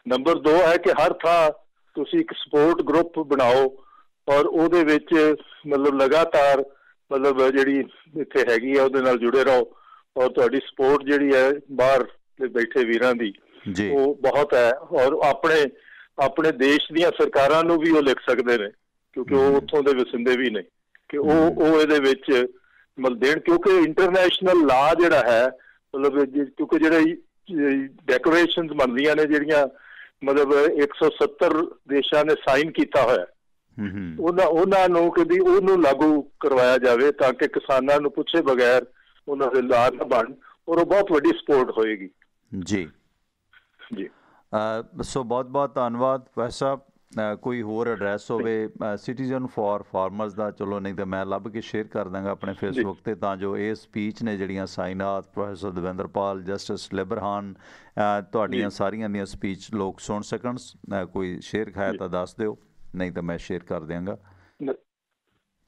ਨੰਬਰ 2 ਹੈ ਕਿ ਹਰ ਥਾਂ ਤੁਸੀਂ ਇੱਕ ਸਪੋਰਟ ਗਰੁੱਪ ਬਣਾਓ ਔਰ ਉਹਦੇ ਵਿੱਚ ਮਤਲਬ ਲਗਾਤਾਰ ਮਤਲਬ ਜਿਹੜੀ ਇੱਥੇ ਹੈਗੀ ਆ ਉਹਦੇ ਨਾਲ ਜੁੜੇ ਰਹੋ, ਔਰ ਤੁਹਾਡੀ ਸਪੋਰਟ ਜਿਹੜੀ ਹੈ ਬਾਹਰ ਬੈਠੇ ਵੀਰਾਂ ਦੀ ਉਹ ਬਹੁਤ ਹੈ। ਔਰ ਆਪਣੇ ਦੇਸ਼ ਦੀਆਂ ਸਰਕਾਰਾਂ ਨੂੰ ਵੀ ਉਹ ਲਿਖ ਸਕਦੇ ਨੇ ਕਿਉਂਕਿ ਉਹ ਉੱਥੋਂ ਦੇ ਵਸਿੰਦੇ ਵੀ ਨੇ, ਕਿ ਉਹ ਇਹਦੇ ਵਿੱਚ ਮਤਲਬ ਦੇਣ, ਕਿਉਂਕਿ ਇੰਟਰਨੈਸ਼ਨਲ ਲਾ ਜਿਹੜਾ ਹੈ ਮਤਲਬ ਕਿਉਂਕਿ ਜਿਹੜੇ ਡੈਕਲੇਰੇਸ਼ਨਸ ਬਣਦੀਆਂ ਨੇ ਜਿਹੜੀਆਂ ਮਤਲਬ 170 ਦੇਸ਼ਾਂ ਨੇ ਸਾਈਨ ਕੀਤਾ ਹੋਇਆ, ਉਹਨਾਂ ਨੂੰ ਕਦੀ ਉਹਨੂੰ ਲਾਗੂ ਕਰਵਾਇਆ ਜਾਵੇ ਤਾਂ ਕਿ ਕਿਸਾਨਾਂ ਨੂੰ ਪੁੱਛੇ ਬਗੈਰ ਉਹਨਾਂ ਦੇ ਲਾ ਨਾ ਬਣ, ਔਰ ਉਹ ਬਹੁਤ ਵੱਡੀ ਸਪੋਰਟ ਹੋਏਗੀ ਜੀ। ਸੋ ਬਹੁਤ ਬਹੁਤ ਧੰਨਵਾਦ ਪ੍ਰੋਫੈਸਰ ਸਾਹਿਬ। ਕੋਈ ਹੋਰ ਐਡਰੈਸ ਹੋਵੇ ਸਿਟੀਜ਼ਨ ਫॉर ਫਾਰਮਰਸ ਦਾ, ਚਲੋ ਨਹੀਂ ਤਾਂ ਮੈਂ ਲੱਭ ਕੇ ਸ਼ੇਅਰ ਕਰ ਦਾਂਗਾ ਆਪਣੇ ਫੇਸਬੁੱਕ 'ਤੇ, ਤਾਂ ਜੋ ਇਹ ਸਪੀਚ ਨੇ ਜਿਹੜੀਆਂ ਸਾਈਨਾਥ, ਪ੍ਰੋਫੈਸਰ ਦਵਿੰਦਰਪਾਲ, ਜਸਟਿਸ ਲਿਬਰਹਾਨ, ਤੁਹਾਡੀਆਂ ਸਾਰੀਆਂ ਦੀਆਂ ਸਪੀਚ ਲੋਕ ਸੁਣ ਸਕਣ। ਕੋਈ ਸ਼ੇਅਰ ਹੈ ਤਾਂ ਦੱਸ ਦਿਓ, ਨਹੀਂ ਤਾਂ ਮੈਂ ਸ਼ੇਅਰ ਕਰ ਦਿਆਂਗਾ।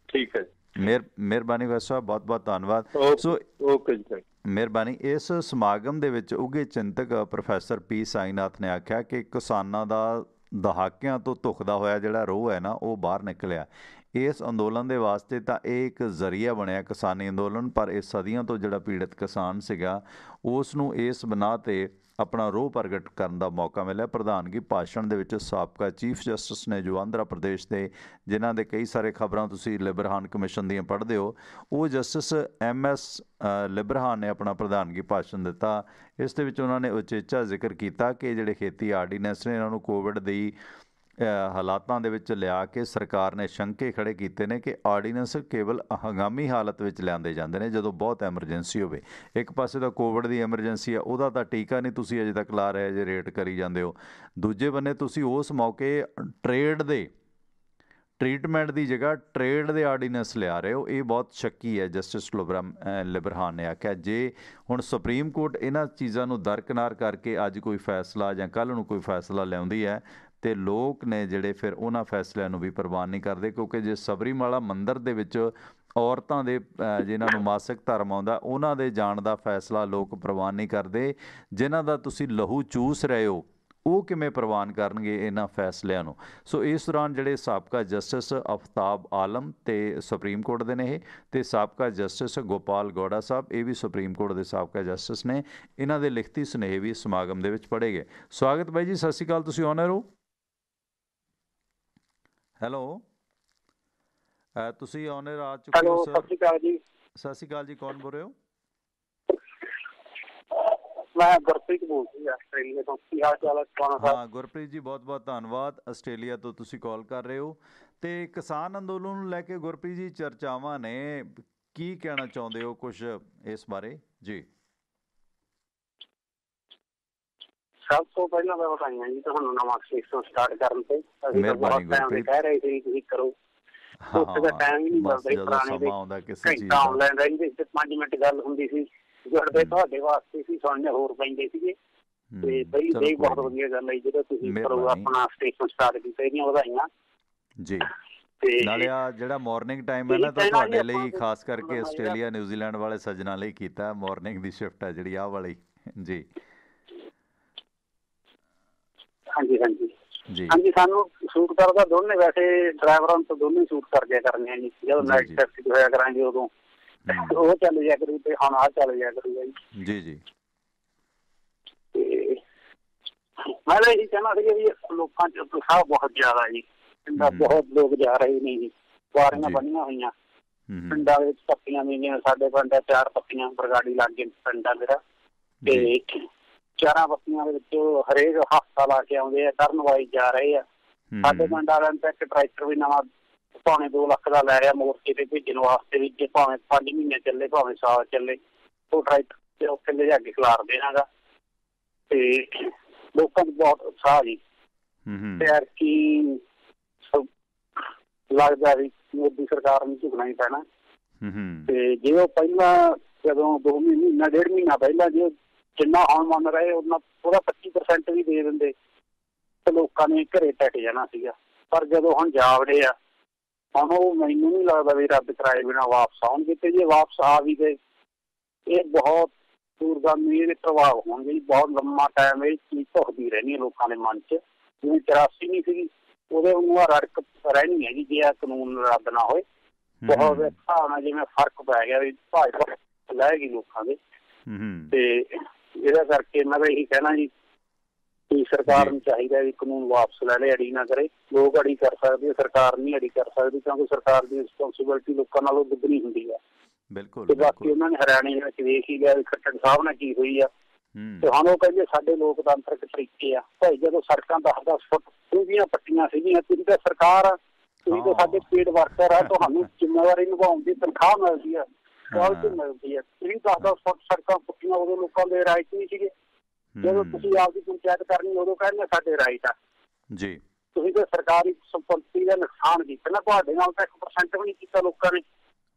ਠੀਕ ਹੈ, ਮਿਹਰਬਾਨੀ ਪ੍ਰੋਫੈਸਰ ਸਾਹਿਬ, ਬਹੁਤ ਬਹੁਤ ਧੰਨਵਾਦ। ਸੋ ਓਕੇ ਜੀ, ਮਿਹਰਬਾਨੀ। ਇਸ ਸਮਾਗਮ ਦੇ ਵਿੱਚ ਉੱਘੇ ਚਿੰਤਕ ਪ੍ਰੋਫੈਸਰ ਪੀ ਸਾਈਨਾਥ ਨੇ ਆਖਿਆ ਕਿ ਕਿਸਾਨਾਂ ਦਾ ਦਹਾਕਿਆਂ ਤੋਂ ਧੁਖਦਾ ਹੋਇਆ ਜਿਹੜਾ ਰੋਹ ਹੈ ਨਾ, ਉਹ ਬਾਹਰ ਨਿਕਲਿਆ। ਇਸ ਅੰਦੋਲਨ ਦੇ ਵਾਸਤੇ ਤਾਂ ਇਹ ਇੱਕ ਜ਼ਰੀਆ ਬਣਿਆ ਕਿਸਾਨੀ ਅੰਦੋਲਨ, ਪਰ ਇਹ ਸਦੀਆਂ ਤੋਂ ਜਿਹੜਾ ਪੀੜਤ ਕਿਸਾਨ ਸੀਗਾ ਉਸ ਨੂੰ ਇਸ ਬਣਾ 'ਤੇ ਆਪਣਾ ਰੋਹ ਪ੍ਰਗਟ ਕਰਨ ਦਾ ਮੌਕਾ ਮਿਲਿਆ। ਪ੍ਰਧਾਨਗੀ ਭਾਸ਼ਣ ਦੇ ਵਿੱਚ ਸਾਬਕਾ ਚੀਫ ਜਸਟਿਸ ਨੇ ਜੋ ਆਂਧਰਾ ਪ੍ਰਦੇਸ਼ ਦੇ, ਜਿਨ੍ਹਾਂ ਦੇ ਕਈ ਸਾਰੇ ਖਬਰਾਂ ਤੁਸੀਂ ਲਿਬਰਹਾਨ ਕਮਿਸ਼ਨ ਦੀਆਂ ਪੜ੍ਹਦੇ ਹੋ, ਉਹ ਜਸਟਿਸ MS ਲਿਬਰਹਾਨ ਨੇ ਆਪਣਾ ਪ੍ਰਧਾਨਗੀ ਭਾਸ਼ਣ ਦਿੱਤਾ। ਇਸ ਦੇ ਵਿੱਚ ਉਹਨਾਂ ਨੇ ਉਚੇਚਾ ਜ਼ਿਕਰ ਕੀਤਾ ਕਿ ਜਿਹੜੇ ਖੇਤੀ ਆਰਡੀਨੈਂਸ ਨੇ ਇਹਨਾਂ ਨੂੰ ਕੋਵਿਡ ਦੀ ਹਾਲਾਤਾਂ ਦੇ ਵਿੱਚ ਲਿਆ ਕੇ ਸਰਕਾਰ ਨੇ ਸ਼ੰਕੇ ਖੜੇ ਕੀਤੇ ਨੇ ਕਿ ਆਰਡੀਨੈਂਸ ਕੇਵਲ ਹੰਗਾਮੀ ਹਾਲਤ ਵਿੱਚ ਲਿਆਂਦੇ ਜਾਂਦੇ ਨੇ, ਜਦੋਂ ਬਹੁਤ ਐਮਰਜੈਂਸੀ ਹੋਵੇ। ਇੱਕ ਪਾਸੇ ਤਾਂ ਕੋਵਿਡ ਦੀ ਐਮਰਜੈਂਸੀ ਆ, ਉਹਦਾ ਤਾਂ ਟੀਕਾ ਨਹੀਂ ਤੁਸੀਂ ਅਜੇ ਤੱਕ ਲਾ ਰਹੇ ਜੇ ਰੇਟ ਕਰੀ ਜਾਂਦੇ ਹੋ। ਦੂਜੇ ਬੰਨੇ ਤੁਸੀਂ ਉਸ ਮੌਕੇ ਟ੍ਰੇਡ ਦੇ ਟ੍ਰੀਟਮੈਂਟ ਦੀ ਜਗ੍ਹਾ ਟ੍ਰੇਡ ਦੇ ਆਰਡੀਨੈਂਸ ਲਿਆ ਰਹੇ ਹੋ। ਇਹ ਬਹੁਤ ਸ਼ੱਕੀ ਹੈ। ਜਸਟਿਸ ਲਿਬਰਹਾਨ ਨੇ ਆਖਿਆ ਜੇ ਹੁਣ ਸੁਪਰੀਮ ਕੋਰਟ ਇਹਨਾਂ ਚੀਜ਼ਾਂ ਨੂੰ ਦਰਕਿਨਾਰ ਕਰਕੇ ਅੱਜ ਕੋਈ ਫੈਸਲਾ ਜਾਂ ਕੱਲ੍ਹ ਨੂੰ ਕੋਈ ਫੈਸਲਾ ਲਿਆਉਂਦੀ ਹੈ ਤੇ ਲੋਕ ਨੇ ਜਿਹੜੇ ਫਿਰ ਉਹਨਾਂ ਫੈਸਲਿਆਂ ਨੂੰ ਵੀ ਪ੍ਰਵਾਨ ਨਹੀਂ ਕਰਦੇ, ਕਿਉਂਕਿ ਜੇ ਸਬਰੀਮਾਲਾ ਮੰਦਿਰ ਦੇ ਵਿੱਚ ਔਰਤਾਂ ਦੇ ਜਿਨ੍ਹਾਂ ਨੂੰ ਮਾਸਿਕ ਧਰਮ ਆਉਂਦਾ ਉਹਨਾਂ ਦੇ ਜਾਣ ਦਾ ਫੈਸਲਾ ਲੋਕ ਪ੍ਰਵਾਨ ਨਹੀਂ ਕਰਦੇ। ਜਿਨ੍ਹਾਂ ਦਾ ਤੁਸੀਂ ਲਹੂ ਚੂਸ ਰਹੇ ਹੋ ਉਹ ਕਿਵੇਂ ਪ੍ਰਵਾਨ ਕਰਨਗੇ ਇਹਨਾਂ ਫੈਸਲਿਆਂ ਨੂੰ। ਸੋ ਇਸ ਦੌਰਾਨ ਜਿਹੜੇ ਸਾਬਕਾ ਜਸਟਿਸ ਆਫਤਾਬ ਆਲਮ ਤੇ ਸੁਪਰੀਮ ਕੋਰਟ ਦੇ ਨੇ ਇਹ, ਤੇ ਸਾਬਕਾ ਜਸਟਿਸ ਗੋਪਾਲ ਗੌੜਾ ਸਾਹਿਬ, ਇਹ ਵੀ ਸੁਪਰੀਮ ਕੋਰਟ ਦੇ ਸਾਬਕਾ ਜਸਟਿਸ ਨੇ, ਇਹਨਾਂ ਦੇ ਲਿਖਤੀ ਸੁਨੇਹੇ ਵੀ ਸਮਾਗਮ ਦੇ ਵਿੱਚ ਪੜ੍ਹੇ ਗਏ। ਸਵਾਗਤ ਬਾਈ ਜੀ, ਸਤਿ ਸ਼੍ਰੀ ਅਕਾਲ, ਤੁਸੀਂ ਆਨਰ ਹੋ। ਹੈਲੋ, ਤੁਸੀਂ ਆਨਰ ਆ ਚੁੱਕੇ ਹੋ ਸਰ। ਸਤਿ ਸ਼੍ਰੀ ਅਕਾਲ ਜੀ। ਸਤਿ ਸ਼੍ਰੀ ਅਕਾਲ ਜੀ, ਕੌਣ ਬੋਲ ਰਹੇ ਹੋ? ਮੈਂ ਗੁਰਪ੍ਰੀਤ ਬੋਲਦੀ ਹਾਂ ਆਸਟ੍ਰੇਲੀਆ ਤੋਂ। ਕੀ ਹਾਲ ਚਾਲ ਹੈ? ਹਾਂ ਗੁਰਪ੍ਰੀਤ ਜੀ, ਬਹੁਤ ਬਹੁਤ ਧੰਨਵਾਦ। ਆਸਟ੍ਰੇਲੀਆ ਤੋਂ ਤੁਸੀਂ ਕਾਲ ਕਰ ਰਹੇ ਹੋ ਤੇ ਕਿਸਾਨ ਅੰਦੋਲਨ ਨੂੰ ਲੈ ਕੇ ਗੁਰਪ੍ਰੀਤ ਜੀ ਚਰਚਾਵਾਂ ਨੇ, ਕੀ ਕਹਿਣਾ ਚਾਹੁੰਦੇ ਹੋ ਕੁਝ ਇਸ ਬਾਰੇ ਜੀ? ਸਭ ਤੋਂ ਪਹਿਲਾਂ ਮੈਂ ਵਧਾਈਆਂ ਜੀ ਤੁਹਾਨੂੰ ਨਵਾਂ ਸੈਸ਼ਨ ਸਟਾਰਟ ਕਰਨ ਤੇ। ਅਸੀਂ ਤਾਂ ਬਹੁਤ ਟਾਈਮ ਦੇ ਕਹਿ ਰਹੇ ਸੀ ਤੁਸੀਂ ਕਰੋ, ਉੱਥੇ ਦਾ ਟਾਈਮ ਹੀ ਨਹੀਂ ਮਿਲਦਾ। ਪੁਰਾਣੇ ਦੇ ਘੰਟਾ ਆਨਲਾਈਨ ਰਹਿੰਦੇ ਤੇ 5 ਮਿੰਟ ਗੱਲ ਹੁੰਦੀ ਸੀ, ਜੁੜਦੇ ਤੁਹਾਡੇ ਵਾਸਤੇ ਸੀ, ਸੁਣਨੇ ਹੋਰ ਪੈਂਦੇ ਸੀਗੇ। ਤੇ ਪਹਿਲੀ ਤੇ ਬਹੁਤ ਵਧੀਆ ਗੱਲ ਹੈ ਜਦੋਂ ਤੁਸੀਂ ਕਰੋ ਆਪਣਾ ਸਟੇਸ਼ਨ ਸਟਾਰਟ ਕੀਤਾ, ਇਹਦੀਆਂ ਵਧਾਈਆਂ ਜੀ। ਤੇ ਨਾਲੇ ਆ ਜਿਹੜਾ ਮਾਰਨਿੰਗ ਟਾਈਮ ਹੈ ਨਾ, ਤਾਂ ਤੁਹਾਡੇ ਲਈ ਖਾਸ ਕਰਕੇ ਆਸਟ੍ਰੇਲੀਆ ਨਿਊਜ਼ੀਲੈਂਡ ਵਾਲੇ ਸੱਜਣਾ ਲਈ ਕੀਤਾ। ਮਾਰਨਿੰਗ ਦੀ ਸ਼ਿਫਟ ਹੈ ਜਿਹੜੀ ਆਹ ਵਾਲੀ ਜੀ। ਹਾਂਜੀ ਹਾਂਜੀ ਹਾਂਜੀ, ਸਾਨੂੰ ਸ਼ੂਟ ਕਰਦਾ ਦੋਨੇ, ਵੈਸੇ ਡਰਾਈਵਰਾਂ ਤੋਂ ਦੋਨੇ ਸ਼ੂਟ ਕਰ ਦਿਆ ਕਰਨੇ ਆ ਜੀ। ਜਦੋਂ ਨਾਈਟ ਟੈਕਸੀ ਹੋਇਆ ਕਰਾਂਗੇ ਉਦੋਂ ਉਹ ਚੱਲ ਜਾਇਆ ਕਰੂ ਤੇ ਹੁਣ ਆਹ ਚੱਲ ਜਾਇਆ ਕਰੂਗਾ ਜੀ। ਜੀ ਜੀ, ਤੇ ਮੈਂ ਤਾਂ ਇਹੀ ਕਹਿਣਾ ਸੀਗਾ ਵੀ ਲੋਕਾਂ ਚ ਉਤਸ਼ਾਹ ਬਹੁਤ ਜ਼ਿਆਦਾ ਜੀ। ਪਿੰਡਾਂ ਬਹੁਤ ਲੋਕ ਜਾ ਰਹੇ ਨੇ ਜੀ, ਵਾਰੀਆਂ ਬਣੀਆਂ ਹੋਈਆਂ ਪਿੰਡਾਂ ਵਿੱਚ ਪੱਤੀਆਂ ਵੀ, ਜਿਵੇਂ ਸਾਡੇ ਪਿੰਡ 4 ਪੱਤੀਆਂ ਬਰਗਾੜੀ ਲੱਗ ਗਏ ਪਿੰਡਾਂ ਮੇਰਾ, ਤੇ 4 ਪੱਤੀਆਂ ਦੇ ਵਿੱਚ ਹਰੇਕ ਹਫ਼ਤਾ ਲਾ ਕੇ ਆਉਂਦੇ ਆ, ਕਰਨ ਵਾਈ ਜਾ ਰਹੇ ਆ। ਸਾਡੇ ਪਿੰਡ ਵਾਲਿਆਂ ਨੂੰ ਤਾਂ ਇੱਕ ਟਰੈਕਟਰ ਵੀ ਨਵਾਂ 2.25 ਲੱਖ ਦਾ ਲੈ ਰਿਹਾ ਮੋਰਚੇ ਤੇ ਭੇਜਣ ਵਾਸਤੇ, ਵੀ ਜੇ ਭਾਵੇਂ 5 ਮਹੀਨੇ ਚੱਲੇ ਭਾਵੇਂ ਸਾਲ ਚੱਲੇ, ਉਹ ਟਰੈਕਟਰ ਤੇ ਉੱਥੇ ਲਿਜਾ ਕੇ ਖਿਲਾਰ ਦੇਣਾਗਾ। ਤੇ ਲੋਕਾਂ ਨੂੰ ਬਹੁਤ ਉਤਸ਼ਾਹ ਜੀ। ਤੇ ਕੀ ਲੱਗਦਾ ਵੀ ਮੋਦੀ ਸਰਕਾਰ ਨੂੰ ਝੁਕਣਾ ਹੀ ਪੈਣਾ। ਤੇ ਜੇ ਉਹ ਪਹਿਲਾਂ ਜਦੋਂ 2 ਮਹੀਨਾ 1.5 ਮਹੀਨਾ ਪਹਿਲਾਂ ਜੇ ਜਿੰਨਾ ਹੁਣ ਮੰਨ ਰਹੇ ਉਹਦਾ 25% ਵੀ ਦੇ ਦਿੰਦੇ ਤੇ ਲੋਕਾਂ ਨੇ ਘਰੇ ਟੱਟ ਜਾਣਾ ਸੀਗਾ। ਪਰ ਜਦੋਂ ਹੁਣ ਜਾਵੜੇ ਆ, ਹੁਣ ਉਹ ਮੈਨੂੰ ਨਹੀਂ ਲੱਗਦਾ ਵੀ ਰੱਦ ਕਰਾਏ ਬਿਨਾਂ ਵਾਪਸ ਆਉਣਗੇ। ਤੇ ਜੇ ਵਾਪਸ ਆ ਵੀ ਗਏ, ਇਹ ਬਹੁਤ ਦੂਰਗਾਮੀ ਇਹਦੇ ਪ੍ਰਭਾਵ ਹੋਣਗੇ। ਬਹੁਤ ਲੰਮਾ ਟਾਈਮ ਇਹ ਚੀਜ਼ ਭੁਗਦੀ ਰਹਿਣੀ ਹੈ ਲੋਕਾਂ ਦੇ ਮਨ 'ਚ। ਜਿਵੇਂ 84 ਨਹੀਂ ਸੀਗੀ, ਉਹਦੇ ਉਹਨੂੰ ਰੜਕ ਰਹਿਣੀ ਹੈਗੀ ਜੇ ਆ ਕਾਨੂੰਨ ਰੱਦ ਨਾ ਹੋਏ। ਬਹੁਤ ਹਿਸਾਬ ਨਾਲ ਜਿਵੇਂ ਫਰਕ ਪੈ ਗਿਆ ਵੀ ਭਾਜਪਾ ਲੈ ਗਈ ਲੋਕਾਂ ਦੇ। ਤੇ ਇਹਦਾ ਕਰਕੇ ਮੈਂ ਤਾਂ ਇਹੀ ਕਹਿਣਾ ਜੀ ਕਿ ਸਰਕਾਰ ਨੂੰ ਚਾਹੀਦਾ ਵੀ ਕਾਨੂੰਨ ਵਾਪਸ ਲੈ ਲੈ, ਅੜੀ ਨਾ ਕਰੇ। ਲੋਕ ਅੜੀ ਕਰ ਸਕਦੇ, ਸਰਕਾਰ ਨਹੀਂ ਅੜੀ ਕਰ ਸਕਦੀ, ਕਿਉਂਕਿ ਸਰਕਾਰ ਦੀ ਰਿਸਪੋਂਸੀਬਿਲਿਟੀ ਲੋਕਾਂ ਨਾਲੋਂ ਦੁੱਗਣੀ ਹੁੰਦੀ ਆ। ਬਿਲਕੁਲ। ਤੇ ਬਾਕੀ ਉਹਨਾਂ ਨੇ ਹਰਿਆਣੇ ਵਿੱਚ ਵੇਖ ਹੀ ਲਿਆ ਵੀ ਖੱਟੜ ਸਾਹਿਬ ਨਾਲ ਕੀ ਹੋਈ ਆ। ਤੇ ਹੁਣ ਉਹ ਕਹਿੰਦੇ ਸਾਡੇ ਲੋਕਤੰਤਰਕ ਤਰੀਕੇ ਆ। ਭਾਈ ਜਦੋਂ ਸੜਕਾਂ 10-10 ਫੁੱਟ ਖੂਹੀਆਂ ਪੱਟੀਆਂ ਸੀਗੀਆਂ, ਤੁਸੀਂ ਤਾਂ ਸਰਕਾਰ ਆ, ਤੁਸੀਂ ਤਾਂ ਸਾਡੇ ਪੇਡ ਵਰਕਰ ਆ, ਤੁਹਾਨੂੰ ਜ਼ਿੰਮੇਵਾਰੀ ਨਿਭਾਉਣ ਦੀ ਤਨਖਾਹ ਮਿਲਦੀ ਆ, ਕੁਆਲਿਟੀ ਮਿਲਦੀ ਆ। ਤੁਸੀਂ 10-10 ਫੁੱਟ ਸੜਕਾਂ ਪੁੱਟੀਆਂ, ਉਦੋਂ ਲੋਕਾਂ ਦੇ ਰਾਈਟ ਨਹੀਂ ਸੀਗੇ। ਜਦੋਂ ਤੁਸੀਂ ਆਪਦੀ ਪੰਚਾਇਤ ਕਰਨੀ ਉਦੋਂ ਕਹਿੰਦੇ ਸਾਡੇ ਰਾਈਟ ਆ ਜੀ। ਤੁਸੀਂ ਤਾਂ ਸਰਕਾਰੀ ਸੰਪत्ति ਦਾ ਨੁਕਸਾਨ ਕੀਤਾ ਨਾ, ਤੁਹਾਡੇ ਨਾਲ ਤਾਂ 1% ਵੀ ਨਹੀਂ ਕੀਤਾ ਲੋਕਾਂ ਨੇ।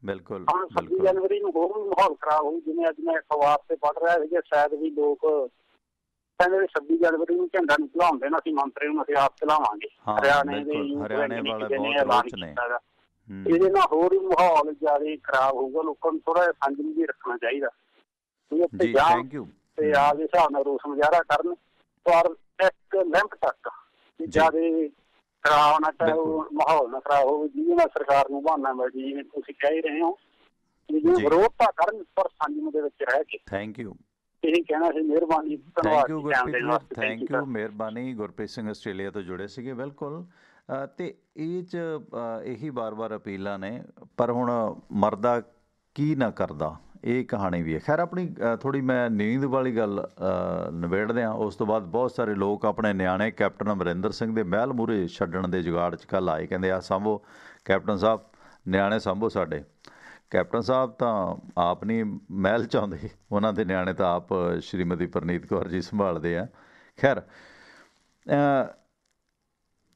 ਬਿਲਕੁਲ। ਹੁਣ 26 ਜਨਵਰੀ ਨੂੰ ਹੋਰ ਵੀ ਮਾਹੌਲ ਖਰਾਬ ਹੋਊ। ਜਿਵੇਂ ਅੱਜ ਮੈਂ ਅਖਬਾਰ ਤੇ ਪੜ੍ਹ ਰਿਹਾ ਸੀਗਾ, ਸ਼ਾਇਦ ਵੀ ਲੋਕ ਕਹਿੰਦੇ 26 ਜਨਵਰੀ ਨੂੰ ਝੰਡਾ ਨਹੀਂ ਚਲਾਉਣ ਦੇਣਾ, ਅਸੀਂ ਮੰਤਰੀ ਨੂੰ ਅਸੀਂ ਆਪ ਚਲਾਵਾਂਗੇ। ਹਰਿਆਣੇ ਦੇ ਐਲਾਨ ਕੀਤਾ ਗਾ। ਇਹਦੇ ਨਾਲ ਹੋਰ ਵੀ ਮਾਹੌਲ ਜ਼ਿਆਦਾ ਖਰਾਬ ਹੋਊਗਾ। ਲੋਕਾਂ ਨੂੰ ਥੋੜਾ ਜਿਹਾ ਸੰਜਮ ਵੀ ਰੱਖਣਾ ਚਾਹੀਦਾ। ਉੱਥੇ ਜਾਣ ਤੇ ਆਪਦੇ ਹਿਸਾਬ ਨਾਲ ਰੋਸ ਮੁਜ਼ਾਹਰਾ ਕਰਨ, ਪਰ ਇੱਕ ਲਿਮਟ ਤੱਕ ਜ਼ਿਆਦਾ ਖਰਾਬ ਨਾ ਚਾਹੇ ਮਾਹੌਲ ਨਾ ਖਰਾਬ ਹੋਵੇ, ਜਿਹਦੇ ਨਾਲ ਸਰਕਾਰ ਨੂੰ ਬਹਾਨਾ ਮਿਲ ਜਾਏ। ਜਿਵੇਂ ਤੁਸੀਂ ਕਹਿ ਰਹੇ ਹੋ, ਵਿਰੋਧਤਾ ਕਰਨ ਪਰ ਸੰਜਮ ਦੇ ਵਿੱਚ ਰਹਿ ਕੇ। Thank you. ਇਹੀ ਕਹਿਣਾ ਸੀ। ਮਿਹਰਬਾਨੀ। Thank you Gurpreet, thank you, ਮਿਹਰਬਾਨੀ। ਗੁਰਪ੍ਰੀਤ ਸਿੰਘ ਆਸਟ੍ਰੇਲੀਆ ਤੋਂ ਜੁੜੇ ਸੀਗੇ। ਬਿਲਕੁਲ। ਤੇ ਇਹ 'ਚ ਇਹੀ ਬਾਰ-ਬਾਰ ਅਪੀਲਾਂ ਨੇ, ਪਰ ਹੁਣ ਮਰਦਾ ਕੀ ਨਾ ਕਰਦਾ ਇਹ ਕਹਾਣੀ ਵੀ ਹੈ। ਖੈਰ ਆਪਣੀ ਥੋੜ੍ਹੀ ਮੈਂ ਨੀਂਦ ਵਾਲੀ ਗੱਲ ਨਿਬੇੜਦੇ ਹਾਂ। ਉਸ ਤੋਂ ਬਾਅਦ ਬਹੁਤ ਸਾਰੇ ਲੋਕ ਆਪਣੇ ਨਿਆਣੇ ਕੈਪਟਨ ਅਮਰਿੰਦਰ ਸਿੰਘ ਦੇ ਮਹਿਲ ਮੂਹਰੇ ਛੱਡਣ ਦੇ ਜੁਗਾੜ 'ਚ ਕੱਲ੍ਹ ਆਏ, ਕਹਿੰਦੇ ਆ ਸਾਂਭੋ ਕੈਪਟਨ ਸਾਹਿਬ, ਨਿਆਣੇ ਸਾਂਭੋ ਸਾਡੇ। ਕੈਪਟਨ ਸਾਹਿਬ ਤਾਂ ਆਪ ਨਹੀਂ ਮਹਿਲ 'ਚ ਆਉਂਦੇ, ਉਹਨਾਂ ਦੇ ਨਿਆਣੇ ਤਾਂ ਆਪ ਸ਼੍ਰੀਮਤੀ ਪ੍ਰਨੀਤ ਕੌਰ ਜੀ ਸੰਭਾਲਦੇ ਆ। ਖੈਰ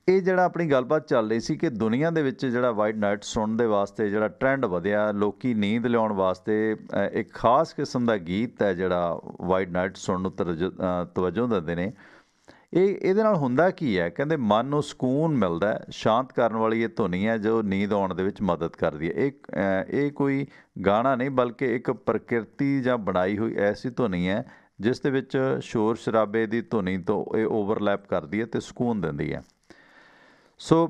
ਇਹ ਜਿਹੜਾ ਆਪਣੀ ਗੱਲਬਾਤ ਚੱਲ ਰਹੀ ਸੀ ਕਿ ਦੁਨੀਆ ਦੇ ਵਿੱਚ ਜਿਹੜਾ ਵਾਈਟ ਨਾਈਟ ਸੁਣਨ ਦੇ ਵਾਸਤੇ ਜਿਹੜਾ ਟਰੈਂਡ ਵਧਿਆ, ਲੋਕ ਨੀਂਦ ਲਿਆਉਣ ਵਾਸਤੇ ਇੱਕ ਖਾਸ ਕਿਸਮ ਦਾ ਗੀਤ ਹੈ ਜਿਹੜਾ ਵਾਈਟ ਨਾਈਟ ਸੁਣਨ ਨੂੰ ਤਵੱਜੋ ਦਿੰਦੇ ਨੇ। ਇਹਦੇ ਨਾਲ ਹੁੰਦਾ ਕੀ ਹੈ, ਕਹਿੰਦੇ ਮਨ ਨੂੰ ਸਕੂਨ ਮਿਲਦਾ, ਸ਼ਾਂਤ ਕਰਨ ਵਾਲੀ ਇਹ ਧੁਨੀ ਹੈ ਜੋ ਨੀਂਦ ਆਉਣ ਦੇ ਵਿੱਚ ਮਦਦ ਕਰਦੀ ਹੈ। ਇਹ ਕੋਈ ਗਾਣਾ ਨਹੀਂ ਬਲਕਿ ਇੱਕ ਪ੍ਰਕਿਰਤੀ ਜਾਂ ਬਣਾਈ ਹੋਈ ਐਸੀ ਧੁਨੀ ਹੈ ਜਿਸ ਦੇ ਵਿੱਚ ਸ਼ੋਰ ਸ਼ਰਾਬੇ ਦੀ ਧੁਨੀ ਤੋਂ ਇਹ ਓਵਰਲੈਪ ਕਰਦੀ ਹੈ ਅਤੇ ਸਕੂਨ ਦਿੰਦੀ ਹੈ। ਸੋ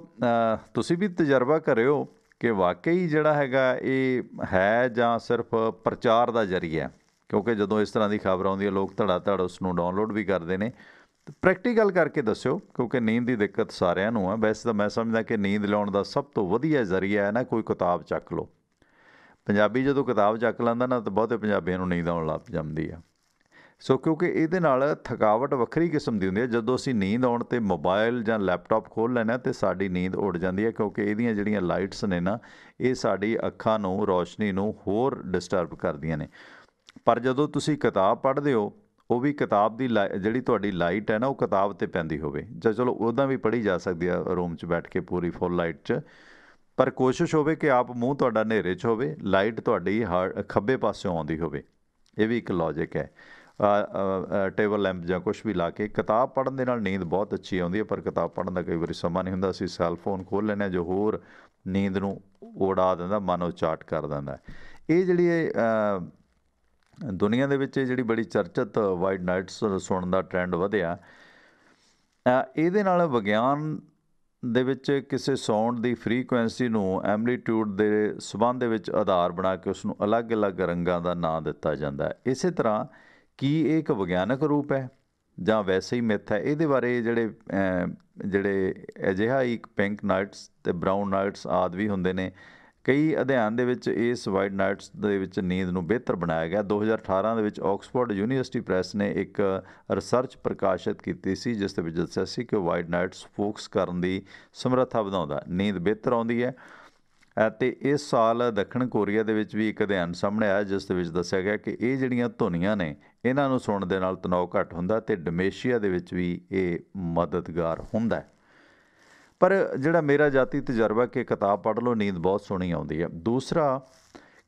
ਤੁਸੀਂ ਵੀ ਤਜਰਬਾ ਕਰਿਓ ਕਿ ਵਾਕਈ ਜਿਹੜਾ ਹੈਗਾ ਇਹ ਹੈ ਜਾਂ ਸਿਰਫ ਪ੍ਰਚਾਰ ਦਾ ਜ਼ਰੀਆ, ਕਿਉਂਕਿ ਜਦੋਂ ਇਸ ਤਰ੍ਹਾਂ ਦੀ ਖਬਰ ਆਉਂਦੀ ਹੈ ਲੋਕ ਧੜਾ ਧੜ ਉਸ ਨੂੰ ਡਾਊਨਲੋਡ ਵੀ ਕਰਦੇ ਨੇ। ਪ੍ਰੈਕਟੀਕਲ ਕਰਕੇ ਦੱਸਿਓ, ਕਿਉਂਕਿ ਨੀਂਦ ਦੀ ਦਿੱਕਤ ਸਾਰਿਆਂ ਨੂੰ ਹੈ। ਵੈਸੇ ਤਾਂ ਮੈਂ ਸਮਝਦਾ ਕਿ ਨੀਂਦ ਲਿਆਉਣ ਦਾ ਸਭ ਤੋਂ ਵਧੀਆ ਜ਼ਰੀਆ ਹੈ ਨਾ, ਕੋਈ ਕਿਤਾਬ ਚੱਕ ਲਓ। ਪੰਜਾਬੀ ਜਦੋਂ ਕਿਤਾਬ ਚੱਕ ਲੈਂਦਾ ਨਾ ਤਾਂ ਬਹੁਤੇ ਪੰਜਾਬੀਆਂ ਨੂੰ ਨੀਂਦ ਆਉਣ ਲੱਗ ਜਾਂਦੀ ਆ। ਸੋ ਕਿਉਂਕਿ ਇਹਦੇ ਨਾਲ ਥਕਾਵਟ ਵੱਖਰੀ ਕਿਸਮ ਦੀ ਹੁੰਦੀ ਹੈ। ਜਦੋਂ ਅਸੀਂ ਨੀਂਦ ਆਉਣ 'ਤੇ ਮੋਬਾਇਲ ਜਾਂ ਲੈਪਟਾਪ ਖੋਲ੍ਹ ਲੈਂਦੇ ਹਾਂ ਤਾਂ ਸਾਡੀ ਨੀਂਦ ਉੱਡ ਜਾਂਦੀ ਹੈ, ਕਿਉਂਕਿ ਇਹਦੀਆਂ ਜਿਹੜੀਆਂ ਲਾਈਟਸ ਨੇ ਨਾ ਇਹ ਸਾਡੀ ਅੱਖਾਂ ਨੂੰ, ਰੌਸ਼ਨੀ ਨੂੰ ਹੋਰ ਡਿਸਟਰਬ ਕਰਦੀਆਂ ਨੇ। ਪਰ ਜਦੋਂ ਤੁਸੀਂ ਕਿਤਾਬ ਪੜ੍ਹਦੇ ਹੋ, ਉਹ ਵੀ ਕਿਤਾਬ ਦੀ ਜਿਹੜੀ ਤੁਹਾਡੀ ਲਾਈਟ ਹੈ ਨਾ ਉਹ ਕਿਤਾਬ 'ਤੇ ਪੈਂਦੀ ਹੋਵੇ, ਜਾਂ ਚਲੋ ਉੱਦਾਂ ਵੀ ਪੜ੍ਹੀ ਜਾ ਸਕਦੀ ਆ ਰੂਮ 'ਚ ਬੈਠ ਕੇ ਪੂਰੀ ਫੁੱਲ ਲਾਈਟ 'ਚ, ਪਰ ਕੋਸ਼ਿਸ਼ ਹੋਵੇ ਕਿ ਆਪ ਮੂੰਹ ਤੁਹਾਡਾ ਹਨੇਰੇ 'ਚ ਹੋਵੇ, ਲਾਈਟ ਤੁਹਾਡੀ ਖੱਬੇ ਪਾਸਿਓਂ ਆਉਂਦੀ ਹੋਵੇ। ਇਹ ਵੀ ਇੱਕ ਲੌਜਿਕ ਹੈ। ਟੇਬਲ ਲੈਂਪ ਜਾਂ ਕੁਛ ਵੀ ਲਾ ਕੇ ਕਿਤਾਬ ਪੜ੍ਹਨ ਦੇ ਨਾਲ ਨੀਂਦ ਬਹੁਤ ਅੱਛੀ ਆਉਂਦੀ ਹੈ, ਪਰ ਕਿਤਾਬ ਪੜ੍ਹਨ ਦਾ ਕਈ ਵਾਰੀ ਸਮਾਂ ਨਹੀਂ ਹੁੰਦਾ। ਅਸੀਂ ਸੈੱਲ ਫੋਨ ਖੋਲ੍ਹ ਲੈਂਦੇ ਹਾਂ ਜੋ ਹੋਰ ਨੀਂਦ ਨੂੰ ਉਡਾ ਦਿੰਦਾ, ਮਨ ਉਚਾਟ ਕਰ ਦਿੰਦਾ। ਇਹ ਜਿਹੜੀ ਦੁਨੀਆ ਦੇ ਵਿੱਚ ਇਹ ਜਿਹੜੀ ਬੜੀ ਚਰਚਿਤ ਵਾਈਟ ਨਾਈਟਸ ਸੁਣਨ ਦਾ ਟਰੈਂਡ ਵਧਿਆ, ਇਹਦੇ ਨਾਲ ਵਿਗਿਆਨ ਦੇ ਵਿੱਚ ਕਿਸੇ ਸਾਊਂਡ ਦੀ ਫਰੀਕੁਐਂਸੀ ਨੂੰ ਐਂਪਲੀਟਿਊਡ ਦੇ ਸੰਬੰਧ ਦੇ ਵਿੱਚ ਆਧਾਰ ਬਣਾ ਕੇ ਉਸ ਨੂੰ ਅਲੱਗ-ਅਲੱਗ ਰੰਗਾਂ ਦਾ ਨਾਂ ਦਿੱਤਾ ਜਾਂਦਾ। ਇਸੇ ਤਰ੍ਹਾਂ ਕੀ ਇਹ ਇੱਕ ਵਿਗਿਆਨਕ ਰੂਪ ਹੈ ਜਾਂ ਵੈਸੇ ਹੀ ਮਿੱਥ ਹੈ? ਇਹਦੇ ਬਾਰੇ ਜਿਹੜੇ ਅਜਿਹਾ ਇੱਕ ਪਿੰਕ ਨਾਈਟਸ ਅਤੇ ਬਰਾਊਨ ਨਾਈਟਸ ਆਦਿ ਵੀ ਹੁੰਦੇ ਨੇ। ਕਈ ਅਧਿਐਨ ਦੇ ਵਿੱਚ ਇਸ ਵਾਈਟ ਨਾਈਟਸ ਦੇ ਵਿੱਚ ਨੀਂਦ ਨੂੰ ਬਿਹਤਰ ਬਣਾਇਆ ਗਿਆ। 2018 ਦੇ ਵਿੱਚ ਆਕਸਫੋਰਡ ਯੂਨੀਵਰਸਿਟੀ ਪ੍ਰੈਸ ਨੇ ਇੱਕ ਰਿਸਰਚ ਪ੍ਰਕਾਸ਼ਿਤ ਕੀਤੀ ਸੀ ਜਿਸ ਦੇ ਵਿੱਚ ਦੱਸਿਆ ਸੀ ਕਿ ਵਾਈਟ ਨਾਈਟਸ ਫੋਕਸ ਕਰਨ ਦੀ ਸਮਰੱਥਾ ਵਧਾਉਂਦਾ, ਨੀਂਦ ਬਿਹਤਰ ਆਉਂਦੀ ਹੈ। ਅਤੇ ਇਸ ਸਾਲ ਦੱਖਣ ਕੋਰੀਆ ਦੇ ਵਿੱਚ ਵੀ ਇੱਕ ਅਧਿਐਨ ਸਾਹਮਣੇ ਆਇਆ ਜਿਸ ਦੇ ਵਿੱਚ ਦੱਸਿਆ ਗਿਆ ਕਿ ਇਹ ਜਿਹੜੀਆਂ ਧੁਨੀਆਂ ਨੇ ਇਹਨਾਂ ਨੂੰ ਸੁਣਨ ਦੇ ਨਾਲ ਤਣਾਅ ਘੱਟ ਹੁੰਦਾ ਅਤੇ ਡਿਮੇਸ਼ੀਆ ਦੇ ਵਿੱਚ ਵੀ ਇਹ ਮਦਦਗਾਰ ਹੁੰਦਾ। ਪਰ ਜਿਹੜਾ ਮੇਰਾ ਜਾਤੀ ਤਜਰਬਾ ਕਿ ਕਿਤਾਬ ਪੜ੍ਹ ਲਓ, ਨੀਂਦ ਬਹੁਤ ਸੋਹਣੀ ਆਉਂਦੀ ਹੈ। ਦੂਸਰਾ,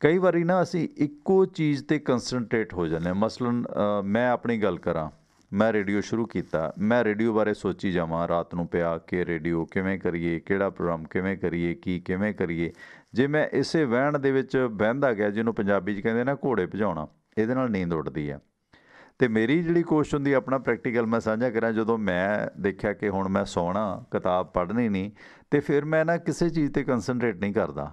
ਕਈ ਵਾਰੀ ਨਾ ਅਸੀਂ ਇੱਕੋ ਚੀਜ਼ 'ਤੇ ਕੰਸਨਟਰੇਟ ਹੋ ਜਾਂਦੇ ਹਾਂ। ਮਸਲਨ ਮੈਂ ਆਪਣੀ ਗੱਲ ਕਰਾਂ, ਮੈਂ ਰੇਡੀਓ ਸ਼ੁਰੂ ਕੀਤਾ, ਮੈਂ ਰੇਡੀਓ ਬਾਰੇ ਸੋਚੀ ਜਾਵਾਂ ਰਾਤ ਨੂੰ ਪਿਆ ਕਿ ਰੇਡੀਓ ਕਿਵੇਂ ਕਰੀਏ, ਕਿਹੜਾ ਪ੍ਰੋਗਰਾਮ ਕਿਵੇਂ ਕਰੀਏ, ਕਿਵੇਂ ਕਰੀਏ। ਜੇ ਮੈਂ ਇਸੇ ਵਹਿਣ ਦੇ ਵਿੱਚ ਬਹਿੰਦਾ ਗਿਆ, ਜਿਹਨੂੰ ਪੰਜਾਬੀ 'ਚ ਕਹਿੰਦੇ ਨਾ ਘੋੜੇ ਭਜਾਉਣਾ, ਇਹਦੇ ਨਾਲ ਨੀਂਦ ਉੱਡਦੀ ਹੈ। ਅਤੇ ਮੇਰੀ ਜਿਹੜੀ ਕੋਸ਼ਿਸ਼ ਹੁੰਦੀ ਆਪਣਾ ਪ੍ਰੈਕਟੀਕਲ ਮੈਂ ਸਾਂਝਾ ਕਰਾਂ, ਜਦੋਂ ਮੈਂ ਦੇਖਿਆ ਕਿ ਹੁਣ ਮੈਂ ਸੌਣਾ, ਕਿਤਾਬ ਪੜ੍ਹਨੀ ਨਹੀਂ, ਅਤੇ ਫਿਰ ਮੈਂ ਨਾ ਕਿਸੇ ਚੀਜ਼ 'ਤੇ ਕੰਸਨਟਰੇਟ ਨਹੀਂ ਕਰਦਾ।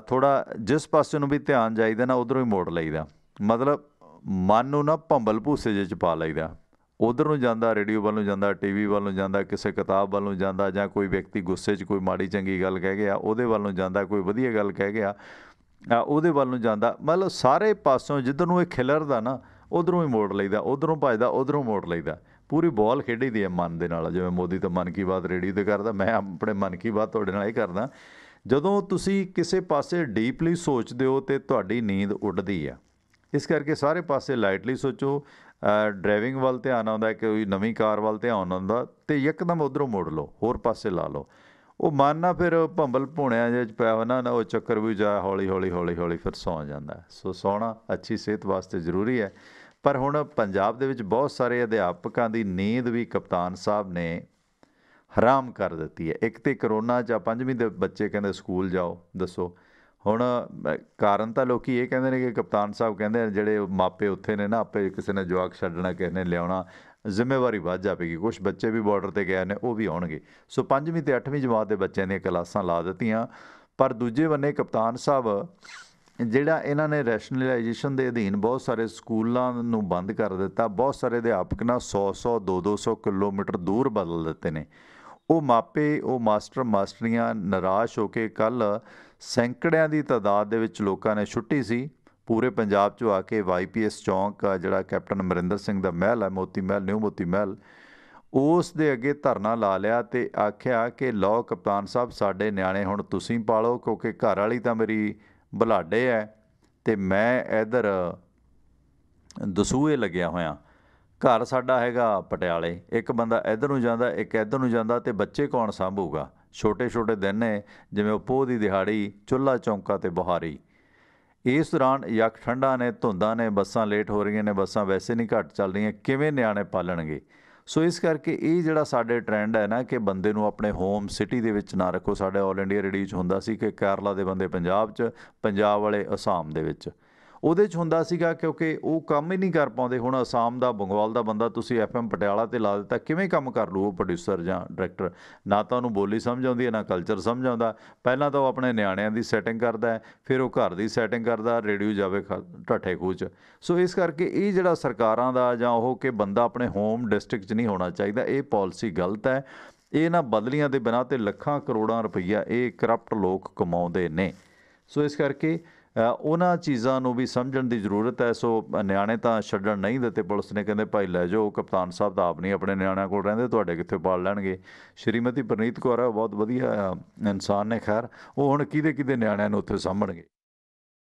ਥੋੜ੍ਹਾ ਜਿਸ ਪਾਸੇ ਨੂੰ ਵੀ ਧਿਆਨ ਜਾਈਦਾ ਨਾ ਉੱਧਰੋਂ ਹੀ ਮੋੜ ਲਈਦਾ। ਮਤਲਬ ਮਨ ਨੂੰ ਨਾ ਭੰਬਲ ਭੂਸੇ ਜਿਹੇ 'ਚ ਪਾ ਲਈਦਾ, ਉੱਧਰ ਨੂੰ ਜਾਂਦਾ, ਰੇਡੀਓ ਵੱਲ ਨੂੰ ਜਾਂਦਾ, TV ਵੱਲ ਨੂੰ ਜਾਂਦਾ, ਕਿਸੇ ਕਿਤਾਬ ਵੱਲ ਨੂੰ ਜਾਂਦਾ, ਜਾਂ ਕੋਈ ਵਿਅਕਤੀ ਗੁੱਸੇ 'ਚ ਕੋਈ ਮਾੜੀ ਚੰਗੀ ਗੱਲ ਕਹਿ ਗਿਆ ਉਹਦੇ ਵੱਲ ਨੂੰ ਜਾਂਦਾ, ਕੋਈ ਵਧੀਆ ਗੱਲ ਕਹਿ ਗਿਆ ਉਹਦੇ ਵੱਲ ਨੂੰ ਜਾਂਦਾ। ਮਤਲਬ ਸਾਰੇ ਪਾਸੋਂ ਜਿੱਧਰ ਨੂੰ ਇਹ ਖਿਲਰਦਾ ਨਾ ਉੱਧਰੋਂ ਹੀ ਮੋੜ ਲਈਦਾ, ਉੱਧਰੋਂ ਭੱਜਦਾ, ਉੱਧਰੋਂ ਮੋੜ ਲਈਦਾ। ਪੂਰੀ ਬਾਲ ਖੇਡੀ ਦੀ ਹੈ ਮਨ ਦੇ ਨਾਲ। ਜਿਵੇਂ ਮੋਦੀ ਤਾਂ ਮਨ ਕੀ ਬਾਤ ਰੇਡੀਓ 'ਤੇ ਕਰਦਾ, ਮੈਂ ਆਪਣੇ ਮਨ ਕੀ ਬਾਤ ਤੁਹਾਡੇ ਨਾਲ ਇਹ ਕਰਦਾ। ਜਦੋਂ ਤੁਸੀਂ ਕਿਸੇ ਪਾਸੇ ਡੀਪਲੀ ਸੋਚਦੇ ਹੋ ਅਤੇ ਤੁਹਾਡੀ ਨੀਂਦ ਉੱਡਦੀ ਆ। ਇਸ ਕਰਕੇ ਸਾਰੇ ਪਾਸੇ ਲਾਈਟਲੀ ਸੋਚੋ। ਡਰਾਈਵਿੰਗ ਵੱਲ ਧਿਆਨ ਆਉਂਦਾ, ਕੋਈ ਨਵੀਂ ਕਾਰ ਵੱਲ ਧਿਆਨ ਆਉਂਦਾ ਅਤੇ ਯਕਦਮ ਉੱਧਰੋਂ ਮੋੜ ਲਓ, ਹੋਰ ਪਾਸੇ ਲਾ ਲਓ। ਉਹ ਮਨ ਨਾ ਫਿਰ ਭੰਬਲ ਭੂਣਿਆਂ ਜਿਹੇ 'ਚ ਪਿਆ ਹੋਇਆ ਨਾ ਉਹ ਚੱਕਰ ਵੀ ਜਾ ਹੌਲੀ ਹੌਲੀ ਫਿਰ ਸੌਂ ਜਾਂਦਾ। ਸੋ ਸੌਣਾ ਅੱਛੀ ਸਿਹਤ ਵਾਸਤੇ ਜ਼ਰੂਰੀ ਹੈ। ਪਰ ਹੁਣ ਪੰਜਾਬ ਦੇ ਵਿੱਚ ਬਹੁਤ ਸਾਰੇ ਅਧਿਆਪਕਾਂ ਦੀ ਨੀਂਦ ਵੀ ਕਪਤਾਨ ਸਾਹਿਬ ਨੇ ਹਰਾਮ ਕਰ ਦਿੱਤੀ ਹੈ। ਇੱਕ ਤਾਂ ਕਰੋਨਾ 'ਚ 5ਵੀਂ ਦੇ ਬੱਚੇ ਕਹਿੰਦੇ ਸਕੂਲ ਜਾਓ, ਦੱਸੋ ਹੁਣ ਕਾਰਨ ਤਾਂ ਲੋਕ ਇਹ ਕਹਿੰਦੇ ਨੇ ਕਿ ਕਪਤਾਨ ਸਾਹਿਬ ਕਹਿੰਦੇ ਜਿਹੜੇ ਮਾਪੇ ਉੱਥੇ ਨੇ ਨਾ, ਆਪੇ ਕਿਸੇ ਨੇ ਜਵਾਕ ਛੱਡਣਾ, ਕਿਸੇ ਨੇ ਲਿਆਉਣਾ, ਜ਼ਿੰਮੇਵਾਰੀ ਵੱਧ ਜਾਵੇਗੀ। ਕੁਛ ਬੱਚੇ ਵੀ ਬਾਰਡਰ 'ਤੇ ਗਏ ਨੇ, ਉਹ ਵੀ ਆਉਣਗੇ। ਸੋ 5ਵੀਂ ਅਤੇ 8ਵੀਂ ਜਮਾਤ ਦੇ ਬੱਚਿਆਂ ਦੀਆਂ ਕਲਾਸਾਂ ਲਾ ਦਿੱਤੀਆਂ। ਪਰ ਦੂਜੇ ਬੰਨੇ ਕਪਤਾਨ ਸਾਹਿਬ ਜਿਹੜਾ ਇਹਨਾਂ ਨੇ ਰੈਸ਼ਨਲਾਈਜੇਸ਼ਨ ਦੇ ਅਧੀਨ ਬਹੁਤ ਸਾਰੇ ਸਕੂਲਾਂ ਨੂੰ ਬੰਦ ਕਰ ਦਿੱਤਾ। ਬਹੁਤ ਸਾਰੇ ਅਧਿਆਪਕ ਨਾਲ 100 200 ਕਿਲੋਮੀਟਰ ਦੂਰ ਬਦਲ ਦਿੱਤੇ ਨੇ। ਉਹ ਮਾਪੇ, ਉਹ ਮਾਸਟਰ ਮਾਸਟਰੀਆਂ ਨਿਰਾਸ਼ ਹੋ ਕੇ ਕੱਲ੍ਹ ਸੈਂਕੜਿਆਂ ਦੀ ਤਾਦਾਦ ਦੇ ਵਿੱਚ ਲੋਕਾਂ ਨੇ ਛੁੱਟੀ ਸੀ, ਪੂਰੇ ਪੰਜਾਬ 'ਚੋਂ ਆ ਕੇ YPS ਚੌਂਕ ਆ ਜਿਹੜਾ ਕੈਪਟਨ ਅਮਰਿੰਦਰ ਸਿੰਘ ਦਾ ਮਹਿਲ ਹੈ, ਮੋਤੀ ਮਹਿਲ, ਨਿਊ ਮੋਤੀ ਮਹਿਲ, ਉਸ ਦੇ ਅੱਗੇ ਧਰਨਾ ਲਾ ਲਿਆ ਅਤੇ ਆਖਿਆ ਕਿ ਲਓ ਕਪਤਾਨ ਸਾਹਿਬ ਸਾਡੇ ਨਿਆਣੇ ਹੁਣ ਤੁਸੀਂ ਪਾਲੋ, ਕਿਉਂਕਿ ਘਰ ਵਾਲੀ ਤਾਂ ਮੇਰੀ ਬੁਲਾਡੇ ਹੈ ਅਤੇ ਮੈਂ ਇੱਧਰ ਦਸੂਹੇ ਲੱਗਿਆ ਹੋਇਆ। ਘਰ ਸਾਡਾ ਹੈਗਾ ਪਟਿਆਲੇ, ਇੱਕ ਬੰਦਾ ਇੱਧਰ ਨੂੰ ਜਾਂਦਾ, ਇੱਕ ਇੱਧਰ ਨੂੰ ਜਾਂਦਾ, ਅਤੇ ਬੱਚੇ ਕੌਣ ਸਾਂਭੂਗਾ? ਛੋਟੇ ਛੋਟੇ ਦਿਨ ਨੇ, ਜਿਵੇਂ ਉਹ ਪੋਹ ਦੀ ਦਿਹਾੜੀ, ਚੁੱਲ੍ਹਾ ਚੌਂਕਾ ਅਤੇ ਬੁਹਾਰੀ। ਇਸ ਦੌਰਾਨ ਯੱਕ ਠੰਡਾ ਨੇ, ਧੁੰਦਾਂ ਨੇ, ਬੱਸਾਂ ਲੇਟ ਹੋ ਰਹੀਆਂ ਨੇ, ਬੱਸਾਂ ਵੈਸੇ ਨਹੀਂ ਘੱਟ ਚੱਲ ਰਹੀਆਂ, ਕਿਵੇਂ ਨਿਆਣੇ ਪਾਲਣਗੇ? ਸੋ ਇਸ ਕਰਕੇ ਇਹ ਜਿਹੜਾ ਸਾਡੇ ਟਰੈਂਡ ਹੈ ਨਾ ਕਿ ਬੰਦੇ ਨੂੰ ਆਪਣੇ ਹੋਮ ਸਿਟੀ ਦੇ ਵਿੱਚ ਨਾ ਰੱਖੋ। ਸਾਡੇ ਆਲ ਇੰਡੀਆ ਰੇਡੀਓ 'ਚ ਹੁੰਦਾ ਸੀ ਕਿ ਕੇਰਲਾ ਦੇ ਬੰਦੇ ਪੰਜਾਬ 'ਚ, ਪੰਜਾਬ ਵਾਲੇ ਅਸਾਮ ਦੇ ਵਿੱਚ, ਉਹਦੇ 'ਚ ਹੁੰਦਾ ਸੀਗਾ ਕਿਉਂਕਿ ਉਹ ਕੰਮ ਹੀ ਨਹੀਂ ਕਰ ਪਾਉਂਦੇ। ਹੁਣ ਅਸਾਮ ਦਾ, ਬੰਗਾਲ ਦਾ ਬੰਦਾ ਤੁਸੀਂ FM ਪਟਿਆਲਾ 'ਤੇ ਲਾ ਦਿੱਤਾ, ਕਿਵੇਂ ਕੰਮ ਕਰ ਲੂ ਉਹ ਪ੍ਰੋਡਿਊਸਰ ਜਾਂ ਡਾਇਰੈਕਟਰ? ਨਾ ਤਾਂ ਉਹਨੂੰ ਬੋਲੀ ਸਮਝ ਆਉਂਦੀ ਹੈ, ਨਾ ਕਲਚਰ ਸਮਝ ਆਉਂਦਾ। ਪਹਿਲਾਂ ਤਾਂ ਉਹ ਆਪਣੇ ਨਿਆਣਿਆਂ ਦੀ ਸੈਟਿੰਗ ਕਰਦਾ ਹੈ, ਫਿਰ ਉਹ ਘਰ ਦੀ ਸੈਟਿੰਗ ਕਰਦਾ, ਰੇਡੀਓ ਜਾਵੇ ਢੱਠੇ ਖੂਹ 'ਚ। ਸੋ ਇਸ ਕਰਕੇ ਇਹ ਜਿਹੜਾ ਸਰਕਾਰਾਂ ਦਾ ਜਾਂ ਉਹ ਕਿ ਬੰਦਾ ਆਪਣੇ ਹੋਮ ਡਿਸਟ੍ਰਿਕਟ 'ਚ ਨਹੀਂ ਹੋਣਾ ਚਾਹੀਦਾ, ਇਹ ਪਾਲਿਸੀ ਗਲਤ ਹੈ। ਇਹ ਨਾ ਬਦਲੀਆਂ ਦੇ ਬਿਨਾਂ 'ਤੇ ਲੱਖਾਂ ਕਰੋੜਾਂ ਰੁਪਈਆ ਇਹ ਕਰਪਟ ਲੋਕ ਕਮਾਉਂਦੇ ਨੇ। ਸੋ ਇਸ ਕਰਕੇ ਉਹਨਾਂ ਚੀਜ਼ਾਂ ਨੂੰ ਵੀ ਸਮਝਣ ਦੀ ਜ਼ਰੂਰਤ ਹੈ। ਸੋ ਨਿਆਣੇ ਤਾਂ ਛੱਡਣ ਨਹੀਂ ਦਿੱਤੇ ਪੁਲਿਸ ਨੇ, ਕਹਿੰਦੇ ਭਾਈ ਲੈ ਜਾਓ। ਕਪਤਾਨ ਸਾਹਿਬ ਤਾਂ ਆਪ ਨਹੀਂ ਆਪਣੇ ਨਿਆਣਿਆਂ ਕੋਲ ਰਹਿੰਦੇ, ਤੁਹਾਡੇ ਕਿੱਥੇ ਪਾਲ ਲੈਣਗੇ? ਸ਼੍ਰੀਮਤੀ ਪ੍ਰਨੀਤ ਕੌਰ ਹੈ, ਬਹੁਤ ਵਧੀਆ ਇਨਸਾਨ ਨੇ, ਖੈਰ ਉਹ ਹੁਣ ਕਿਹਦੇ ਨਿਆਣਿਆਂ ਨੂੰ ਉੱਥੇ ਸਾਂਭਣਗੇ?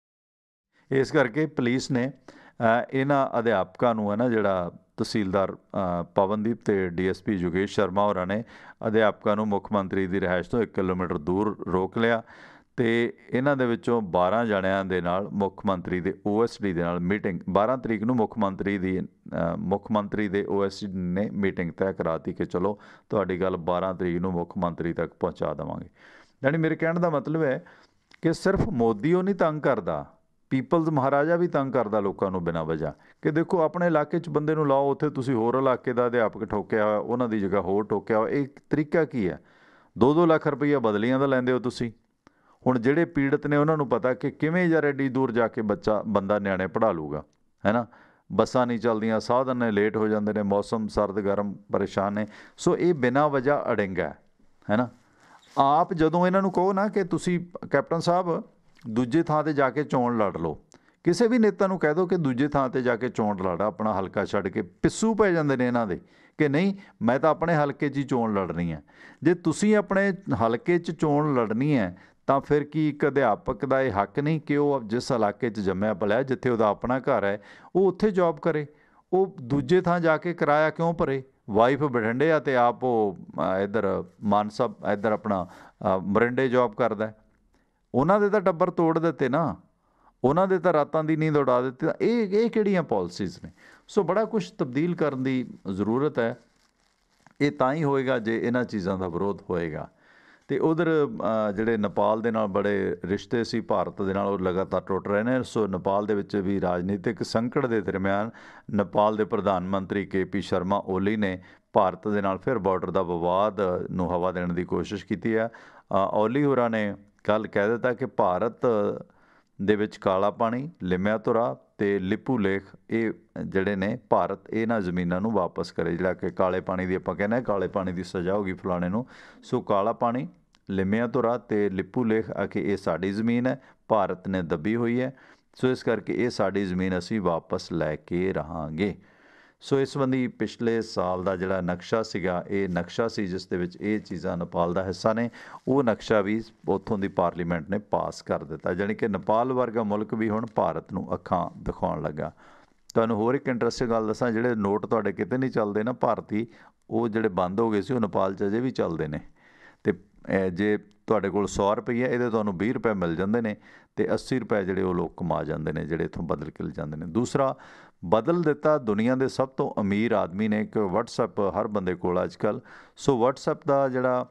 ਇਸ ਕਰਕੇ ਪੁਲਿਸ ਨੇ ਇਹਨਾਂ ਅਧਿਆਪਕਾਂ ਨੂੰ ਹੈ ਨਾ, ਜਿਹੜਾ ਤਹਿਸੀਲਦਾਰ ਪਵਨਦੀਪ ਅਤੇ DSP ਯੋਗੇਸ਼ ਸ਼ਰਮਾ ਹੋਰਾਂ ਨੇ ਅਧਿਆਪਕਾਂ ਨੂੰ ਮੁੱਖ ਮੰਤਰੀ ਦੀ ਰਿਹਾਇਸ਼ ਤੋਂ 1 ਕਿਲੋਮੀਟਰ ਦੂਰ ਰੋਕ ਲਿਆ ਅਤੇ ਇਹਨਾਂ ਦੇ ਵਿੱਚੋਂ 12 ਜਣਿਆਂ ਦੇ ਨਾਲ ਮੁੱਖ ਮੰਤਰੀ ਦੇ OSD ਦੇ ਨਾਲ ਮੀਟਿੰਗ 12 ਤਰੀਕ ਨੂੰ ਮੁੱਖ ਮੰਤਰੀ ਦੇ OSD ਨੇ ਮੀਟਿੰਗ ਤੈਅ ਕਰਾਤੀ ਕਿ ਚਲੋ ਤੁਹਾਡੀ ਗੱਲ 12 ਤਰੀਕ ਨੂੰ ਮੁੱਖ ਮੰਤਰੀ ਤੱਕ ਪਹੁੰਚਾ ਦੇਵਾਂਗੇ। ਯਾਨੀ ਮੇਰੇ ਕਹਿਣ ਦਾ ਮਤਲਬ ਹੈ ਕਿ ਸਿਰਫ ਮੋਦੀ ਉਹ ਨਹੀਂ ਤੰਗ ਕਰਦਾ, ਪੀਪਲਜ਼ ਮਹਾਰਾਜਾ ਵੀ ਤੰਗ ਕਰਦਾ ਲੋਕਾਂ ਨੂੰ ਬਿਨਾਂ ਵਜ੍ਹਾ। ਕਿ ਦੇਖੋ ਆਪਣੇ ਇਲਾਕੇ 'ਚ ਬੰਦੇ ਨੂੰ ਲਾਓ, ਉੱਥੇ ਤੁਸੀਂ ਹੋਰ ਇਲਾਕੇ ਦਾ ਅਧਿਆਪਕ ਠੋਕਿਆ ਹੋਇਆ, ਉਹਨਾਂ ਦੀ ਜਗ੍ਹਾ ਹੋਰ ਠੋਕਿਆ ਹੋਇਆ। ਇਹ ਤਰੀਕਾ ਕੀ ਹੈ? 2-2 ਲੱਖ ਰੁਪਈਆ ਬਦਲੀਆਂ ਦਾ ਲੈਂਦੇ ਹੋ ਤੁਸੀਂ। ਹੁਣ ਜਿਹੜੇ ਪੀੜਤ ਨੇ ਉਹਨਾਂ ਨੂੰ ਪਤਾ ਕਿ ਕਿਵੇਂ ਯਾਰ ਐਡੀ ਦੂਰ ਜਾ ਕੇ ਬੰਦਾ ਨਿਆਣੇ ਪੜ੍ਹਾ ਲੂਗਾ, ਹੈ ਨਾ? ਬੱਸਾਂ ਨਹੀਂ ਚੱਲਦੀਆਂ, ਸਾਧਨ ਨੇ ਲੇਟ ਹੋ ਜਾਂਦੇ ਨੇ, ਮੌਸਮ ਸਰਦ ਗਰਮ ਪਰੇਸ਼ਾਨ ਨੇ। ਸੋ ਇਹ ਬਿਨਾਂ ਵਜ੍ਹਾ ਅੜਿੰਗਾ ਹੈ ਨਾ। ਆਪ ਜਦੋਂ ਇਹਨਾਂ ਨੂੰ ਕਹੋ ਨਾ ਕਿ ਤੁਸੀਂ ਕੈਪਟਨ ਸਾਹਿਬ ਦੂਜੇ ਥਾਂ 'ਤੇ ਜਾ ਕੇ ਚੋਣ ਲੜ ਲਓ, ਕਿਸੇ ਵੀ ਨੇਤਾ ਨੂੰ ਕਹਿ ਦਿਓ ਕਿ ਦੂਜੇ ਥਾਂ 'ਤੇ ਜਾ ਕੇ ਚੋਣ ਲੜਾ, ਆਪਣਾ ਹਲਕਾ ਛੱਡ ਕੇ, ਪਿੱਸੂ ਪੈ ਜਾਂਦੇ ਨੇ ਇਹਨਾਂ ਦੇ ਕਿ ਨਹੀਂ ਮੈਂ ਤਾਂ ਆਪਣੇ ਹਲਕੇ 'ਚ ਹੀ ਚੋਣ ਲੜਨੀ ਹੈ। ਜੇ ਤੁਸੀਂ ਆਪਣੇ ਹਲਕੇ 'ਚ ਚੋਣ ਲੜਨੀ ਹੈ ਤਾਂ ਫਿਰ ਕੀ ਇੱਕ ਅਧਿਆਪਕ ਦਾ ਇਹ ਹੱਕ ਨਹੀਂ ਕਿ ਉਹ ਜਿਸ ਇਲਾਕੇ 'ਚ ਜੰਮਿਆ ਪਲਿਆ, ਜਿੱਥੇ ਉਹਦਾ ਆਪਣਾ ਘਰ ਹੈ, ਉਹ ਉੱਥੇ ਜੌਬ ਕਰੇ? ਉਹ ਦੂਜੇ ਥਾਂ ਜਾ ਕੇ ਕਿਰਾਇਆ ਕਿਉਂ ਭਰੇ? ਵਾਈਫ ਬਠਿੰਡੇ ਆ ਅਤੇ ਆਪ ਉਹ ਇੱਧਰ ਮਾਨਸਾ, ਇੱਧਰ ਆਪਣਾ ਮਰਿੰਡੇ ਜੌਬ ਕਰਦਾ। ਉਹਨਾਂ ਦੇ ਤਾਂ ਟੱਬਰ ਤੋੜ ਦਿੱਤੇ ਨਾ, ਉਹਨਾਂ ਦੇ ਤਾਂ ਰਾਤਾਂ ਦੀ ਨੀਂਦ ਉਡਾ ਦਿੱਤੀ। ਤਾਂ ਇਹ ਕਿਹੜੀਆਂ ਪਾਲਿਸੀਜ਼ ਨੇ? ਸੋ ਬੜਾ ਕੁਛ ਤਬਦੀਲ ਕਰਨ ਦੀ ਜ਼ਰੂਰਤ ਹੈ। ਇਹ ਤਾਂ ਹੀ ਹੋਏਗਾ ਜੇ ਇਹਨਾਂ ਚੀਜ਼ਾਂ ਦਾ ਵਿਰੋਧ ਹੋਏਗਾ। ਅਤੇ ਉਧਰ ਜਿਹੜੇ ਨੇਪਾਲ ਦੇ ਨਾਲ ਬੜੇ ਰਿਸ਼ਤੇ ਸੀ ਭਾਰਤ ਦੇ ਨਾਲ, ਉਹ ਲਗਾਤਾਰ ਟੁੱਟ ਰਹੇ ਨੇ। ਸੋ ਨੇਪਾਲ ਦੇ ਵਿੱਚ ਵੀ ਰਾਜਨੀਤਿਕ ਸੰਕਟ ਦੇ ਦਰਮਿਆਨ ਨੇਪਾਲ ਦੇ ਪ੍ਰਧਾਨ ਮੰਤਰੀ KP ਸ਼ਰਮਾ ਓਲੀ ਨੇ ਭਾਰਤ ਦੇ ਨਾਲ ਫਿਰ ਬਾਰਡਰ ਦਾ ਵਿਵਾਦ ਨੂੰ ਹਵਾ ਦੇਣ ਦੀ ਕੋਸ਼ਿਸ਼ ਕੀਤੀ ਹੈ। ਓਲੀ ਹੋਰਾਂ ਨੇ ਕੱਲ੍ਹ ਕਹਿ ਦਿੱਤਾ ਕਿ ਭਾਰਤ ਦੇ ਵਿੱਚ ਕਾਲਾ ਪਾਣੀ, ਲਿਮਿਆ ਧੁਰਾ ਅਤੇ ਲਿਪੂ ਲੇਖ, ਇਹ ਜਿਹੜੇ ਨੇ ਭਾਰਤ ਇਹਨਾਂ ਜ਼ਮੀਨਾਂ ਨੂੰ ਵਾਪਸ ਕਰੇ। ਜਿਹੜਾ ਕਿ ਕਾਲੇ ਪਾਣੀ ਦੀ ਆਪਾਂ ਕਹਿੰਦੇ ਕਾਲੇ ਪਾਣੀ ਦੀ ਸਜ਼ਾ ਹੋ ਗਈ ਫਲਾਣੇ ਨੂੰ। ਸੋ ਕਾਲਾ ਪਾਣੀ, ਲਿਮਿਆ ਧੁਰਾ ਅਤੇ ਲਿਪੂ ਲੇਖ ਆ ਕਿ ਇਹ ਸਾਡੀ ਜ਼ਮੀਨ ਹੈ, ਭਾਰਤ ਨੇ ਦੱਬੀ ਹੋਈ ਹੈ। ਸੋ ਇਸ ਕਰਕੇ ਇਹ ਸਾਡੀ ਜ਼ਮੀਨ ਅਸੀਂ ਵਾਪਸ ਲੈ ਕੇ ਰਹਾਂਗੇ। ਸੋ ਇਸ ਸੰਬੰਧੀ ਪਿਛਲੇ ਸਾਲ ਦਾ ਜਿਹੜਾ ਨਕਸ਼ਾ ਸੀਗਾ, ਇਹ ਨਕਸ਼ਾ ਸੀ ਜਿਸ ਦੇ ਵਿੱਚ ਇਹ ਚੀਜ਼ਾਂ ਨੇਪਾਲ ਦਾ ਹਿੱਸਾ ਨੇ, ਉਹ ਨਕਸ਼ਾ ਵੀ ਉੱਥੋਂ ਦੀ ਪਾਰਲੀਮੈਂਟ ਨੇ ਪਾਸ ਕਰ ਦਿੱਤਾ। ਜਾਣੀ ਕਿ ਨੇਪਾਲ ਵਰਗਾ ਮੁਲਕ ਵੀ ਹੁਣ ਭਾਰਤ ਨੂੰ ਅੱਖਾਂ ਦਿਖਾਉਣ ਲੱਗਾ। ਤੁਹਾਨੂੰ ਹੋਰ ਇੱਕ ਇੰਟਰਸਟਿੰਗ ਗੱਲ ਦੱਸਾਂ, ਜਿਹੜੇ ਨੋਟ ਤੁਹਾਡੇ ਕਿਤੇ ਨਹੀਂ ਚੱਲਦੇ ਨਾ ਭਾਰਤੀ, ਉਹ ਜਿਹੜੇ ਬੰਦ ਹੋ ਗਏ ਸੀ, ਉਹ ਨੇਪਾਲ 'ਚ ਅਜੇ ਵੀ ਚੱਲਦੇ ਨੇ। ਅਤੇ ਜੇ ਤੁਹਾਡੇ ਕੋਲ 100 ਰੁਪਈਆ, ਇਹਦੇ ਤੁਹਾਨੂੰ 20 ਰੁਪਏ ਮਿਲ ਜਾਂਦੇ ਨੇ ਅਤੇ 80 ਰੁਪਏ ਜਿਹੜੇ ਉਹ ਲੋਕ ਕਮਾ ਜਾਂਦੇ ਨੇ, ਜਿਹੜੇ ਇੱਥੋਂ ਬਦਲ ਕੇ ਲੈ ਜਾਂਦੇ ਨੇ। ਦੂਸਰਾ, ਬਦਲ ਦਿੱਤਾ ਦੁਨੀਆ ਦੇ ਸਭ ਤੋਂ ਅਮੀਰ ਆਦਮੀ ਨੇ ਕਿ WhatsApp ਹਰ ਬੰਦੇ ਕੋਲ ਅੱਜ ਕੱਲ੍ਹ। ਸੋ WhatsApp ਦਾ ਜਿਹੜਾ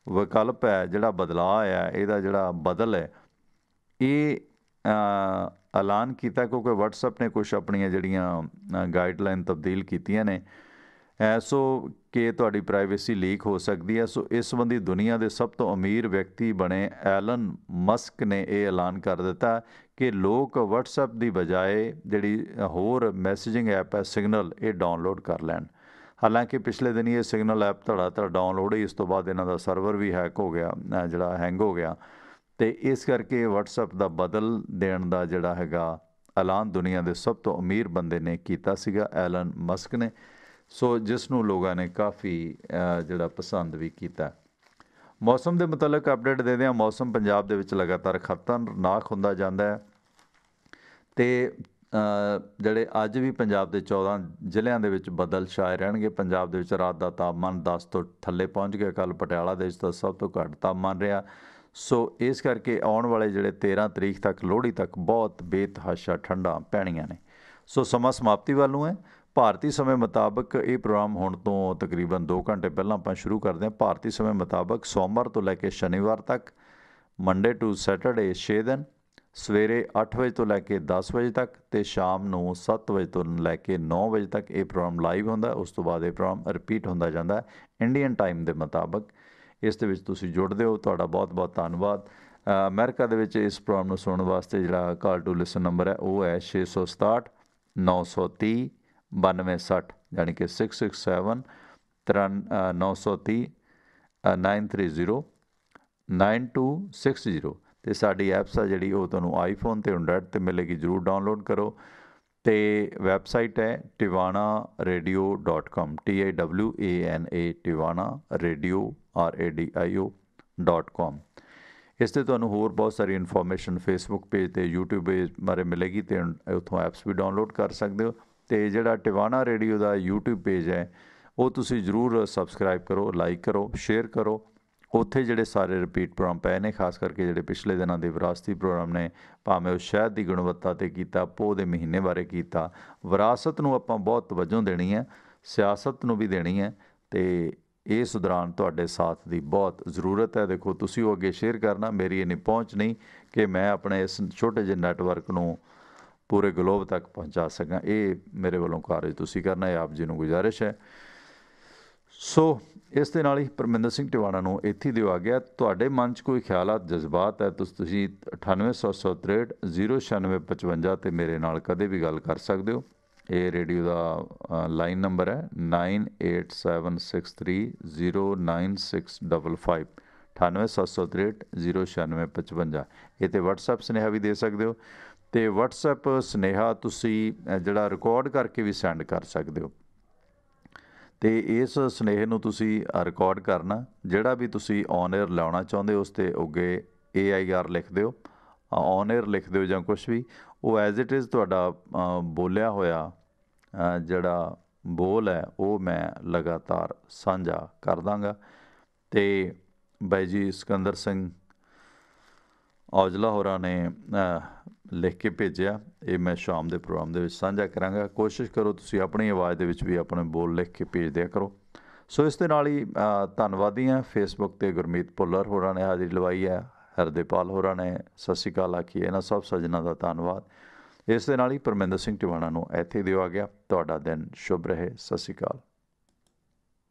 ਵਿਕਲਪ ਹੈ, ਜਿਹੜਾ ਬਦਲਾਅ ਹੈ, ਇਹਦਾ ਜਿਹੜਾ ਬਦਲ ਹੈ, ਇਹ ਐਲਾਨ ਕੀਤਾ ਕਿਉਂਕਿ WhatsApp ਨੇ ਕੁਛ ਆਪਣੀਆਂ ਜਿਹੜੀਆਂ ਗਾਈਡਲਾਈਨ ਤਬਦੀਲ ਕੀਤੀਆਂ ਨੇ, ਸੋ ਕਿ ਤੁਹਾਡੀ ਪ੍ਰਾਈਵੇਸੀ ਲੀਕ ਹੋ ਸਕਦੀ ਹੈ। ਸੋ ਇਸ ਸੰਬੰਧੀ ਦੁਨੀਆ ਦੇ ਸਭ ਤੋਂ ਅਮੀਰ ਵਿਅਕਤੀ ਬਣੇ ਐਲਨ ਮਸਕ ਨੇ ਇਹ ਐਲਾਨ ਕਰ ਦਿੱਤਾ ਕਿ ਲੋਕ WhatsApp ਦੀ ਬਜਾਏ ਜਿਹੜੀ ਹੋਰ ਮੈਸੇਜਿੰਗ ਐਪ ਹੈ ਸਿਗਨਲ, ਇਹ ਡਾਊਨਲੋਡ ਕਰ ਲੈਣ। ਹਾਲਾਂਕਿ ਪਿਛਲੇ ਦਿਨ ਇਹ ਸਿਗਨਲ ਐਪ ਧੜਾ ਡਾਊਨਲੋਡ ਹੋਈ, ਇਸ ਤੋਂ ਬਾਅਦ ਇਹਨਾਂ ਦਾ ਸਰਵਰ ਵੀ ਹੈਕ ਹੋ ਗਿਆ, ਜਿਹੜਾ ਹੈਂਗ ਹੋ ਗਿਆ। ਅਤੇ ਇਸ ਕਰਕੇ WhatsApp ਦਾ ਬਦਲ ਦੇਣ ਦਾ ਜਿਹੜਾ ਹੈਗਾ ਐਲਾਨ ਦੁਨੀਆ ਦੇ ਸਭ ਤੋਂ ਅਮੀਰ ਬੰਦੇ ਨੇ ਕੀਤਾ ਸੀਗਾ, ਐਲਨ ਮਸਕ ਨੇ। ਸੋ ਜਿਸ ਨੂੰ ਲੋਕਾਂ ਨੇ ਕਾਫੀ ਜਿਹੜਾ ਪਸੰਦ ਵੀ ਕੀਤਾ। ਮੌਸਮ ਦੇ ਮੁਤਲਕ ਅਪਡੇਟ ਦੇ ਦਿਆਂ, ਮੌਸਮ ਪੰਜਾਬ ਦੇ ਵਿੱਚ ਲਗਾਤਾਰ ਖਤਰਨਾਕ ਹੁੰਦਾ ਜਾਂਦਾ ਹੈ ਅਤੇ ਜਿਹੜੇ ਅੱਜ ਵੀ ਪੰਜਾਬ ਦੇ 14 ਜ਼ਿਲ੍ਹਿਆਂ ਦੇ ਵਿੱਚ ਬੱਦਲ ਛਾਏ ਰਹਿਣਗੇ। ਪੰਜਾਬ ਦੇ ਵਿੱਚ ਰਾਤ ਦਾ ਤਾਪਮਾਨ 10 ਤੋਂ ਥੱਲੇ ਪਹੁੰਚ ਗਿਆ। ਕੱਲ੍ਹ ਪਟਿਆਲਾ ਦੇ ਵਿੱਚ ਤਾਂ ਸਭ ਤੋਂ ਘੱਟ ਤਾਪਮਾਨ ਰਿਹਾ। ਸੋ ਇਸ ਕਰਕੇ ਆਉਣ ਵਾਲੇ ਜਿਹੜੇ 13 ਤਰੀਕ ਤੱਕ, ਲੋਹੜੀ ਤੱਕ ਬਹੁਤ ਬੇਤਹਾਸ਼ਾ ਠੰਡਾਂ ਪੈਣੀਆਂ ਨੇ। ਸੋ ਸਮਾਂ ਸਮਾਪਤੀ ਵੱਲ ਨੂੰ ਹੈ। ਭਾਰਤੀ ਸਮੇਂ ਮੁਤਾਬਕ ਇਹ ਪ੍ਰੋਗਰਾਮ ਹੁਣ ਤੋਂ ਤਕਰੀਬਨ 2 ਘੰਟੇ ਪਹਿਲਾਂ ਆਪਾਂ ਸ਼ੁਰੂ ਕਰਦੇ ਹਾਂ। ਭਾਰਤੀ ਸਮੇਂ ਮੁਤਾਬਕ ਸੋਮਵਾਰ ਤੋਂ ਲੈ ਕੇ ਸ਼ਨੀਵਾਰ ਤੱਕ, ਮੰਡੇ ਟੂ ਸੈਟਰਡੇ 6 ਦਿਨ, ਸਵੇਰੇ 8 ਵਜੇ ਤੋਂ ਲੈ ਕੇ 10 ਵਜੇ ਤੱਕ ਅਤੇ ਸ਼ਾਮ ਨੂੰ 7 ਵਜੇ ਤੋਂ ਲੈ ਕੇ 9 ਵਜੇ ਤੱਕ ਇਹ ਪ੍ਰੋਗਰਾਮ ਲਾਈਵ ਹੁੰਦਾ। ਉਸ ਤੋਂ ਬਾਅਦ ਇਹ ਪ੍ਰੋਗਰਾਮ ਰਿਪੀਟ ਹੁੰਦਾ ਜਾਂਦਾ ਇੰਡੀਅਨ ਟਾਈਮ ਦੇ ਮੁਤਾਬਕ। ਇਸ ਦੇ ਵਿੱਚ ਤੁਸੀਂ ਜੁੜਦੇ ਹੋ, ਤੁਹਾਡਾ ਬਹੁਤ ਬਹੁਤ ਧੰਨਵਾਦ। ਅਮਰੀਕਾ ਦੇ ਵਿੱਚ ਇਸ ਪ੍ਰੋਗਰਾਮ ਨੂੰ ਸੁਣਨ ਵਾਸਤੇ ਜਿਹੜਾ ਕਾਲ ਟੂ ਲਿਸਨ ਨੰਬਰ ਹੈ ਉਹ ਹੈ 667 930 9260, ਯਾਨੀ ਕਿ 667 930 930 9260। ਅਤੇ ਸਾਡੀ ਐਪਸ ਆ ਜਿਹੜੀ ਉਹ ਤੁਹਾਨੂੰ ਆਈਫੋਨ ਅਤੇ ਐਂਡਰਾਇਡ 'ਤੇ ਮਿਲੇਗੀ, ਜ਼ਰੂਰ ਡਾਊਨਲੋਡ ਕਰੋ। ਅਤੇ ਵੈਬਸਾਈਟ ਹੈ tivanaradio.com, TIWANA, ਟਿਵਾਨਾ ਰੇਡੀਓ RADIO.com। ਇਸ 'ਤੇ ਤੁਹਾਨੂੰ ਹੋਰ ਬਹੁਤ ਸਾਰੀ ਇਨਫੋਰਮੇਸ਼ਨ ਫੇਸਬੁੱਕ ਪੇਜ 'ਤੇ, ਯੂਟਿਊਬ ਪੇਜ ਬਾਰੇ ਮਿਲੇਗੀ ਅਤੇ ਉੱਥੋਂ ਐਪਸ ਵੀ ਡਾਊਨਲੋਡ ਕਰ ਸਕਦੇ ਹੋ। ਅਤੇ ਜਿਹੜਾ ਟਿਵਾਨਾ ਰੇਡੀਓ ਦਾ ਯੂਟਿਊਬ ਪੇਜ ਹੈ ਉਹ ਤੁਸੀਂ ਜ਼ਰੂਰ ਸਬਸਕ੍ਰਾਈਬ ਕਰੋ, ਲਾਈਕ ਕਰੋ, ਸ਼ੇਅਰ ਕਰੋ। ਉੱਥੇ ਜਿਹੜੇ ਸਾਰੇ ਰਿਪੀਟ ਪ੍ਰੋਗਰਾਮ ਪਏ ਨੇ, ਖਾਸ ਕਰਕੇ ਜਿਹੜੇ ਪਿਛਲੇ ਦਿਨਾਂ ਦੇ ਵਿਰਾਸਤੀ ਪ੍ਰੋਗਰਾਮ ਨੇ, ਭਾਵੇਂ ਉਹ ਸ਼ਹਿਦ ਦੀ ਗੁਣਵੱਤਾ 'ਤੇ ਕੀਤਾ, ਪੋਹ ਦੇ ਮਹੀਨੇ ਬਾਰੇ ਕੀਤਾ। ਵਿਰਾਸਤ ਨੂੰ ਆਪਾਂ ਬਹੁਤ ਤਵੱਜੋ ਦੇਣੀ ਹੈ, ਸਿਆਸਤ ਨੂੰ ਵੀ ਦੇਣੀ ਹੈ, ਅਤੇ ਇਸ ਦੌਰਾਨ ਤੁਹਾਡੇ ਸਾਥ ਦੀ ਬਹੁਤ ਜ਼ਰੂਰਤ ਹੈ। ਦੇਖੋ, ਤੁਸੀਂ ਉਹ ਅੱਗੇ ਸ਼ੇਅਰ ਕਰਨਾ, ਮੇਰੀ ਇੰਨੀ ਪਹੁੰਚ ਨਹੀਂ ਕਿ ਮੈਂ ਆਪਣੇ ਇਸ ਛੋਟੇ ਜਿਹੇ ਨੈਟਵਰਕ ਨੂੰ ਪੂਰੇ ਗਲੋਬ ਤੱਕ ਪਹੁੰਚਾ ਸਕਾਂ। ਇਹ ਮੇਰੇ ਵੱਲੋਂ ਕਾਰਜ ਤੁਸੀਂ ਕਰਨਾ, ਇਹ ਆਪ ਜੀ ਨੂੰ ਗੁਜ਼ਾਰਿਸ਼ ਹੈ। ਸੋ ਇਸ ਦੇ ਨਾਲ ਹੀ ਪਰਮਿੰਦਰ ਸਿੰਘ ਟਿਵਾਣਾ ਨੂੰ ਇੱਥੇ ਦਿਓ ਆ ਗਿਆ। ਤੁਹਾਡੇ ਮਨ 'ਚ ਕੋਈ ਖਿਆਲਾਤ, ਜਜ਼ਬਾਤ ਹੈ, ਤੁਸੀਂ 98 763 09655 'ਤੇ ਮੇਰੇ ਨਾਲ ਕਦੇ ਵੀ ਗੱਲ ਕਰ ਸਕਦੇ ਹੋ। ਇਹ ਰੇਡੀਓ ਦਾ ਲਾਈਨ ਨੰਬਰ ਹੈ 9876309655, 98 763 09655। ਇਹ 'ਤੇ ਵਟਸਐਪ ਸੁਨੇਹਾ ਵੀ ਦੇ ਸਕਦੇ ਹੋ, ਅਤੇ ਵਟਸਐਪ ਸੁਨੇਹਾ ਤੁਸੀਂ ਜਿਹੜਾ ਰਿਕਾਰਡ ਕਰਕੇ ਵੀ ਸੈਂਡ ਕਰ ਸਕਦੇ ਹੋ। ਅਤੇ ਇਸ ਸੁਨੇਹੇ ਨੂੰ ਤੁਸੀਂ ਰਿਕਾਰਡ ਕਰਨਾ, ਜਿਹੜਾ ਵੀ ਤੁਸੀਂ ਔਨ ਏਅਰ ਲਾਉਣਾ ਚਾਹੁੰਦੇ ਹੋ ਉਸ 'ਤੇ ਅੱਗੇ AIR ਲਿਖ ਦਿਓ, ਔਨ ਏਅਰ ਲਿਖ ਦਿਓ ਜਾਂ ਕੁਛ ਵੀ, ਉਹ ਐਜ਼ ਇਟ ਇਜ਼ ਤੁਹਾਡਾ ਬੋਲਿਆ ਹੋਇਆ ਜਿਹੜਾ ਬੋਲ ਹੈ ਉਹ ਮੈਂ ਲਗਾਤਾਰ ਸਾਂਝਾ ਕਰ ਦਾਂਗਾ। ਅਤੇ ਬਾਈ ਜੀ ਸਿਕੰਦਰ ਸਿੰਘ ਔਜਲਾ ਹੋਰਾਂ ਨੇ ਲਿਖ ਕੇ ਭੇਜਿਆ, ਇਹ ਮੈਂ ਸ਼ਾਮ ਦੇ ਪ੍ਰੋਗਰਾਮ ਦੇ ਵਿੱਚ ਸਾਂਝਾ ਕਰਾਂਗਾ। ਕੋਸ਼ਿਸ਼ ਕਰੋ ਤੁਸੀਂ ਆਪਣੀ ਆਵਾਜ਼ ਦੇ ਵਿੱਚ ਵੀ ਆਪਣੇ ਬੋਲ ਲਿਖ ਕੇ ਭੇਜ ਦਿਆ ਕਰੋ। ਸੋ ਇਸ ਦੇ ਨਾਲ ਹੀ ਧੰਨਵਾਦੀ ਹਾਂ। ਫੇਸਬੁੱਕ 'ਤੇ ਗੁਰਮੀਤ ਭੁੱਲਰ ਹੋਰਾਂ ਨੇ ਹਾਜ਼ਰੀ ਲਵਾਈ ਹੈ, ਹਰਦੇਪਾਲ ਹੋਰਾਂ ਨੇ ਸਤਿ ਸ਼੍ਰੀ ਅਕਾਲ ਆਖੀ। ਇਹਨਾਂ ਸਭ ਸੱਜਣਾਂ ਦਾ ਧੰਨਵਾਦ। ਇਸ ਦੇ ਨਾਲ ਹੀ ਪਰਮਿੰਦਰ ਸਿੰਘ ਟਿਵਾਣਾ ਨੂੰ ਇੱਥੇ ਦਿਓ ਆ ਗਿਆ। ਤੁਹਾਡਾ ਦਿਨ ਸ਼ੁਭ ਰਹੇ। ਸਤਿ ਸ਼੍ਰੀ ਅਕਾਲ।